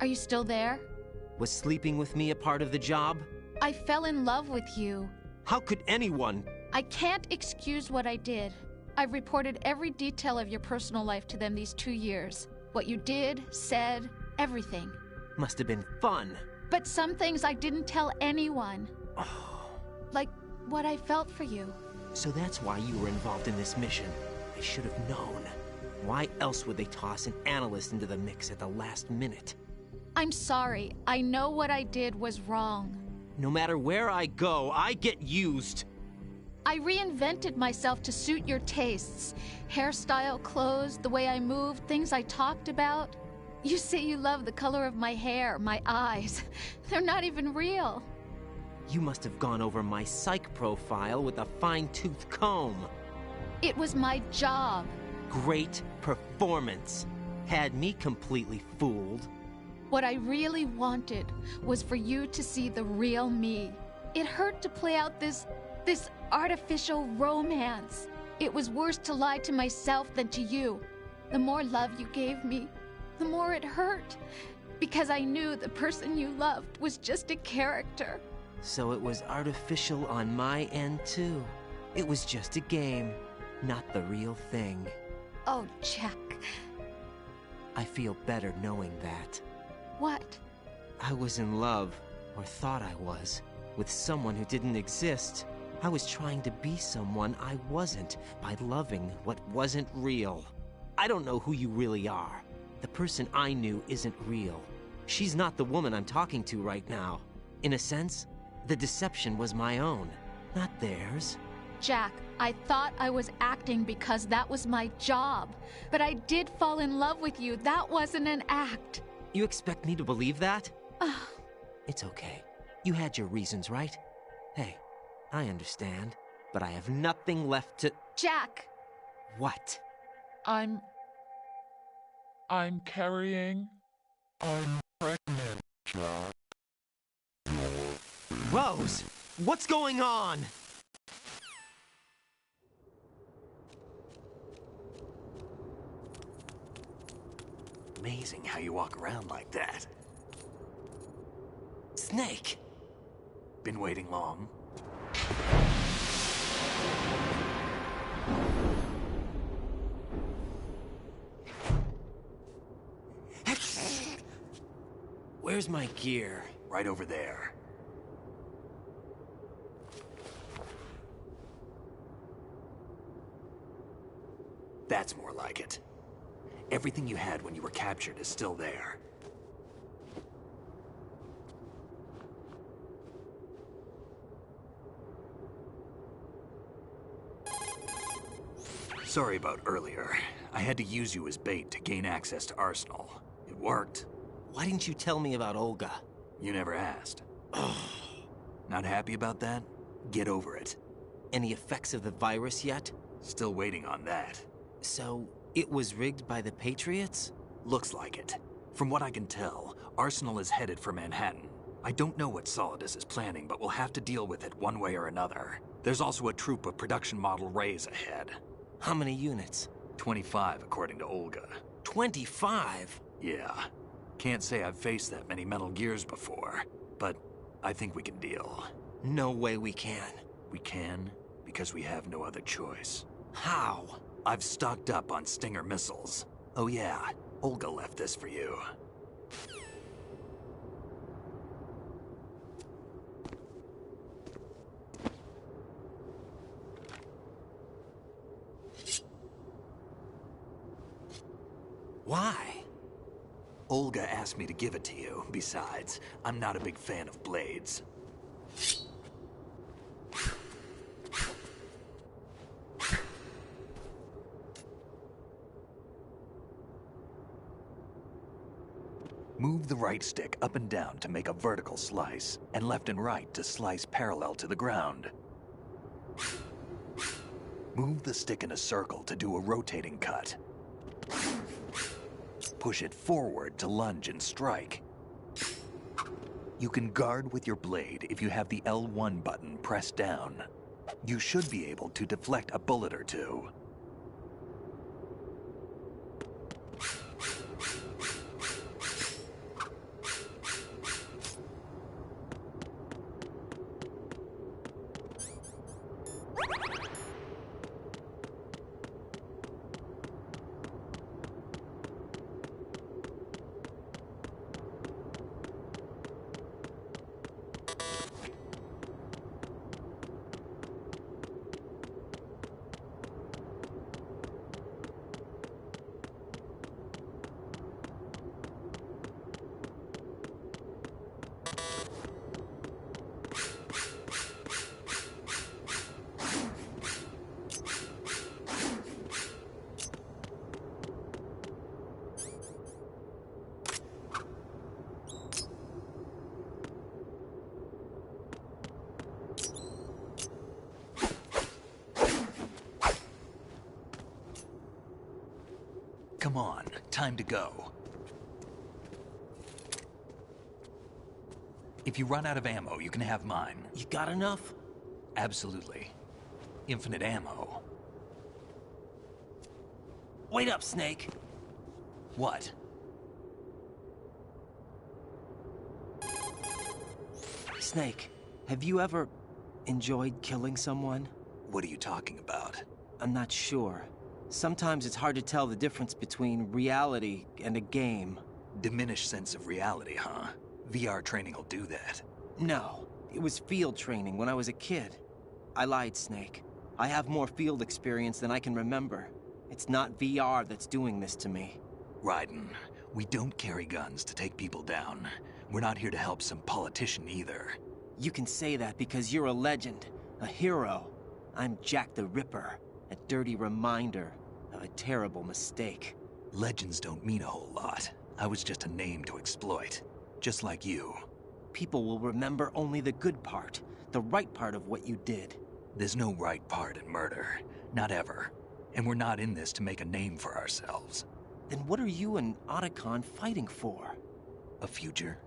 Are you still there? Was sleeping with me a part of the job? I fell in love with you. How could anyone? I can't excuse what I did. I've reported every detail of your personal life to them these 2 years. What you did, said, everything. Must have been fun. But some things I didn't tell anyone. Like what I felt for you. So that's why you were involved in this mission. I should have known. Why else would they toss an analyst into the mix at the last minute? I'm sorry. I know what I did was wrong. No matter where I go, I get used. I reinvented myself to suit your tastes. Hairstyle, clothes, the way I moved, things I talked about. You say you love the color of my hair, my eyes. They're not even real. You must have gone over my psych profile with a fine-tooth comb. It was my job. Great performance. Had me completely fooled. What I really wanted was for you to see the real me. It hurt to play out this artificial romance. It was worse to lie to myself than to you. The more love you gave me, the more it hurt. Because I knew the person you loved was just a character. So it was artificial on my end too. It was just a game, not the real thing. Oh, Jack. I feel better knowing that. What? I was in love, or thought I was, with someone who didn't exist. I was trying to be someone I wasn't by loving what wasn't real. I don't know who you really are. The person I knew isn't real. She's not the woman I'm talking to right now. In a sense, the deception was my own, not theirs. Jack, I thought I was acting because that was my job. But I did fall in love with you. That wasn't an act. You expect me to believe that? It's okay. You had your reasons, right? Hey, I understand, but I have nothing left to... Jack! What? I'm carrying... I'm pregnant, Jack. Rose! What's going on? Amazing how you walk around like that. Snake! Been waiting long? Where's my gear? Right over there. That's more like it. Everything you had when you were captured is still there. Sorry about earlier. I had to use you as bait to gain access to Arsenal. It worked. Why didn't you tell me about Olga? You never asked. Not happy about that? Get over it. Any effects of the virus yet? Still waiting on that. So, it was rigged by the Patriots? Looks like it. From what I can tell, Arsenal is headed for Manhattan. I don't know what Solidus is planning, but we'll have to deal with it one way or another. There's also a troop of production model Rays ahead. How many units? 25, according to Olga. 25? Yeah. Can't say I've faced that many Metal Gears before, but I think we can deal. No way we can. We can, because we have no other choice. How? I've stocked up on Stinger missiles. Oh yeah, Olga left this for you. Why? Olga asked me to give it to you. Besides, I'm not a big fan of blades. Move the right stick up and down to make a vertical slice, and left and right to slice parallel to the ground. Move the stick in a circle to do a rotating cut. Push it forward to lunge and strike. You can guard with your blade if you have the L1 button pressed down. You should be able to deflect a bullet or two. Come on, time to go. If you run out of ammo, you can have mine. You got enough? Absolutely. Infinite ammo. Wait up, Snake. What? Snake, have you ever enjoyed killing someone? What are you talking about? I'm not sure. Sometimes it's hard to tell the difference between reality and a game. Diminished sense of reality, huh? VR training will do that. No, it was field training when I was a kid. I lied, Snake. I have more field experience than I can remember. It's not VR that's doing this to me. Raiden, we don't carry guns to take people down. We're not here to help some politician either. You can say that because you're a legend, a hero. I'm Jack the Ripper, a dirty reminder of a terrible mistake. Legends don't mean a whole lot. I was just a name to exploit, just like you. People will remember only the good part, the right part of what you did. There's no right part in murder, not ever. And we're not in this to make a name for ourselves. Then what are you and Otacon fighting for? A future?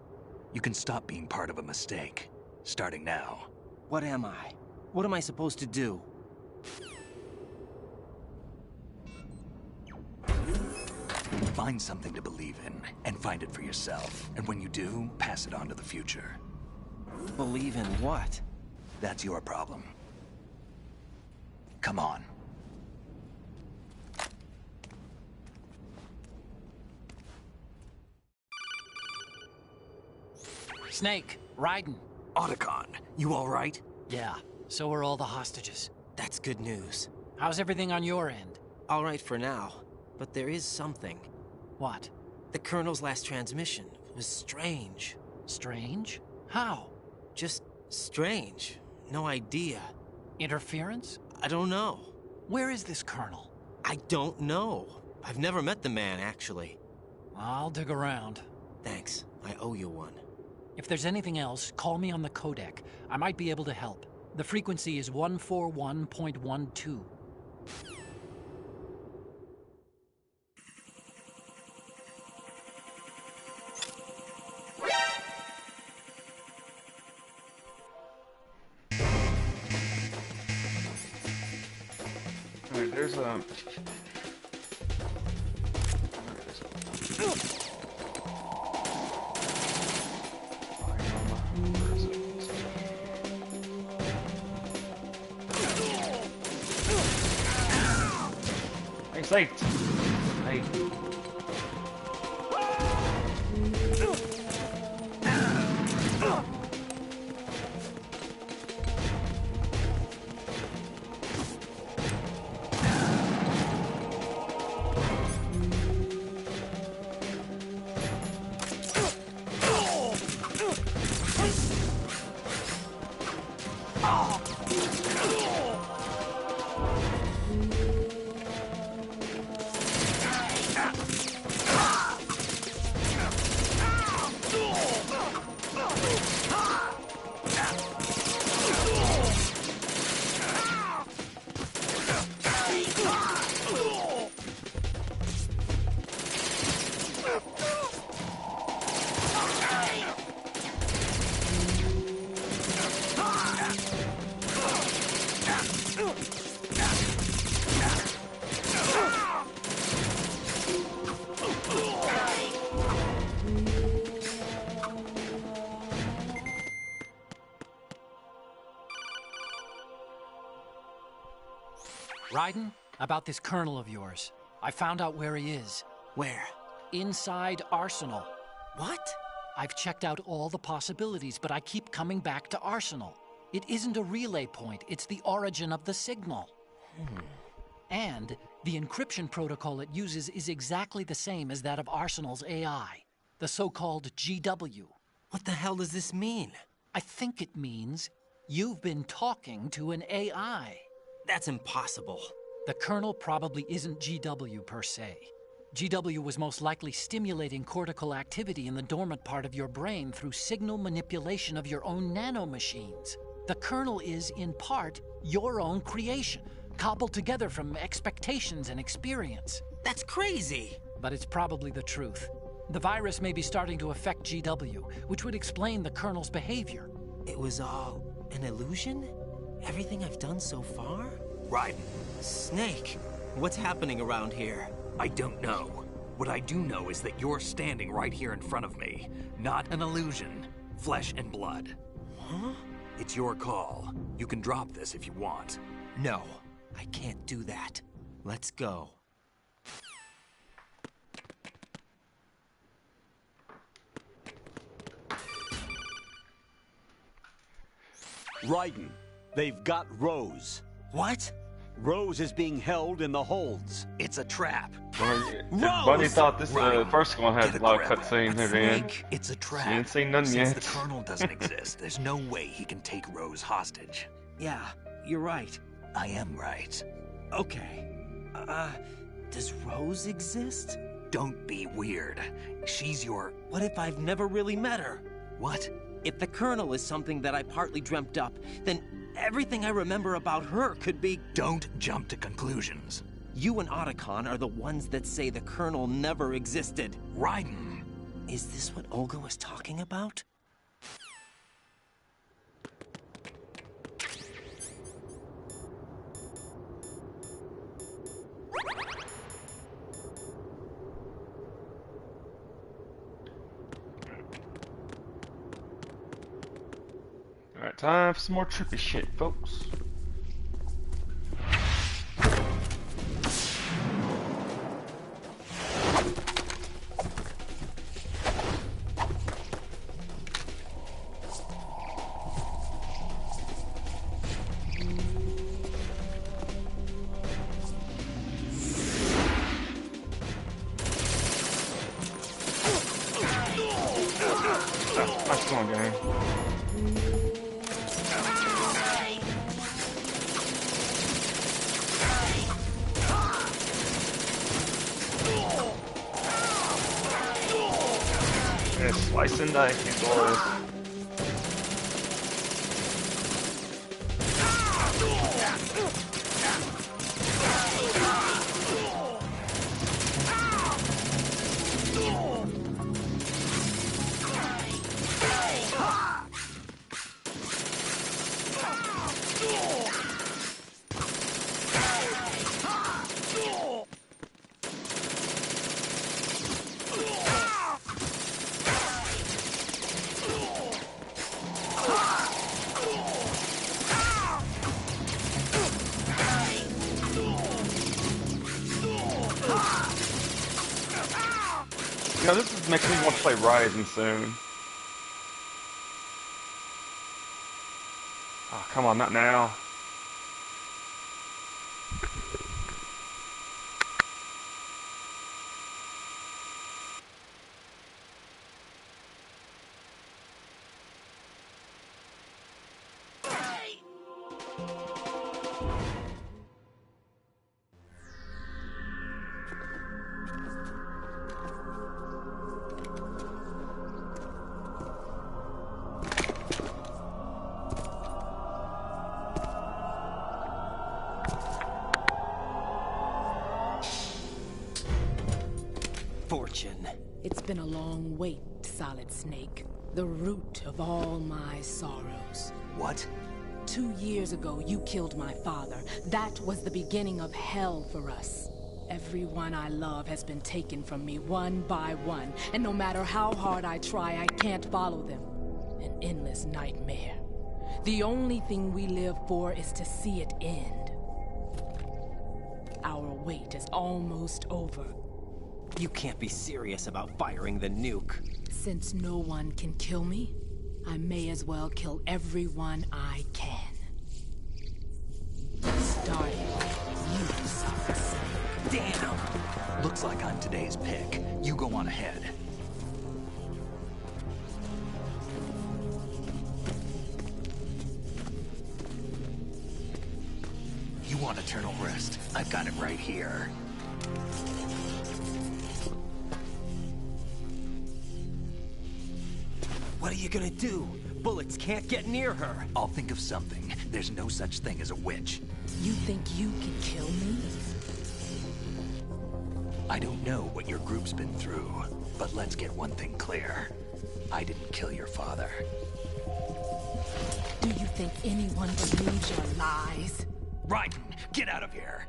You can stop being part of a mistake, starting now. What am I? What am I supposed to do? Find something to believe in, and find it for yourself. And when you do, pass it on to the future. Believe in what? That's your problem. Come on. Snake, Raiden. Otacon, you all right? Yeah, so are all the hostages. That's good news. How's everything on your end? All right for now, but there is something. What? The Colonel's last transmission was strange. Strange? How? Just strange. No idea. Interference? I don't know. Where is this Colonel? I don't know. I've never met the man, actually. I'll dig around. Thanks. I owe you one. If there's anything else, call me on the codec. I might be able to help. The frequency is 141.12. Alright, there's a... Thanks, hey. Hey. Raiden, about this Colonel of yours. I found out where he is. Where? Inside Arsenal. What? I've checked out all the possibilities, but I keep coming back to Arsenal. It isn't a relay point, it's the origin of the signal. And the encryption protocol it uses is exactly the same as that of Arsenal's AI, the so-called GW. What the hell does this mean? I think it means you've been talking to an AI. That's impossible. The Colonel probably isn't GW per se. GW was most likely stimulating cortical activity in the dormant part of your brain through signal manipulation of your own nanomachines. The Colonel is, in part, your own creation, cobbled together from expectations and experience. That's crazy! But it's probably the truth. The virus may be starting to affect GW, which would explain the Colonel's behavior. It was all an illusion? Everything I've done so far? Raiden. Snake, what's happening around here? I don't know. What I do know is that you're standing right here in front of me. Not an illusion. Flesh and blood. Huh? It's your call. You can drop this if you want. No, I can't do that. Let's go. Raiden, they've got Rose. What? Rose is being held in the holds. It's a trap. Bunny thought this first one had a lot of cutscenes at the end. It's a trap. She ain't seen none Since yet. the Colonel doesn't exist, there's no way he can take Rose hostage. Yeah, you're right. I am right. Okay. Does Rose exist? Don't be weird. She's your... What if I've never really met her? What? If the Colonel is something that I partly dreamt up, then everything I remember about her could be... Don't jump to conclusions. You and Otacon are the ones that say the Colonel never existed. Raiden. Is this what Olga was talking about? Alright, time for some more trippy shit, folks. Nice going, gang. Yeah, slice and dice these doors. You know, this makes me want to play Rising soon. Oh, come on, not now. Fortune. It's been a long wait, Solid Snake. The root of all my sorrows. What? 2 years ago, you killed my father. That was the beginning of hell for us. Everyone I love has been taken from me one by one, and no matter how hard I try, I can't follow them. An endless nightmare. The only thing we live for is to see it end. Our wait is almost over. You can't be serious about firing the nuke. Since no one can kill me, I may as well kill everyone I can. Starting with you, Solid Snake. Damn! Looks like I'm today's pick. You go on ahead. You want eternal rest? I've got it right here. What are you gonna do? Bullets can't get near her. I'll think of something. There's no such thing as a witch. You think you can kill me? I don't know what your group's been through, but let's get one thing clear. I didn't kill your father. Do you think anyone believes your lies? Raiden, get out of here!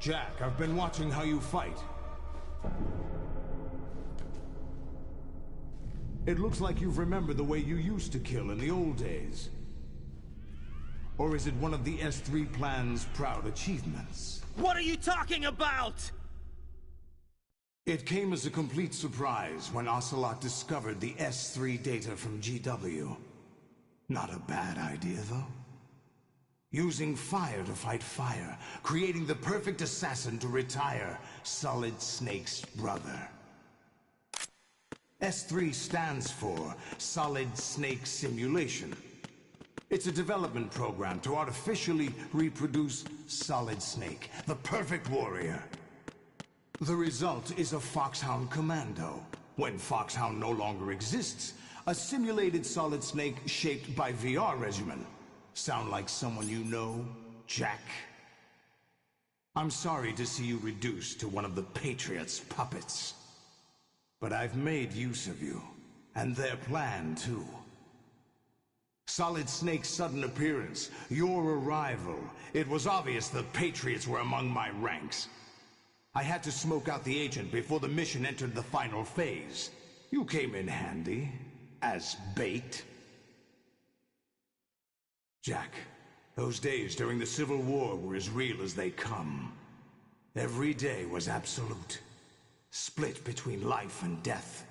Jack, I've been watching how you fight. It looks like you've remembered the way you used to kill in the old days. Or is it one of the S3 plan's proud achievements? What are you talking about? It came as a complete surprise when Ocelot discovered the S3 data from GW. Not a bad idea, though. Using fire to fight fire, creating the perfect assassin to retire Solid Snake's brother. S3 stands for Solid Snake Simulation. It's a development program to artificially reproduce Solid Snake, the perfect warrior. The result is a Foxhound Commando. When Foxhound no longer exists, A simulated Solid Snake shaped by VR regimen. Sound like someone you know, Jack? I'm sorry to see you reduced to one of the Patriots' puppets. But I've made use of you, and their plan too. Solid Snake's sudden appearance, your arrival. It was obvious the Patriots were among my ranks. I had to smoke out the agent before the mission entered the final phase. You came in handy, as bait. Jack, those days during the Civil War were as real as they come. Every day was absolute, split between life and death.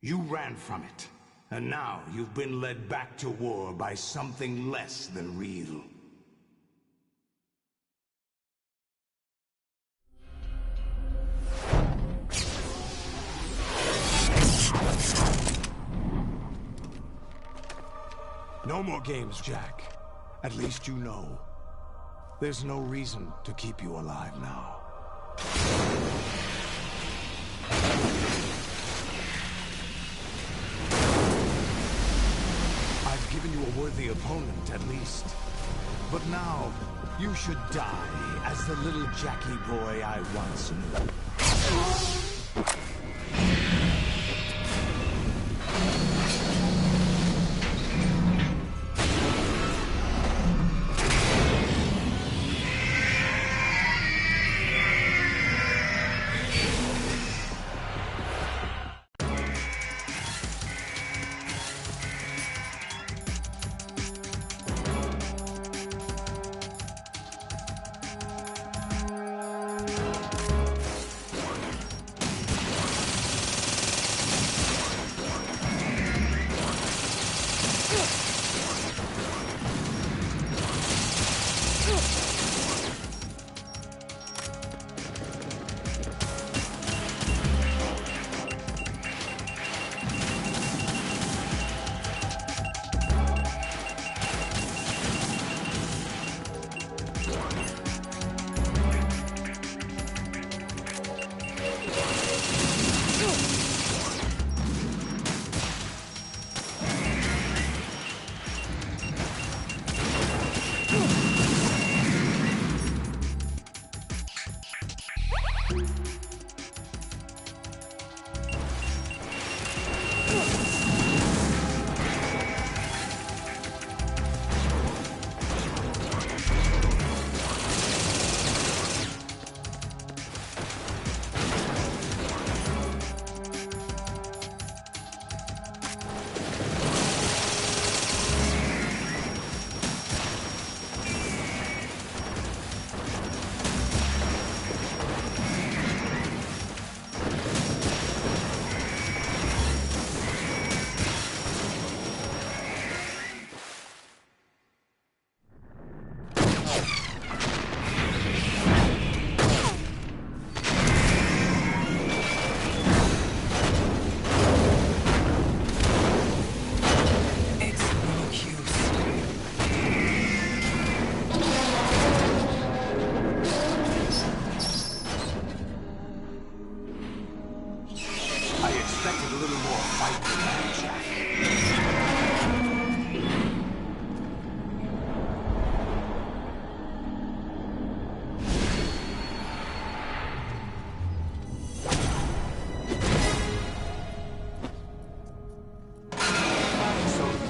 You ran from it. And now you've been led back to war by something less than real. No more games, Jack. At least you know. There's no reason to keep you alive now. I've given you a worthy opponent, at least. But now, you should die as the little Jackie boy I once knew.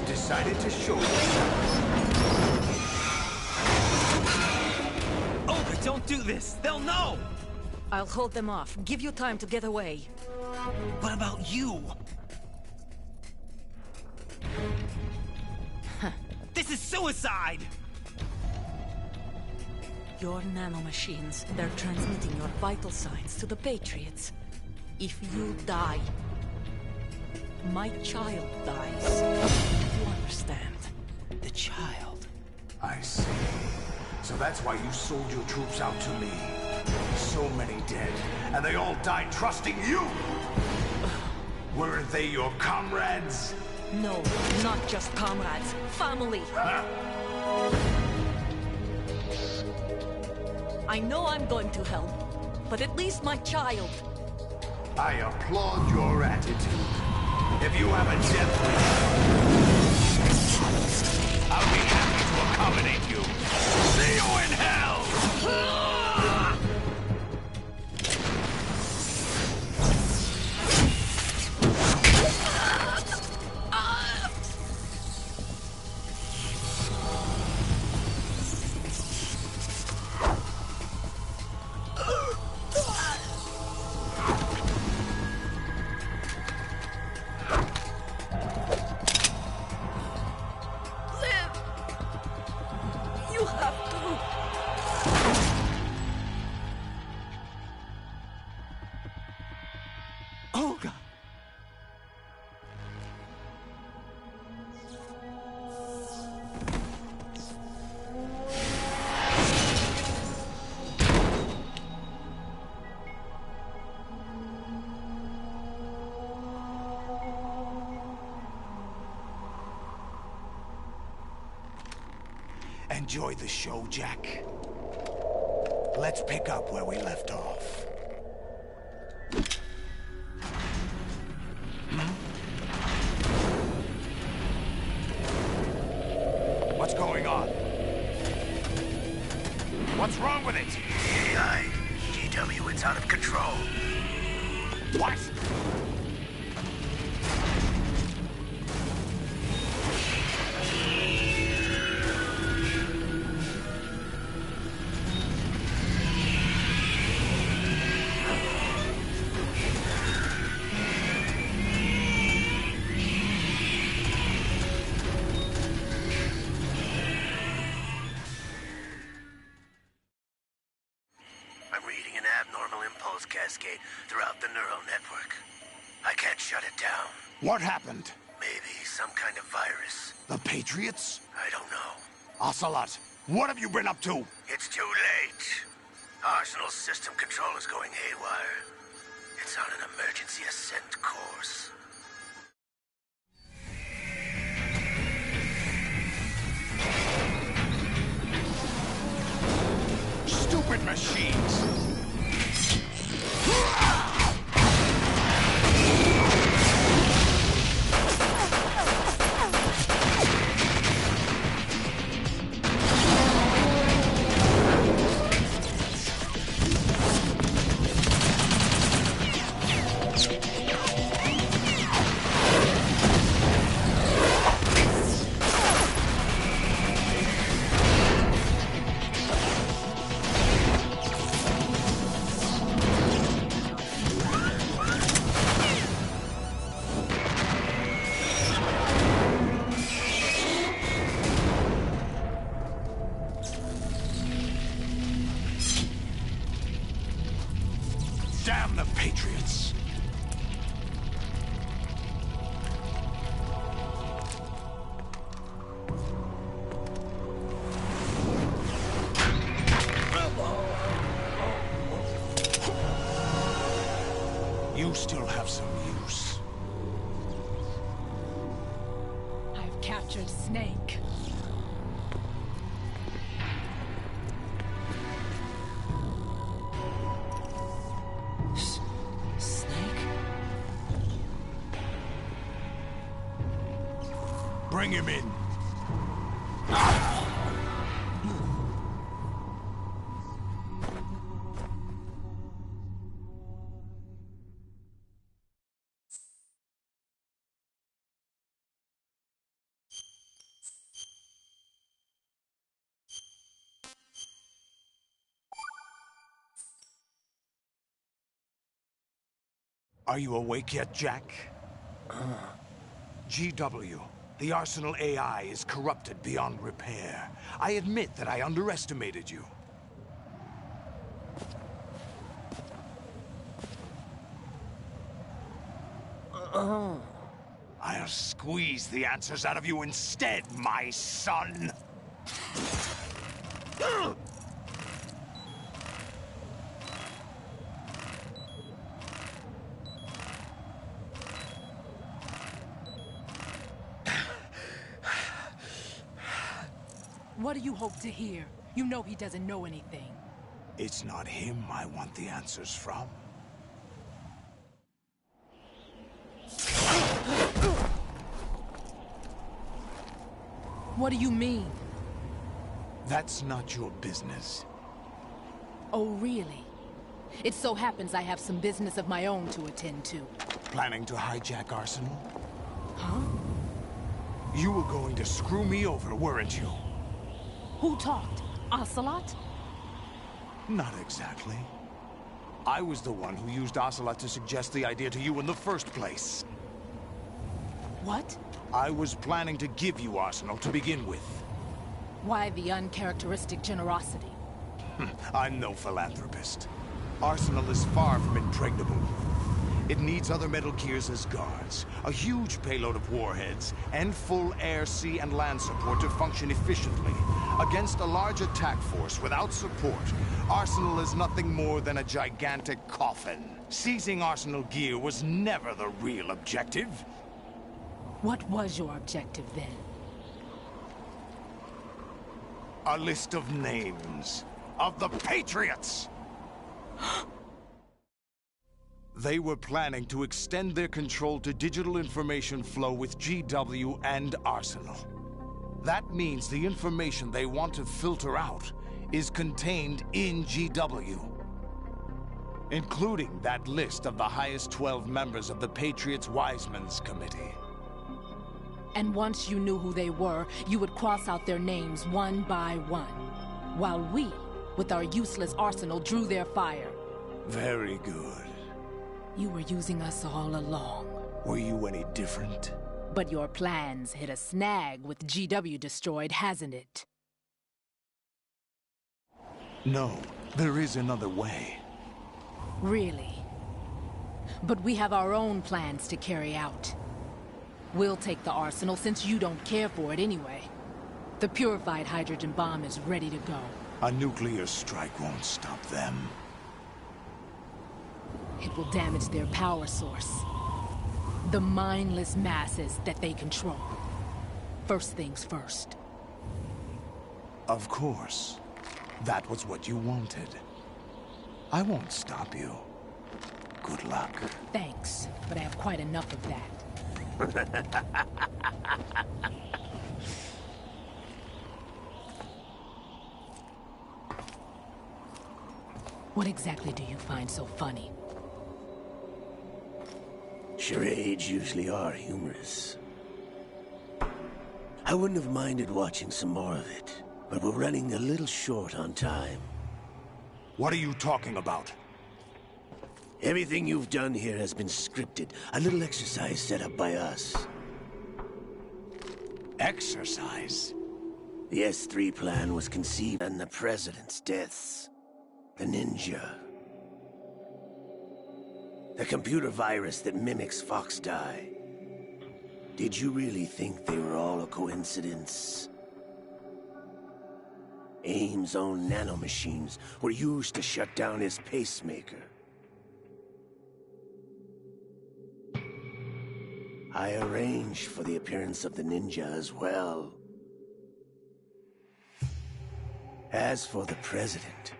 Decided to show Olga, don't do this! They'll know! I'll hold them off. Give you time to get away. What about you? This is suicide! Your nanomachines, they're transmitting your vital signs to the Patriots. If you die, my child dies. You understand? The child. I see. So that's why you sold your troops out to me. So many dead, and they all died trusting you! Weren't they your comrades? No, not just comrades. Family! I know I'm going to hell, but at least my child. I applaud your attitude. If you have a death wish, I'll be happy to accommodate you. See you in hell! Olga! Enjoy the show, Jack. Let's pick up where we left off. What's going on? What's wrong with it? AI, GW, it's out of control. What? Cascade throughout the neural network. I can't shut it down. What happened? Maybe some kind of virus. The Patriots? I don't know. Ocelot, what have you been up to? It's too late. Arsenal's system control is going haywire. It's on an emergency ascent course. Stupid machines! Damn the Patriots! You still have some use. I've captured Snake. Bring him in. Are you awake yet, Jack? GW. The Arsenal AI is corrupted beyond repair. I admit that I underestimated you. I'll squeeze the answers out of you instead, my son! What do you hope to hear? You know he doesn't know anything. It's not him I want the answers from. What do you mean? That's not your business. Oh, really? It so happens I have some business of my own to attend to. Planning to hijack Arsenal? Huh? You were going to screw me over, weren't you? Who talked? Ocelot? Not exactly. I was the one who used Ocelot to suggest the idea to you in the first place. What? I was planning to give you Arsenal to begin with. Why the uncharacteristic generosity? I'm no philanthropist. Arsenal is far from impregnable. It needs other Metal Gears as guards, a huge payload of warheads, and full air, sea, and land support to function efficiently. Against a large attack force without support, Arsenal is nothing more than a gigantic coffin. Seizing Arsenal gear was never the real objective. What was your objective then? A list of names of the Patriots! They were planning to extend their control to digital information flow with GW and Arsenal. That means the information they want to filter out is contained in GW, including that list of the highest 12 members of the Patriots Wiseman's Committee. And once you knew who they were, you would cross out their names one by one, while we, with our useless arsenal, drew their fire. Very good. You were using us all along. Were you any different? But your plans hit a snag with GW destroyed, hasn't it? No, there is another way. Really? But we have our own plans to carry out. We'll take the arsenal since you don't care for it anyway. The purified hydrogen bomb is ready to go. A nuclear strike won't stop them. It will damage their power source. The mindless masses that they control. First things first. Of course. That was what you wanted. I won't stop you. Good luck. Thanks, but I have quite enough of that. What exactly do you find so funny? Charades usually are humorous. I wouldn't have minded watching some more of it, but we're running a little short on time. What are you talking about? Everything you've done here has been scripted. A little exercise set up by us. Exercise? The S3 plan was conceived on the President's deaths. The Ninja. The computer virus that mimics Foxdie. Did you really think they were all a coincidence? AIM's own nanomachines were used to shut down his pacemaker. I arranged for the appearance of the Ninja as well. As for the President,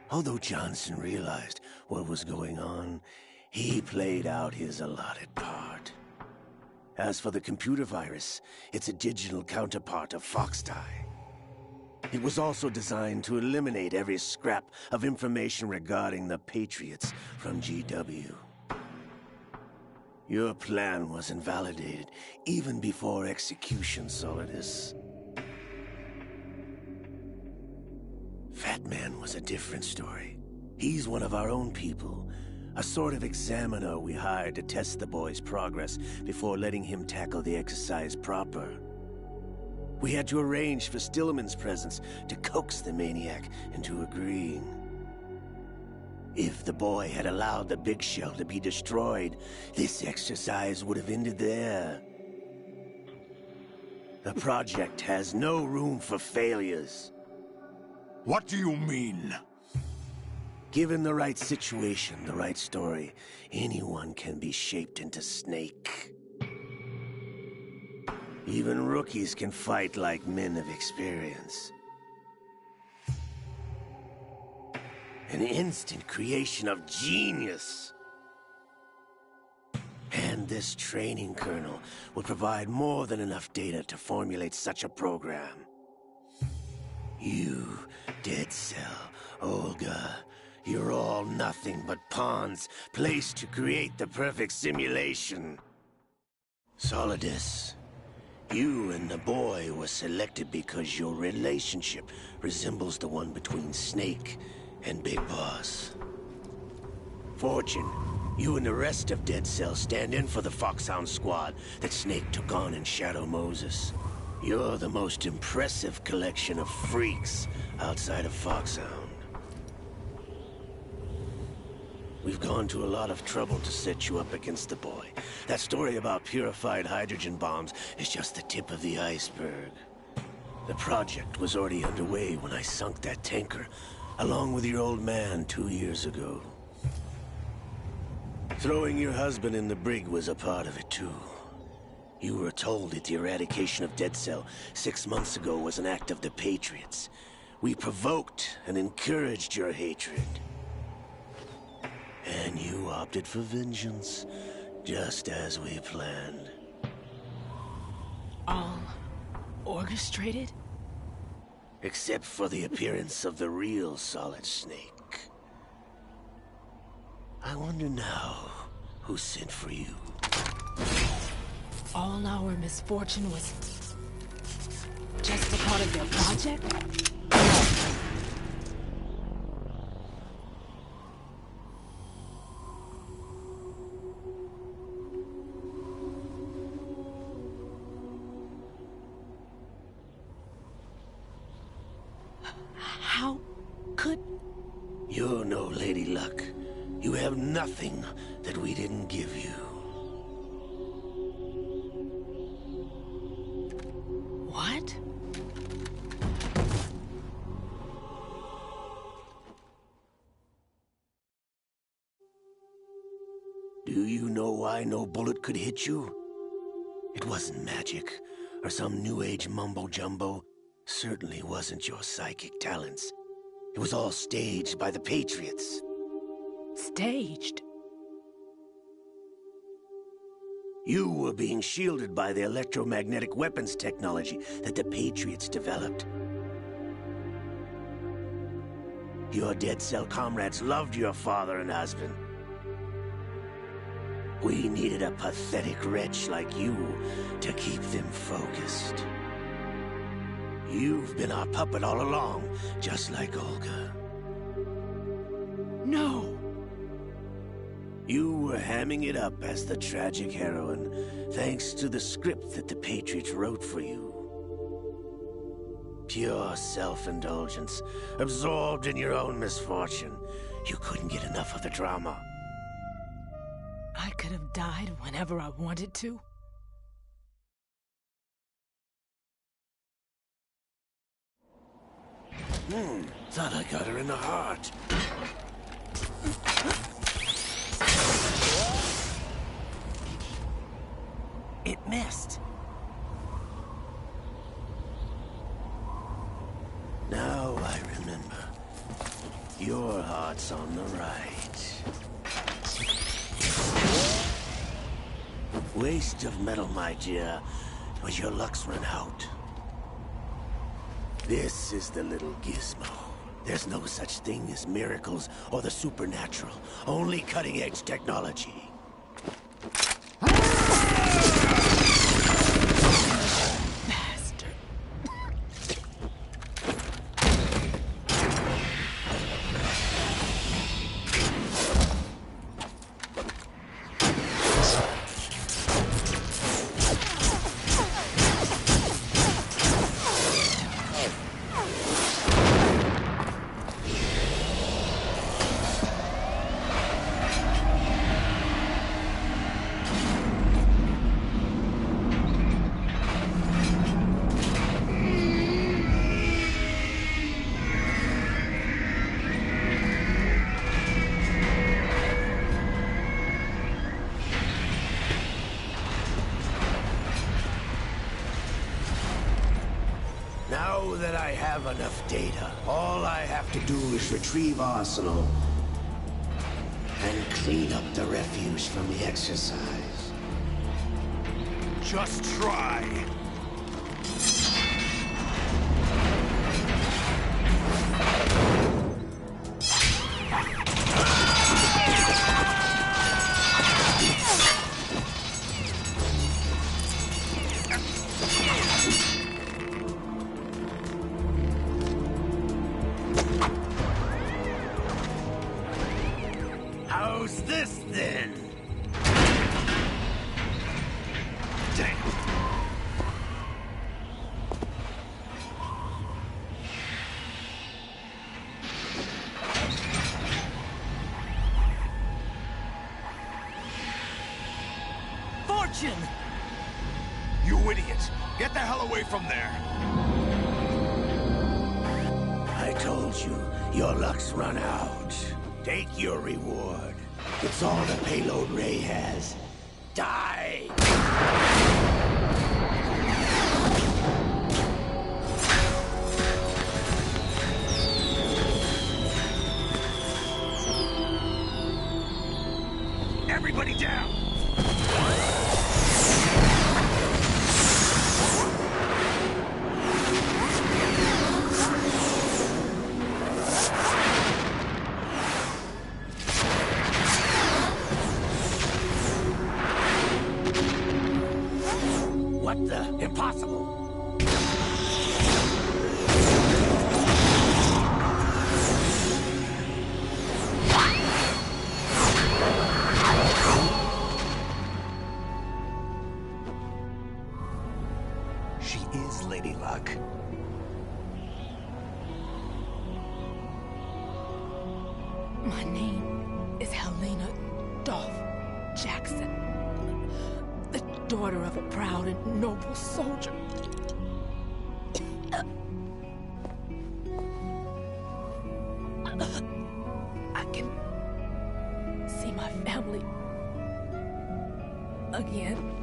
although Johnson realized what was going on, he played out his allotted part. As for the computer virus, it's a digital counterpart of Foxdie. It was also designed to eliminate every scrap of information regarding the Patriots from GW. Your plan was invalidated even before execution, Solidus. Fat Man was a different story. He's one of our own people, a sort of examiner we hired to test the boy's progress before letting him tackle the exercise proper. We had to arrange for Stillman's presence to coax the maniac into agreeing. If the boy had allowed the big shell to be destroyed, this exercise would have ended there. The project has no room for failures. What do you mean? Given the right situation, the right story, anyone can be shaped into Snake. Even rookies can fight like men of experience. An instant creation of genius. And And this training kernel would provide more than enough data to formulate such a program. You, Dead Cell, Olga, you're all nothing but pawns placed to create the perfect simulation. Solidus, you and the boy were selected because your relationship resembles the one between Snake and Big Boss. Fortune, you and the rest of Dead Cell stand in for the Foxhound squad that Snake took on in Shadow Moses. You're the most impressive collection of freaks outside of Foxhound. We've gone to a lot of trouble to set you up against the boy. That story about purified hydrogen bombs is just the tip of the iceberg. The project was already underway when I sunk that tanker, along with your old man 2 years ago. Throwing your husband in the brig was a part of it too. You were told that the eradication of Dead Cell 6 months ago was an act of the Patriots. We provoked and encouraged your hatred. And you opted for vengeance, just as we planned. All orchestrated? Except for the appearance of the real Solid Snake. I wonder now who sent for you. All our misfortune was just a part of their project? How could... You're no Lady Luck. You have nothing that we didn't give you. What? Do you know why no bullet could hit you? It wasn't magic, or some new age mumbo-jumbo. Certainly wasn't your psychic talents. It was all staged by the Patriots. Staged? You were being shielded by the electromagnetic weapons technology that the Patriots developed. Your Dead Cell comrades loved your father and husband. We needed a pathetic wretch like you to keep them focused. You've been our puppet all along, just like Olga. No! You were hamming it up as the tragic heroine, thanks to the script that the Patriots wrote for you. Pure self-indulgence, absorbed in your own misfortune. You couldn't get enough of the drama. I could have died whenever I wanted to. Thought I got her in the heart. It missed. Now I remember. Your heart's on the right. Waste of metal, my dear, but your luck's run out. This is the little gizmo. There's no such thing as miracles or the supernatural. Only cutting-edge technology. Now that I have enough data, all I have to do is retrieve Arsenal and clean up the refuse from the exercise. Just try. How's this then? Damn. Fortune! You idiot! Get the hell away from there! I told you, your luck's run out. Take your reward. It's all the payload Ray has. Die! Everybody down! What the? Impossible! She is Lady Luck. My name is Helena Dolph Jackson, the daughter of a proud and noble soldier. I can see my family again.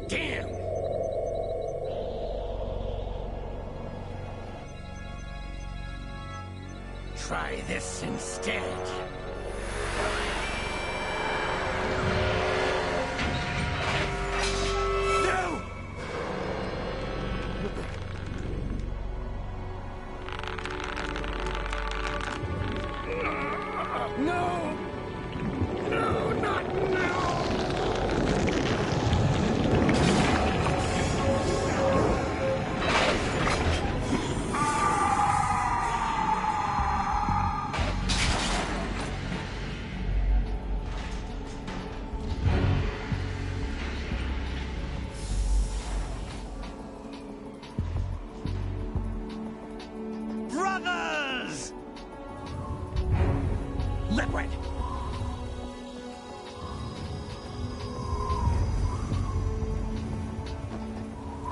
Damn! Try this instead. No! No! No, not now! Brothers! Liquid!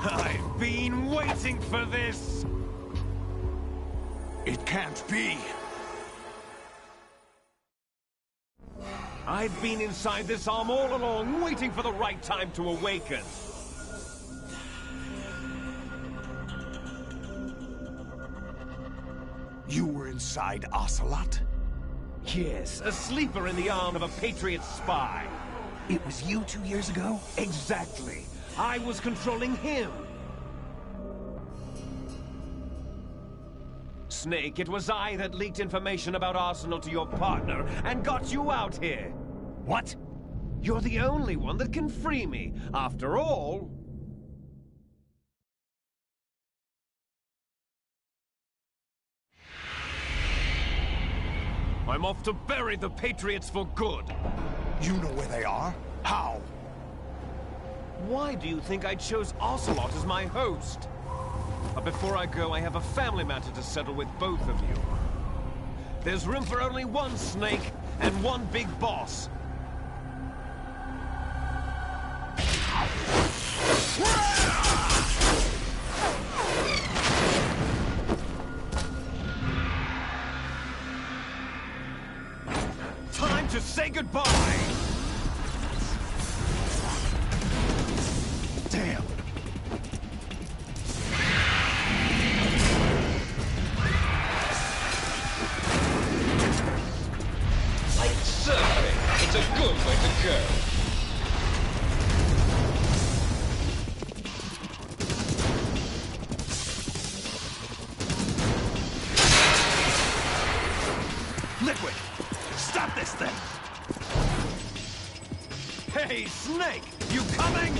I've been waiting for this! It can't be. I've been inside this arm all along, waiting for the right time to awaken. You were inside Ocelot? Yes, a sleeper in the arm of a Patriot spy. It was you 2 years ago? Exactly. I was controlling him. Snake, it was I that leaked information about Arsenal to your partner and got you out here. What? You're the only one that can free me. After all... I'm off to bury the Patriots for good. You know where they are? How? Why do you think I chose Ocelot as my host? But before I go, I have a family matter to settle with both of you. There's room for only one Snake and one big boss. Time to say goodbye! Damn! Liquid! Stop this thing! Hey, Snake! You coming?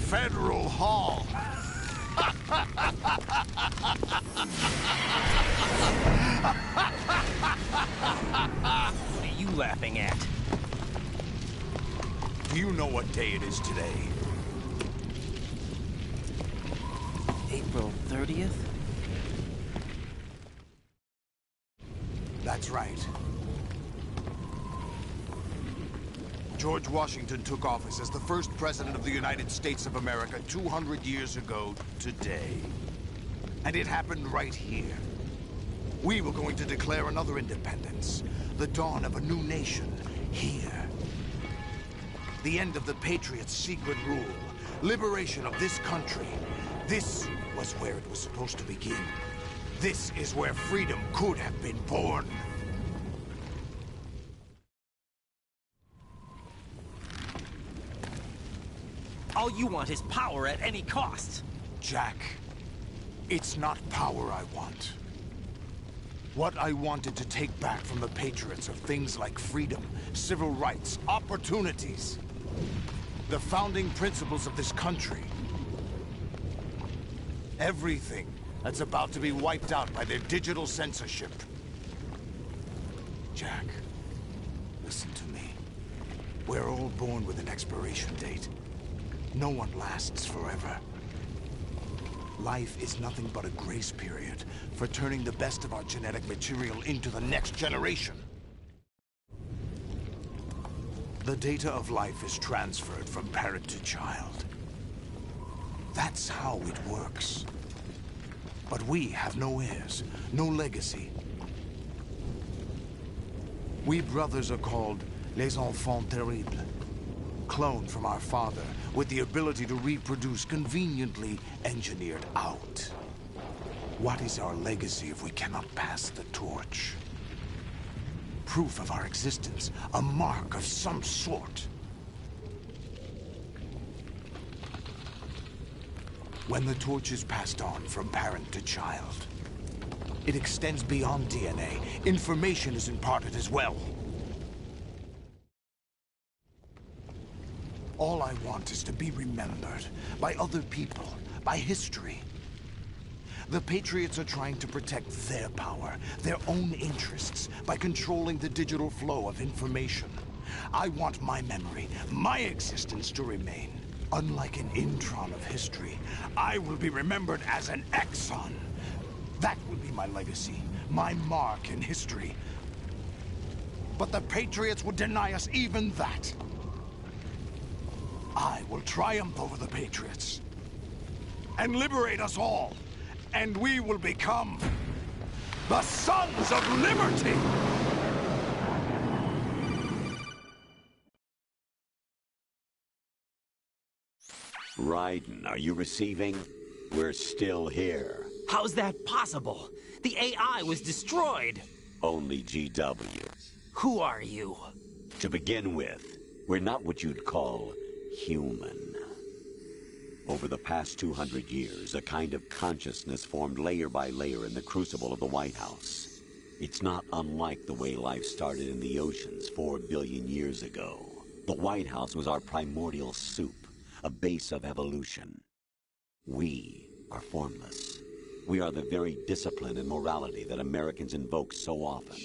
Federal Hall. What are you laughing at? Do you know what day it is today? April 30th? That's right. George Washington took office as the first president of the United States of America 200 years ago today. And it happened right here. We were going to declare another independence, the dawn of a new nation, here. The end of the Patriots' secret rule, liberation of this country. This was where it was supposed to begin. This is where freedom could have been born. All you want is power at any cost. Jack, it's not power I want. What I wanted to take back from the Patriots are things like freedom, civil rights, opportunities. The founding principles of this country. Everything that's about to be wiped out by their digital censorship. Jack, listen to me. We're all born with an expiration date. No one lasts forever. Life is nothing but a grace period for turning the best of our genetic material into the next generation. The data of life is transferred from parent to child. That's how it works. But we have no heirs, no legacy. We brothers are called les enfants terribles. Cloned from our father, with the ability to reproduce conveniently engineered out. What is our legacy if we cannot pass the torch? Proof of our existence, a mark of some sort. When the torch is passed on from parent to child, it extends beyond DNA. Information is imparted as well. All I want is to be remembered by other people, by history. The Patriots are trying to protect their power, their own interests, by controlling the digital flow of information. I want my memory, my existence to remain. Unlike an intron of history, I will be remembered as an exon. That will be my legacy, my mark in history. But the Patriots would deny us even that. I will triumph over the Patriots and liberate us all, and we will become the Sons of Liberty! Raiden, are you receiving? We're still here. How's that possible? The AI was destroyed. Only GW. Who are you? To begin with, we're not what you'd call human. Over the past 200 years, a kind of consciousness formed layer by layer in the crucible of the White House. It's not unlike the way life started in the oceans 4 billion years ago. The White House was our primordial soup, a base of evolution. We are formless. We are the very discipline and morality that Americans invoke so often.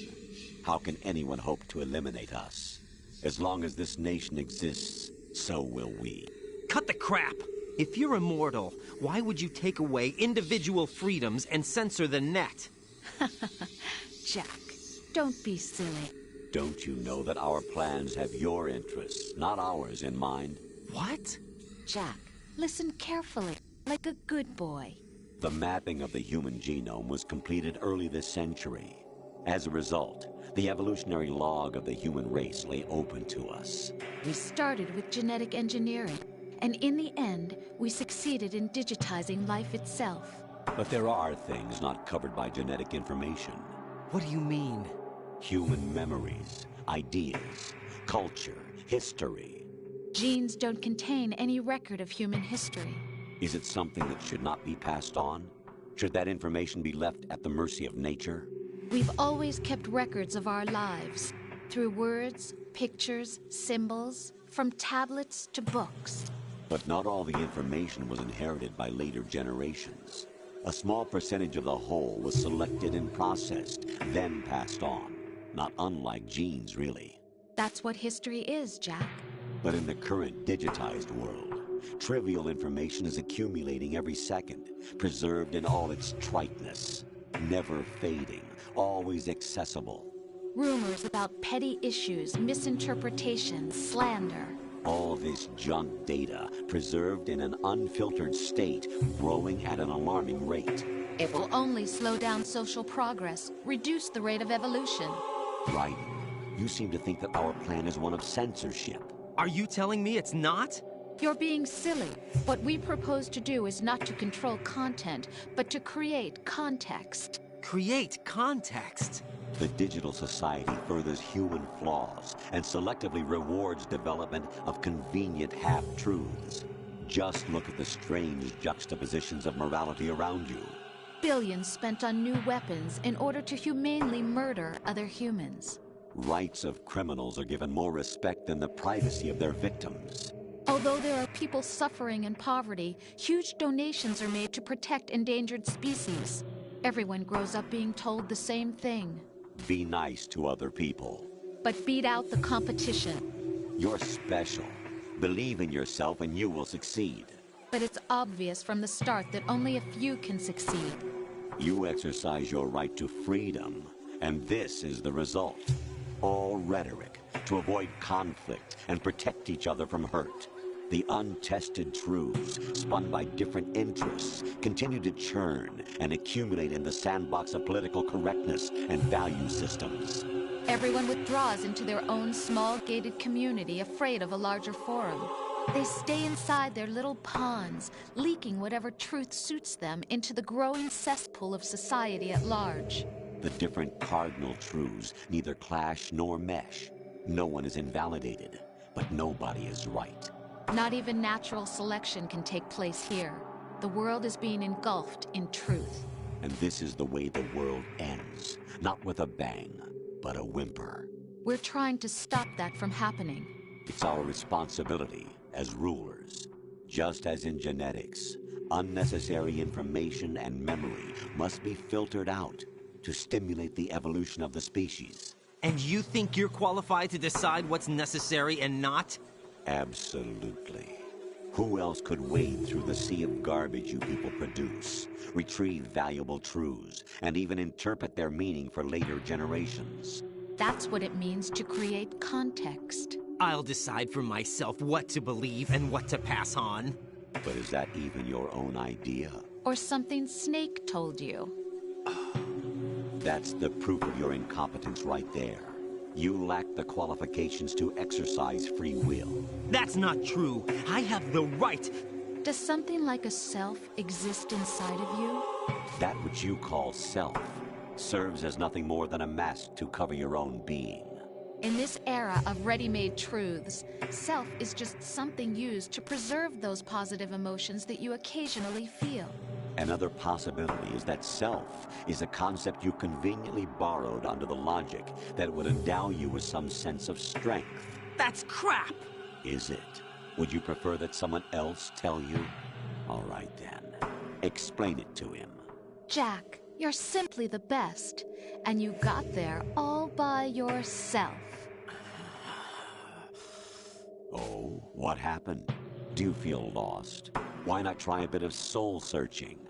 How can anyone hope to eliminate us? As long as this nation exists, so will we. Cut the crap! If you're immortal, why would you take away individual freedoms and censor the net? Jack, don't be silly. Don't you know that our plans have your interests, not ours, in mind? What? Jack, listen carefully, like a good boy. The mapping of the human genome was completed early this century. As a result, the evolutionary log of the human race lay open to us. We started with genetic engineering, and in the end, we succeeded in digitizing life itself. But there are things not covered by genetic information. What do you mean? Human memories, ideas, culture, history. Genes don't contain any record of human history. Is it something that should not be passed on? Should that information be left at the mercy of nature? We've always kept records of our lives, through words, pictures, symbols, from tablets to books. But not all the information was inherited by later generations. A small percentage of the whole was selected and processed, then passed on. Not unlike genes, really. That's what history is, Jack. But in the current digitized world, trivial information is accumulating every second, preserved in all its triteness, never fading, always accessible. Rumors about petty issues, misinterpretations, slander. All this junk data, preserved in an unfiltered state, growing at an alarming rate. It will only slow down social progress, reduce the rate of evolution. Right. You seem to think that our plan is one of censorship. Are you telling me it's not? You're being silly. What we propose to do is not to control content, but to create context. Create context? The digital society furthers human flaws and selectively rewards development of convenient half-truths. Just look at the strange juxtapositions of morality around you. Billions spent on new weapons in order to humanely murder other humans. Rights of criminals are given more respect than the privacy of their victims. Although there are people suffering in poverty, huge donations are made to protect endangered species. Everyone grows up being told the same thing. Be nice to other people. But beat out the competition. You're special. Believe in yourself and you will succeed. But it's obvious from the start that only a few can succeed. You exercise your right to freedom, and this is the result. All rhetoric to avoid conflict and protect each other from hurt. The untested truths, spun by different interests, continue to churn and accumulate in the sandbox of political correctness and value systems. Everyone withdraws into their own small gated community, afraid of a larger forum. They stay inside their little ponds, leaking whatever truth suits them into the growing cesspool of society at large. The different cardinal truths neither clash nor mesh. No one is invalidated, but nobody is right. Not even natural selection can take place here. The world is being engulfed in truth. And this is the way the world ends. Not with a bang, but a whimper. We're trying to stop that from happening. It's our responsibility as rulers. Just as in genetics, unnecessary information and memory must be filtered out to stimulate the evolution of the species. And you think you're qualified to decide what's necessary and not? Absolutely. Who else could wade through the sea of garbage you people produce, retrieve valuable truths, and even interpret their meaning for later generations? That's what it means to create context. I'll decide for myself what to believe and what to pass on. But is that even your own idea? Or something Snake told you? That's the proof of your incompetence right there. You lack the qualifications to exercise free will. That's not true. I have the right. Does something like a self exist inside of you? That which you call self serves as nothing more than a mask to cover your own being. In this era of ready-made truths, self is just something used to preserve those positive emotions that you occasionally feel. Another possibility is that self is a concept you conveniently borrowed under the logic that would endow you with some sense of strength. That's crap! Is it? Would you prefer that someone else tell you? All right then. Explain it to him. Jack, you're simply the best, and you got there all by yourself. Oh, what happened? Do you feel lost? Why not try a bit of soul searching?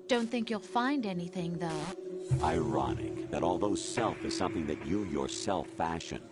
Don't think you'll find anything, though. Ironic that although self is something that you yourself fashioned,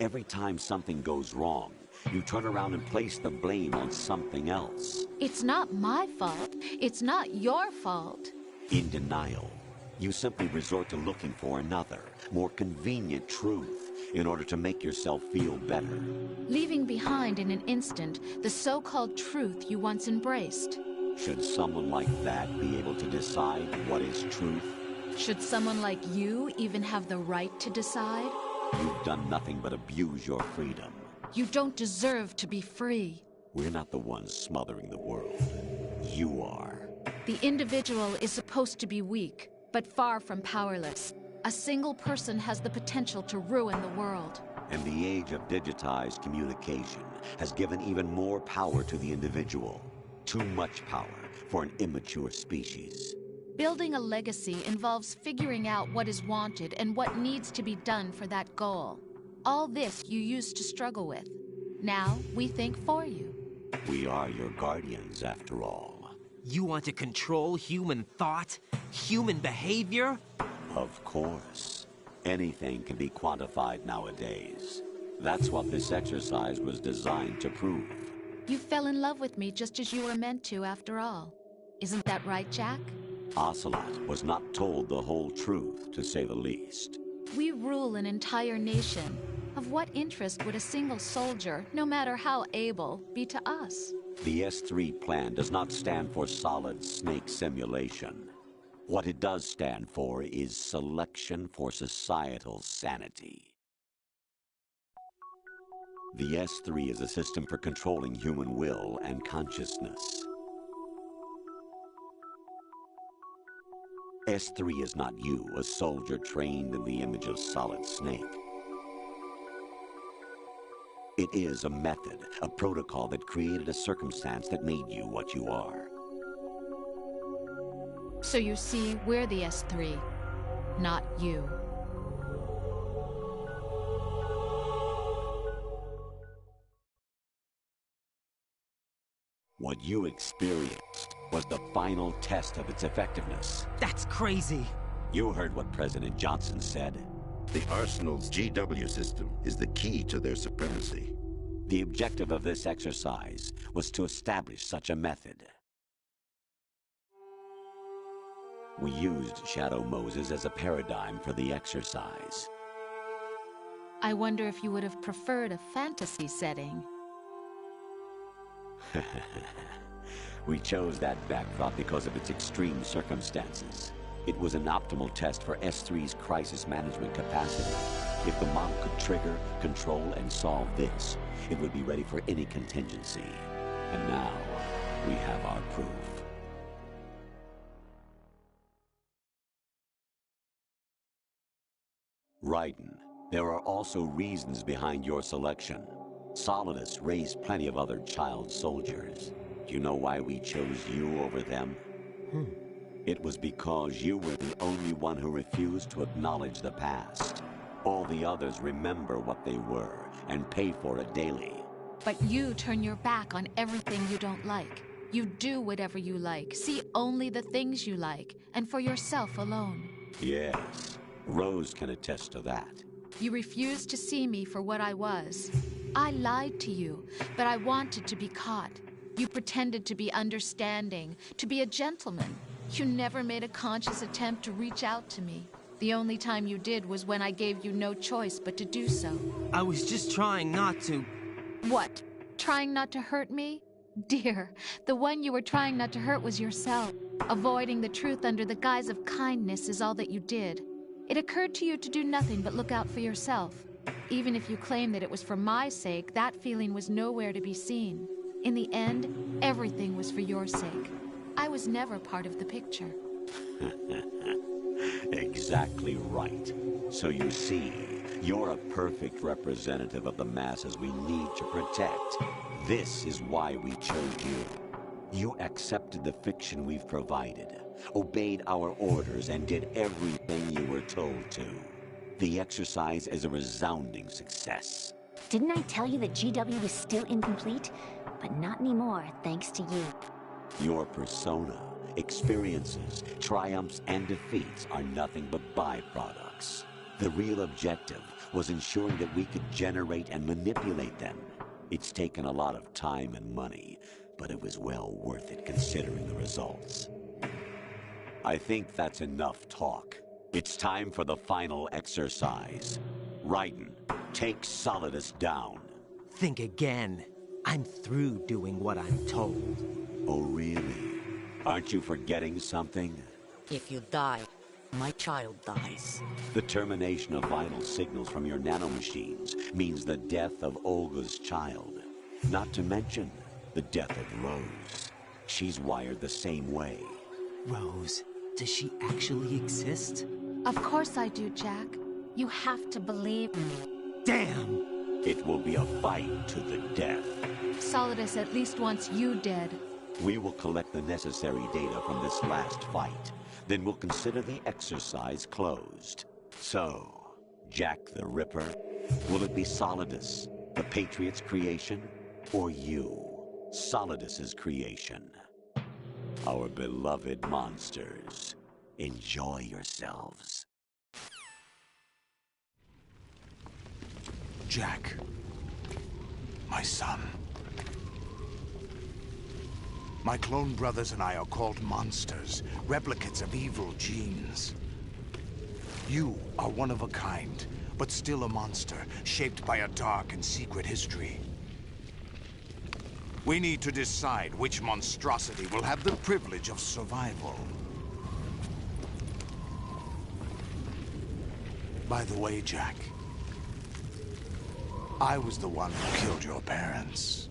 every time something goes wrong, you turn around and place the blame on something else. It's not my fault. It's not your fault. In denial, you simply resort to looking for another, more convenient truth in order to make yourself feel better. Leaving behind in an instant the so-called truth you once embraced. Should someone like that be able to decide what is truth? Should someone like you even have the right to decide? You've done nothing but abuse your freedom. You don't deserve to be free. We're not the ones smothering the world. You are. The individual is supposed to be weak, but far from powerless. A single person has the potential to ruin the world. And the age of digitized communication has given even more power to the individual. Too much power for an immature species. Building a legacy involves figuring out what is wanted and what needs to be done for that goal. All this you used to struggle with. Now we think for you. We are your guardians, after all. You want to control human thought? Human behavior? Of course. Anything can be quantified nowadays. That's what this exercise was designed to prove. You fell in love with me just as you were meant to, after all. Isn't that right, Jack? Ocelot was not told the whole truth, to say the least. We rule an entire nation. Of what interest would a single soldier, no matter how able, be to us? The S3 plan does not stand for solid snake simulation. What it does stand for is selection for societal sanity. The S3 is a system for controlling human will and consciousness. S3 is not you, a soldier trained in the image of Solid Snake. It is a method, a protocol that created a circumstance that made you what you are. So you see, we're the S3, not you. What you experienced was the final test of its effectiveness. That's crazy. You heard what President Johnson said. The Arsenal's GW system is the key to their supremacy. The objective of this exercise was to establish such a method. We used Shadow Moses as a paradigm for the exercise. I wonder if you would have preferred a fantasy setting. We chose that backdrop because of its extreme circumstances. It was an optimal test for S3's crisis management capacity. If the model could trigger, control, and solve this, it would be ready for any contingency. And now, we have our proof. Raiden, there are also reasons behind your selection. Solidus raised plenty of other child soldiers. Do you know why we chose you over them? It was because you were the only one who refused to acknowledge the past. All the others remember what they were and pay for it daily. But you turn your back on everything you don't like. You do whatever you like, see only the things you like, and for yourself alone. Yes, Rose can attest to that. You refused to see me for what I was. I lied to you, but I wanted to be caught. You pretended to be understanding, to be a gentleman. You never made a conscious attempt to reach out to me. The only time you did was when I gave you no choice but to do so. I was just trying not to... What? Trying not to hurt me? Dear, the one you were trying not to hurt was yourself. Avoiding the truth under the guise of kindness is all that you did. It occurred to you to do nothing but look out for yourself. Even if you claim that it was for my sake, that feeling was nowhere to be seen. In the end, everything was for your sake. I was never part of the picture. Exactly right. So you see, you're a perfect representative of the masses we need to protect. This is why we chose you. You accepted the fiction we've provided, obeyed our orders, and did everything you were told to. The exercise is a resounding success. Didn't I tell you that GW was still incomplete? But not anymore, thanks to you. Your persona, experiences, triumphs, and defeats are nothing but byproducts. The real objective was ensuring that we could generate and manipulate them. It's taken a lot of time and money, but it was well worth it considering the results. I think that's enough talk. It's time for the final exercise. Raiden, take Solidus down. Think again. I'm through doing what I'm told. Oh, really? Aren't you forgetting something? If you die, my child dies. The termination of vital signals from your nanomachines means the death of Olga's child. Not to mention the death of Rose. She's wired the same way. Rose, does she actually exist? Of course I do, Jack. You have to believe me. Damn! It will be a fight to the death. Solidus at least wants you dead. We will collect the necessary data from this last fight. Then we'll consider the exercise closed. So, Jack the Ripper, will it be Solidus, the Patriot's creation, or you, Solidus's creation? Our beloved monsters, enjoy yourselves. Jack, my son. My clone brothers and I are called monsters, replicates of evil genes. You are one of a kind, but still a monster, shaped by a dark and secret history. We need to decide which monstrosity will have the privilege of survival. By the way, Jack, I was the one who killed your parents.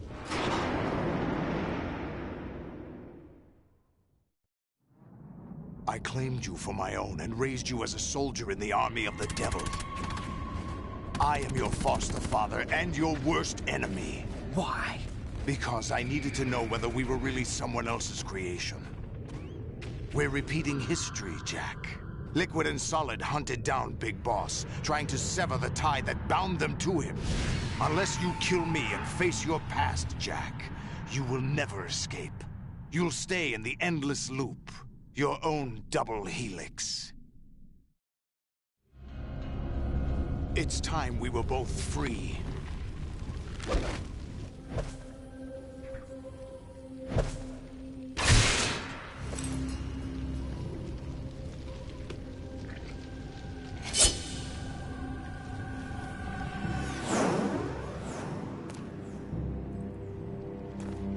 I claimed you for my own and raised you as a soldier in the army of the devil. I am your foster father and your worst enemy. Why? Because I needed to know whether we were really someone else's creation. We're repeating history, Jack. Liquid and Solid hunted down Big Boss, trying to sever the tie that bound them to him. Unless you kill me and face your past, Jack, you will never escape. You'll stay in the endless loop. Your own double helix. It's time we were both free.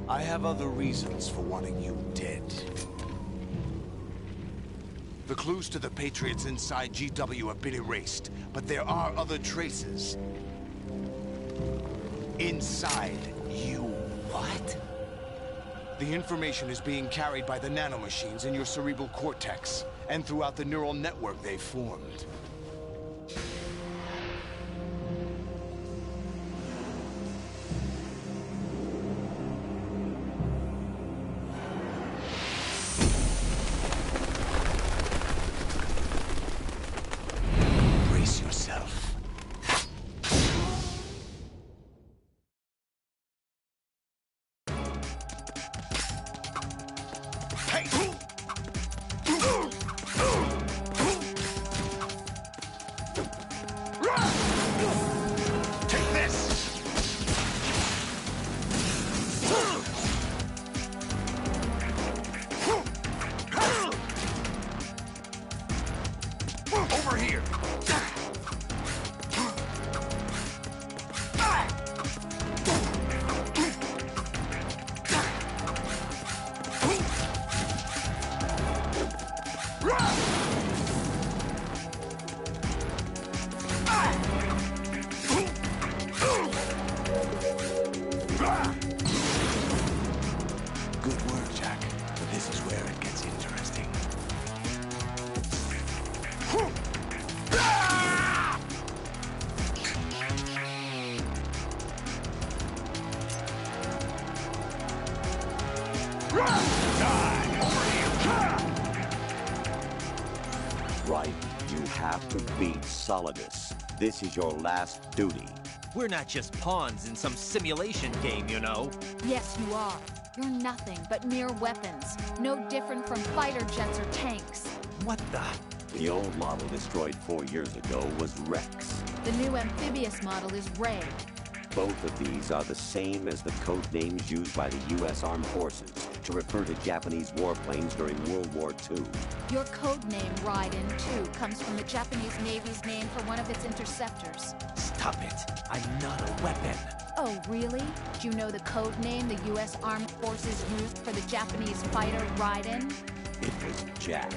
I have other reasons for wanting you dead. The clues to the Patriots inside GW have been erased, but there are other traces. Inside you. What? The information is being carried by the nanomachines in your cerebral cortex, and throughout the neural network they've formed. Good work, Jack. But this is where it gets interesting. Right. You have to beat Solidus. This is your last duty. We're not just pawns in some simulation game, you know. Yes, you are. You're nothing but mere weapons. No different from fighter jets or tanks. What the? The old model destroyed 4 years ago was Rex. The new amphibious model is Ray. Both of these are the same as the code names used by the U.S. Armed Forces to refer to Japanese warplanes during World War II. Your code name, Raiden, too, comes from the Japanese Navy's name for one of its interceptors. Stop it. I'm not a weapon. Oh, really? Do you know the code name the U.S. Armed Forces used for the Japanese fighter Raiden? It was Jack.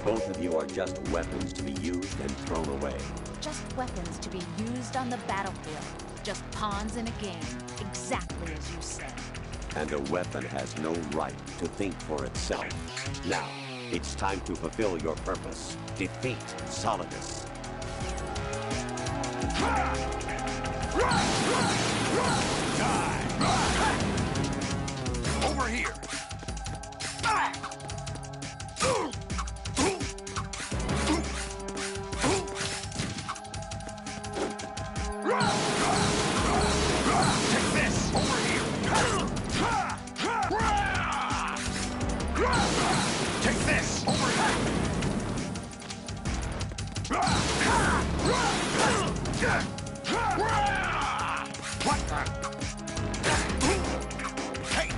Both of you are just weapons to be used and thrown away. Just weapons to be used on the battlefield. Just pawns in a game, exactly as you said. And a weapon has no right to think for itself. Now, it's time to fulfill your purpose. Defeat Solidus. Over here! Take this! Over here! Take this! Over here! What the? Hey!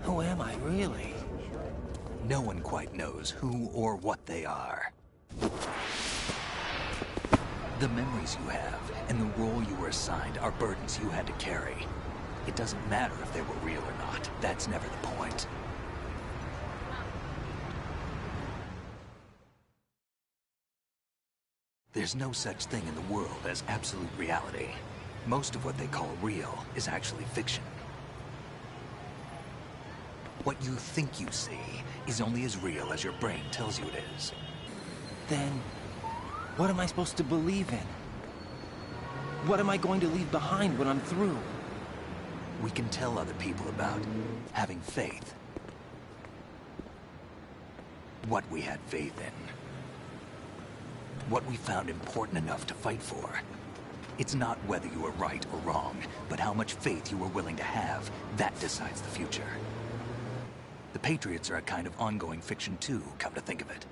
Who am I, really? No one quite knows who or what they are. The memories you have and the role you were assigned are burdens you had to carry. It doesn't matter if they were real or not. That's never the point. There's no such thing in the world as absolute reality. Most of what they call real is actually fiction. What you think you see is only as real as your brain tells you it is. Then, what am I supposed to believe in? What am I going to leave behind when I'm through? We can tell other people about having faith. What we had faith in. What we found important enough to fight for. It's not whether you were right or wrong, but how much faith you were willing to have. That decides the future. The Patriots are a kind of ongoing fiction too, come to think of it.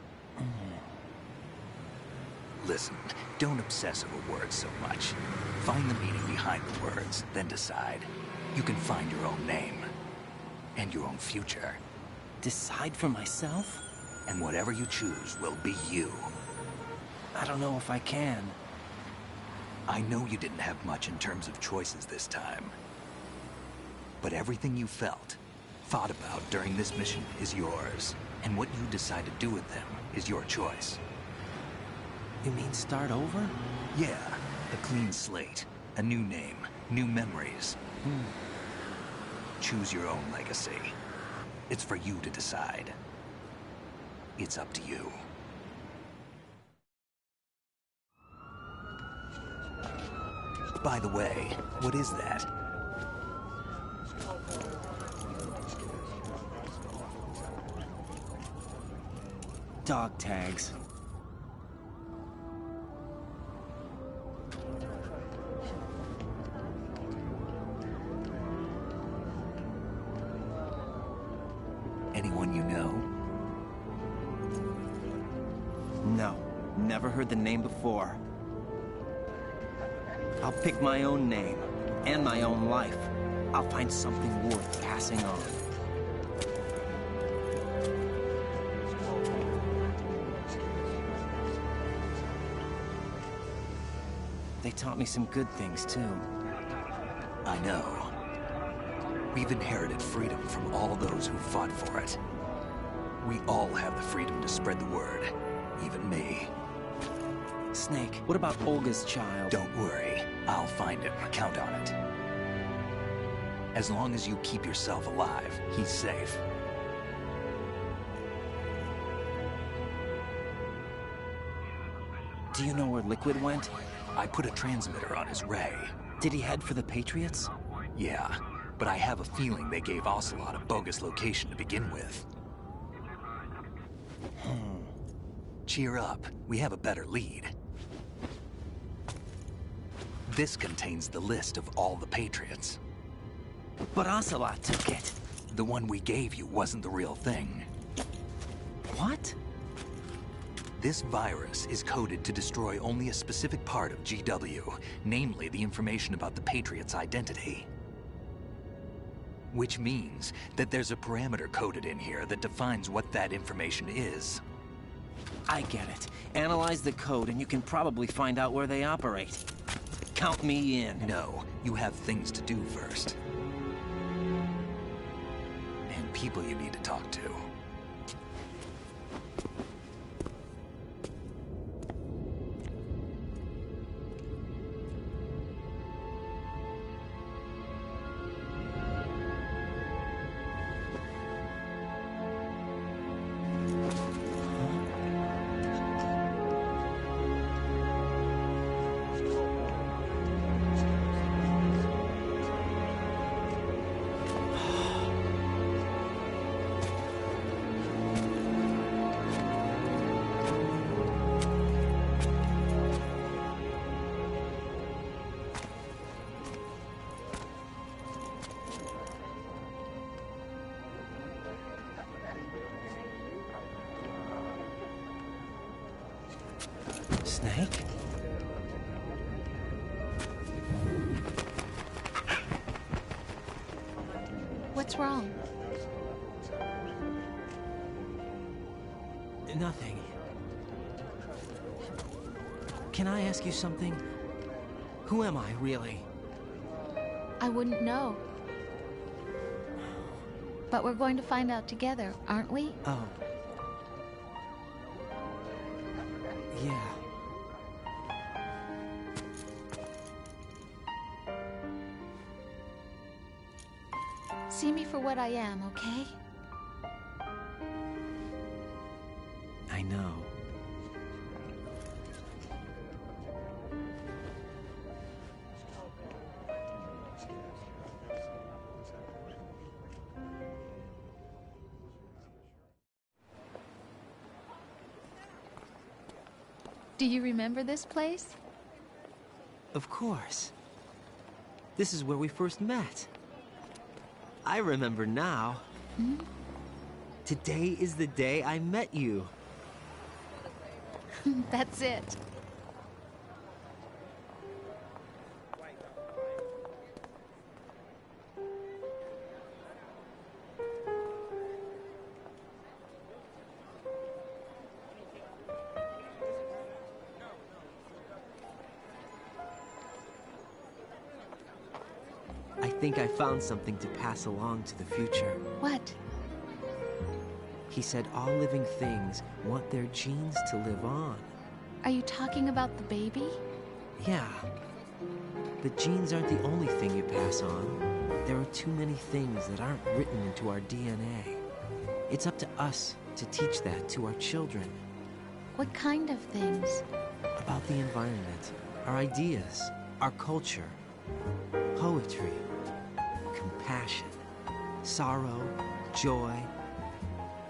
Listen, don't obsess over words so much. Find the meaning behind the words, then decide. You can find your own name. And your own future. Decide for myself? And whatever you choose will be you. I don't know if I can. I know you didn't have much in terms of choices this time. But everything you felt, thought about during this mission is yours. And what you decide to do with them is your choice. You mean start over? Yeah, a clean slate, a new name, new memories. Choose your own legacy. It's for you to decide. It's up to you. By the way, what is that? Dog tags. Anyone you know? No, never heard the name before. I'll pick my own name, and my own life. I'll find something worth passing on. They taught me some good things, too. I know. We've inherited freedom from all those who fought for it. We all have the freedom to spread the word, even me. Snake, what about Olga's child? Don't worry. I'll find him. Count on it. As long as you keep yourself alive, he's safe. Do you know where Liquid went? I put a transmitter on his ray. Did he head for the Patriots? Yeah, but I have a feeling they gave Ocelot a bogus location to begin with. Cheer up. We have a better lead. This contains the list of all the Patriots. But Ocelot took it. The one we gave you wasn't the real thing. What? This virus is coded to destroy only a specific part of GW, namely the information about the Patriots' identity. Which means that there's a parameter coded in here that defines what that information is. I get it. Analyze the code and you can probably find out where they operate. Count me in. No, you have things to do first. And people you need to talk to. Snake? What's wrong? Nothing. Can I ask you something? Who am I, really? I wouldn't know. But we're going to find out together, aren't we? Oh. Yeah. See me for what I am, okay? I know. Do you remember this place? Of course. This is where we first met. I remember now. Hmm? Today is the day I met you. That's it. I think I found something to pass along to the future. What? He said all living things want their genes to live on. Are you talking about the baby? Yeah. The genes aren't the only thing you pass on. There are too many things that aren't written into our DNA. It's up to us to teach that to our children. What kind of things? About the environment, our ideas, our culture, poetry, compassion, sorrow, joy.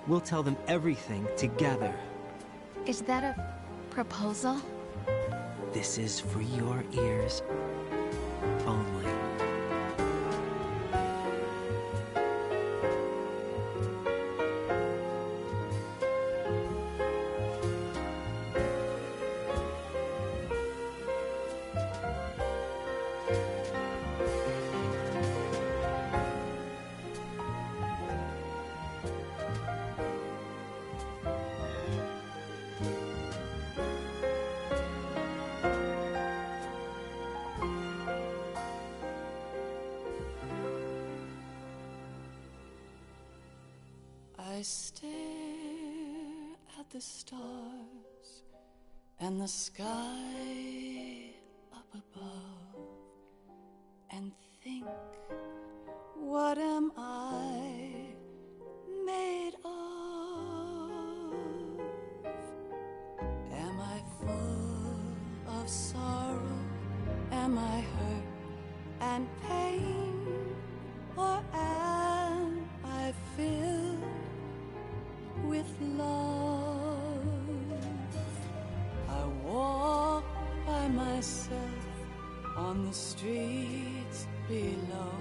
We'll tell them everything together. Is that a proposal? This is for your ears only. I stare at the stars and the sky up above and think, what am I made of? Am I full of sorrow? Am I hurt and pain? Or am I filled with love? I walk by myself on the streets below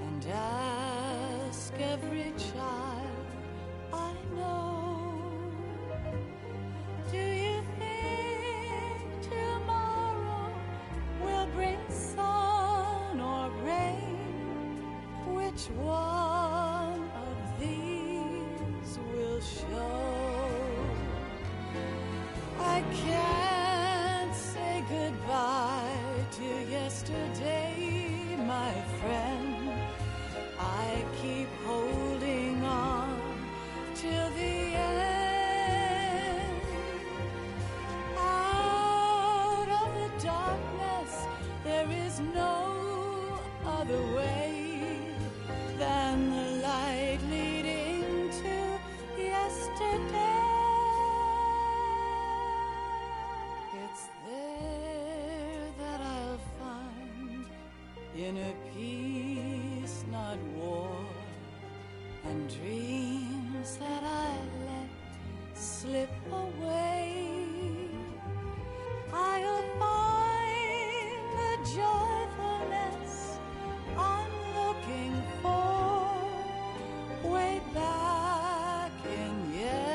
and ask every child I know, do you think tomorrow will bring sun or rain? Which one of these will show? I can't say goodbye to yesterday, my friend. I keep holding on till the end. Out of the darkness, there is no other way than the light leading to yesterday. It's there that I'll find inner peace, not war, and dreams that I let slip away. I'll find the joyfulness I'm looking for way back in yesterday.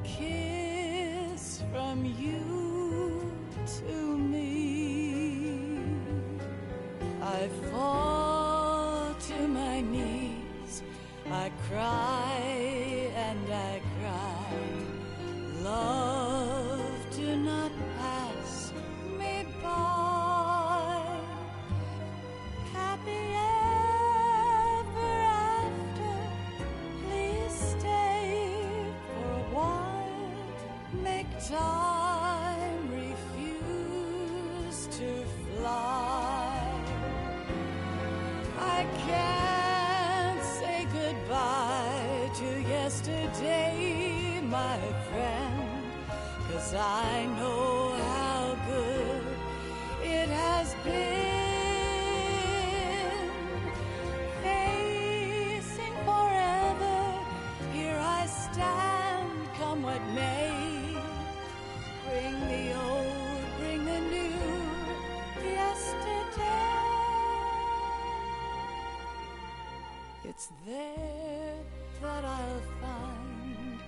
kiss from you to me. I fall to my knees, I cry and I cry. Love, do not pass me by. Happy ever after, please stay for a while. Make time refuse to fly. I can't say goodbye to yesterday, my friend, 'cause I know how good it has been. Facing forever, here I stand, come what may. Bring the old, bring the new, yesterday. It's there that I'll find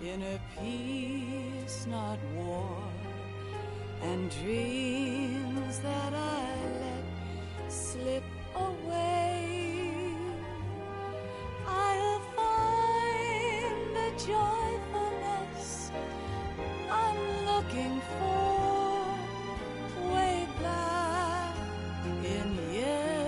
inner peace, not war, and dreams that I let slip away. I'll find the joyfulness I'm looking for way back in yesterday.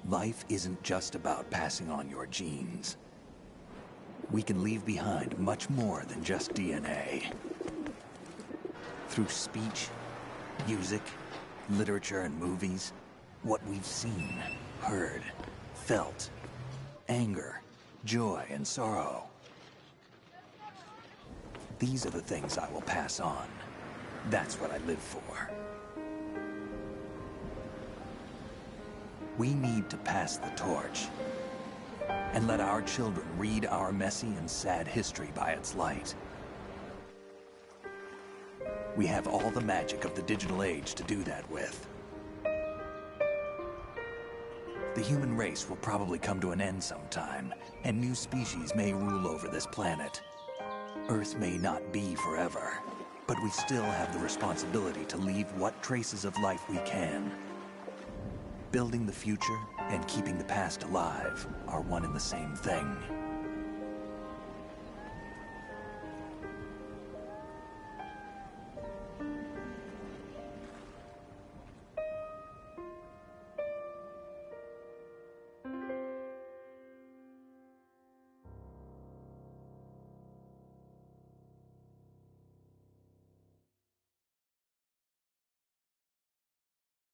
Life isn't just about passing on your genes. We can leave behind much more than just DNA. Through speech, music, literature, and movies, what we've seen, heard, felt, anger, joy, and sorrow. These are the things I will pass on. That's what I live for. We need to pass the torch and let our children read our messy and sad history by its light. We have all the magic of the digital age to do that with. The human race will probably come to an end sometime, and new species may rule over this planet. Earth may not be forever, but we still have the responsibility to leave what traces of life we can. Building the future and keeping the past alive are one and the same thing.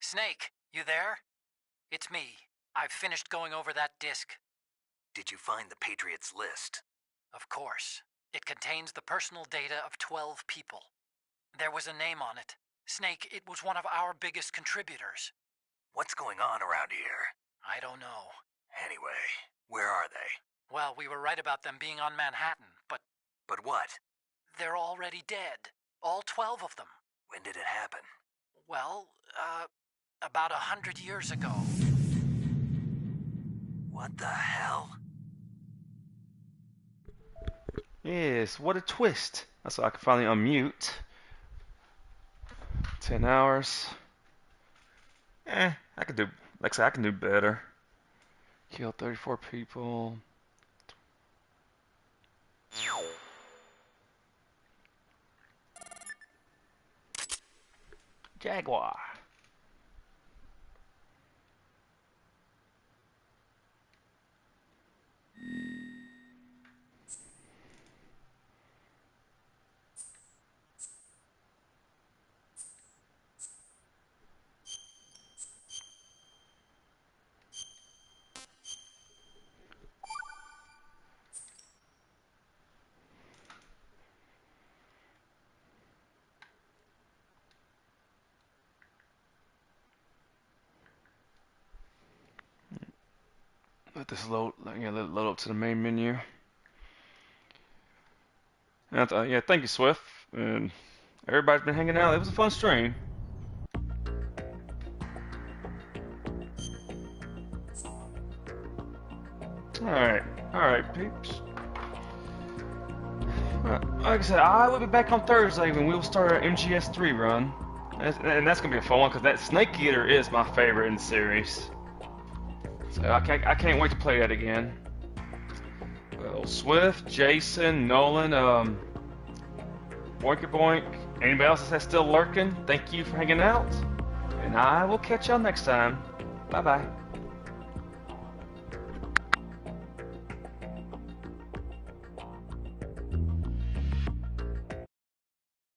Snake, you there? It's me. I've finished going over that disk. Did you find the Patriots list? Of course. It contains the personal data of 12 people. There was a name on it. Snake, it was one of our biggest contributors. What's going on around here? I don't know. Anyway, where are they? Well, we were right about them being on Manhattan, but... But what? They're already dead. All 12 of them. When did it happen? Well, about 100 years ago. What the hell? Yes, what a twist. So I can finally unmute. 10 hours. I could do, like I said, I can do better. Kill 34 people. Jaguar. Let this load, let it load up to the main menu. And, yeah, thank you, Swift, and everybody's been hanging out. It was a fun stream. Alright, peeps. Like I said, I will be back on Thursday when we'll start our MGS3 run. And that's going to be a fun one, because that Snake Eater is my favorite in the series. So I can't wait to play that again. Well, Swift, Jason, Nolan, Boinker Boink, anybody else that's still lurking, thank you for hanging out. And I will catch y'all next time. Bye-bye.